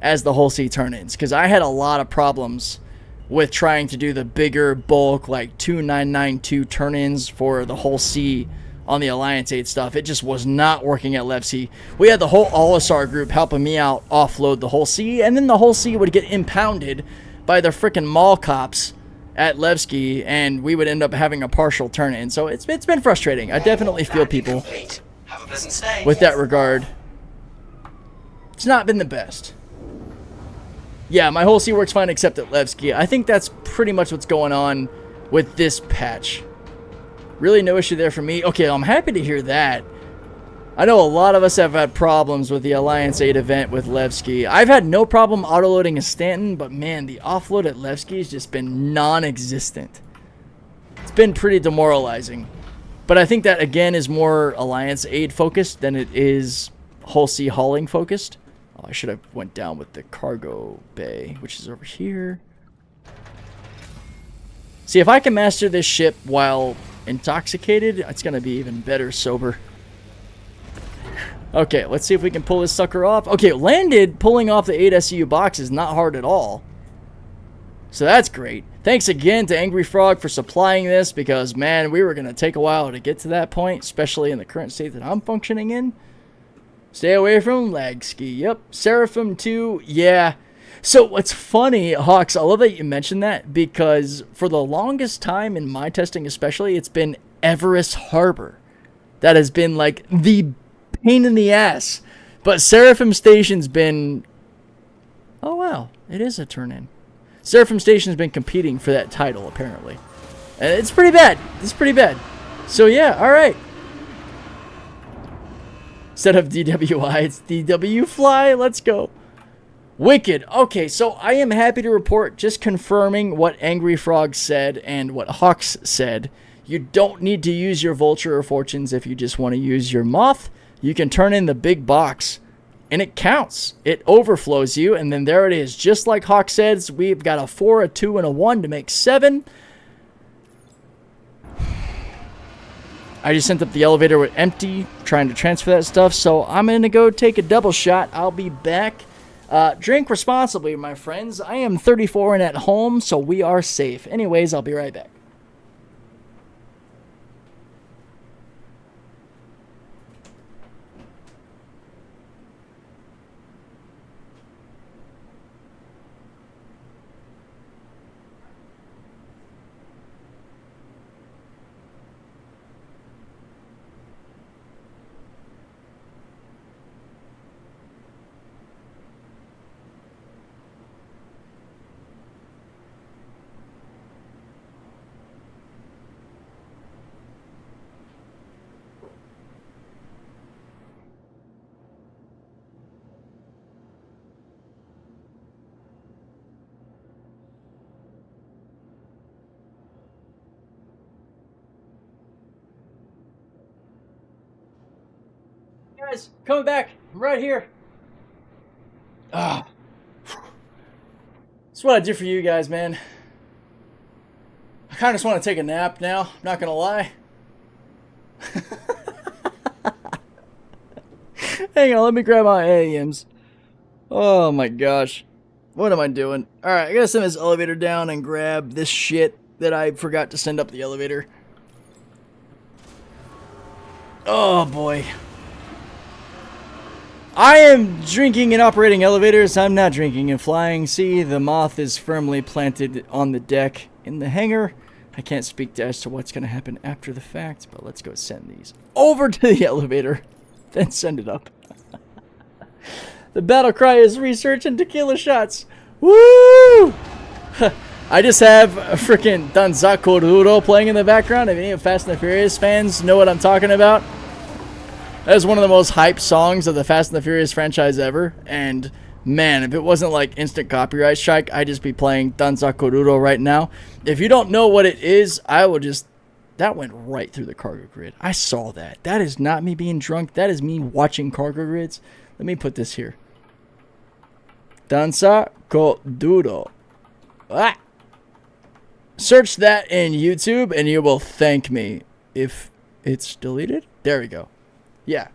as the whole C turn-ins, because I had a lot of problems with trying to do the bigger bulk like 2992 turn-ins for the whole C on the Alliance 8 stuff. It just was not working at Levski. We had the whole OLISAR group helping me out offload the whole C, and then the whole C would get impounded by the freaking mall cops at Levski, and we would end up having a partial turn-in. So it's been frustrating. I definitely feel people with that regard. It's not been the best. Yeah, my whole C works fine except at Levski. I think that's pretty much what's going on with this patch. Really no issue there for me. Okay, I'm happy to hear that. I know a lot of us have had problems with the Alliance 8 event with Levski. I've had no problem autoloading a Stanton, but man, the offload at Levski has just been non-existent. It's been pretty demoralizing. But I think that, again, is more Alliance 8 focused than it is whole C hauling focused. Oh, I should have went down with the cargo bay, which is over here. See, if I can master this ship while intoxicated, it's going to be even better sober. Okay, let's see if we can pull this sucker off. Okay, landed. Pulling off the 8 SCU box is not hard at all. So that's great. Thanks again to Angry Frog for supplying this, because, man, we were going to take a while to get to that point, especially in the current state that I'm functioning in. Stay away from Lagski. Yep. Seraphim 2. Yeah. So what's funny, Hawks, I love that you mentioned that, because for the longest time in my testing especially, it's been Everest Harbor. That has been like the pain in the ass. But Seraphim Station's been... Oh, wow. It is a turn-in. Seraphim Station's been competing for that title, apparently. And it's pretty bad. It's pretty bad. So, yeah, all right. Instead of DWI, it's DW Fly. Let's go. Wicked. Okay, so I am happy to report, just confirming what Angry Frog said and what Hawks said. You don't need to use your Vulture or Fortunes if you just want to use your Moth. You can turn in the big box, and it counts. It overflows you, and then there it is. Just like Hawk says, we've got a 4, a 2, and a 1 to make 7. I just sent up the elevator with empty, trying to transfer that stuff, so I'm going to go take a double shot. I'll be back. Drink responsibly, my friends. I am 34 and at home, so we are safe. Anyways, I'll be right back. Guys, coming back. I'm right here. That's what I do for you guys, man. I kind of just want to take a nap now. I'm not going to lie. Hang on, let me grab my AMs. Oh my gosh. What am I doing? Alright, I gotta send this elevator down and grab this shit that I forgot to send up the elevator. Oh boy. I am drinking and operating elevators. I'm not drinking and flying. See, the Moth is firmly planted on the deck in the hangar. I can't speak as to what's going to happen after the fact, but let's go send these over to the elevator, then send it up. The battle cry is research and tequila shots. Woo! I just have a freaking Danzaku Ruro playing in the background. If any of Fast and the Furious fans know what I'm talking about. That is one of the most hyped songs of the Fast and the Furious franchise ever. And man, if it wasn't like instant copyright strike, I'd just be playing Danzaku Ruro right now. If you don't know what it is, I will just... That went right through the cargo grid. I saw that. That is not me being drunk. That is me watching cargo grids. Let me put this here. Danza Kuduro. Ah. Search that in YouTube and you will thank me if it's deleted. There we go. Yeah.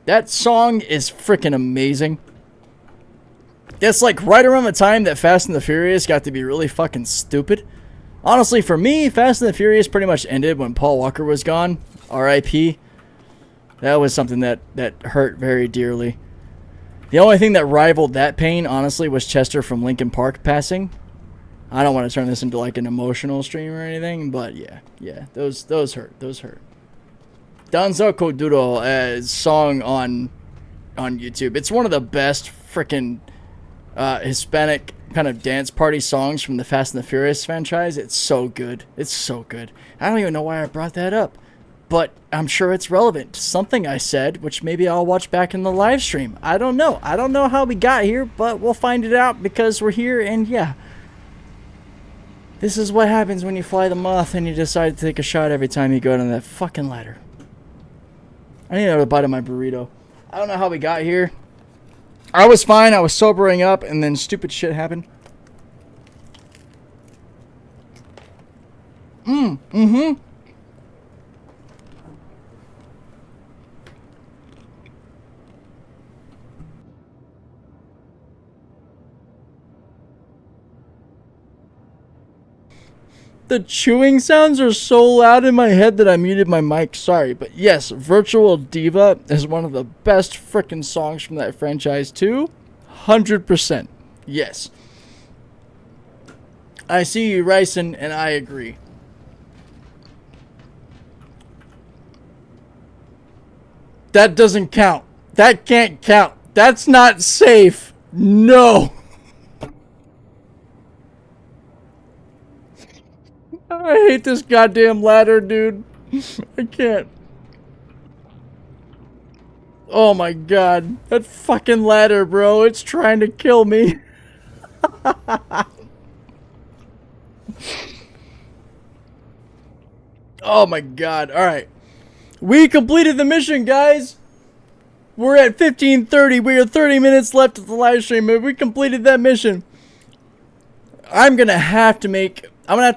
That song is freaking amazing. It's like right around the time that Fast and the Furious got to be really fucking stupid. Honestly, for me, Fast and the Furious pretty much ended when Paul Walker was gone. R.I.P. That was something that hurt very dearly. The only thing that rivaled that pain, honestly, was Chester from Linkin Park passing. I don't want to turn this into like an emotional stream or anything, but yeah, those hurt. Danzo Koduro song on YouTube. It's one of the best freaking Hispanic kind of dance party songs from the Fast and the Furious franchise. It's so good. I don't even know why I brought that up, but I'm sure it's relevant to something I said, which maybe I'll watch back in the live stream. I don't know how we got here, but we'll find it out because we're here. And yeah, this is what happens when you fly the moth and you decide to take a shot every time you go down that fucking ladder. I need another bite of my burrito. I don't know how we got here. I was fine. I was sobering up, and then stupid shit happened. The chewing sounds are so loud in my head that I muted my mic. Sorry, but yes, Virtual Diva is one of the best frickin' songs from that franchise too. 100%. Yes. I see you, Ryzen, and I agree. That doesn't count. That can't count. That's not safe. No. I hate this goddamn ladder, dude. I can't. Oh my god. That fucking ladder, bro. It's trying to kill me. Oh my god. Alright. We completed the mission, guys. We're at 15:30. We are 30 minutes left of the live stream, but we completed that mission. I'm gonna have to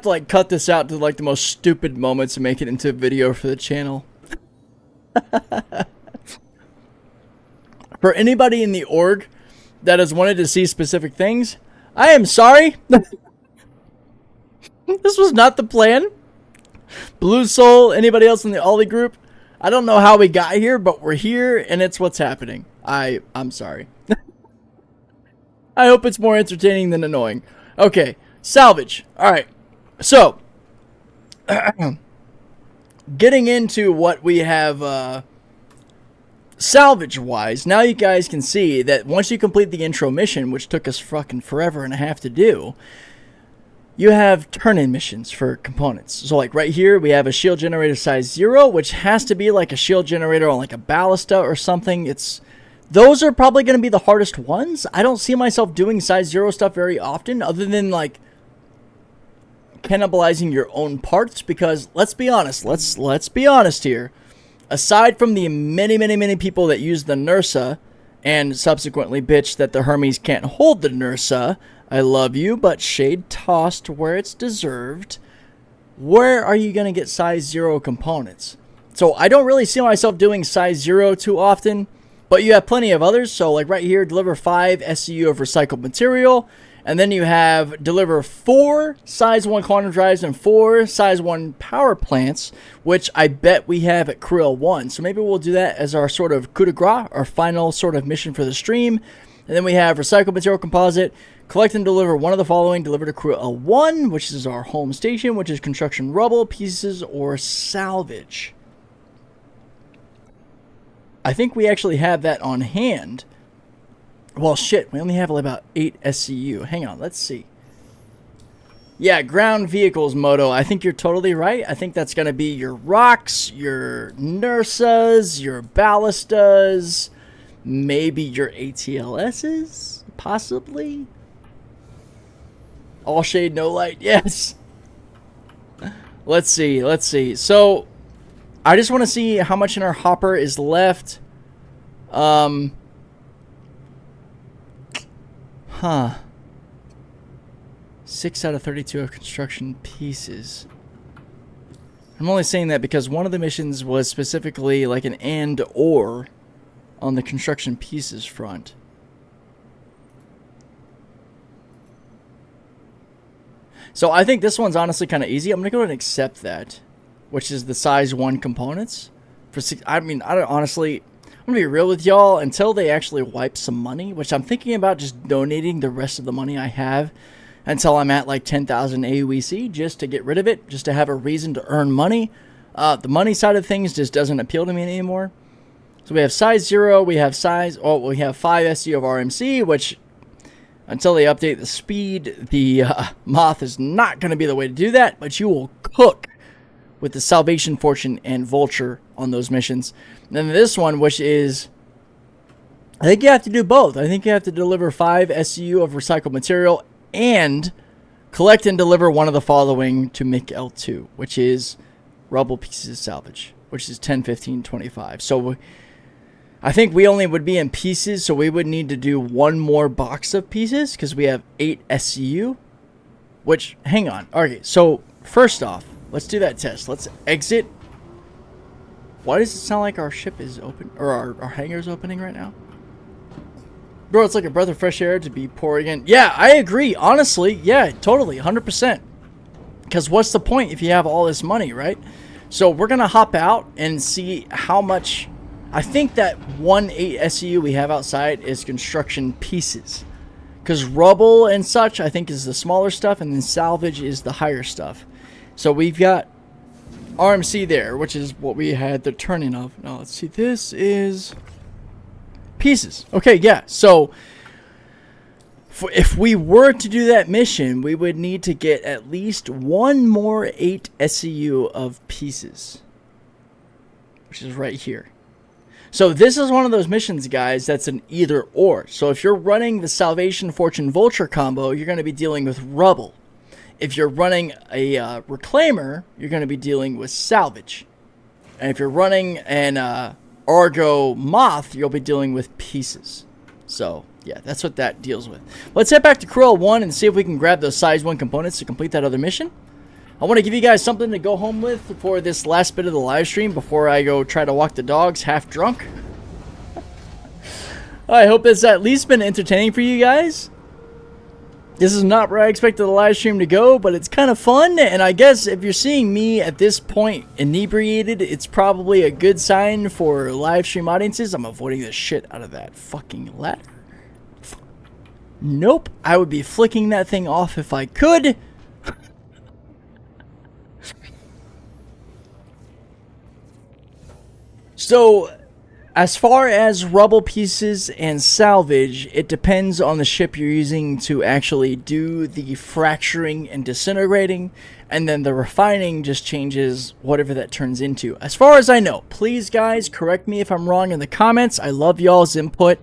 like cut this out to like the most stupid moments and make it into a video for the channel. For anybody in the org that has wanted to see specific things, I am sorry. This was not the plan. Blue Soul, anybody else in the Ollie group, I don't know how we got here, but we're here and it's what's happening. I'm sorry. I hope it's more entertaining than annoying. Okay, salvage. Alright. So, getting into what we have salvage-wise, now you guys can see that once you complete the intro mission, which took us fucking forever and a half to do, you have turn-in missions for components. So like right here, we have a shield generator size 0, which has to be like a shield generator on like a ballista or something. Those are probably going to be the hardest ones. I don't see myself doing size 0 stuff very often, other than like cannibalizing your own parts, because let's be honest, let's be honest here. Aside from the many people that use the NERSA and subsequently bitch that the Hermes can't hold the NERSA, I love you, but shade tossed where it's deserved. Where are you going to get size 0 components? So I don't really see myself doing size 0 too often, but you have plenty of others. So like right here, deliver 5 SCU of recycled material. And then you have deliver 4 size 1 quantum drives and 4 size 1 power plants, which I bet we have at Crew L1. So maybe we'll do that as our sort of coup de grace, our final sort of mission for the stream. And then we have recycled material composite, collect and deliver one of the following, deliver to Crew L1, which is our home station, which is construction rubble, pieces, or salvage. I think we actually have that on hand. Well, shit, we only have about 8 SCU. Hang on, let's see. Yeah, ground vehicles, Moto. I think you're totally right. I think that's going to be your rocks, your NERSAs, your ballistas, maybe your ATLSs, possibly. All shade, no light, yes. Let's see. So, I just want to see how much in our hopper is left. Huh. 6 out of 32 of construction pieces. I'm only saying that because one of the missions was specifically like an and or on the construction pieces front. So I think this one's honestly kind of easy. I'm gonna go ahead and accept that, which is the size 1 components. For I mean, I don't honestly. I'm gonna be real with y'all. Until they actually wipe some money, which I'm thinking about just donating the rest of the money I have until I'm at like 10,000 AUEC, just to get rid of it, just to have a reason to earn money. The money side of things just doesn't appeal to me anymore. So we have size 0. We have size. Oh, we have 5 SU of RMC, which. Until they update the speed, the Moth is not going to be the way to do that, but you will cook with the Salvation, Fortune, and Vulture on those missions. And then this one, which is, I think you have to do both. I think you have to deliver 5 SU of recycled material and collect and deliver one of the following to make L2, which is rubble pieces salvage, which is 10, 15, 25. So I think we only would be in pieces, so we would need to do one more box of pieces because we have 8 SCU. Which, hang on. Okay, so first off, let's do that test. Let's exit. Why does it sound like our ship is open, or our hangar is opening right now? Bro, it's like a breath of fresh air to be pouring in. Yeah, I agree. Honestly, yeah, totally, 100%. Because what's the point if you have all this money, right? So we're going to hop out and see how much. I think that 1 8 SCU we have outside is construction pieces. Because rubble and such, I think, is the smaller stuff, and then salvage is the higher stuff. So we've got RMC there, which is what we had the turning of. Now, let's see. This is pieces. Okay, yeah. So if we were to do that mission, we would need to get at least 1 more 8 SCU of pieces. Which is right here. So this is one of those missions, guys, that's an either or. So if you're running the Salvation, Fortune, Vulture combo, you're going to be dealing with rubble. If you're running a Reclaimer, you're going to be dealing with salvage. And if you're running an Argo Moth, you'll be dealing with pieces. So, yeah, that's what that deals with. Let's head back to Crew 1 and see if we can grab those size 1 components to complete that other mission. I want to give you guys something to go home with for this last bit of the live stream before I go try to walk the dogs half drunk. I hope it's at least been entertaining for you guys. This is not where I expected the live stream to go, but it's kind of fun. And I guess if you're seeing me at this point inebriated, it's probably a good sign for live stream audiences. I'm avoiding the shit out of that fucking ladder. Nope. I would be flicking that thing off if I could. So, as far as rubble pieces and salvage, it depends on the ship you're using to actually do the fracturing and disintegrating, and then the refining just changes whatever that turns into. As far as I know, please guys, correct me if I'm wrong in the comments. I love y'all's input,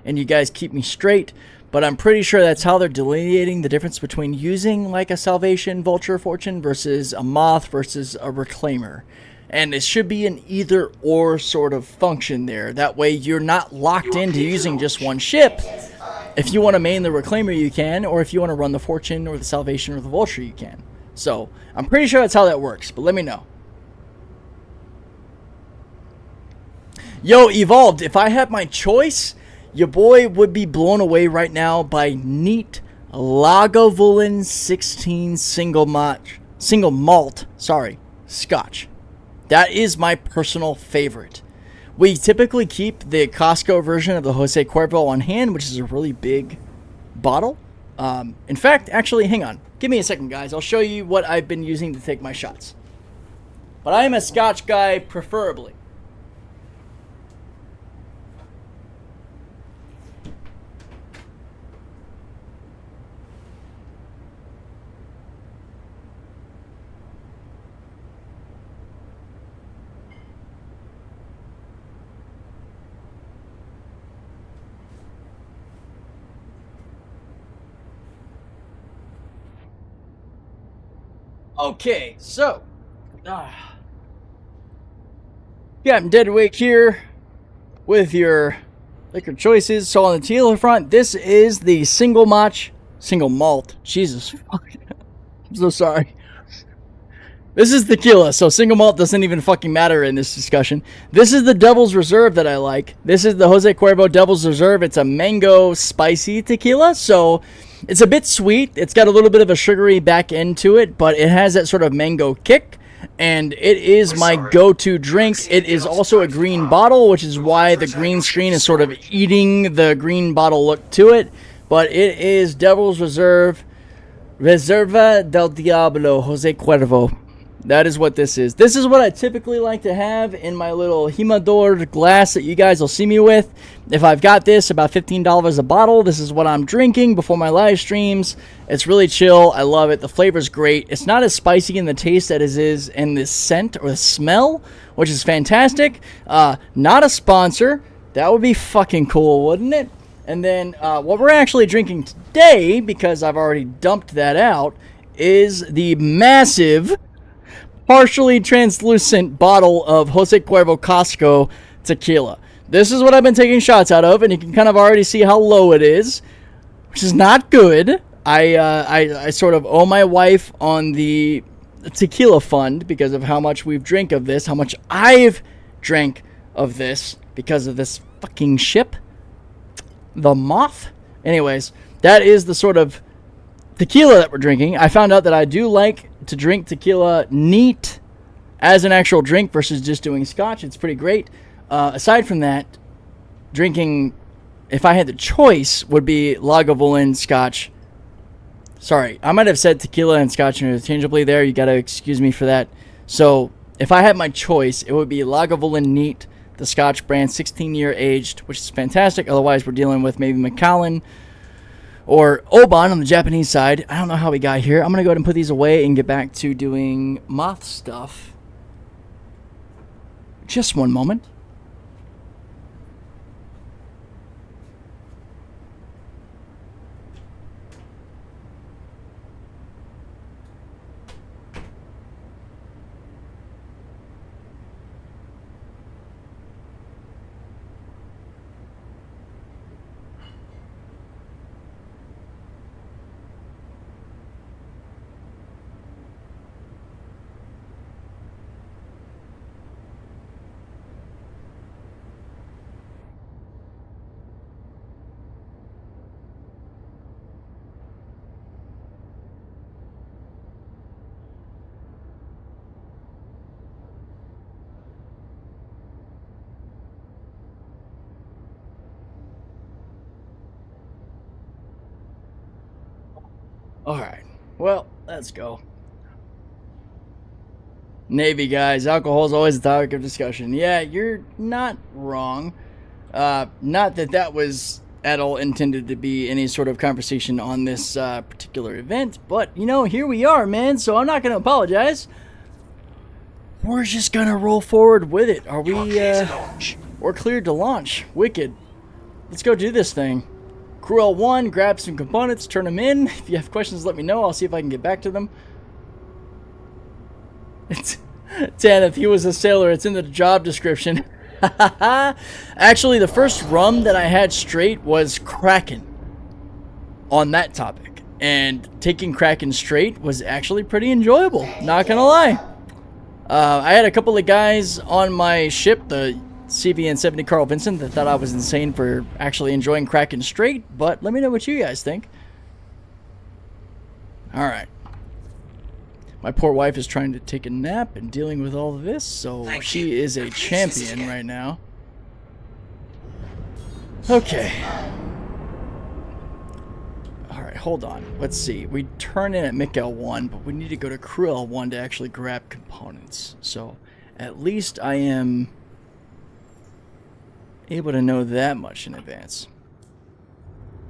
and you guys keep me straight, but I'm pretty sure that's how they're delineating the difference between using like a Salvation, Vulture, Fortune versus a Moth versus a Reclaimer. And it should be an either or sort of function there. That way you're not locked into using just one ship. If you want to main the Reclaimer, you can. Or if you want to run the Fortune or the Salvation or the Vulture, you can. So I'm pretty sure that's how that works. But let me know. Yo, Evolved, if I had my choice, your boy would be blown away right now by neat Lagavulin 16 single malt, Scotch. That is my personal favorite. We typically keep the Costco version of the Jose Cuervo on hand, which is a really big bottle. In fact, actually, hang on. Give me a second, guys. I'll show you what I've been using to take my shots. But I am a Scotch guy, preferably. Okay, so, yeah, I'm Deadwake here with your liquor choices. So on the tequila front, this is the single malt. Jesus fuck. I'm so sorry. This is tequila, so single malt doesn't even fucking matter in this discussion. This is the Devil's Reserve that I like. This is the Jose Cuervo Devil's Reserve. It's a mango spicy tequila, so it's a bit sweet. It's got a little bit of a sugary back into it, but it has that sort of mango kick, and it is my go-to drink. It is also a green bottle, which is why the green screen is sort of eating the green bottle look to it, but it is Devil's Reserve, Reserva del Diablo, Jose Cuervo. That is what this is. This is what I typically like to have in my little Jimador glass that you guys will see me with. If I've got this, about $15 a bottle, this is what I'm drinking before my live streams. It's really chill. I love it. The flavor's great. It's not as spicy in the taste as it is in the scent or the smell, which is fantastic. Not a sponsor. That would be fucking cool, wouldn't it? And then what we're actually drinking today, because I've already dumped that out, is the massive, partially translucent bottle of Jose Cuervo Costco tequila. This is what I've been taking shots out of, and you can kind of already see how low it is, which is not good. I sort of owe my wife on the tequila fund because of how much we've drank of this, how much I've drank of this because of this fucking ship, the Moth. Anyways, that is the sort of tequila that we're drinking. I found out that I do like to drink tequila neat as an actual drink versus just doing scotch. It's pretty great. Aside from that, drinking, if I had the choice, would be Lagavulin scotch. Sorry, I might have said tequila and scotch interchangeably there. You gotta excuse me for that. So if I had my choice, it would be Lagavulin neat, the scotch brand, 16-year aged, which is fantastic. Otherwise, we're dealing with maybe Macallan or Oban on the Japanese side. I don't know how we got here. I'm going to go ahead and put these away and get back to doing Moth stuff. Just one moment. Alright, well, let's go. Navy guys, alcohol is always a topic of discussion. Yeah, you're not wrong. Not that that was at all intended to be any sort of conversation on this particular event, but, you know, here we are, man, so I'm not going to apologize. We're just going to roll forward with it. Are we, we're cleared to launch. Wicked. Let's go do this thing. Crew L1, grab some components, turn them in. If you have questions, let me know. I'll see if I can get back to them. Dan, if he was a sailor, it's in the job description. Actually, the first rum that I had straight was Kraken on that topic. And taking Kraken straight was actually pretty enjoyable, not gonna lie. I had a couple of guys on my ship, the CVN-70 Carl Vincent, that thought I was insane for actually enjoying Kraken straight, but let me know what you guys think. Alright. My poor wife is trying to take a nap and dealing with all of this, so she is a champion right now. Okay. Alright, hold on. Let's see. We turn in at Mick L1, but we need to go to Crew L1 to actually grab components. So, at least I am able to know that much in advance.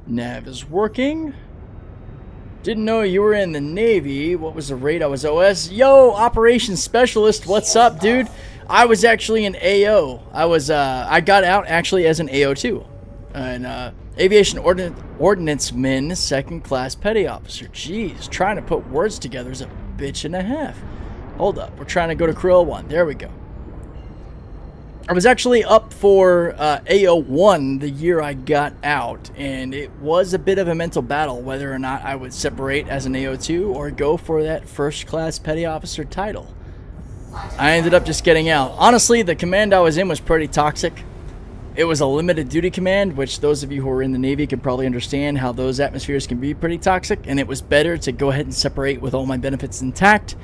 Nav is working. Didn't know you were in the Navy. What was the rate? I was OS. Yo, Operations Specialist. What's up, dude? I was actually an AO. I got out actually as an AO too. An Aviation Ordnanceman, second class petty officer. Jeez, trying to put words together is a bitch and a half. Hold up. We're trying to go to Crew L1. There we go. I was actually up for AO1 the year I got out, and it was a bit of a mental battle whether or not I would separate as an AO2 or go for that first class petty officer title. I ended up just getting out. Honestly, the command I was in was pretty toxic. It was a limited duty command, which those of you who are in the Navy can probably understand how those atmospheres can be pretty toxic, and it was better to go ahead and separate with all my benefits intact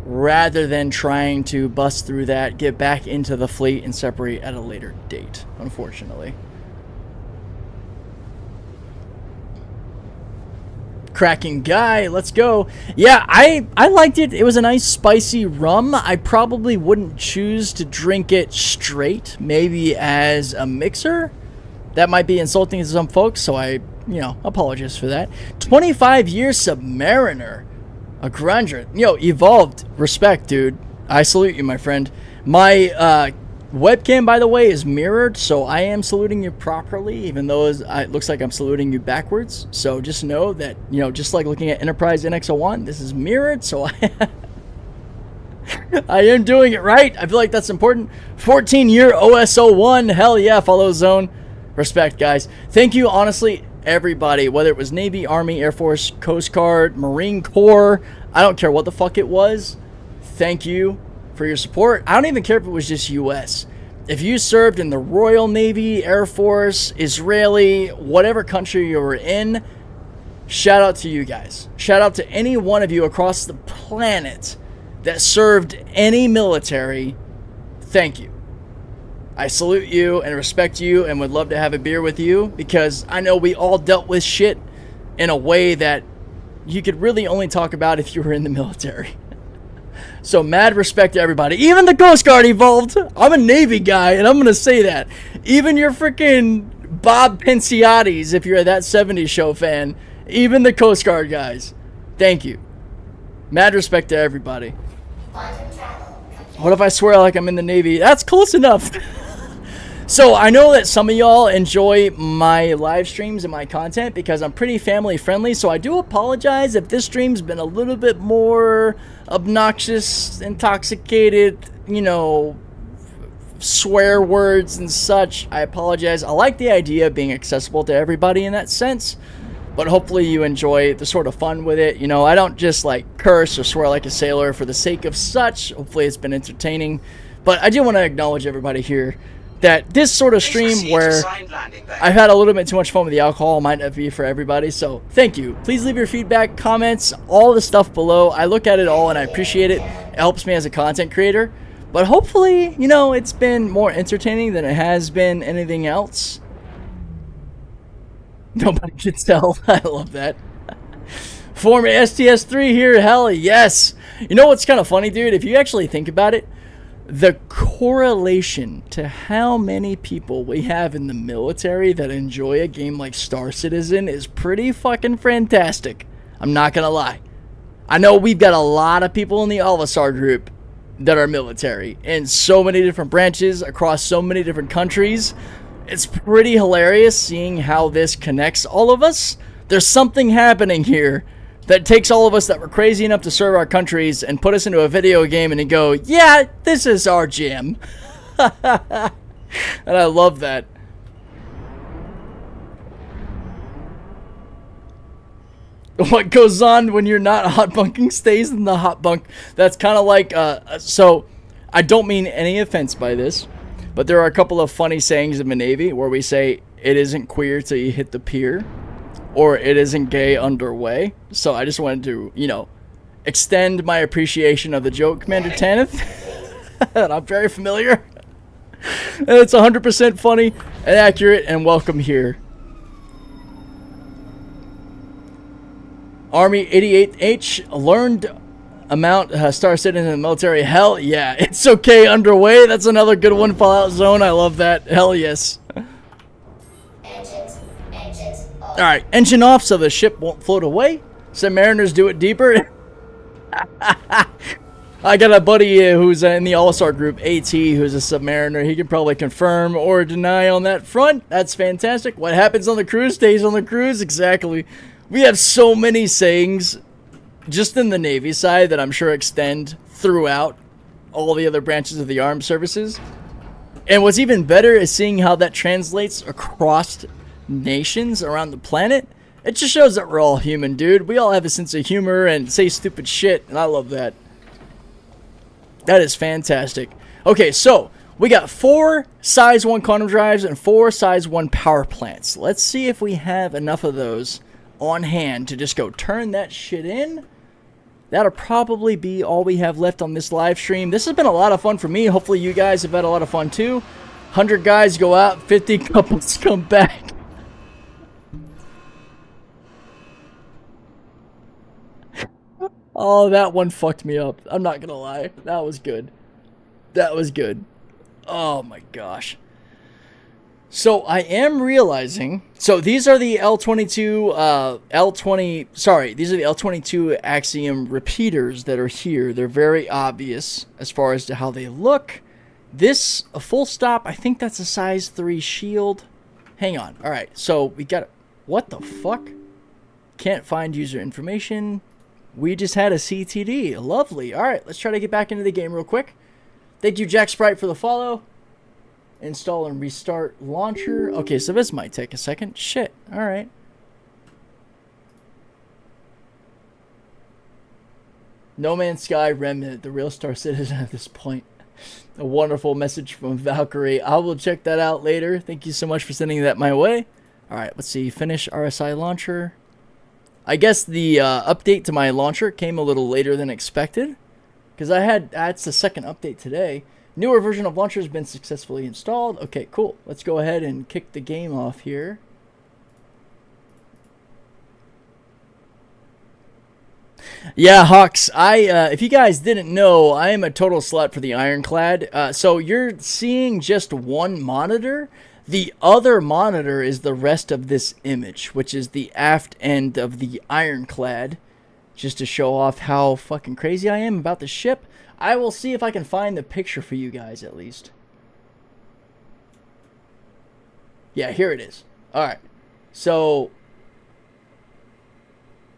rather than trying to bust through that, get back into the fleet, and separate at a later date, unfortunately. Cracking guy, let's go. Yeah, I liked it. It was a nice spicy rum. I probably wouldn't choose to drink it straight, maybe as a mixer. That might be insulting to some folks, so I, apologize for that. 25-year Submariner. A grandeur. Evolved. Respect, dude. I salute you, my friend. My webcam, by the way, is mirrored, so I am saluting you properly, even though it looks like I'm saluting you backwards. So just know that, just like looking at Enterprise NX-01, this is mirrored, so I am doing it right. I feel like that's important. 14-year OS01. Hell yeah, follow zone. Respect, guys. Thank you, honestly, everybody, whether it was Navy, Army, Air Force, Coast Guard, Marine Corps, I don't care what the fuck it was. Thank you for your support. I don't even care if it was just US. If you served in the Royal Navy, Air Force, Israeli, whatever country you were in, shout out to you guys. Shout out to any one of you across the planet that served any military. Thank you. I salute you and respect you and would love to have a beer with you, because I know we all dealt with shit in a way that you could really only talk about if you were in the military. So mad respect to everybody. Even the Coast Guard evolved. I'm a Navy guy, and I'm going to say that. Even your freaking Bob Pinciottis, if you're a That 70s Show fan. Even the Coast Guard guys. Thank you. Mad respect to everybody. What if I swear like I'm in the Navy? That's close enough. So I know that some of y'all enjoy my live streams and my content because I'm pretty family friendly, so I do apologize if this stream's been a little bit more obnoxious, intoxicated, swear words and such. I apologize. I like the idea of being accessible to everybody in that sense, but hopefully you enjoy the sort of fun with it. I don't just curse or swear like a sailor for the sake of such. Hopefully it's been entertaining, but I do want to acknowledge everybody here that this sort of stream where I've had a little bit too much fun with the alcohol might not be for everybody, so thank you. Please leave your feedback, comments, all the stuff below. I look at it all and I appreciate it. It helps me as a content creator, but hopefully, it's been more entertaining than it has been anything else. Nobody can tell. I love that. Former STS3 here, hell yes. You know what's kind of funny, dude? If you actually think about it, the correlation to how many people we have in the military that enjoy a game like Star Citizen is pretty fucking fantastic. I'm not gonna lie. I know we've got a lot of people in the OLISAR group that are military in so many different branches across so many different countries. It's pretty hilarious seeing how this connects all of us. There's something happening here that takes all of us that were crazy enough to serve our countries and put us into a video game and go, yeah, this is our jam. And I love that. What goes on when you're not hot bunking stays in the hot bunk. That's kind of like, so I don't mean any offense by this, but there are a couple of funny sayings in the Navy where we say, it isn't queer till you hit the pier, or it isn't gay underway. So I just wanted to, extend my appreciation of the joke, Commander Tanith. And I'm very familiar. And it's 100% funny and accurate, and welcome here. Army 88H, learned amount Star Citizen in the military. Hell yeah. It's okay underway. That's another good one. Fallout Zone. I love that. Hell yes. Alright, engine off so the ship won't float away. Submariners do it deeper. I got a buddy who's in the OLISAR group, AT, who's a Submariner. He can probably confirm or deny on that front. That's fantastic. What happens on the cruise stays on the cruise. Exactly. We have so many sayings just in the Navy side that I'm sure extend throughout all the other branches of the armed services. And what's even better is seeing how that translates across nations around the planet. It just shows that we're all human, dude. We all have a sense of humor and say stupid shit, and I love that. That is fantastic. Okay, so we got 4 size 1 quantum drives and 4 size 1 power plants. Let's see if we have enough of those on hand to just go turn that shit in. That'll probably be all we have left on this live stream. This has been a lot of fun for me. Hopefully you guys have had a lot of fun too. 100 guys go out, 50 couples come back. Oh, that one fucked me up. I'm not gonna lie. That was good. That was good. Oh my gosh. So I am realizing, so these are the L22, these are the L22 Axiom repeaters that are here. They're very obvious as far as to how they look. This, a full stop, I think that's a size 3 shield. Hang on. All right, so we got, what the fuck? Can't find user information. We just had a CTD. Lovely. All right, let's try to get back into the game real quick. Thank you, Jack Sprite, for the follow. Install and restart launcher. Okay, so this might take a second. Shit. All right. No Man's Sky Remnant, the real Star Citizen at this point. A wonderful message from Valkyrie. I will check that out later. Thank you so much for sending that my way. All right, let's see. Finish RSI launcher. I guess the update to my launcher came a little later than expected, because that's the second update today. Newer version of launcher has been successfully installed. Okay, cool. Let's go ahead and kick the game off here. Yeah, Hawks, if you guys didn't know, I am a total slut for the Ironclad. So you're seeing just one monitor. The other monitor is the rest of this image, which is the aft end of the Ironclad, just to show off how fucking crazy I am about the ship. I will see if I can find the picture for you guys, at least. Yeah, here it is. Alright. So,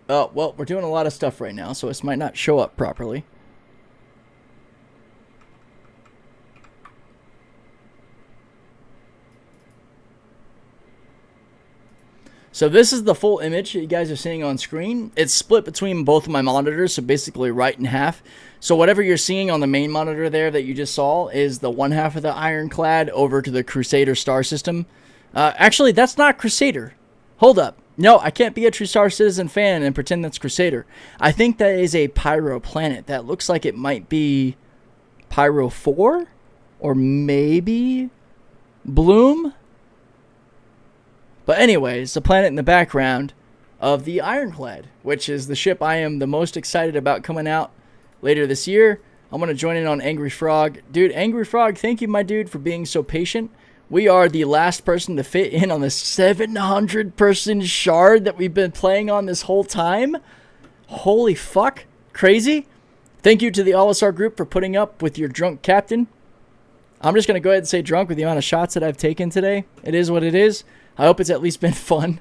well, we're doing a lot of stuff right now, so this might not show up properly. So this is the full image that you guys are seeing on screen. It's split between both of my monitors, so basically right in half. So whatever you're seeing on the main monitor there that you just saw is the one half of the Ironclad over to the Crusader star system. Actually, that's not Crusader. Hold up. No, I can't be a true Star Citizen fan and pretend that's Crusader. I think that is a Pyro planet. That looks like it might be Pyro 4 or maybe Bloom. But anyways, the planet in the background of the Ironclad, which is the ship I am the most excited about coming out later this year. I'm going to join in on Angry Frog. Dude, Angry Frog, thank you, my dude, for being so patient. We are the last person to fit in on the 700-person shard that we've been playing on this whole time. Holy fuck. Crazy. Thank you to the OLISAR group for putting up with your drunk captain. I'm just going to go ahead and say drunk with the amount of shots that I've taken today. It is what it is. I hope it's at least been fun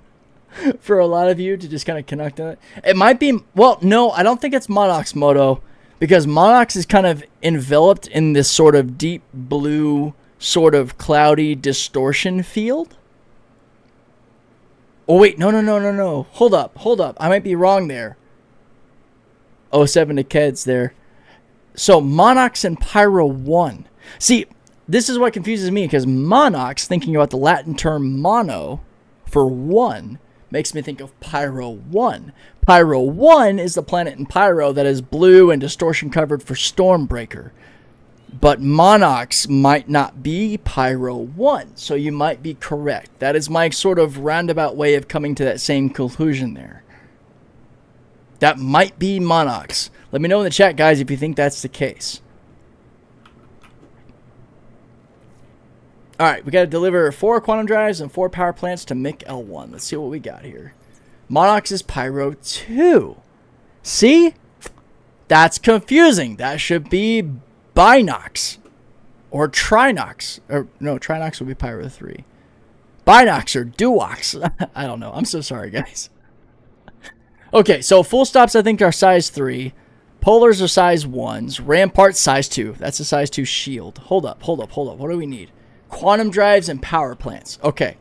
for a lot of you to just kind of connect on it. It might be, well, no, I don't think it's Monox Moto, because Monox is kind of enveloped in this sort of deep blue, sort of cloudy distortion field. Oh, wait, no. Hold up. I might be wrong there. 07 to Keds there. So, Monox and Pyro 1. See, this is what confuses me, because Monox, thinking about the Latin term mono for one, makes me think of Pyro 1. Pyro 1 is the planet in Pyro that is blue and distortion covered for Stormbreaker. But Monox might not be Pyro 1, so you might be correct. That is my sort of roundabout way of coming to that same conclusion there. That might be Monox. Let me know in the chat, guys, if you think that's the case. Alright, we got to deliver 4 quantum drives and 4 power plants to MIC L1. Let's see what we got here. Monox is Pyro 2. See? That's confusing. That should be Binox. Or Trinox. Or, no, Trinox would be Pyro 3. Binox or Duox. I don't know. I'm so sorry, guys. Okay, so full stops I think are size 3. Polars are size 1s. Ramparts size 2. That's a size 2 shield. Hold up. What do we need? Quantum drives and power plants. Okay.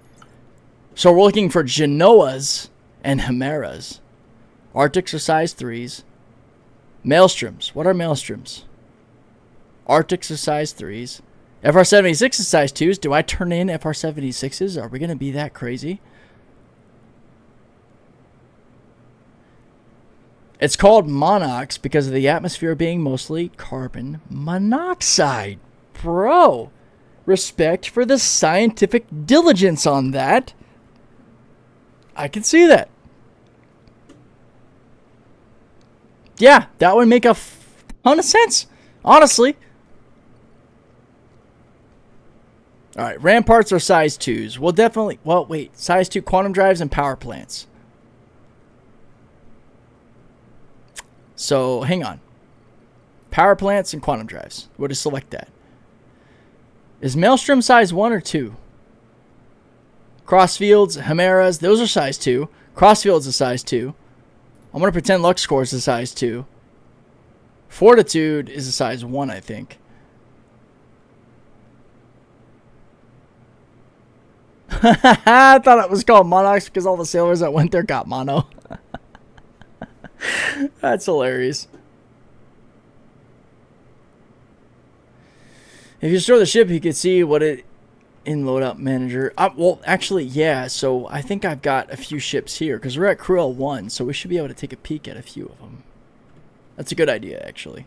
So we're looking for Genoas and Chimeras. Arctics are size 3s. Maelstroms. What are Maelstroms? Arctics are size 3s. FR76 is size 2s. Do I turn in FR76s? Are we going to be that crazy? It's called Monox because of the atmosphere being mostly carbon monoxide. Bro, respect for the scientific diligence on that. I can see that. Yeah, that would make a ton of sense, honestly. All right, ramparts are size 2s. We'll definitely... Well, wait. Size 2 quantum drives and power plants. So, hang on. Power plants and quantum drives. We'll just select that. Is Maelstrom size 1 or 2? Crossfields, Chimeras, those are size 2. Crossfields is size 2. I'm going to pretend LuxCore is a size 2. Fortitude is a size 1, I think. I thought it was called Monox because all the sailors that went there got mono. That's hilarious. If you store the ship, you can see what it in loadout manager. Well, actually, yeah. So I think I've got a few ships here because we're at Crew L1, so we should be able to take a peek at a few of them. That's a good idea, actually.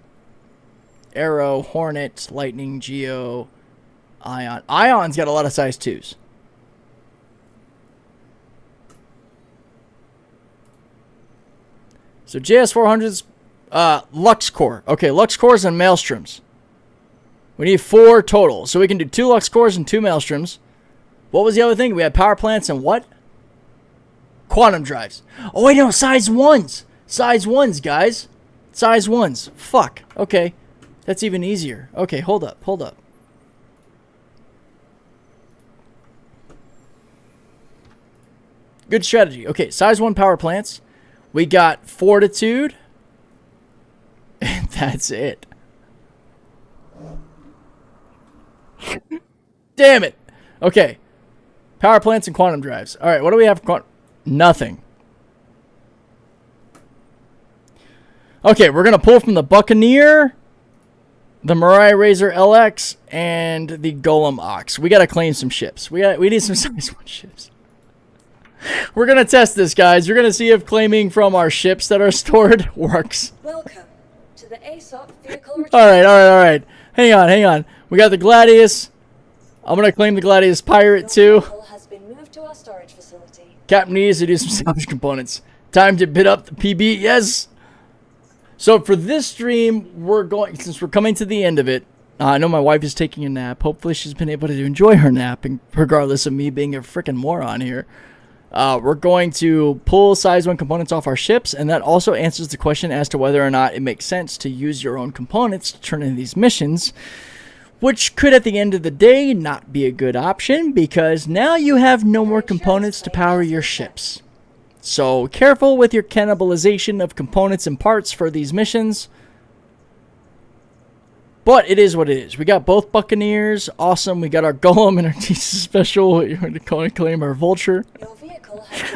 Arrow, Hornet, Lightning, Geo, Ion. Ion's got a lot of size 2s. So JS400's LuxCore. Okay, LuxCores and Maelstroms. We need 4 total. So we can do 2 LuxCores and 2 Maelstroms. What was the other thing? We had power plants and what? Quantum drives. Oh, wait, no, size 1s. Size 1s, guys. Size 1s. Fuck. Okay. That's even easier. Okay, hold up. Hold up. Good strategy. Okay, size 1 power plants. We got Fortitude. And that's it. Damn it. Okay. Power plants and quantum drives. All right, what do we have for quantum? Nothing. Okay, we're going to pull from the Buccaneer, the Mirai Razer LX, and the Golem Ox. We got to claim some ships. We need some size 1 ships. We're going to test this, guys. We're going to see if claiming from our ships that are stored works. Welcome to the ASOP vehicle. All right. Hang on. We got the Gladius. I'm going to claim the Gladius Pirate, too. Has been moved to our storage facility. Captain needs to do some salvage components. Time to bid up the PB. Yes. So for this stream, since we're coming to the end of it, I know my wife is taking a nap. Hopefully she's been able to enjoy her nap, regardless of me being a freaking moron here. We're going to pull size 1 components off our ships, and that also answers the question as to whether or not it makes sense to use your own components to turn in these missions, which could at the end of the day not be a good option because now you have no more components to power your ships. So careful with your cannibalization of components and parts for these missions. But it is what it is. We got both Buccaneers. Awesome. We got our Golem and our TC Special. We're going to claim our Vulture.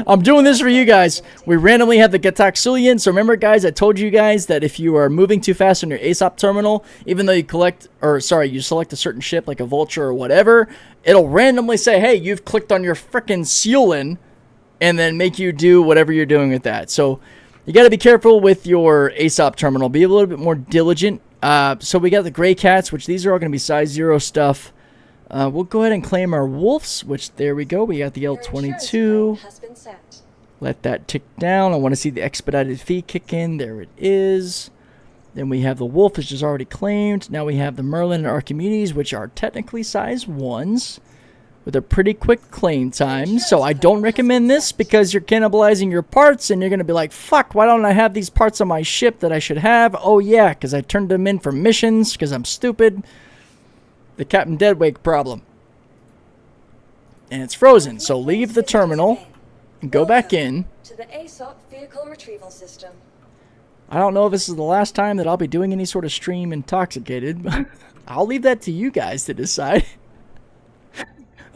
I'm doing this for you guys. We randomly have the Gataxulian. So remember, guys, I told you guys that if you are moving too fast on your ASOP terminal, even though you you select a certain ship like a Vulture or whatever, it'll randomly say, hey, you've clicked on your frickin' Seulin, and then make you do whatever you're doing with that. So you got to be careful with your ASOP terminal. Be a little bit more diligent. So we got the Gray Cats, which these are all going to be size 0 stuff. We'll go ahead and claim our Wolves, which there we go. We got the L22. Let that tick down. I want to see the expedited fee kick in. There it is. Then we have the Wolf, which is already claimed. Now we have the Merlin and Archimedes, which are technically size 1s with a pretty quick claim time. So I don't recommend this because you're cannibalizing your parts and you're going to be like, fuck, why don't I have these parts on my ship that I should have? Oh yeah, because I turned them in for missions because I'm stupid. The Captain Deadwake problem. And it's frozen, so leave the terminal and go back in. To the ASOP vehicle retrieval system. I don't know if this is the last time that I'll be doing any sort of stream intoxicated, but I'll leave that to you guys to decide.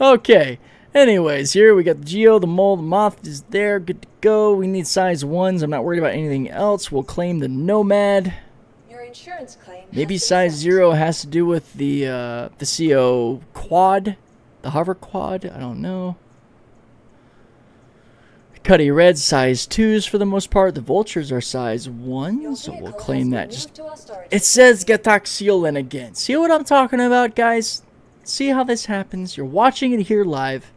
Okay. Anyways, here we got the Geo, the Mole, the Moth is there. Good to go. We need size 1s. I'm not worried about anything else. We'll claim the Nomad. Your insurance claim. Maybe size 0 has to do with the CO quad. The hover quad. I don't know. Cuddy Red, size 2s for the most part. The Vultures are size 1, so we'll claim that. It says Getaxiolin again. See what I'm talking about, guys? See how this happens? You're watching it here live.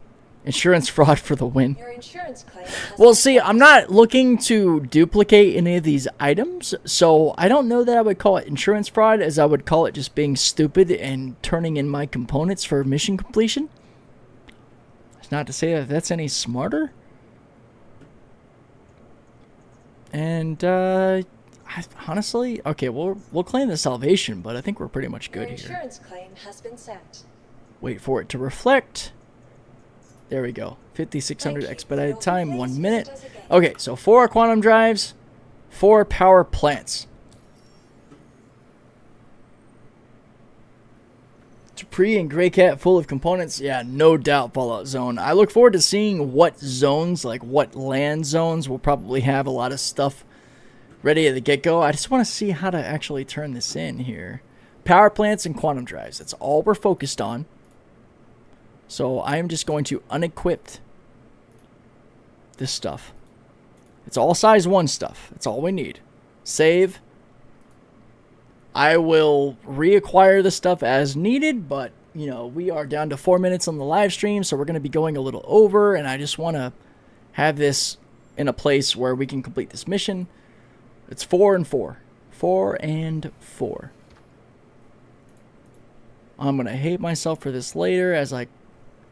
Insurance fraud for the win. Your insurance claim. Well, see, I'm not looking to duplicate any of these items, so I don't know that I would call it insurance fraud as I would call it just being stupid and turning in my components for mission completion. It's not to say that that's any smarter. And, honestly, okay, we'll claim the salvation, but I think we're pretty much good Your here. insurance claim has been set. Wait for it to reflect. There we go. 5,600 expedited time, 1 minute. Okay, so 4 quantum drives, 4 power plants. Dupree and Grey Cat full of components. Yeah, no doubt Fallout Zone. I look forward to seeing what zones, like what land zones will probably have a lot of stuff ready at the get-go. I just want to see how to actually turn this in here. Power plants and quantum drives. That's all we're focused on. So I am just going to unequip this stuff. It's all size 1 stuff. That's all we need. Save. I will reacquire the stuff as needed, but, you know, we are down to 4 minutes on the live stream, so we're going to be going a little over, and I just want to have this in a place where we can complete this mission. It's 4 and 4. 4 and 4. I'm going to hate myself for this later as I...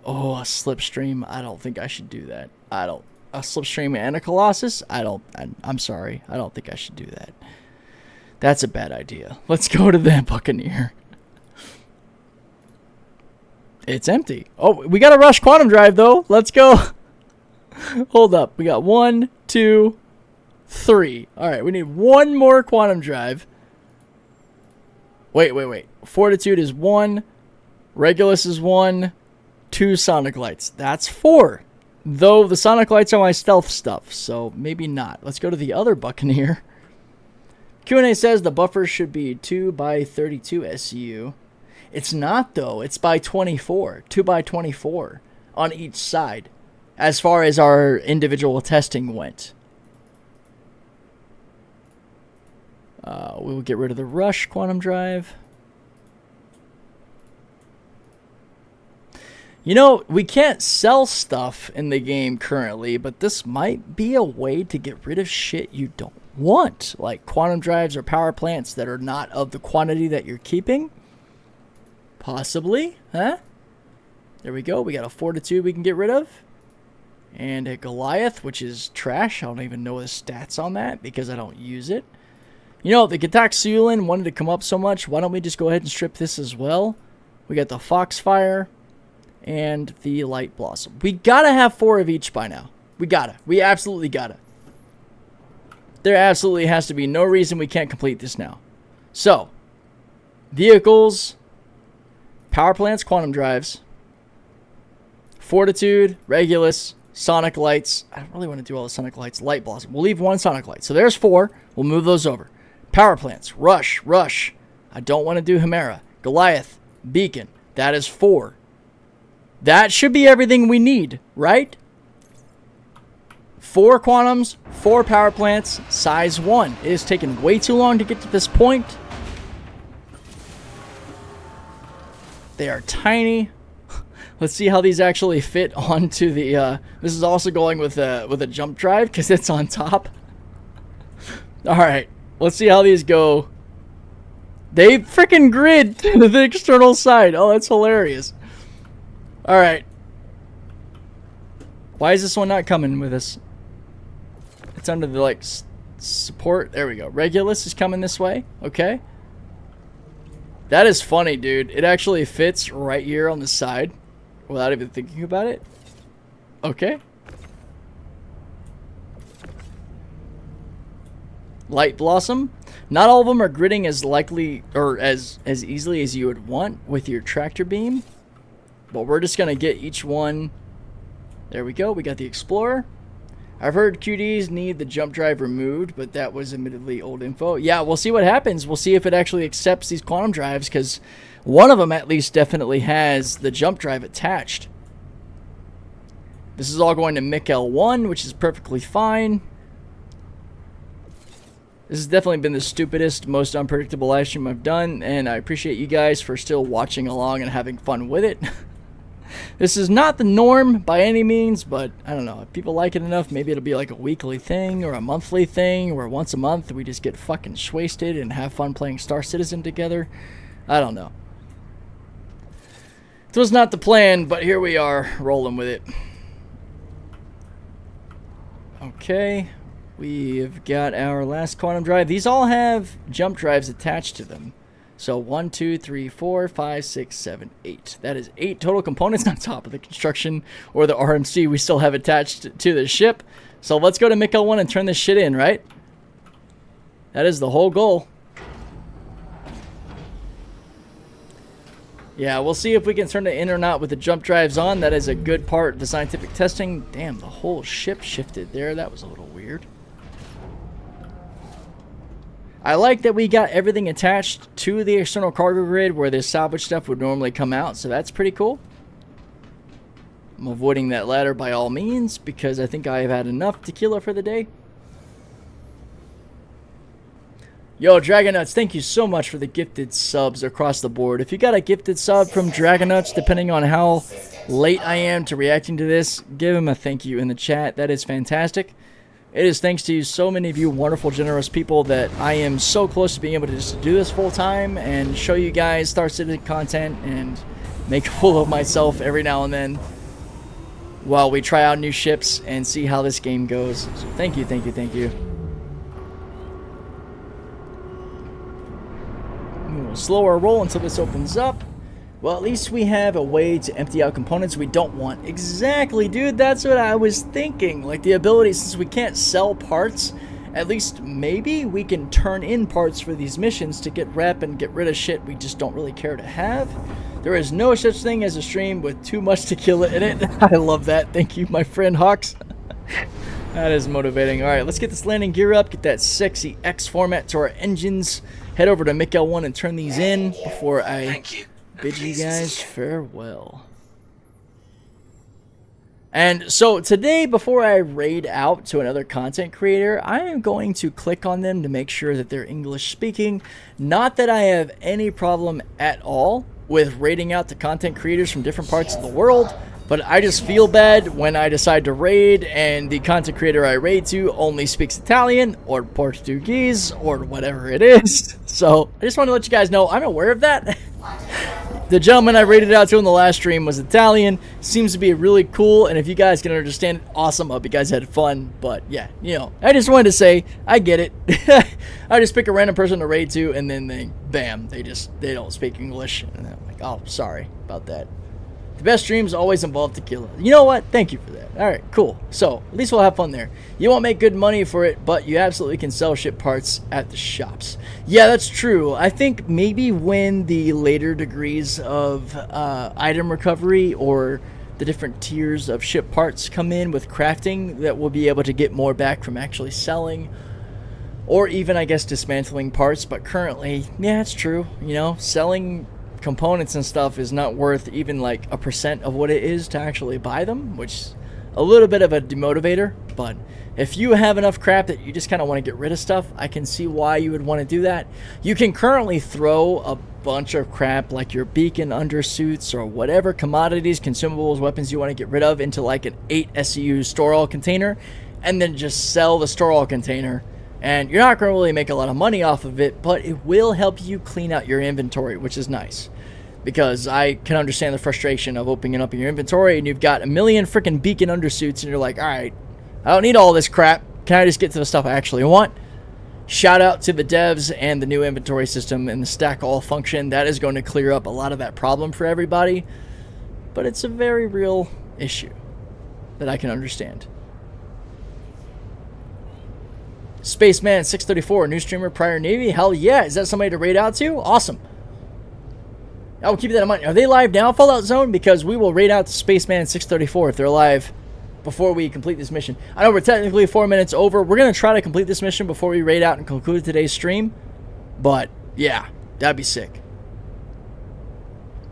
Oh, a slipstream. I don't think I should do that. A slipstream and a Colossus? I'm sorry. I don't think I should do that. That's a bad idea. Let's go to the Buccaneer. It's empty. Oh, we got a rush quantum drive, though. Let's go. Hold up. We got 1, 2, 3. All right, we need 1 more quantum drive. Wait. Fortitude is 1. Regulus is 1. 2 Sonic Lights. That's 4. Though the Sonic Lights are my stealth stuff, so maybe not. Let's go to the other Buccaneer. Q&A says the buffer should be 2 by 32 SU. It's not, though. It's by 24. 2 by 24 on each side, as far as our individual testing went. We will get rid of the Rush quantum drive. You know, we can't sell stuff in the game currently, but this might be a way to get rid of shit you don't want, like quantum drives or power plants that are not of the quantity that you're keeping. Possibly, huh? There we go. We got a Fortitude we can get rid of. And a Goliath, which is trash. I don't even know the stats on that because I don't use it. You know, the Getaxiolin wanted to come up so much. Why don't we just go ahead and strip this as well? We got the Foxfire and the Light Blossom. We gotta have 4 of each by now. We absolutely gotta. There absolutely has to be no reason we can't complete this now. So, vehicles, power plants, quantum drives, Fortitude, Regulus, Sonic Lights. I don't really want to do all the Sonic Lights. Light Blossom. We'll leave 1 Sonic Light. So there's 4. We'll move those over. Power plants, Rush. I don't want to do Hemera. Goliath, Beacon. That is 4. That should be everything we need, right? 4 quantums, 4 power plants, size 1. It has taken way too long to get to this point. They are tiny. Let's see how these actually fit onto the... this is also going with a jump drive because it's on top. Alright, let's see how these go. They freaking grid to the external side. Oh, that's hilarious. Alright. Why is this one not coming with us? It's under the, like, support. There we go. Regulus is coming this way. Okay. That is funny, dude. It actually fits right here on the side without even thinking about it. Okay. Light Blossom. Not all of them are gridding as likely or as easily as you would want with your tractor beam. but we're just going to get each one. There we go. We got the Explorer. I've heard QDs need the jump drive removed, but that was admittedly old info. Yeah, we'll see what happens. We'll see if it actually accepts these quantum drives, because one of them at least definitely has the jump drive attached. This is all going to MIC L1, which is perfectly fine. This has definitely been the stupidest, most unpredictable live stream I've done, and I appreciate you guys for still watching along and having fun with it. This is not the norm by any means, but I don't know. If people like it enough, maybe it'll be like a weekly thing or a monthly thing, or once a month we just get fucking wasted and have fun playing Star Citizen together. I don't know. It was not the plan, but here we are, rolling with it. Okay, we've got our last quantum drive. These all have jump drives attached to them. So 1, 2, 3, 4, 5, 6, 7, 8. That is 8 total components on top of the construction or the RMC we still have attached to the ship. So let's go to MIC L1 and turn this shit in, right? That is the whole goal. Yeah, we'll see if we can turn it in or not with the jump drives on. That is a good part of the scientific testing. Damn, the whole ship shifted there. That was a little weird. I like that we got everything attached to the external cargo grid where the salvage stuff would normally come out, so that's pretty cool. I'm avoiding that ladder by all means because I think I have had enough tequila for the day. Yo, Dragonuts, thank you so much for the gifted subs across the board. If you got a gifted sub from Dragonuts, depending on how late I am to reacting to this, give him a thank you in the chat. That is fantastic. It is thanks to you, so many of you wonderful, generous people, that I am so close to being able to just do this full time and show you guys Star Citizen content and make a fool of myself every now and then while we try out new ships and see how this game goes. So thank you, thank you, thank you. We'll slow our roll until this opens up. Well, at least we have a way to empty out components we don't want. Exactly, dude. That's what I was thinking. Like the ability, since we can't sell parts, at least maybe we can turn in parts for these missions to get rep and get rid of shit we just don't really care to have. There is no such thing as a stream with too much tequila in it. I love that. Thank you, my friend Hawks. That is motivating. All right, let's get this landing gear up, get that sexy X format to our engines, head over to MIC L1 and turn these in before I bid you guys farewell. And so today, before I raid out to another content creator, I am going to click on them to make sure that they're English speaking. Not that I have any problem at all with raiding out to content creators from different parts of the world, but I just feel bad when I decide to raid and the content creator I raid to only speaks Italian or Portuguese or whatever it is. So I just want to let you guys know I'm aware of that. The gentleman I rated out to in the last stream was Italian. Seems to be really cool, and if you guys can understand it, awesome. I hope you guys had fun. But yeah, you know, I just wanted to say I get it. I just pick a random person to raid to, and then they don't speak English, and I'm like, oh, sorry about that. The best streams always involve tequila. You know what? Thank you for that. All right, cool. So at least we'll have fun there. You won't make good money for it, but you absolutely can sell ship parts at the shops. Yeah, that's true. I think maybe when the later degrees of item recovery or the different tiers of ship parts come in with crafting, that we'll be able to get more back from actually selling or even, I guess, dismantling parts. But currently, yeah, it's true. You know, selling components and stuff is not worth even like 1% of what it is to actually buy them, which is a little bit of a demotivator. But if you have enough crap that you just kind of want to get rid of stuff, I can see why you would want to do that. You can currently throw a bunch of crap like your beacon undersuits or whatever commodities, consumables, weapons you want to get rid of into like an 8 SCU store all container and then just sell the store all container. And you're not going to really make a lot of money off of it, but it will help you clean out your inventory, which is nice. Because I can understand the frustration of opening up your inventory and you've got a million freaking beacon undersuits and you're like, alright, I don't need all this crap. Can I just get to the stuff I actually want? Shout out to the devs and the new inventory system and the stack all function. That is going to clear up a lot of that problem for everybody. But it's a very real issue that I can understand. Spaceman 634, new streamer, prior Navy. Hell yeah, is that somebody to raid out to? Awesome. I will keep that in mind. Are they live now, Fallout Zone? Because we will raid out to Spaceman 634 if they're live before we complete this mission. I know we're technically 4 minutes over. We're going to try to complete this mission before we raid out and conclude today's stream. But, yeah, that'd be sick.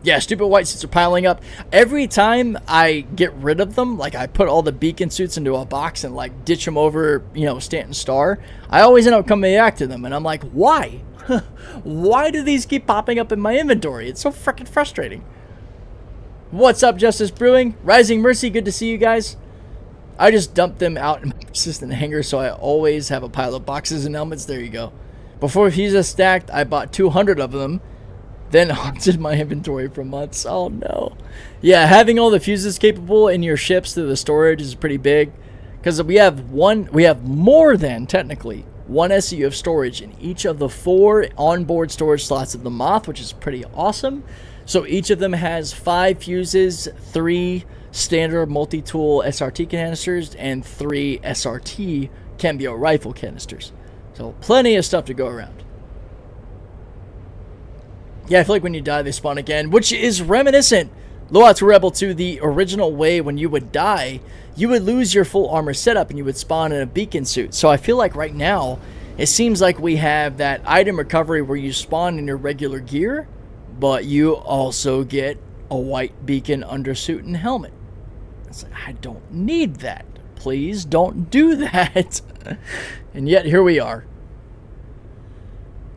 Yeah, stupid white suits are piling up. Every time I get rid of them, like I put all the beacon suits into a box and like ditch them over, you know, Stanton Star, I always end up coming back to them. And I'm like, why? Why do these keep popping up in my inventory? It's so freaking frustrating. What's up, Justice Brewing? Rising Mercy, good to see you guys. I just dumped them out in my persistent hangar, so I always have a pile of boxes and helmets. There you go. Before fuses stacked, I bought 200 of them, then haunted my inventory for months. Oh no. Yeah, having all the fuses capable in your ships through the storage is pretty big, because we have more than technically one SCU of storage in each of the 4 onboard storage slots of the Moth, which is pretty awesome. So each of them has 5 fuses, 3 standard multi-tool SRT canisters, and 3 SRT Cambio rifle canisters. So plenty of stuff to go around. Yeah, I feel like when you die, they spawn again, which is reminiscent, Loat's Rebel, to the original way when you would die, you would lose your full armor setup and you would spawn in a beacon suit. So I feel like right now, it seems like we have that item recovery where you spawn in your regular gear, but you also get a white beacon undersuit and helmet. It's like, I don't need that. Please don't do that. And yet, here we are.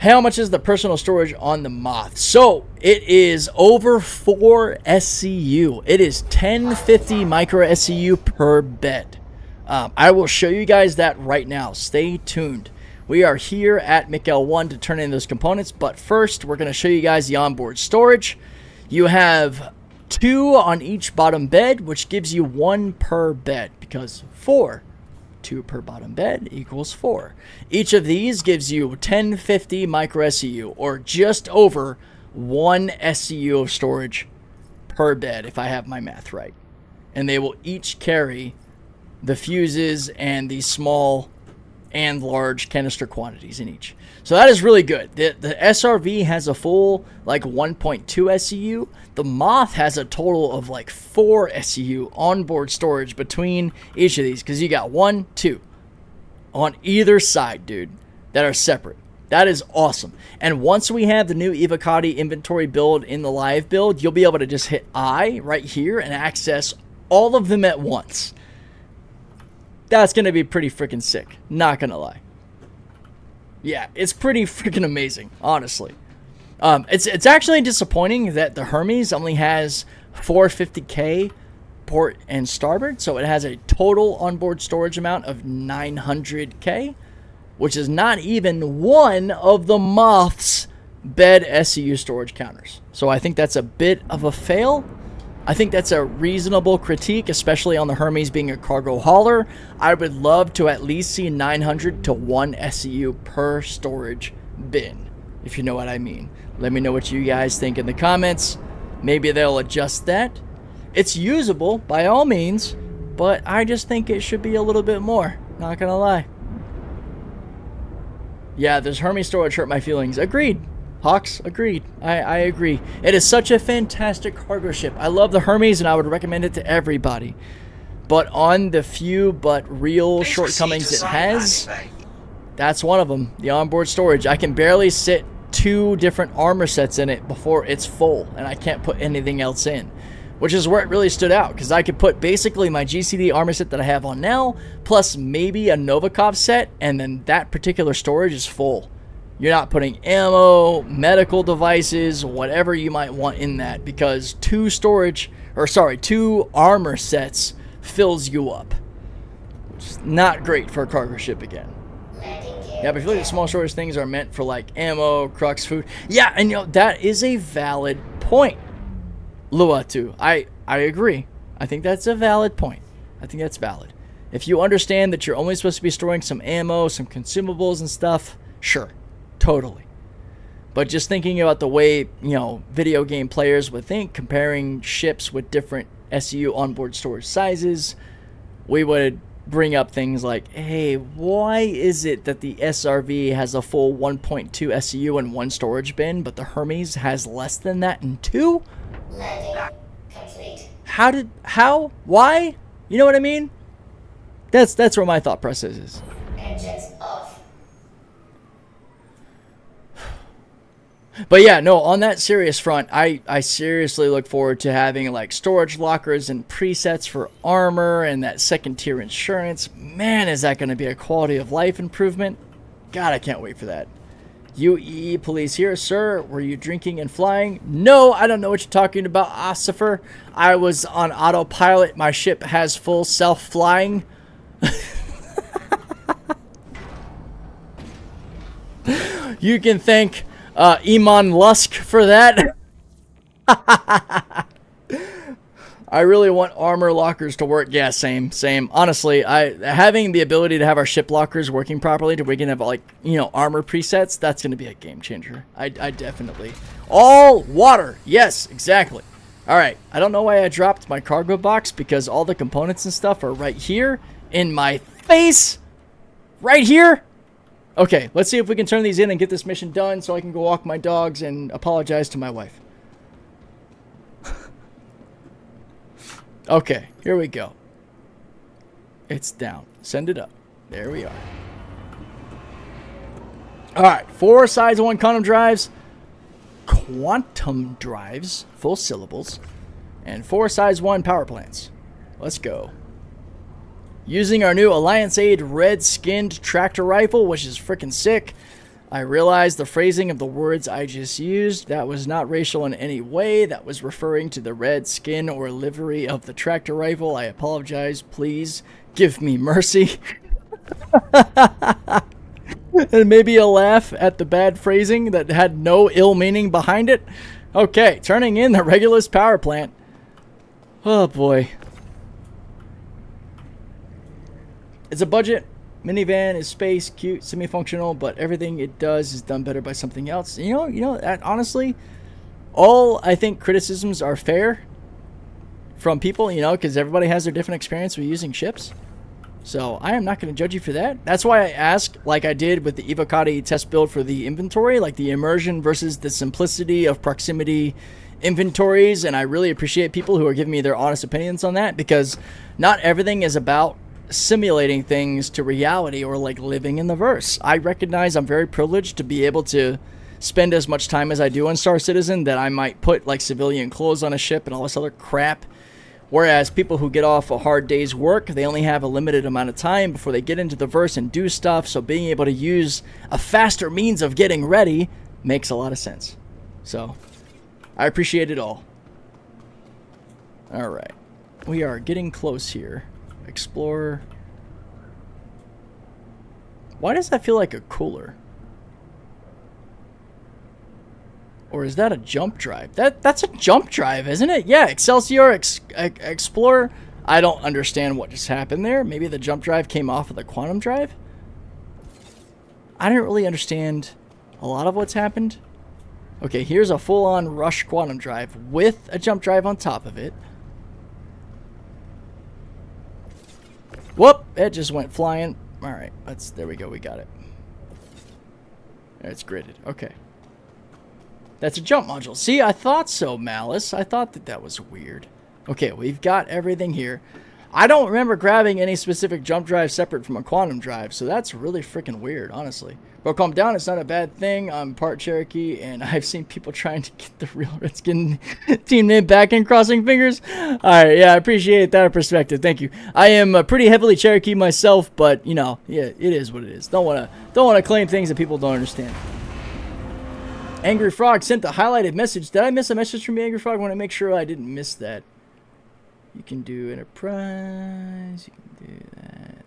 How much is the personal storage on the Moth? So, it is over 4 SCU. It is 1050 micro SCU per bed. I will show you guys that right now. Stay tuned. We are here at Mikkel 1 to turn in those components, but first, we're going to show you guys the onboard storage. You have 2 on each bottom bed, which gives you 1 per bed, because 2 per bottom bed equals 4. Each of these gives you 1050 micro SCU, or just over 1 SCU of storage per bed, if I have my math right. And they will each carry the fuses and the small and large canister quantities in each. So that is really good. The SRV has a full like 1.2 SCU. The Moth has a total of like 4 SCU onboard storage between each of these, because you got 1, 2 on either side, dude, that are separate. That is awesome. And once we have the new Evocati inventory build in the live build, you'll be able to just hit I right here and access all of them at once. That's going to be pretty freaking sick. Not going to lie. Yeah, it's pretty freaking amazing, honestly. It's actually disappointing that the Hermes only has 450K port and starboard, so it has a total onboard storage amount of 900K, which is not even one of the Moth's bed SCU storage counters. So I think that's a bit of a fail. I think that's a reasonable critique, especially on the Hermes being a cargo hauler. I would love to at least see 900 to 1 SCU per storage bin, if you know what I mean. Let me know what you guys think in the comments. Maybe they'll adjust that. It's usable, by all means, but I just think it should be a little bit more. Not gonna lie. Yeah, this Hermes storage hurt my feelings. Agreed. Hawks, agreed. I agree. It is such a fantastic cargo ship. I love the Hermes and I would recommend it to everybody. But on the few but real shortcomings it has, that's one of them. The onboard storage. I can barely sit 2 different armor sets in it before it's full and I can't put anything else in. Which is where it really stood out, because I could put basically my GCD armor set that I have on now, plus maybe a Novikov set, and then that particular storage is full. You're not putting ammo, medical devices, whatever you might want in that, because 2 armor sets fills you up. Which is not great for a cargo ship again. Yeah, but I feel like the small storage things are meant for like ammo, crux, food. Yeah, and you know, that is a valid point. Luatu, I agree. I think that's a valid point. I think that's valid. If you understand that you're only supposed to be storing some ammo, some consumables and stuff, sure. Totally. But just thinking about the way, you know, video game players would think, comparing ships with different SCU onboard storage sizes, we would bring up things like, hey, why is it that the SRV has a full 1.2 SCU and 1 storage bin, but the Hermes has less than that and 2? Landing complete. How? Why? You know what I mean? That's where my thought process is. Engines off. But yeah, no, on that serious front, I seriously look forward to having like storage lockers and presets for armor and that second tier insurance. Man, is that going to be a quality of life improvement? God, I can't wait for that. UE police here, sir. Were you drinking and flying? No, I don't know what you're talking about, Ossifer. I was on autopilot. My ship has full self-flying. You can thank Elon Musk for that. I really want armor lockers to work. Yeah, same. Honestly, having the ability to have our ship lockers working properly, to we can have like, you know, armor presets, that's going to be a game changer. I definitely. All water. Yes, exactly. All right. I don't know why I dropped my cargo box, because all the components and stuff are right here in my face. Right here. Okay, let's see if we can turn these in and get this mission done so I can go walk my dogs and apologize to my wife. Okay, here we go. It's down. Send it up. There we are. Alright, 4 size 1 quantum drives, full syllables, and 4 size 1 power plants. Let's go. Using our new Alliance Aid red-skinned tractor rifle, which is freaking sick. I realized the phrasing of the words I just used. That was not racial in any way. That was referring to the red skin or livery of the tractor rifle. I apologize. Please give me mercy. And maybe a laugh at the bad phrasing that had no ill meaning behind it. Okay, turning in the Regulus power plant. Oh boy. It's a budget minivan, is space, cute, semi-functional, but everything it does is done better by something else. You know, honestly, all I think criticisms are fair from people, you know, because everybody has their different experience with using ships. So I am not going to judge you for that. That's why I ask, like I did with the Evocati test build for the inventory, like the immersion versus the simplicity of proximity inventories, and I really appreciate people who are giving me their honest opinions on that, because not everything is about simulating things to reality or like living in the verse. I recognize I'm very privileged to be able to spend as much time as I do on Star Citizen, that I might put like civilian clothes on a ship and all this other crap. Whereas people who get off a hard day's work, they only have a limited amount of time before they get into the verse and do stuff. So being able to use a faster means of getting ready makes a lot of sense. So I appreciate it all. All right. We are getting close here. Explorer. Why does that feel like a cooler? Or is that a jump drive? That's a jump drive, isn't it? Yeah, Excelsior Explorer. I don't understand what just happened there. Maybe the jump drive came off of the quantum drive? I didn't really understand a lot of what's happened. Okay, here's a full-on Rush quantum drive with a jump drive on top of it. Whoop! It just went flying. Alright, there we go, we got it. It's gridded. Okay. That's a jump module. See, I thought so, Malice. I thought that was weird. Okay, we've got everything here. I don't remember grabbing any specific jump drive separate from a quantum drive, so that's really freaking weird, honestly. But calm down, it's not a bad thing. I'm part Cherokee, and I've seen people trying to get the real Redskin team name back and crossing fingers. Alright, yeah, I appreciate that perspective. Thank you. I am pretty heavily Cherokee myself, but, you know, yeah, it is what it is. Don't wanna claim things that people don't understand. Angry Frog sent a highlighted message. Did I miss a message from you, Angry Frog? I want to make sure I didn't miss that. You can do Enterprise. You can do that.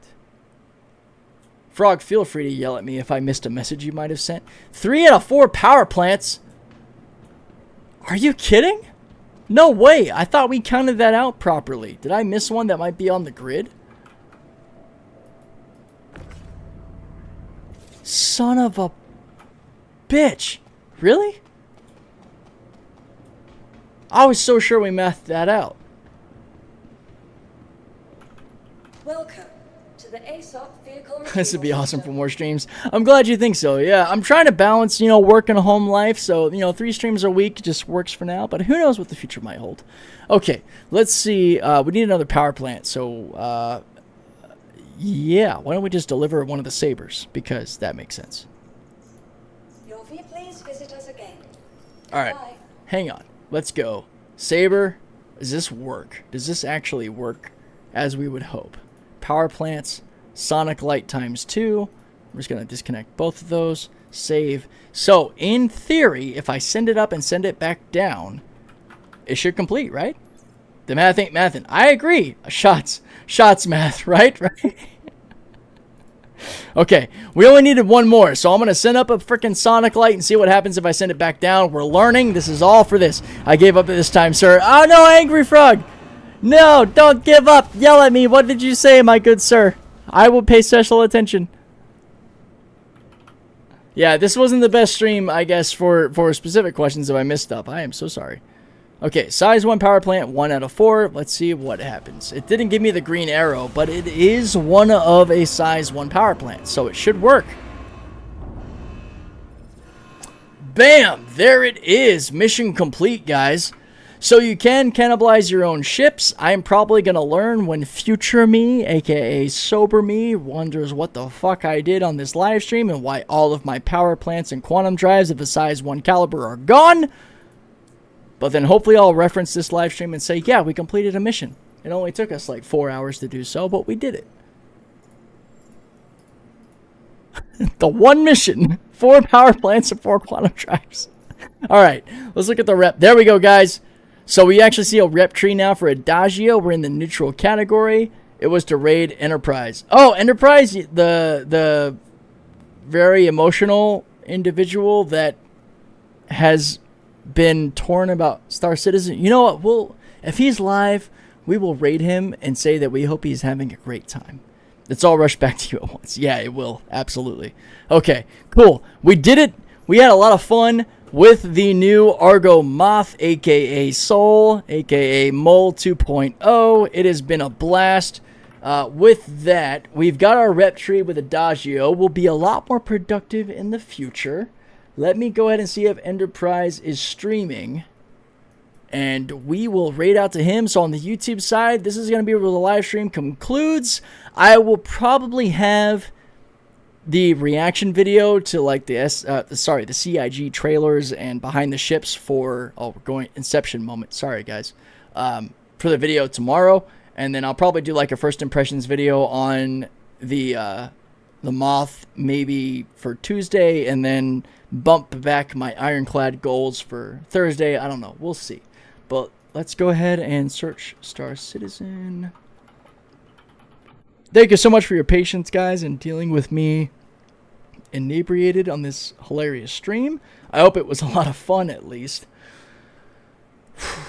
Frog, feel free to yell at me if I missed a message you might have sent. 3 out of 4 power plants? Are you kidding? No way. I thought we counted that out properly. Did I miss one that might be on the grid? Son of a bitch. Really? I was so sure we mathed that out. Welcome. to the ASOP vehicle. This would be awesome for more streams. I'm glad you think so. Yeah, I'm trying to balance, you know, work and home life. So, you know, 3 streams a week just works for now. But who knows what the future might hold. Okay, let's see. We need another power plant. So, yeah, why don't we just deliver one of the Sabers? Because that makes sense. Please visit us again. All right, hang on. Let's go. Saber, does this work? Does this actually work as we would hope? Power plants, sonic light times 2. I'm just going to disconnect both of those. Save. So, in theory, if I send it up and send it back down, it should complete, right? The math ain't mathin'. I agree. Shots math, right? Right? Okay, we only needed one more, so I'm going to send up a freaking sonic light and see what happens if I send it back down. We're learning. This is all for this. I gave up at this time, sir. Oh, no, Angry Frog. No, don't give up. Yell at me. What did you say, my good sir? I will pay special attention. Yeah, this wasn't the best stream, I guess, for specific questions if I missed up. I am so sorry. Okay, size 1 power plant, 1 out of 4. Let's see what happens. It didn't give me the green arrow, but it is one of a size 1 power plant, so it should work. Bam! There it is. Mission complete, guys. So you can cannibalize your own ships. I'm probably going to learn when future me, aka sober me, wonders what the fuck I did on this live stream and why all of my power plants and quantum drives of a size 1 caliber are gone. But then hopefully I'll reference this live stream and say, yeah, we completed a mission. It only took us like 4 hours to do so, but we did it. The one mission. 4 power plants and 4 quantum drives. All right, let's look at the rep. There we go, guys. So we actually see a rep tree now for Adagio. We're in the neutral category. It was to raid Enterprise. Oh, Enterprise, the very emotional individual that has been torn about Star Citizen. You know what? If he's live, we will raid him and say that we hope he's having a great time. It's all rushed back to you at once. Yeah, it will. Absolutely. Okay, cool. We did it. We had a lot of fun with the new Argo Moth, aka Soul, aka Mole 2.0. It has been a blast. With that, we've got our rep tree with Adagio. We'll be a lot more productive in the future. Let me go ahead and see if Enterprise is streaming. And we will raid out to him. So on the YouTube side, this is going to be where the live stream concludes. I will probably have the reaction video to like the CIG trailers and behind the ships for we're going Inception moment. Sorry guys. For the video tomorrow, and then I'll probably do like a first impressions video on the Moth maybe for Tuesday, and then bump back my ironclad goals for Thursday. I don't know. We'll see. But let's go ahead and search Star Citizen. Thank you so much for your patience, guys, in dealing with me inebriated on this hilarious stream. I hope it was a lot of fun, at least.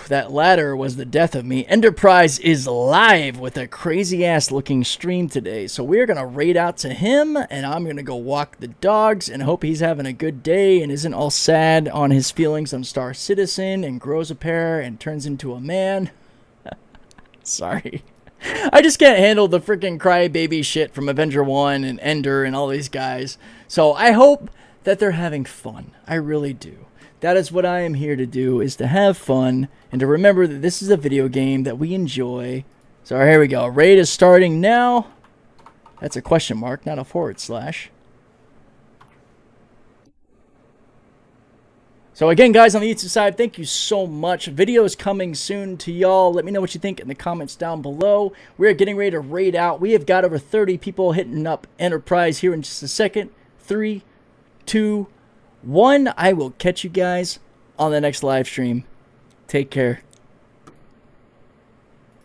That ladder was the death of me. Enterprise is live with a crazy-ass looking stream today. So we're going to raid out to him, and I'm going to go walk the dogs and hope he's having a good day and isn't all sad on his feelings on Star Citizen and grows a pair and turns into a man. Sorry. I just can't handle the freaking crybaby shit from Avenger 1 and Ender and all these guys. So I hope that they're having fun. I really do. That is what I am here to do, is to have fun and to remember that this is a video game that we enjoy. So here we go. Raid is starting now. That's a question mark, not a /. So again, guys, on the YouTube side, thank you so much. Videos coming soon to y'all. Let me know what you think in the comments down below. We're getting ready to raid out. We have got over 30 people hitting up Enterprise here in just a second. 3, 2, 1. I will catch you guys on the next live stream. Take care.